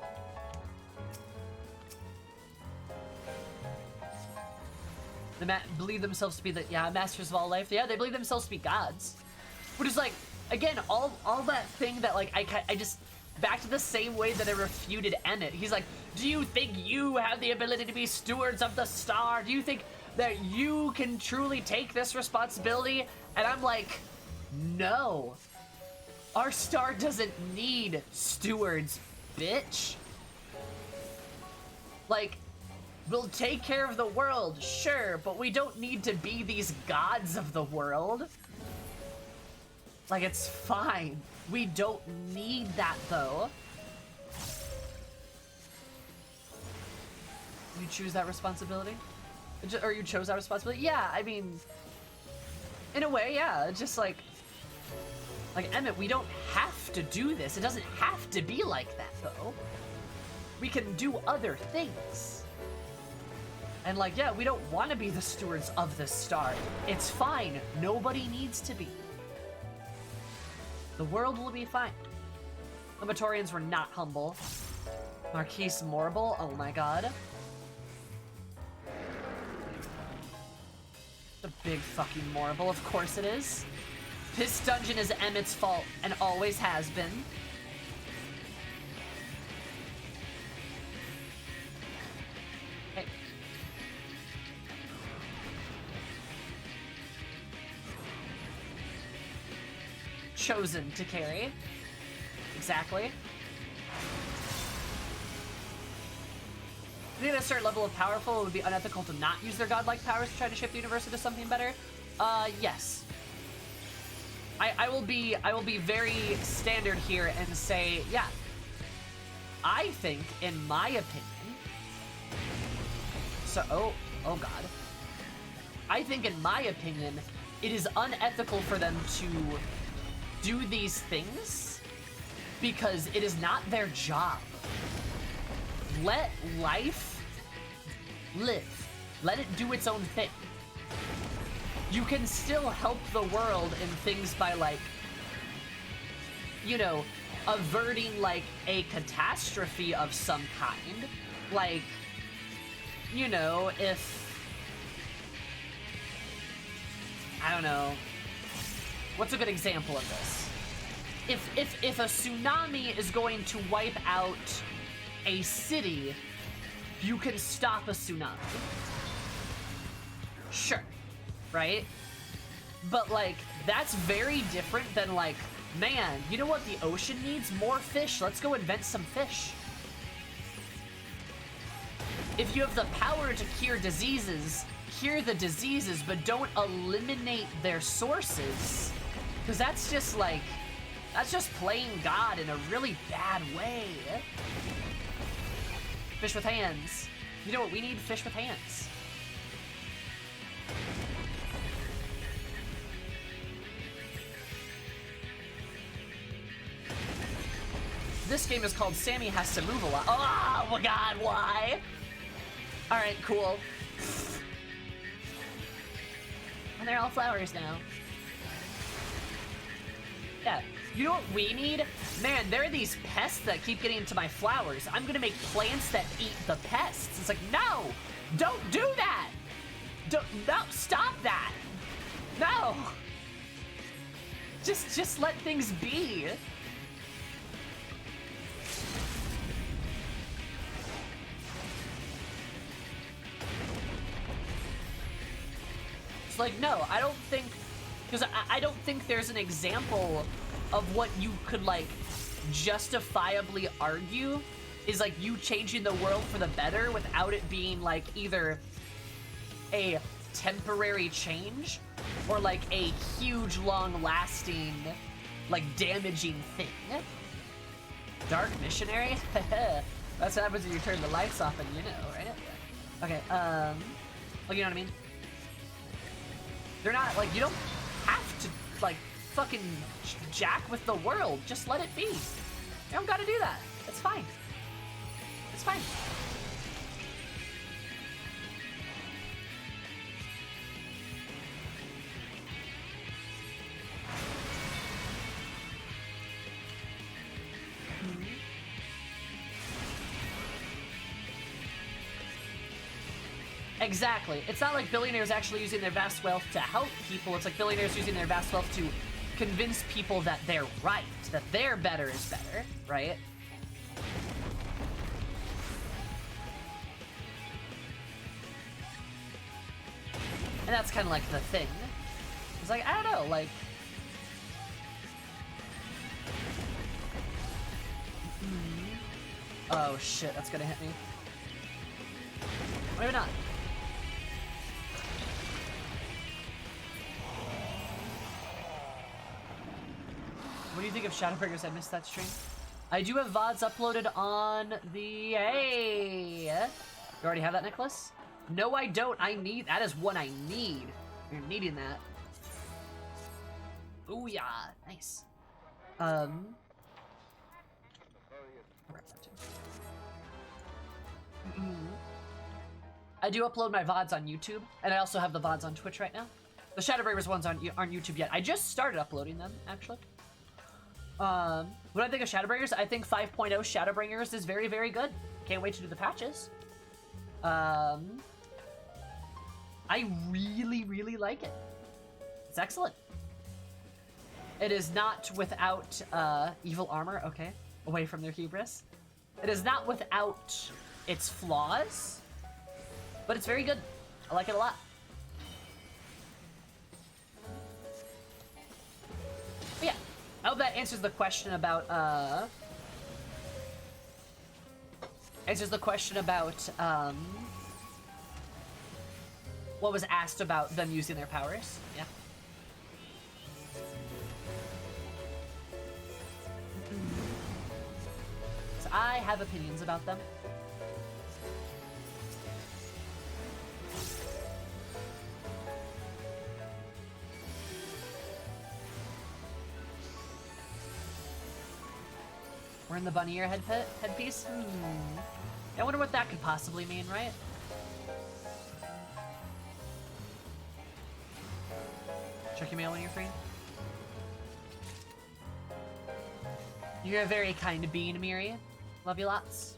They believe themselves to be the, masters of all life. Yeah, they believe themselves to be gods. Which is like, again, all that thing that, like, I just, back to the same way that I refuted Emmett. He's like, do you think you have the ability to be stewards of the star? Do you think that you can truly take this responsibility? And I'm like, no. Our star doesn't need stewards, bitch. Like, we'll take care of the world, sure, but we don't need to be these gods of the world. Like, it's fine. We don't need that, though. You choose that responsibility? Or you chose that responsibility? Yeah, I mean, in a way, yeah. It's just like, Like, Emmett, we don't have to do this. It doesn't have to be like that, though. We can do other things. And like, yeah, we don't want to be the stewards of the star. It's fine. Nobody needs to be. The world will be fine. The Matorians were not humble. Marquise Morble, oh my god. The big fucking Morble, of course it is. This dungeon is Emmett's fault, and always has been. Hey. Chosen to carry. Exactly. I think at a certain level of powerful, it would be unethical to not use their godlike powers to try to shape the universe into something better. Yes. I will be very standard here and say, yeah. I think, in my opinion, so, oh god. I think, in my opinion, it is unethical for them to do these things because it is not their job. Let life live. Let it do its own thing. You can still help the world in things by, like, you know, averting, like, a catastrophe of some kind. Like, you know, if... I don't know. What's a good example of this? If a tsunami is going to wipe out a city, you can stop a tsunami. Sure. Right? But, like, that's very different than, like, man, you know what the ocean needs? More fish. Let's go invent some fish. If you have the power to cure diseases, cure the diseases, but don't eliminate their sources. Because that's just, like, that's just playing God in a really bad way. Fish with hands. You know what? We need fish with hands. This game is called Sammy Has to Move a Lot. Oh my god, why? Alright, cool. And they're all flowers now. Yeah, you know what we need? Man, there are these pests that keep getting into my flowers. I'm gonna make plants that eat the pests. It's like, no! Don't do that! No, stop that! No! Just let things be. It's like, no, I don't think, because I don't think there's an example of what you could, like, justifiably argue is, like, you changing the world for the better without it being, like, either a temporary change or, like, a huge, long-lasting, like, damaging thing. Dark Missionary? That's what happens when you turn the lights off and you know, right? Okay, well, you know what I mean? They're not, like, you don't have to, like, fucking jack with the world. Just let it be. You don't gotta do that. It's fine. It's fine. Exactly. It's not like billionaires actually using their vast wealth to help people. It's like billionaires using their vast wealth to convince people that they're right, that their better is better, right? And that's kind of like the thing. It's like, I don't know, like... Oh shit, that's gonna hit me. Maybe not. What do you think of Shadowbringers? I missed that stream. I do have VODs uploaded on the... Hey! You already have that necklace? No, I don't. I need... That is what I need. You're needing that. Ooh, yeah. Nice. I'll grab that too. I do upload my VODs on YouTube, and I also have the VODs on Twitch right now. The Shadowbringers ones aren't YouTube yet. I just started uploading them, actually. When I think of Shadowbringers, I think 5.0 Shadowbringers is very, very good. Can't wait to do the patches. I really, really like it. It's excellent. It is not without evil armor, okay, away from their hubris. It is not without its flaws, but it's very good. I like it a lot. But yeah, I hope that answers the question about, what was asked about them using their powers. Yeah. So I have opinions about them. We're in the bunny ear headpiece? I wonder what that could possibly mean, right? Check your mail when you're free. You're a very kind being, Miri. Love you lots.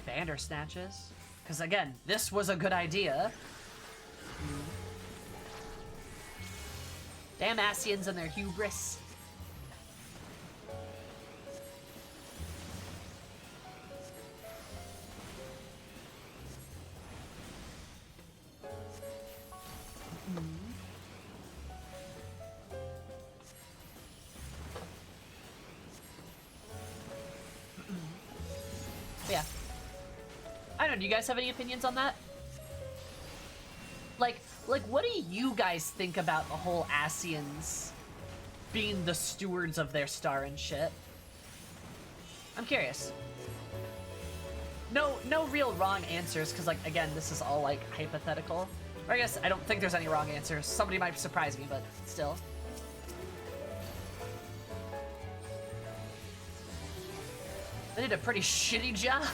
Bandersnatches. Because again, this was a good idea. Damn Asians and their hubris. Yeah. I don't know, do you guys have any opinions on that? Like, what do you guys think about the whole Asians being the stewards of their star and shit? I'm curious. No real wrong answers, because, like, again, this is all, like, hypothetical. Or I guess I don't think there's any wrong answers. Somebody might surprise me, but still. They did a pretty shitty job.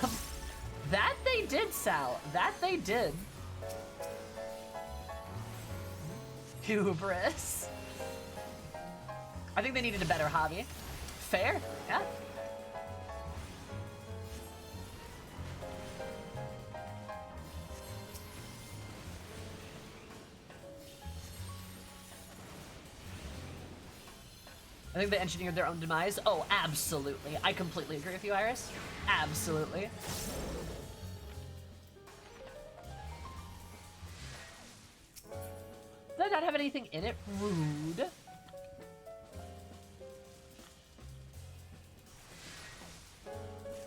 That they did, Sal. That they did. Hubris. I think they needed a better hobby. Fair, yeah. I think they engineered their own demise. Oh, absolutely. I completely agree with you, Iris. Absolutely. Did I not have anything in it? Rude.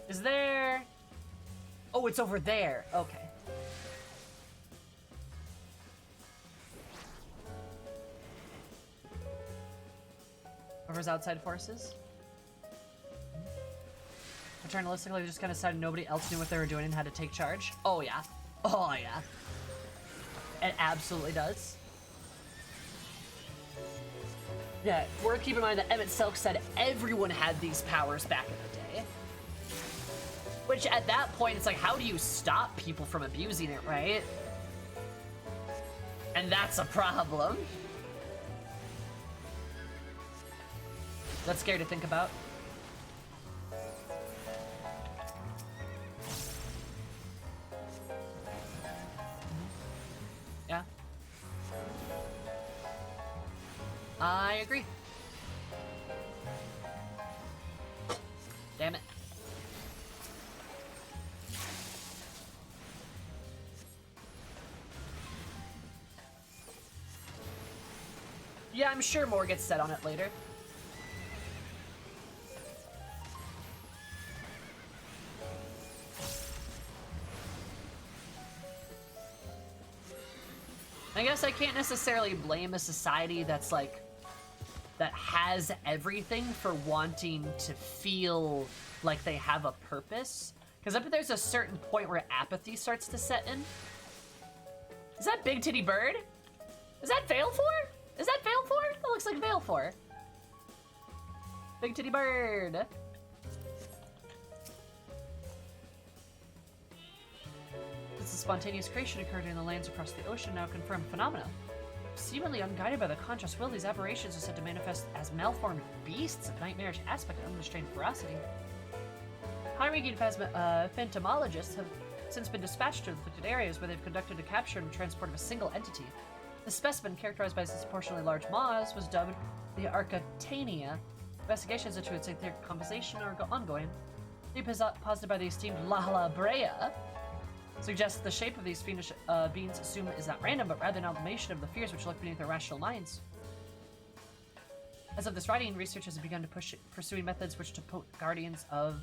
Is there... Oh, it's over there. Okay. Over's outside forces. Paternalistically, they just kind of decided nobody else knew what they were doing and had to take charge. Oh, yeah. Oh, yeah. It absolutely does. Yeah, we're keep in mind that Emmett Selk said everyone had these powers back in the day. Which, at that point, it's like, how do you stop people from abusing it, right? And that's a problem. That's scary to think about. Yeah. I agree. Damn it. Yeah, I'm sure more gets said on it later. I guess I can't necessarily blame a society that's like, that has everything for wanting to feel like they have a purpose. Because I bet there's a certain point where apathy starts to set in. Is that Big Titty Bird? Is that Veilfor? Is that Valefor? That looks like Valefor. Big titty bird. That the spontaneous creation occurred in the lands across the ocean now confirmed phenomena. Seemingly unguided by the conscious will, these aberrations are said to manifest as malformed beasts of nightmarish aspect and unrestrained ferocity. High-ranking phantomologists have since been dispatched to afflicted areas where they've conducted a capture and transport of a single entity. The specimen, characterized by its disproportionately large maws, was dubbed the Arcatania. Investigations into its etheric composition are ongoing. The posited by the esteemed Lala Brea suggests the shape of these fiendish beings assume is not random, but rather an amalgamation of the fears which lurk beneath their rational minds. As of this writing, researchers have begun to pursuing methods which to potent guardians of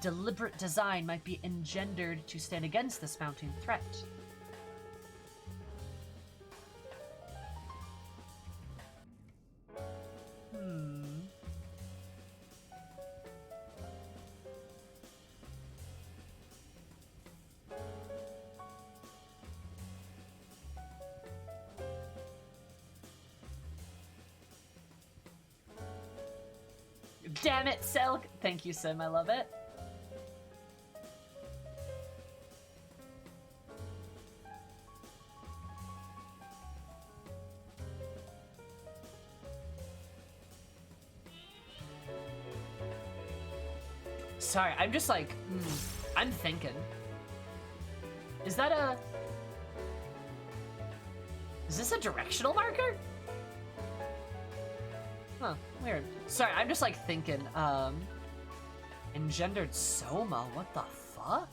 deliberate design might be engendered to stand against this mounting threat. Damn it, Silk! Thank you, Sim, I love it. Sorry, I'm just like, I'm thinking. Is this a directional marker? Huh, weird. Sorry, I'm just like thinking, engendered Soma, what the fuck?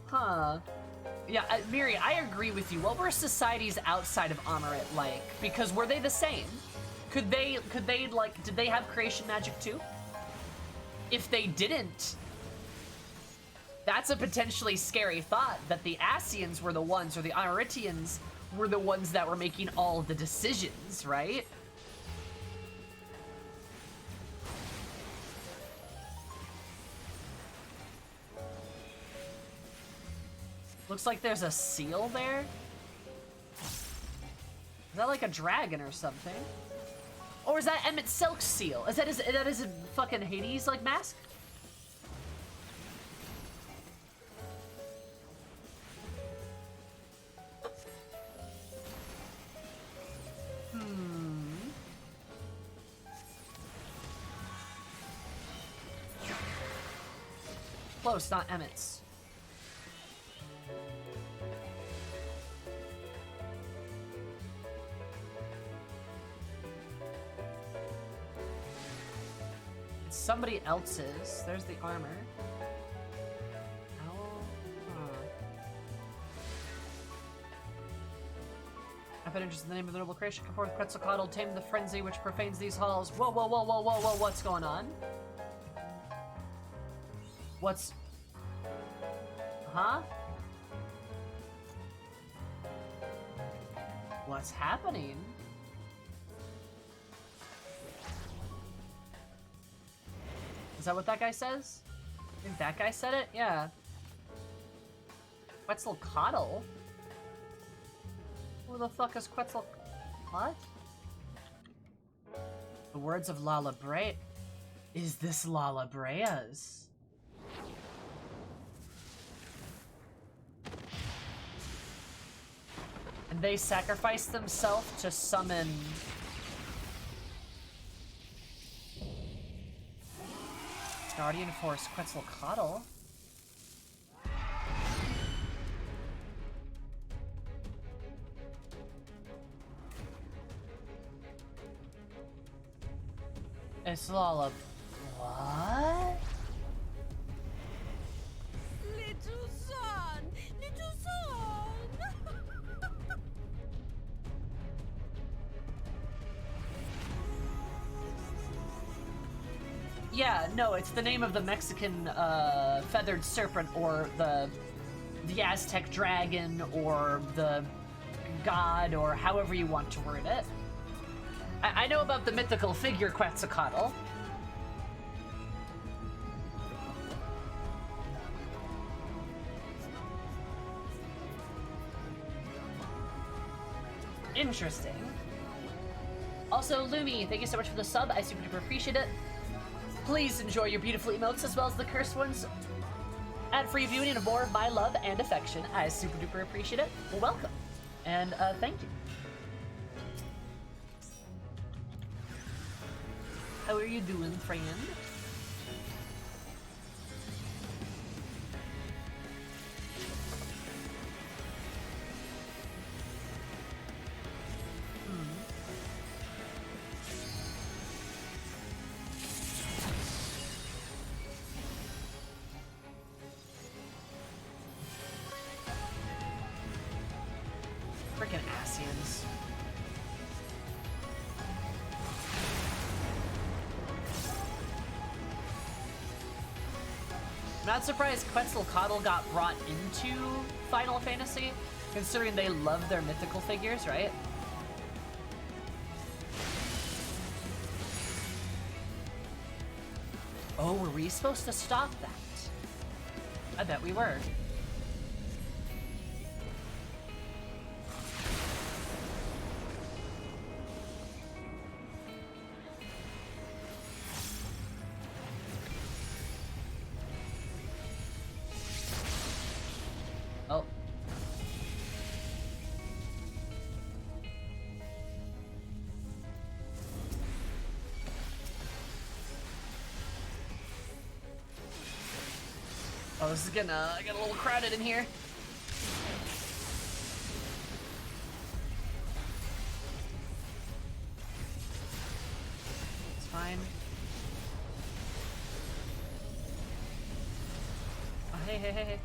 Huh. Yeah, Miri, I agree with you. What were societies outside of Amaret like? Because were they the same? Could they like, did they have creation magic too? If they didn't, that's a potentially scary thought, that the Asians were the ones, or the Amaritians were the ones that were making all the decisions, right? Looks like there's a seal there. Is that like a dragon or something? Or is that Emmett Silk's seal? Is that his fucking Hades like mask? Close, not Emmett's. It's somebody else's. There's the armor. I've been interested in the name of the noble creation. Come forth, Quetzalcoatl, tame the frenzy which profanes these halls. Whoa, whoa, whoa, whoa, whoa, whoa, what's going on? What's... Huh? What's happening? Is that what that guy says? I think that guy said it? Yeah. Quetzalcoatl? Who the fuck is Quetzal... What? The words of Lala Brea... Is this Lala Brea's? And they sacrificed themselves to summon... Guardian Force Quetzalcoatl? It's Lala... What? Little son! Little son! Yeah, no, it's the name of the Mexican feathered serpent, or the Aztec dragon, or the god, or however you want to word it. I know about the mythical figure Quetzalcoatl. Interesting. Also, Lumi, thank you so much for the sub. I super duper appreciate it. Please enjoy your beautiful emotes as well as the cursed ones. Ad-free viewing and more of my love and affection. I super duper appreciate it. Welcome. And thank you. How are you doing, friend? Freaking Asians. I'm not surprised Quetzalcoatl got brought into Final Fantasy, considering they love their mythical figures, right? Oh, were we supposed to stop that? I bet we were. Oh. Oh, this is getting get a little crowded in here. It's fine. Oh, hey, hey, hey, hey.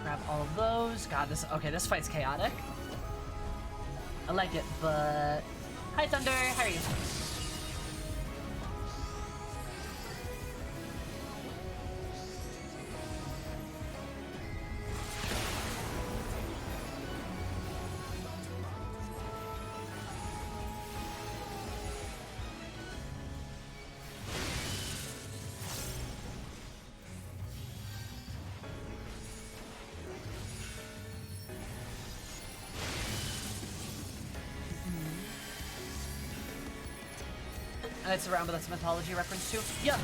Grab all of those. God, this fight's chaotic. I like it, but... Hi, Thunder, how are you? And it's around, but that's a mythology reference too? Yeah.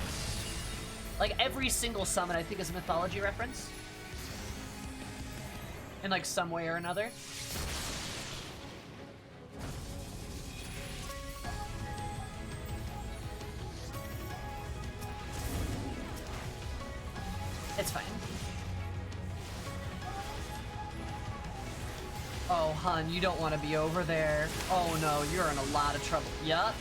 Like, every single summon I think is a mythology reference. In like some way or another. It's fine. Oh, hun, you don't want to be over there. Oh no, you're in a lot of trouble. Yup.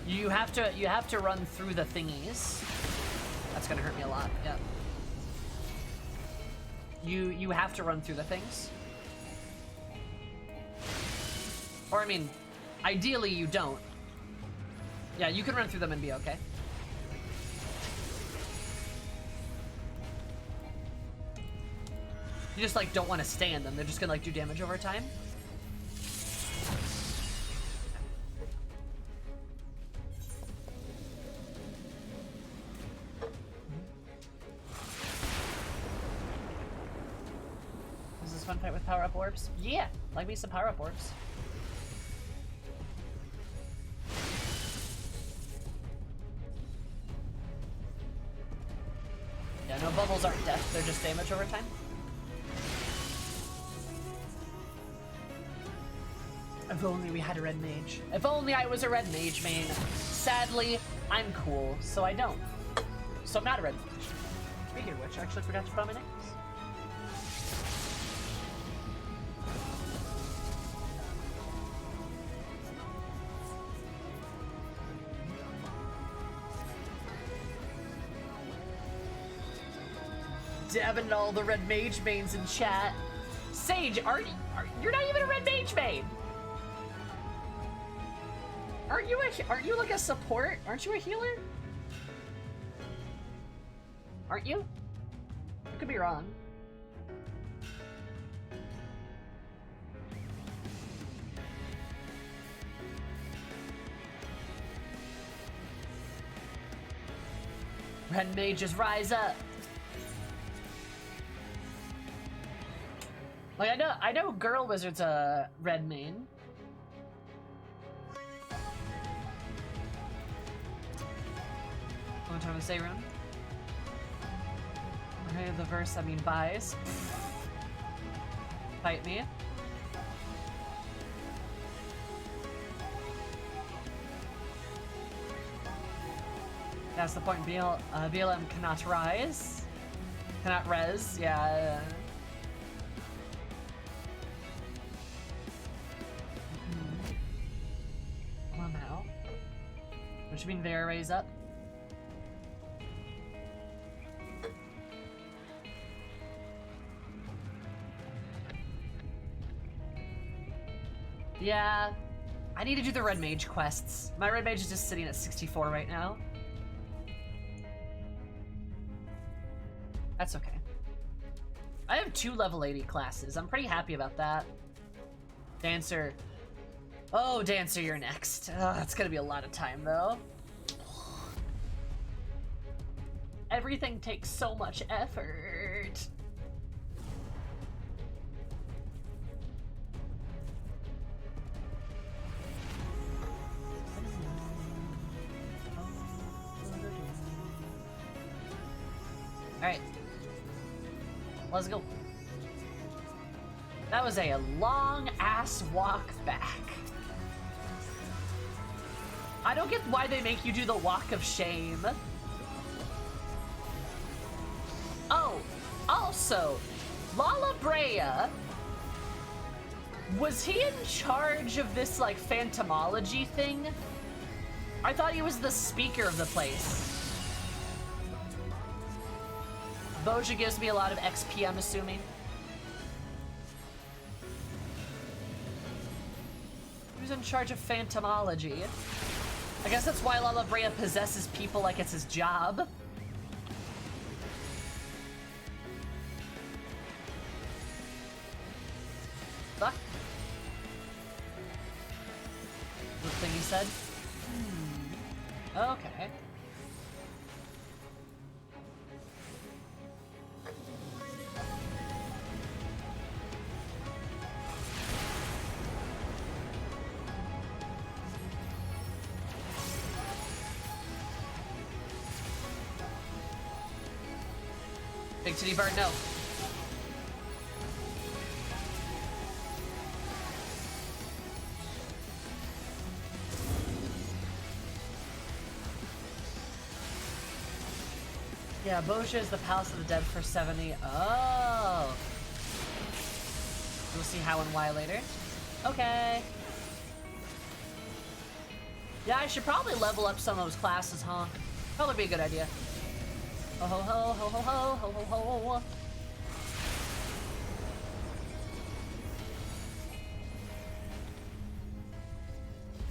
You have to run through the thingies. That's gonna hurt me a lot. Yep. You have to run through the things. Or I mean, ideally you don't. Yeah, you can run through them and be okay. You just like don't want to stay in them. They're just gonna like do damage over time. Is this fun fight with power-up orbs? Yeah, like me some power-up orbs. Yeah, no, bubbles aren't death, they're just damage over time. If only we had a red mage. If only I was a red mage main. Sadly, I'm cool, so I don't. So I'm not a red mage. Speaking of which, I actually forgot to put on my necklace. Dabbing all the red mage mains in chat. Sage, you're not even a red mage main. Aren't you like a support? Aren't you a healer? Aren't you? I could be wrong. Red mages rise up. Like I know girl wizard's a red main. One time to say room. Okay, the verse I mean buys. Fight me. That's the point. BLM cannot rise. Cannot res, yeah. Well, now. What you mean there, raise up? Yeah. I need to do the red mage quests. My red mage is just sitting at 64 right now. That's okay. I have 2 level 80 classes. I'm pretty happy about that. Dancer. Oh, Dancer, you're next. That's gonna be a lot of time, though. Everything takes so much effort. Alright. Let's go. That was a long-ass walk back. I don't get why they make you do the walk of shame. Oh, also, Lala Brea, was he in charge of this, like, phantomology thing? I thought he was the speaker of the place. Bozja gives me a lot of XP, I'm assuming. Who's in charge of phantomology? I guess that's why Lala Brea possesses people like it's his job. Fuck. The thing he said? Okay. Big titty bird, no. Yeah, Bozja is the Palace of the Dead for 70. Oh. We'll see how and why later. Okay. Yeah, I should probably level up some of those classes, huh? Probably be a good idea. Ho ho ho ho ho ho ho ho ho.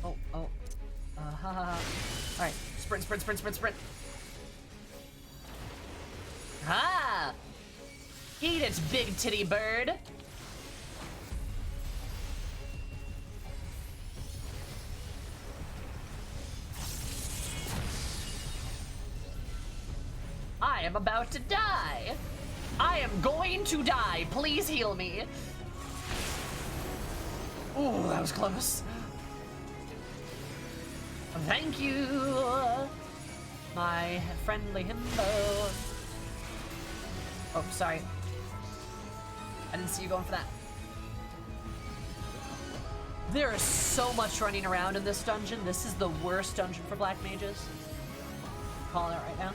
Oh, oh. Ha ha ha. Alright, sprint, sprint, sprint, sprint, sprint. Ha! Eat it, big titty bird. I am about to die. I am going to die. Please heal me. Ooh, that was close. Thank you, my friendly himbo. Oh, sorry. I didn't see you going for that. There is so much running around in this dungeon. This is the worst dungeon for black mages. I'm calling it right now.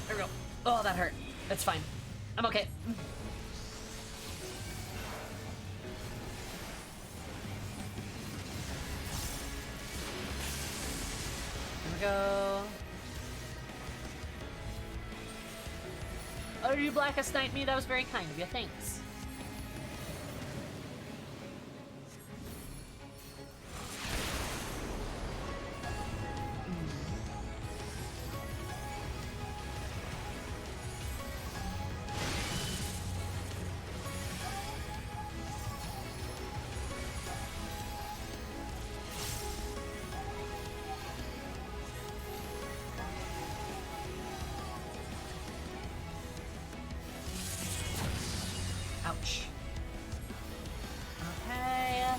There we go. Oh, that hurt. It's fine. I'm okay. we go. Oh, you Blackest Night me? That was very kind of you. Thanks. Ouch. Okay.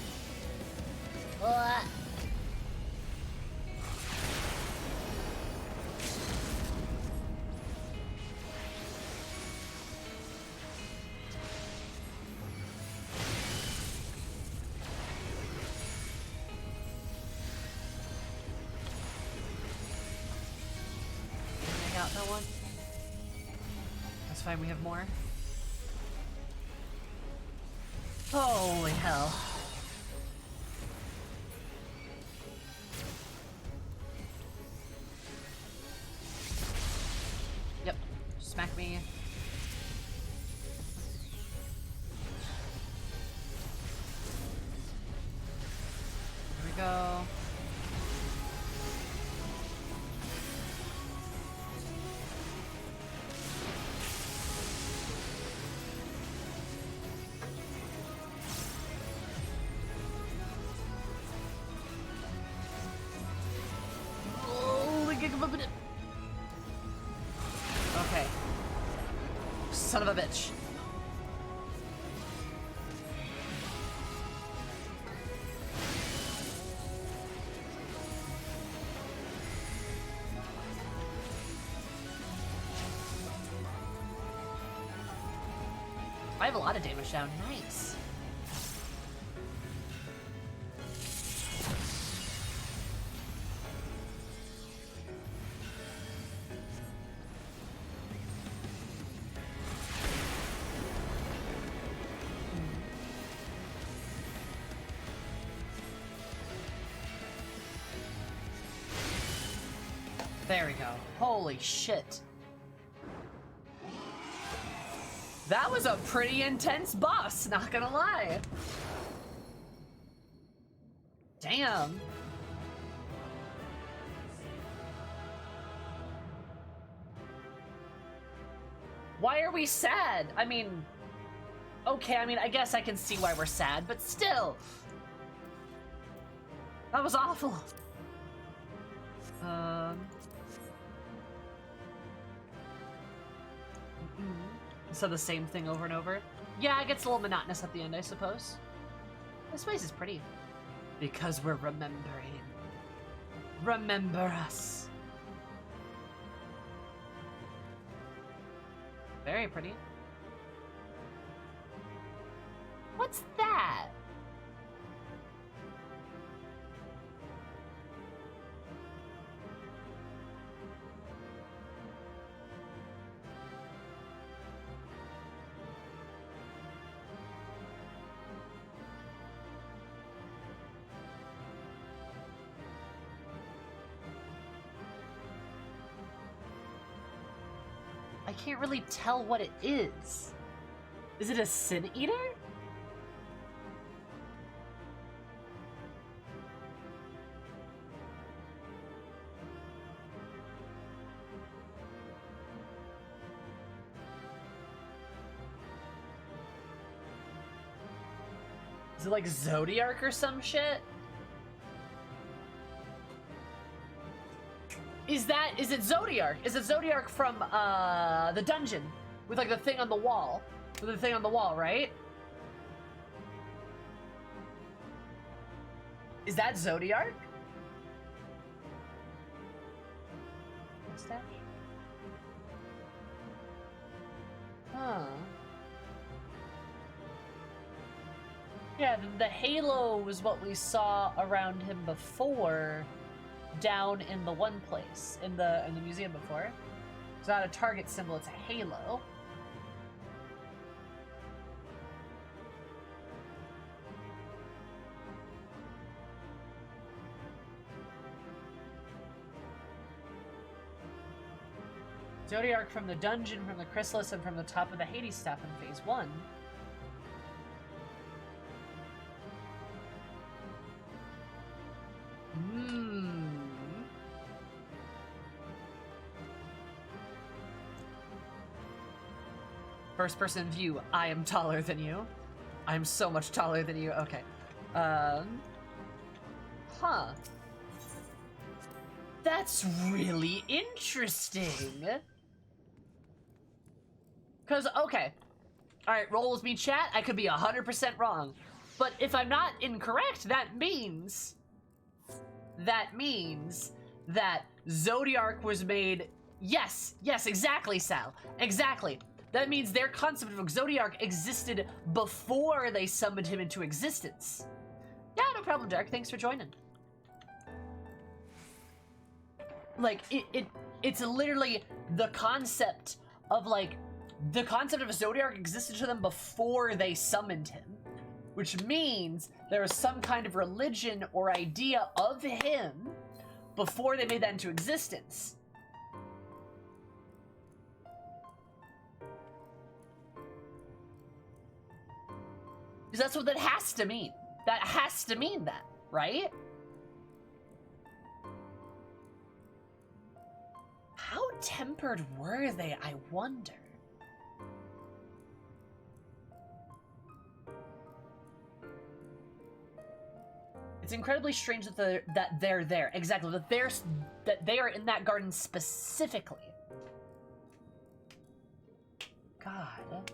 I got that one. That's fine, we have more. Holy hell. Yep. Smack me. Here we go. Okay. Son of a bitch. I have a lot of damage down. Nice. There we go. Holy shit. That was a pretty intense boss, not gonna lie. Damn. Why are we sad? I mean, okay, I mean, I guess I can see why we're sad, but still. That was awful. So the same thing over and over? Yeah, it gets a little monotonous at the end, I suppose. This place is pretty. Because we're remembering. Remember us. Very pretty. What's that? I can't really tell what it is. Is it a Sin Eater? Is it like Zodiac or some shit? Is it Zodiac? Is it Zodiac from the dungeon with like the thing on the wall? With the thing on the wall, right? Is that Zodiac? Mustache? Huh. Yeah, the halo was what we saw around him before, down in the one place in the museum before. It's not a target symbol; it's a halo. Zodiac from the dungeon, from the chrysalis, and from the top of the Hades staff in phase 1. First person view, I am taller than you. I'm so much taller than you. Okay. Huh. That's really interesting. Cause, okay. Alright, roll with me, chat. I could be 100% wrong. But if I'm not incorrect, that means that Zodiac was made... Yes, exactly, Sal. Exactly. That means their concept of Zodiac existed before they summoned him into existence. Yeah, no problem, Dark. Thanks for joining. Like, it's literally the concept of, like, the concept of a Zodiac existed to them before they summoned him. Which means there was some kind of religion or idea of him before they made that into existence. Because that's what that has to mean. That has to mean that, right? How tempered were they, I wonder? It's incredibly strange that they're there. Exactly, that they are in that garden specifically. God.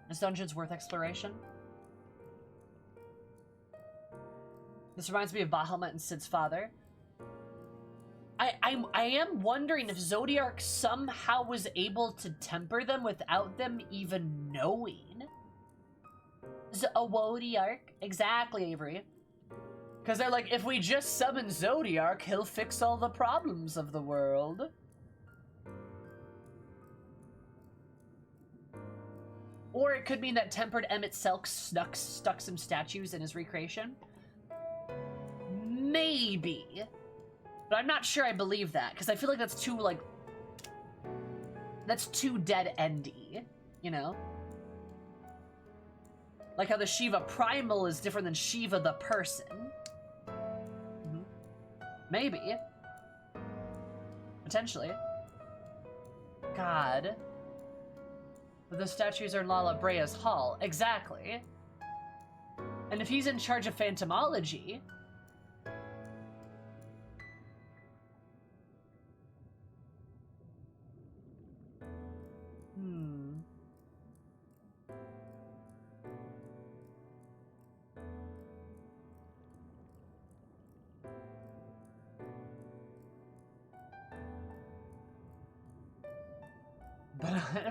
This dungeon's worth exploration. This reminds me of Bahamut and Sid's father. I am wondering if Zodiac somehow was able to temper them without them even knowing. Zodiac, exactly, Avery. Because they're like, if we just summon Zodiac, he'll fix all the problems of the world. Or it could mean that Tempered M itself stuck some statues in his recreation. Maybe. But I'm not sure I believe that, because I feel like that's too, like... That's too dead-endy, you know? Like how the Shiva primal is different than Shiva the person. Mm-hmm. Maybe. Potentially. God. But the statues are in Lala Brea's hall. Exactly. And if he's in charge of phantomology...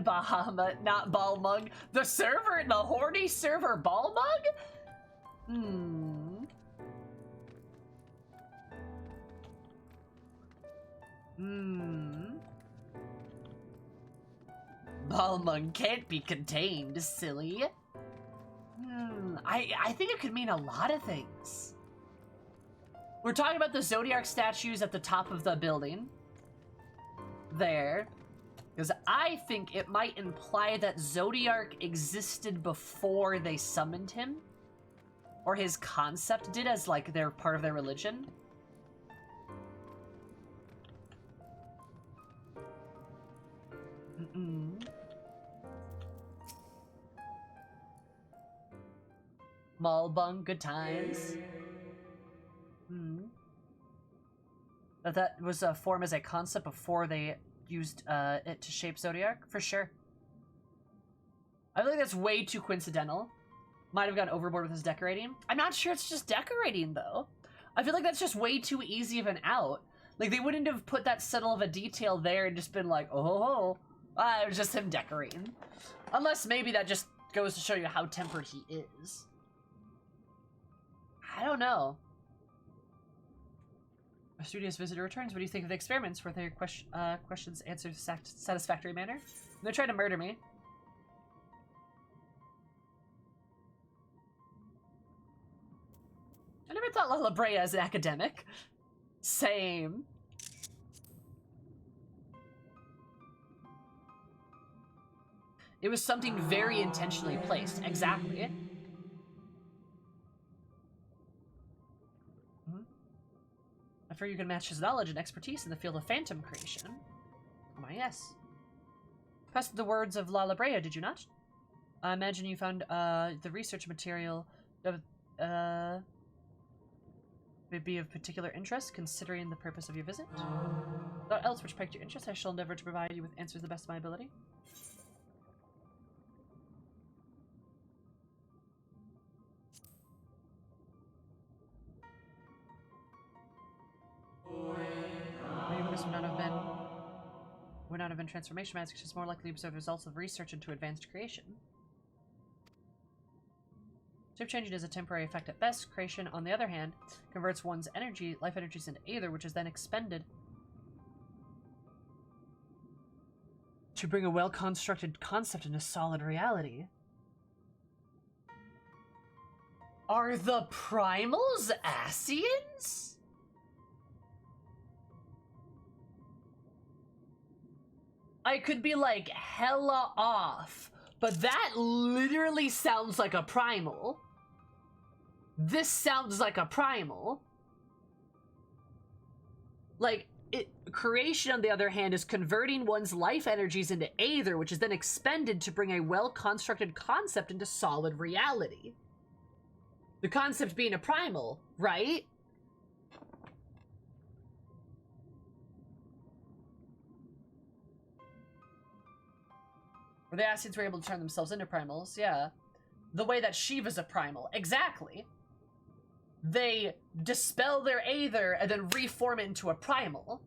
Bahamut, not Balmug. The server, the horny server Balmug? Balmug can't be contained, silly. I think it could mean a lot of things. We're talking about the Zodiac statues at the top of the building. There. Because I think it might imply that Zodiac existed before they summoned him. Or his concept did as, like, their part of their religion. Malbung, good times. That was a form as a concept before they used it to shape Zodiac, for sure. I feel like that's way too coincidental. Might have gone overboard with his decorating. I'm not sure it's just decorating, though. I feel like that's just way too easy of an out. Like, they wouldn't have put that subtle of a detail there and just been like, it was just him decorating. Unless maybe that just goes to show you how tempered he is. I don't know. A studious visitor returns. What do you think of the experiments? Were their questions answered in a satisfactory manner? They're trying to murder me. I never thought Lala Brea as an academic. Same. It was something very intentionally placed. Exactly. I fear you can match his knowledge and expertise in the field of phantom creation. Oh my, yes. Pressed the words of La Brea, did you not? I imagine you found the research material would be of particular interest, considering the purpose of your visit. Without else which piqued your interest, I shall endeavor to provide you with answers to the best of my ability. This would not have been transformation magic, it's more likely to observe the results of research into advanced creation. Shape changing is a temporary effect at best. Creation, on the other hand, converts one's life energies into aether, which is then expended to bring a well-constructed concept into solid reality. Are the primals Asians? I could be like hella off, but that literally sounds like a primal. This sounds like a primal. Like, creation, on the other hand, is converting one's life energies into aether, which is then expended to bring a well-constructed concept into solid reality. The concept being a primal, right? Where the Asians were able to turn themselves into primals, yeah. The way that Shiva's a primal, exactly. They dispel their aether and then reform it into a primal.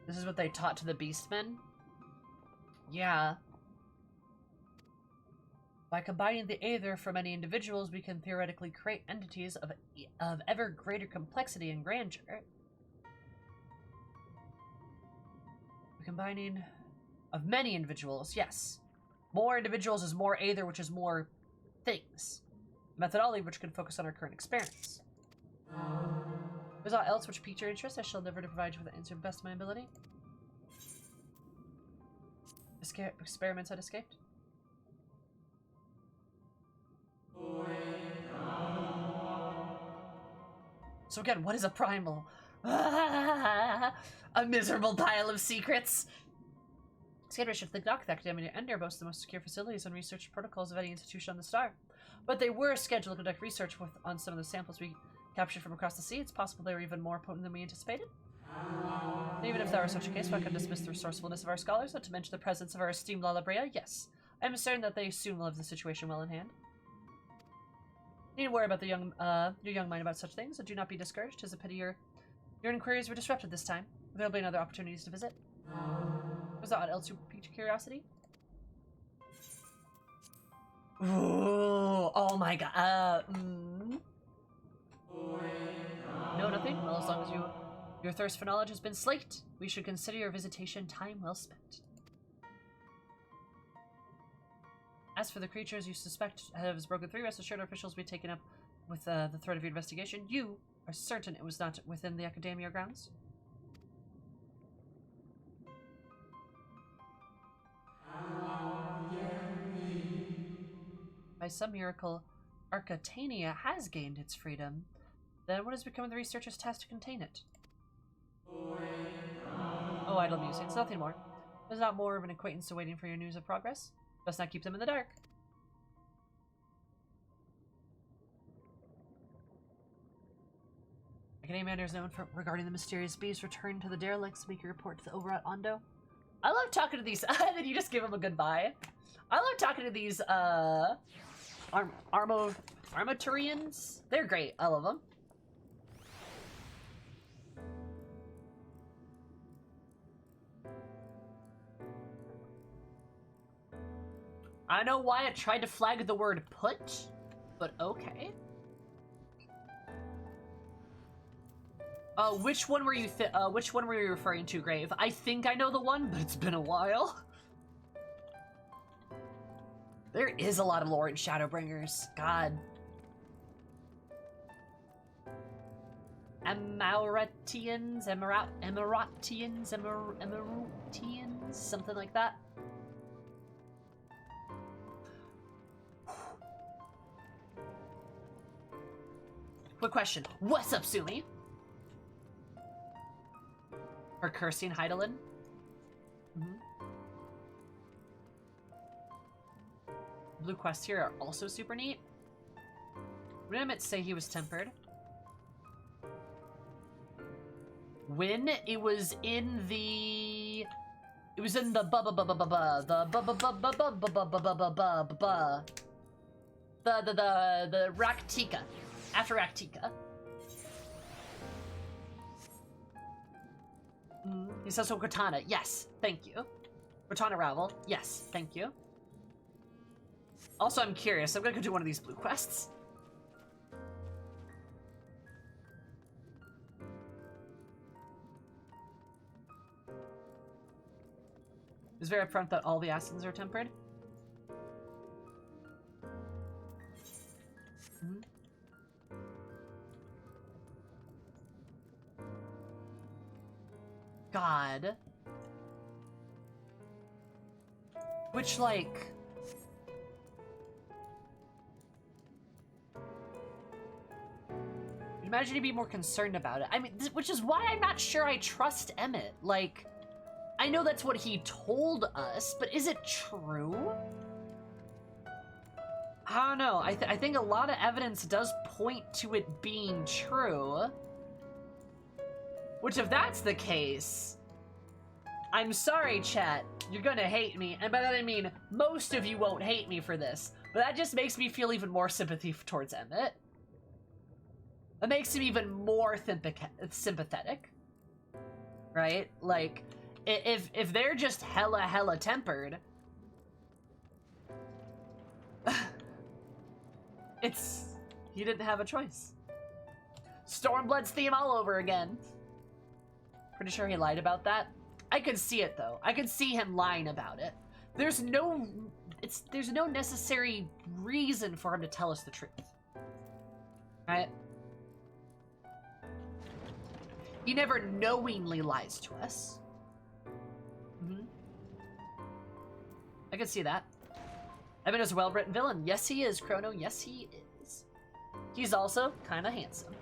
This is what they taught to the Beastmen? Yeah. By combining the aether from many individuals, we can theoretically create entities of ever greater complexity and grandeur. The combining of many individuals, yes. More individuals is more aether, which is more things. Methodology which can focus on our current experiments. If there's aught else which piqued your interest, I shall endeavor to provide you with the answer to the best of my ability. Experiments had escaped? So again, what is a primal? A miserable pile of secrets. Skaters should think not the Academia and Ender boast the most secure facilities and research protocols of any institution on the star. But they were scheduled to conduct research on some of the samples we captured from across the sea. It's possible they were even more potent than we anticipated. And even if that were such a case, one could dismiss the resourcefulness of our scholars, not to mention the presence of our esteemed La Brea. Yes, I am certain that they soon will have the situation well in hand. Need to worry about your young mind about such things, and do not be discouraged. 'Tis a pity your inquiries were disrupted this time. There'll be other opportunities to visit. Was that else who piqued your curiosity? Ooh, oh my god. No, nothing. Well, as long as your thirst for knowledge has been slaked, we should consider your visitation time well spent. As for the creatures you suspect have broken through, rest assured our officials will be taken up with the threat of your investigation. You are certain it was not within the Academia grounds? By some miracle, Arcatania has gained its freedom. Then what has become of the researchers tasked to contain it? Oh, idle musings, nothing more. There's not more of an acquaintance awaiting for your news of progress. Best not keep them in the dark. Academia is known regarding the mysterious beast returned to the derelicts. Make a report to the overwrought Ondo. I love talking to these. Then you just give them a goodbye. I love talking to these Armaturians. They're great. I love them. I don't know why I tried to flag the word put, but okay. Which one were you referring to, Grave? I think I know the one, but it's been a while. There is a lot of lore in Shadowbringers. God. Emiratians, something like that. Quick question. What's up, Sumi? Or Kirsty and Heidelin? Blue quests here are also super neat. What did Emmett say he was tempered? When it was in the... It was in the the Raktika. After Raktika. He says so Katana. Yes, thank you. Katana Ravel. Yes, thank you. Also, I'm curious. I'm gonna go do one of these blue quests. It's very upfront that all the Assassins are tempered. God. Which, like... Imagine he'd be more concerned about it. I mean, which is why I'm not sure I trust Emmett. Like, I know that's what he told us, but is it true? I don't know. I think a lot of evidence does point to it being true. Which, if that's the case, I'm sorry, chat. You're gonna hate me. And by that I mean, most of you won't hate me for this. But that just makes me feel even more sympathy towards Emmett. It makes him even more sympathetic. Right? Like, if they're just hella tempered... he didn't have a choice. Stormblood's theme all over again. Pretty sure he lied about that. I could see it though. I could see him lying about it. There's no necessary reason for him to tell us the truth. Right? He never knowingly lies to us. I could see that. Evan is a well-written villain. Yes, he is, Chrono. Yes, he is. He's also kind of handsome.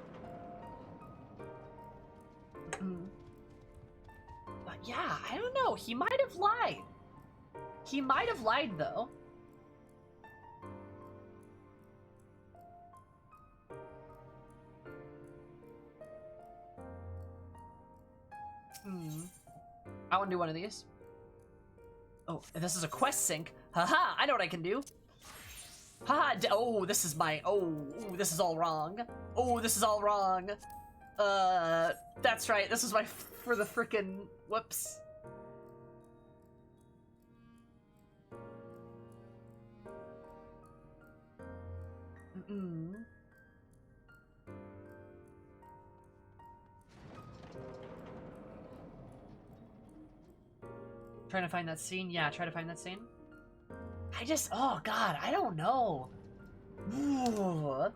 But yeah, I don't know. He might have lied. He might have lied, though. I want to do one of these. Oh, this is a quest sync. Haha, I know what I can do. Haha, oh, this is my, ooh, this is all wrong. Oh, this is all wrong. That's right, this is my, for the frickin', whoops. Trying to find that scene? Yeah, try to find that scene. I just, oh god, I don't know. Ooh.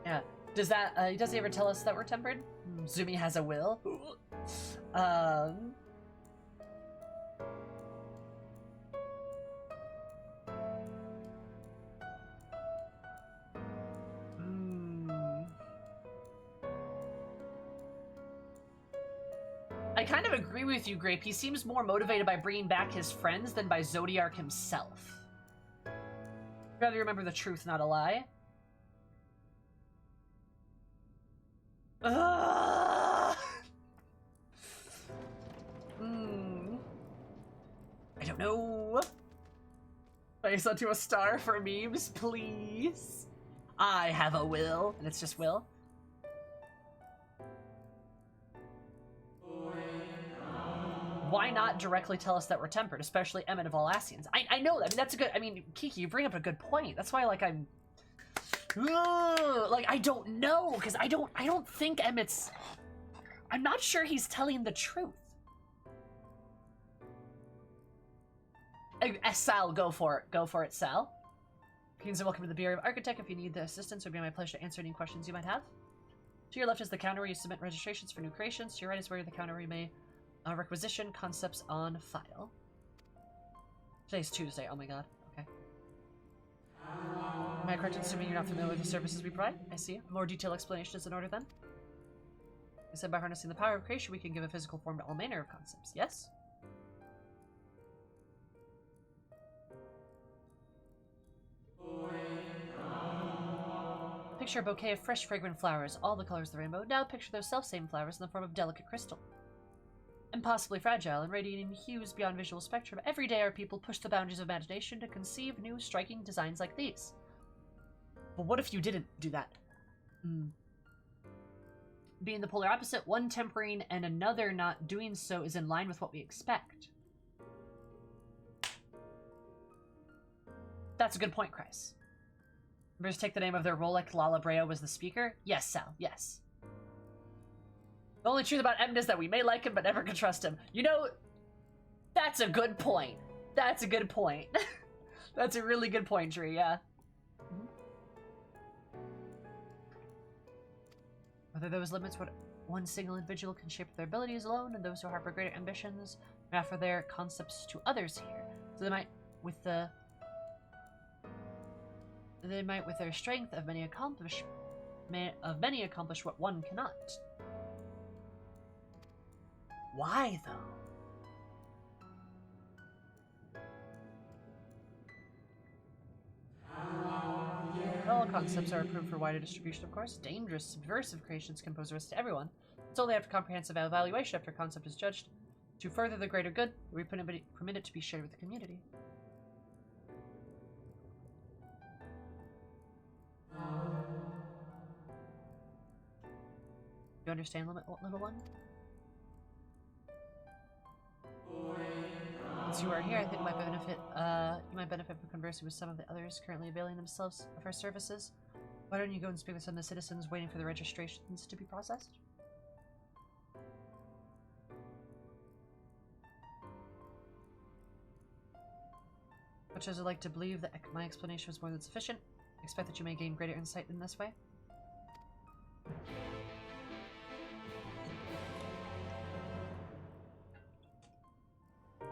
Yeah. Does he ever tell us that we're tempered? Zumi has a will. I kind of agree with you, Grape. He seems more motivated by bringing back his friends than by Zodiark himself. I'd rather remember the truth, not a lie. I don't know. Face onto a star for memes, please. I have a will, and it's just will. why not directly tell us that we're tempered, especially Emmett of all Asians? I know that. I mean, that's a good... I mean, Kiki, you bring up a good point. That's why, like, I'm... Ugh, like, I don't know, because I don't think Emmett's... I'm not sure he's telling the truth. Sal, go for it. Go for it, Sal. Greetings and welcome to the Bureau of Architect. If you need the assistance, it would be my pleasure to answer any questions you might have. To your left is the counter where you submit registrations for new creations. To your right is where the counter where you may requisition concepts on file. Today's Tuesday. Oh my god. Okay. Am I correct in assuming you're not familiar with the services we provide? I see. A more detailed explanation is in order then. I said by harnessing the power of creation, we can give a physical form to all manner of concepts. Yes? Picture a bouquet of fresh, fragrant flowers, all the colors of the rainbow. Now picture those self-same flowers in the form of delicate crystal. Impossibly fragile and radiating hues beyond visual spectrum, every day our people push the boundaries of imagination to conceive new, striking designs like these. But what if you didn't do that? Being the polar opposite, one tempering and another not doing so is in line with what we expect. That's a good point, Chris. Members take the name of their role like Lala Brea was the speaker? Yes, Sal, yes. The only truth about Emmett is that we may like him, but never can trust him. You know, that's a good point. That's a good point. That's a really good point, Tree, yeah. Whether those limits what one single individual can shape their abilities alone, and those who harbor greater ambitions may offer their concepts to others here. So they might, with their strength of many accomplish what one cannot. Why, though? All concepts are approved for wider distribution, of course. Dangerous, subversive creations can pose a risk to everyone. It's only after comprehensive evaluation, after a concept is judged to further the greater good, we permit it to be shared with the community. You understand, little one? Since you are here, I think you might benefit from conversing with some of the others currently availing themselves of our services. Why don't you go and speak with some of the citizens waiting for the registrations to be processed? Much as I'd like to believe that my explanation was more than sufficient, I expect that you may gain greater insight in this way.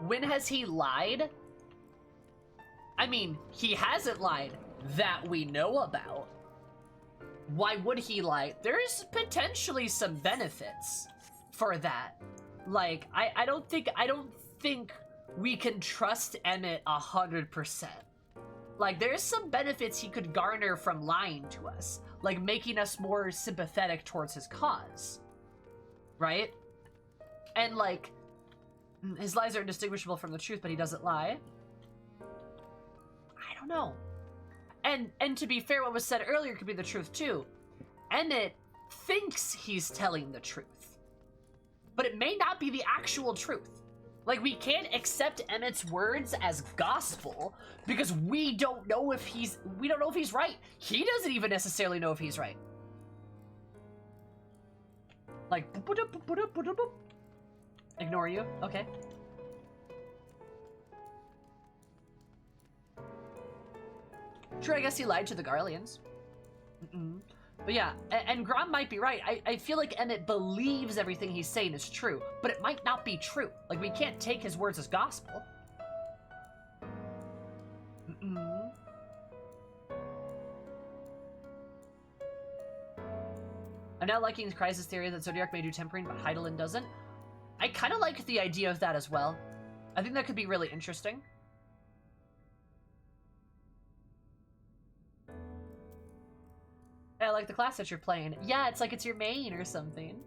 When has he lied? I mean, he hasn't lied that we know about. Why would he lie? There's potentially some benefits for that. Like, I don't think we can trust Emmett 100%. Like, there's some benefits he could garner from lying to us, like making us more sympathetic towards his cause, right? And like, his lies are indistinguishable from the truth, but he doesn't lie. I don't know. And to be fair, what was said earlier could be the truth too. Emmett thinks he's telling the truth, but it may not be the actual truth. Like, we can't accept Emmett's words as gospel because we don't know if he's right. He doesn't even necessarily know if he's right. Like, ignore you. Okay. Sure, I guess he lied to the Garleans. But yeah, and Grom might be right. I feel like Emmett believes everything he's saying is true, but it might not be true. Like, we can't take his words as gospel. I'm now liking Kryz's theory that Zodiac may do tempering, but Heidelin doesn't. I kind of like the idea of that as well. I think that could be really interesting. I like the class that you're playing. Yeah, it's like it's your main or something.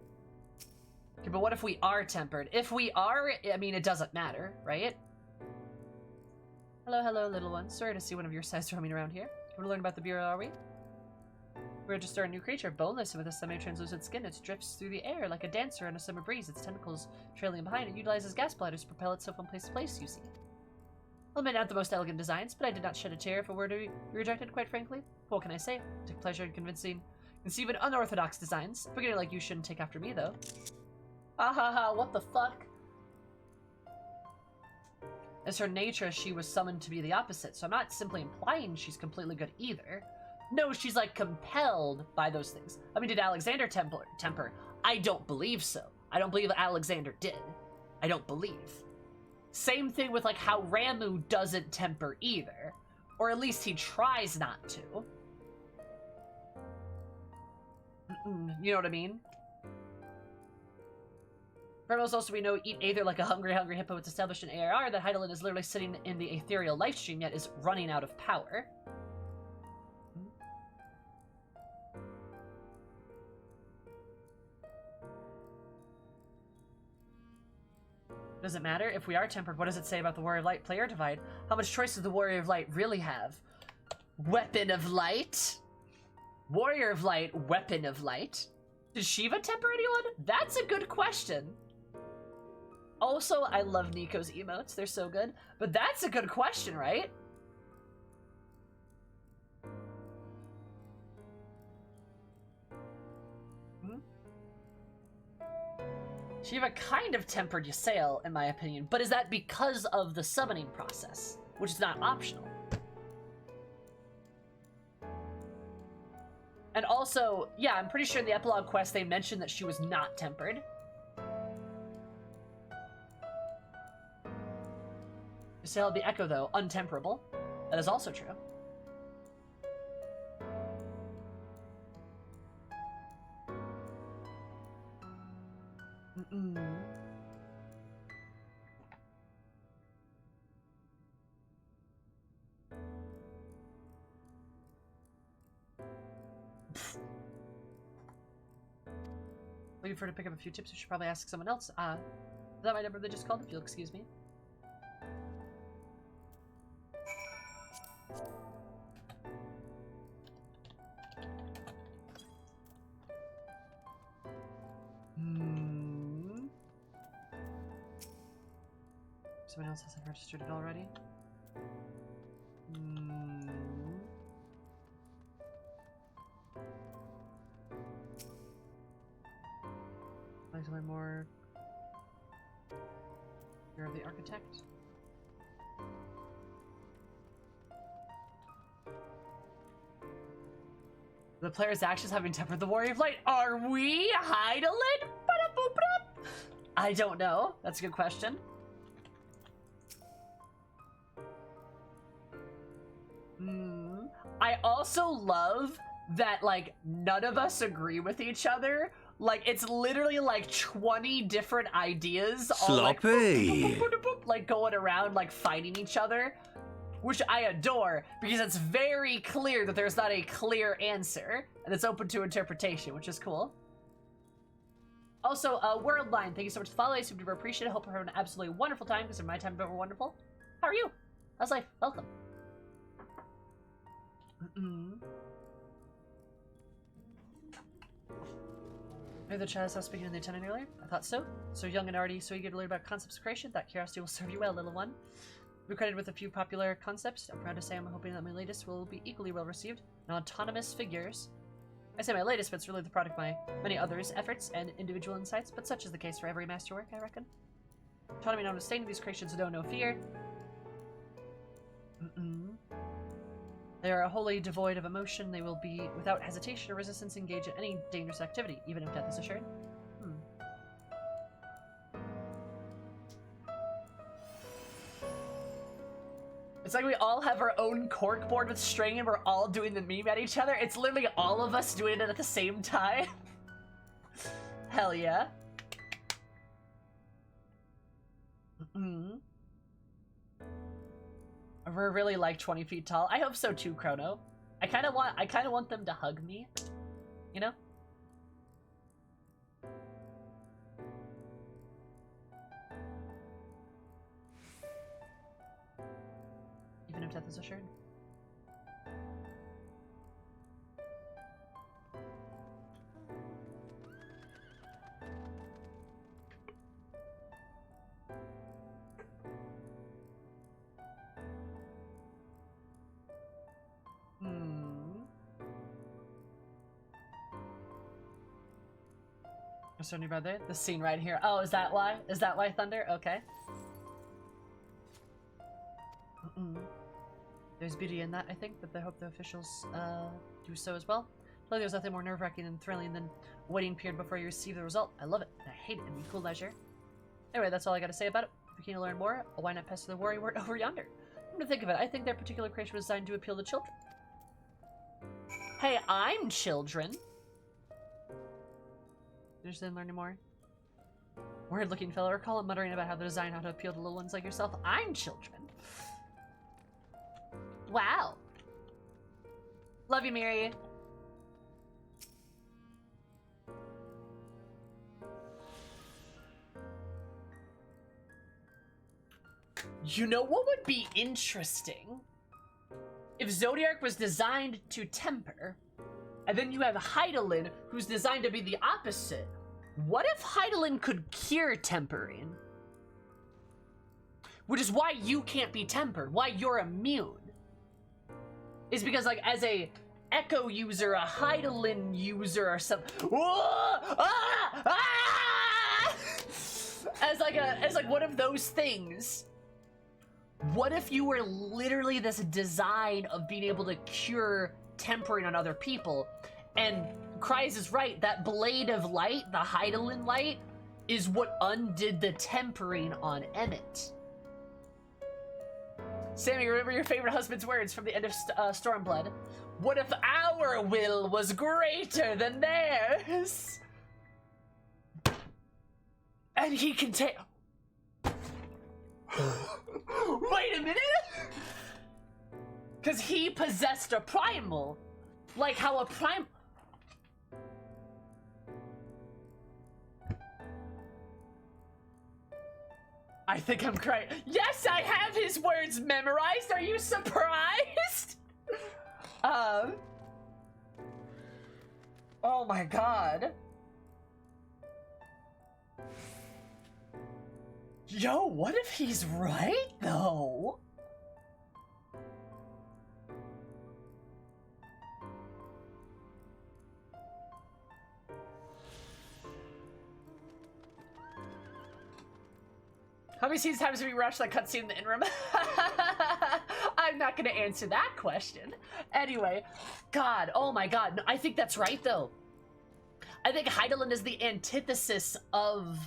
Okay, but what if we are tempered? If we are, I mean, it doesn't matter, right? Hello, hello, little one. Sorry to see one of your size roaming around here. Want to learn about the Bureau, are we? Register a new creature, boneless with a semi-translucent skin. It drifts through the air like a dancer in a summer breeze. Its tentacles trailing behind it utilizes gas bladders to propel itself from place to place, you see. Well, it may not have the most elegant designs, but I did not shed a tear if it were to be rejected, quite frankly. What can I say? I took pleasure in conceiving unorthodox designs. A beginner like you shouldn't take after me, though. Ha, what the fuck? As her nature, she was summoned to be the opposite, so I'm not simply implying she's completely good either. No, she's like compelled by those things. I mean, did Alexander temper? I don't believe so. I don't believe Alexander did. I don't believe. Same thing with like how Ramu doesn't temper either. Or at least he tries not to. You know what I mean? For those also we know eat either like a hungry hippo. It's established in ARR that Heidelin is literally sitting in the ethereal life stream yet is running out of power. Does it matter? If we are tempered, what does it say about the Warrior of Light player divide? How much choice does the Warrior of Light really have? Weapon of Light? Warrior of Light, Weapon of Light? Does Shiva temper anyone? That's a good question. Also, I love Nico's emotes. They're so good. But that's a good question, right? Shiva kind of tempered Ysael, in my opinion, but is that because of the summoning process, which is not optional? And also, yeah, I'm pretty sure in the epilogue quest they mentioned that she was not tempered. Ysael the Echo, though, untemperable. That is also true. Looking for her to pick up a few tips. We should probably ask someone else. Is that my number they just called? If you'll excuse me. Someone else hasn't registered it already. I'd like to learn more. You're the architect. The player's actions having tempered the Warrior of Light. Are we Heidelin? I don't know. That's a good question. I also love that, like, none of us agree with each other. Like, it's literally, like, 20 different ideas. Sloppy! All, like, going around, like, fighting each other. Which I adore, because it's very clear that there's not a clear answer. And it's open to interpretation, which is cool. Also, Worldline, thank you so much for the follow. I super duper appreciate it. Hope you're having an absolutely wonderful time, because in my time, were wonderful. How are you? How's life? Welcome. Maybe the child saw speaking in the attendant earlier? I thought so. So young and already so eager to learn about concepts of creation. That curiosity will serve you well, little one. We're credited with a few popular concepts. I'm proud to say I'm hoping that my latest will be equally well received. Autonomous figures. I say my latest, but it's really the product of my many others' efforts and individual insights, but such is the case for every masterwork, I reckon. Autonomy notwithstanding, these creations know no fear. They are wholly devoid of emotion. They will be, without hesitation or resistance, engage in any dangerous activity, even if death is assured. It's like we all have our own corkboard with string and we're all doing the meme at each other. It's literally all of us doing it at the same time. Hell yeah. We're really like 20 feet tall. I hope so too, Chrono. I kind of want them to hug me, you know? Even if death is assured. What's so new about there? The scene right here. Oh, is that why? Is that why, Thunder? Okay. There's beauty in that, I think, but I hope the officials do so as well. Like there's nothing more nerve-wracking and thrilling than waiting period before you receive the result. I love it. I hate it in equal measure. Anyway, that's all I gotta say about it. If you're keen to learn more, why not pass the worry word over yonder? Come to think of it, I think their particular creation was designed to appeal to children. Hey, I'm children. Interested in learning more? Weird-looking fellow, recall him muttering about how the design ought to appeal to little ones like yourself. I'm children. Wow. Love you, Miri. You know what would be interesting? If Zodiark was designed to temper, and then you have Heidelin, who's designed to be the opposite. What if Heidelin could cure tempering? Which is why you can't be tempered, why you're immune. Is because, like, as a Echo user, a Heidelin user, or something. As like one of those things. What if you were literally this design of being able to cure tempering on other people? And Kryze is right, that blade of light, the Heidelin light, is what undid the tempering on Emmett. Sammy, remember your favorite husband's words from the end of Stormblood. What if our will was greater than theirs? And he can take... Wait a minute! Because he possessed a primal. Like how a prime... I think I'm crying. Yes, I have his words memorized. Are you surprised? Oh my god. Yo, what if he's right, though? How many times have we watched that cutscene in the in-room? I'm not gonna answer that question. Anyway, God, oh my god. No, I think that's right, though. I think Heidelin is the antithesis of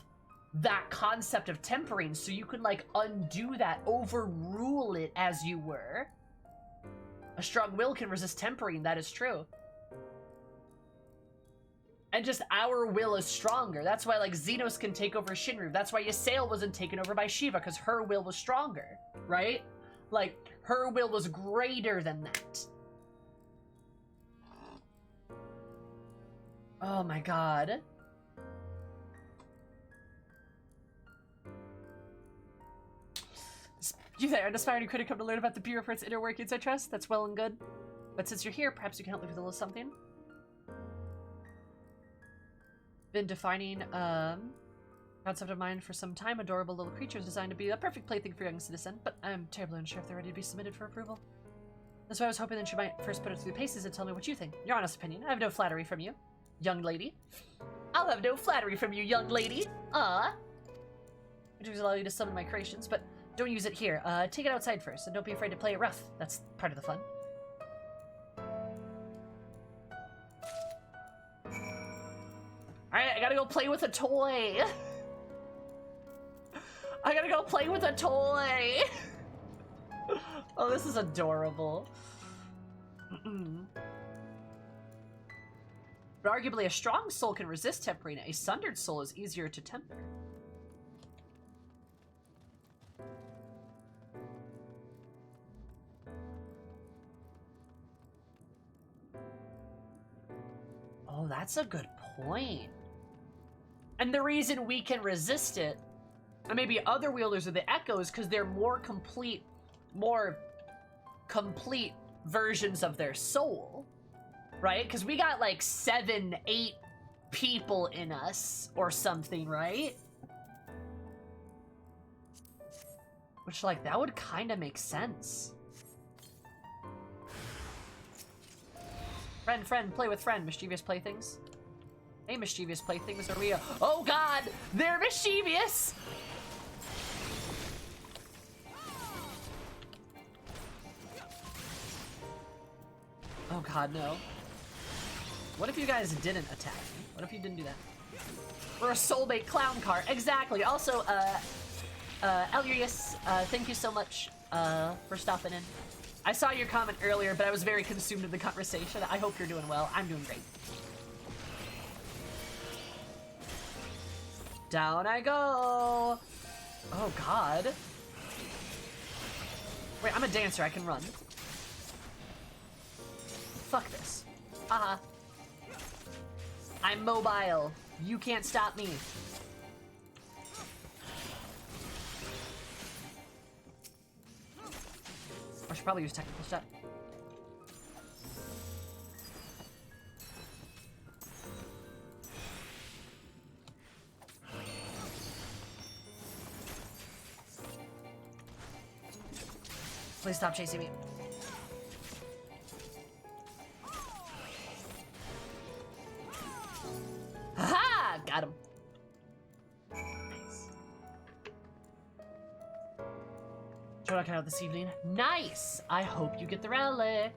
that concept of tempering, so you can, like, undo that, overrule it as you were. A strong will can resist tempering, that is true. And just our will is stronger. That's why, like, Xenos can take over Shinru. That's why Ysael wasn't taken over by Shiva, because her will was stronger, right? Like, her will was greater than that. Oh my god. You there, an aspiring critic come to learn about the Bureau for its inner workings, I trust? That's well and good. But since you're here, perhaps you can help me with a little something? Been defining concept of mine for some time. Adorable little creatures designed to be a perfect plaything for young citizen, but I'm terribly unsure if they're ready to be submitted for approval. That's why I was hoping that you might first put it through the paces and tell me what you think. Your honest opinion. I have no flattery from you, young lady. I'll have no flattery from you, young lady. Which would allow you to summon my creations, but don't use it here. Take it outside first, and don't be afraid to play it rough. That's part of the fun. Alright, I gotta go play with a toy. I gotta go play with a toy. Oh, this is adorable. But arguably, a strong soul can resist tempering. A sundered soul is easier to temper. Oh, that's a good point. And the reason we can resist it, and maybe other wielders of the Echoes, because they're more complete versions of their soul, right? Because we got like 7, 8 people in us or something, right? Which, like, that would kind of make sense. Friend, play with friend, mischievous playthings. Hey, mischievous playthings, are we? Oh God, they're mischievous. Oh God, no. What if you guys didn't attack me? What if you didn't do that? We're a soulmate clown car. Exactly. Also, Elurius, thank you so much for stopping in. I saw your comment earlier, but I was very consumed in the conversation. I hope you're doing well. I'm doing great. Down I go. Oh God. Wait, I'm a dancer. I can run. Fuck this. Haha. I'm mobile. You can't stop me. I should probably use technical step. Please stop chasing me. Ha! Got him. Nice. Showdown out this evening. Nice! I hope you get the relic.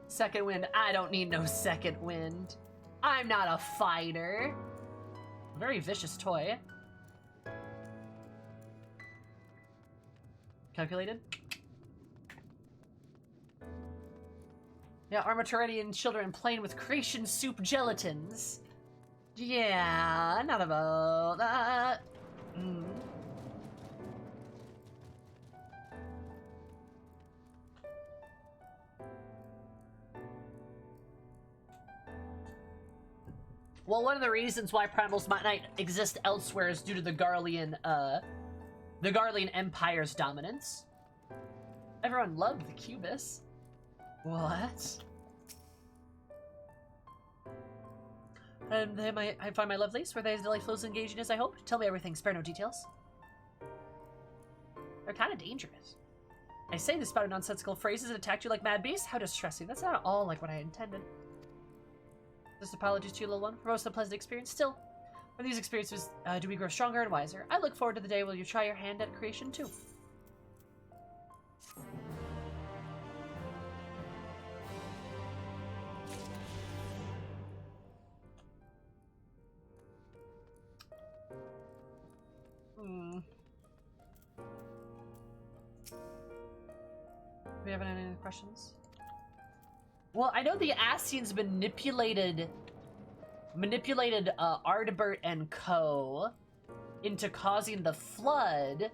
Second wind. I don't need no second wind. I'm not a fighter. A very vicious toy. Calculated? Yeah, Armaturetian children playing with creation soup gelatins. Yeah, not about that. Well, one of the reasons why primals might not exist elsewhere is due to the Garlean Empire's dominance. Everyone loved the Cubis. What? And I find my lovelies. Were they as delightful as engaging as I hoped? Tell me everything, spare no details. They're kind of dangerous. I say this spouted nonsensical phrases and attacked you like mad beasts? How distressing. That's not at all like what I intended. Just apologies to you, little one, for most of the pleasant experience. Still, from these experiences, do we grow stronger and wiser. I look forward to the day when you try your hand at creation, too. Do we have any other questions? Well, I know the Ascians manipulated Ardbert and Co. into causing the flood.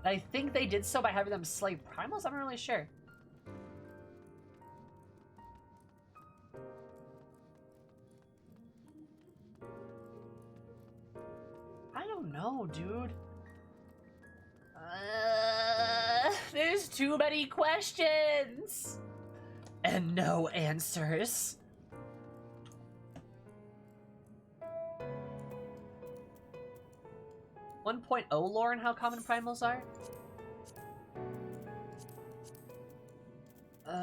I think they did so by having them slay primals? I'm not really sure. I don't know, dude. There's too many questions. And no answers. .0 lore and how common primals are? Oh,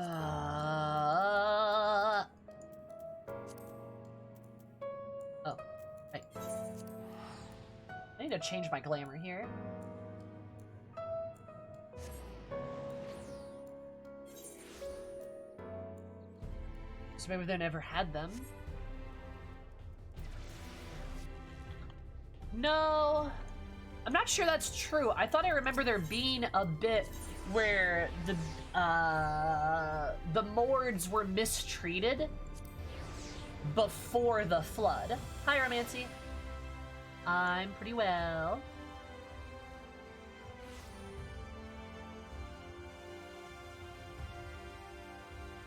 right. I need to change my glamour here. So maybe they never had them. No, I'm not sure that's true. I thought I remember there being a bit where the Mords were mistreated before the flood. Hi, Romancy. I'm pretty well.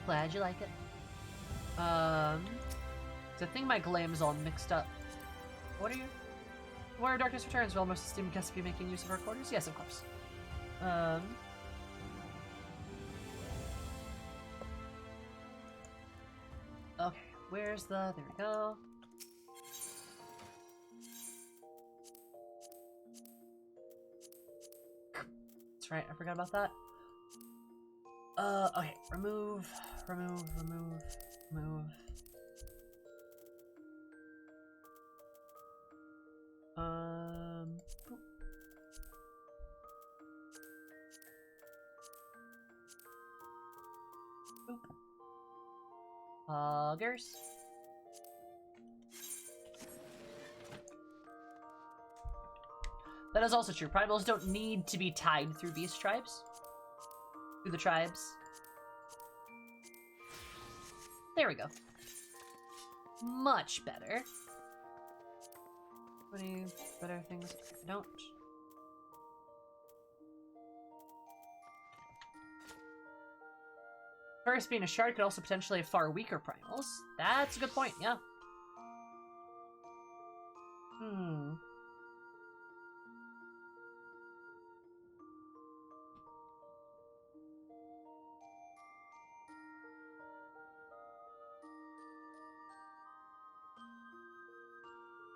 Glad you like it. I think my glam's all mixed up. What are you? Warrior Darkness returns. Will most esteemed guests be making use of our quarters? Yes, of course. Okay, where's the... There we go. That's right, I forgot about that. Okay. Remove. Boop. Boop. Poggers. That is also true. Primals don't need to be tied through beast tribes. Through the tribes. There we go. Much better. Any better things? Don't. First, being a shard could also potentially have far weaker primals. That's a good point, yeah.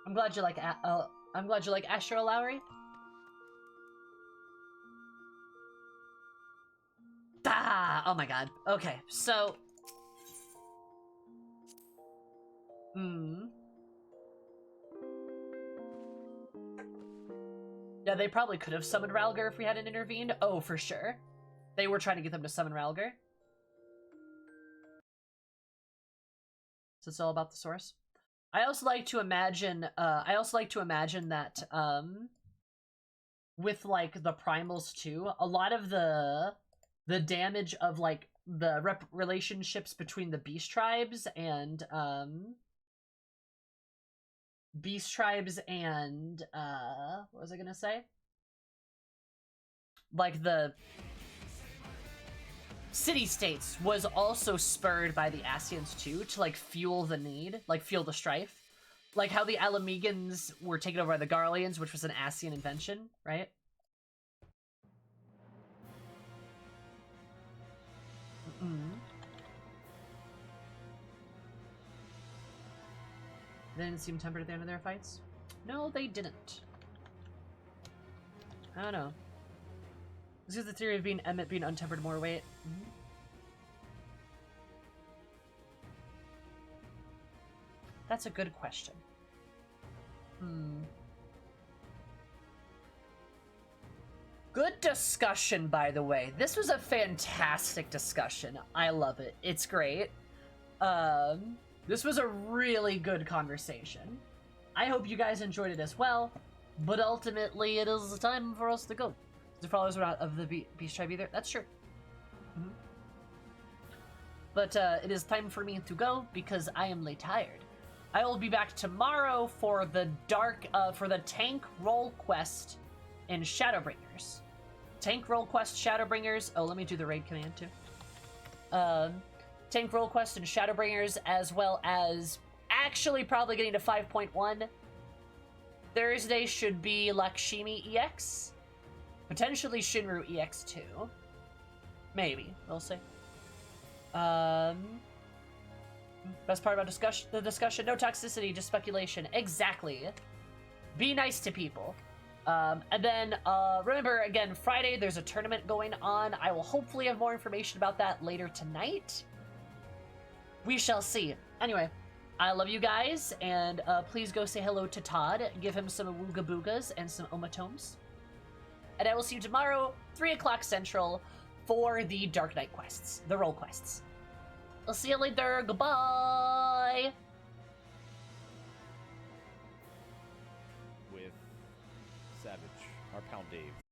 I'm glad you like Astro Lowry. Ah! Oh my god. Okay, so... Yeah, they probably could have summoned Ralger if we hadn't intervened. Oh, for sure. They were trying to get them to summon Ralger. So it's all about the source. I also like to imagine that, with, like, the primals, too, a lot of the damage of, like, the relationships between the beast tribes and, what was I gonna say? Like, the city-states was also spurred by the Asians, too, to, like, fuel the need, like, fuel the strife. Like how the Alamegans were taken over by the Garleans, which was an Asian invention, right? They didn't seem tempered at the end of their fights? No, they didn't. I don't know. This is the theory of Emmett being untempered more weight. That's a good question. Good discussion, by the way. This was a fantastic discussion. I love it. It's great. This was a really good conversation. I hope you guys enjoyed it as well, but ultimately it is time for us to go. The followers are not of the Beast Tribe either. That's true. But it is time for me to go because I am tired. I will be back tomorrow for the tank role quest in Shadowbringers. Tank role quest Shadowbringers. Oh, let me do the raid command too. Tank role quest in Shadowbringers, as well as actually probably getting to 5.1. Thursday should be Lakshmi EX. Potentially Shinru EX2. Maybe. We'll see. Best part about the discussion, no toxicity, just speculation. Exactly. Be nice to people. And then, remember, again, Friday, there's a tournament going on. I will hopefully have more information about that later tonight. We shall see. Anyway, I love you guys, and please go say hello to Todd. Give him some Awooga Boogas and some Omatomes. And I will see you tomorrow, 3 o'clock Central, for the Dark Knight quests, the role quests. I'll see you later. Goodbye. With Savage, our Pound Dave.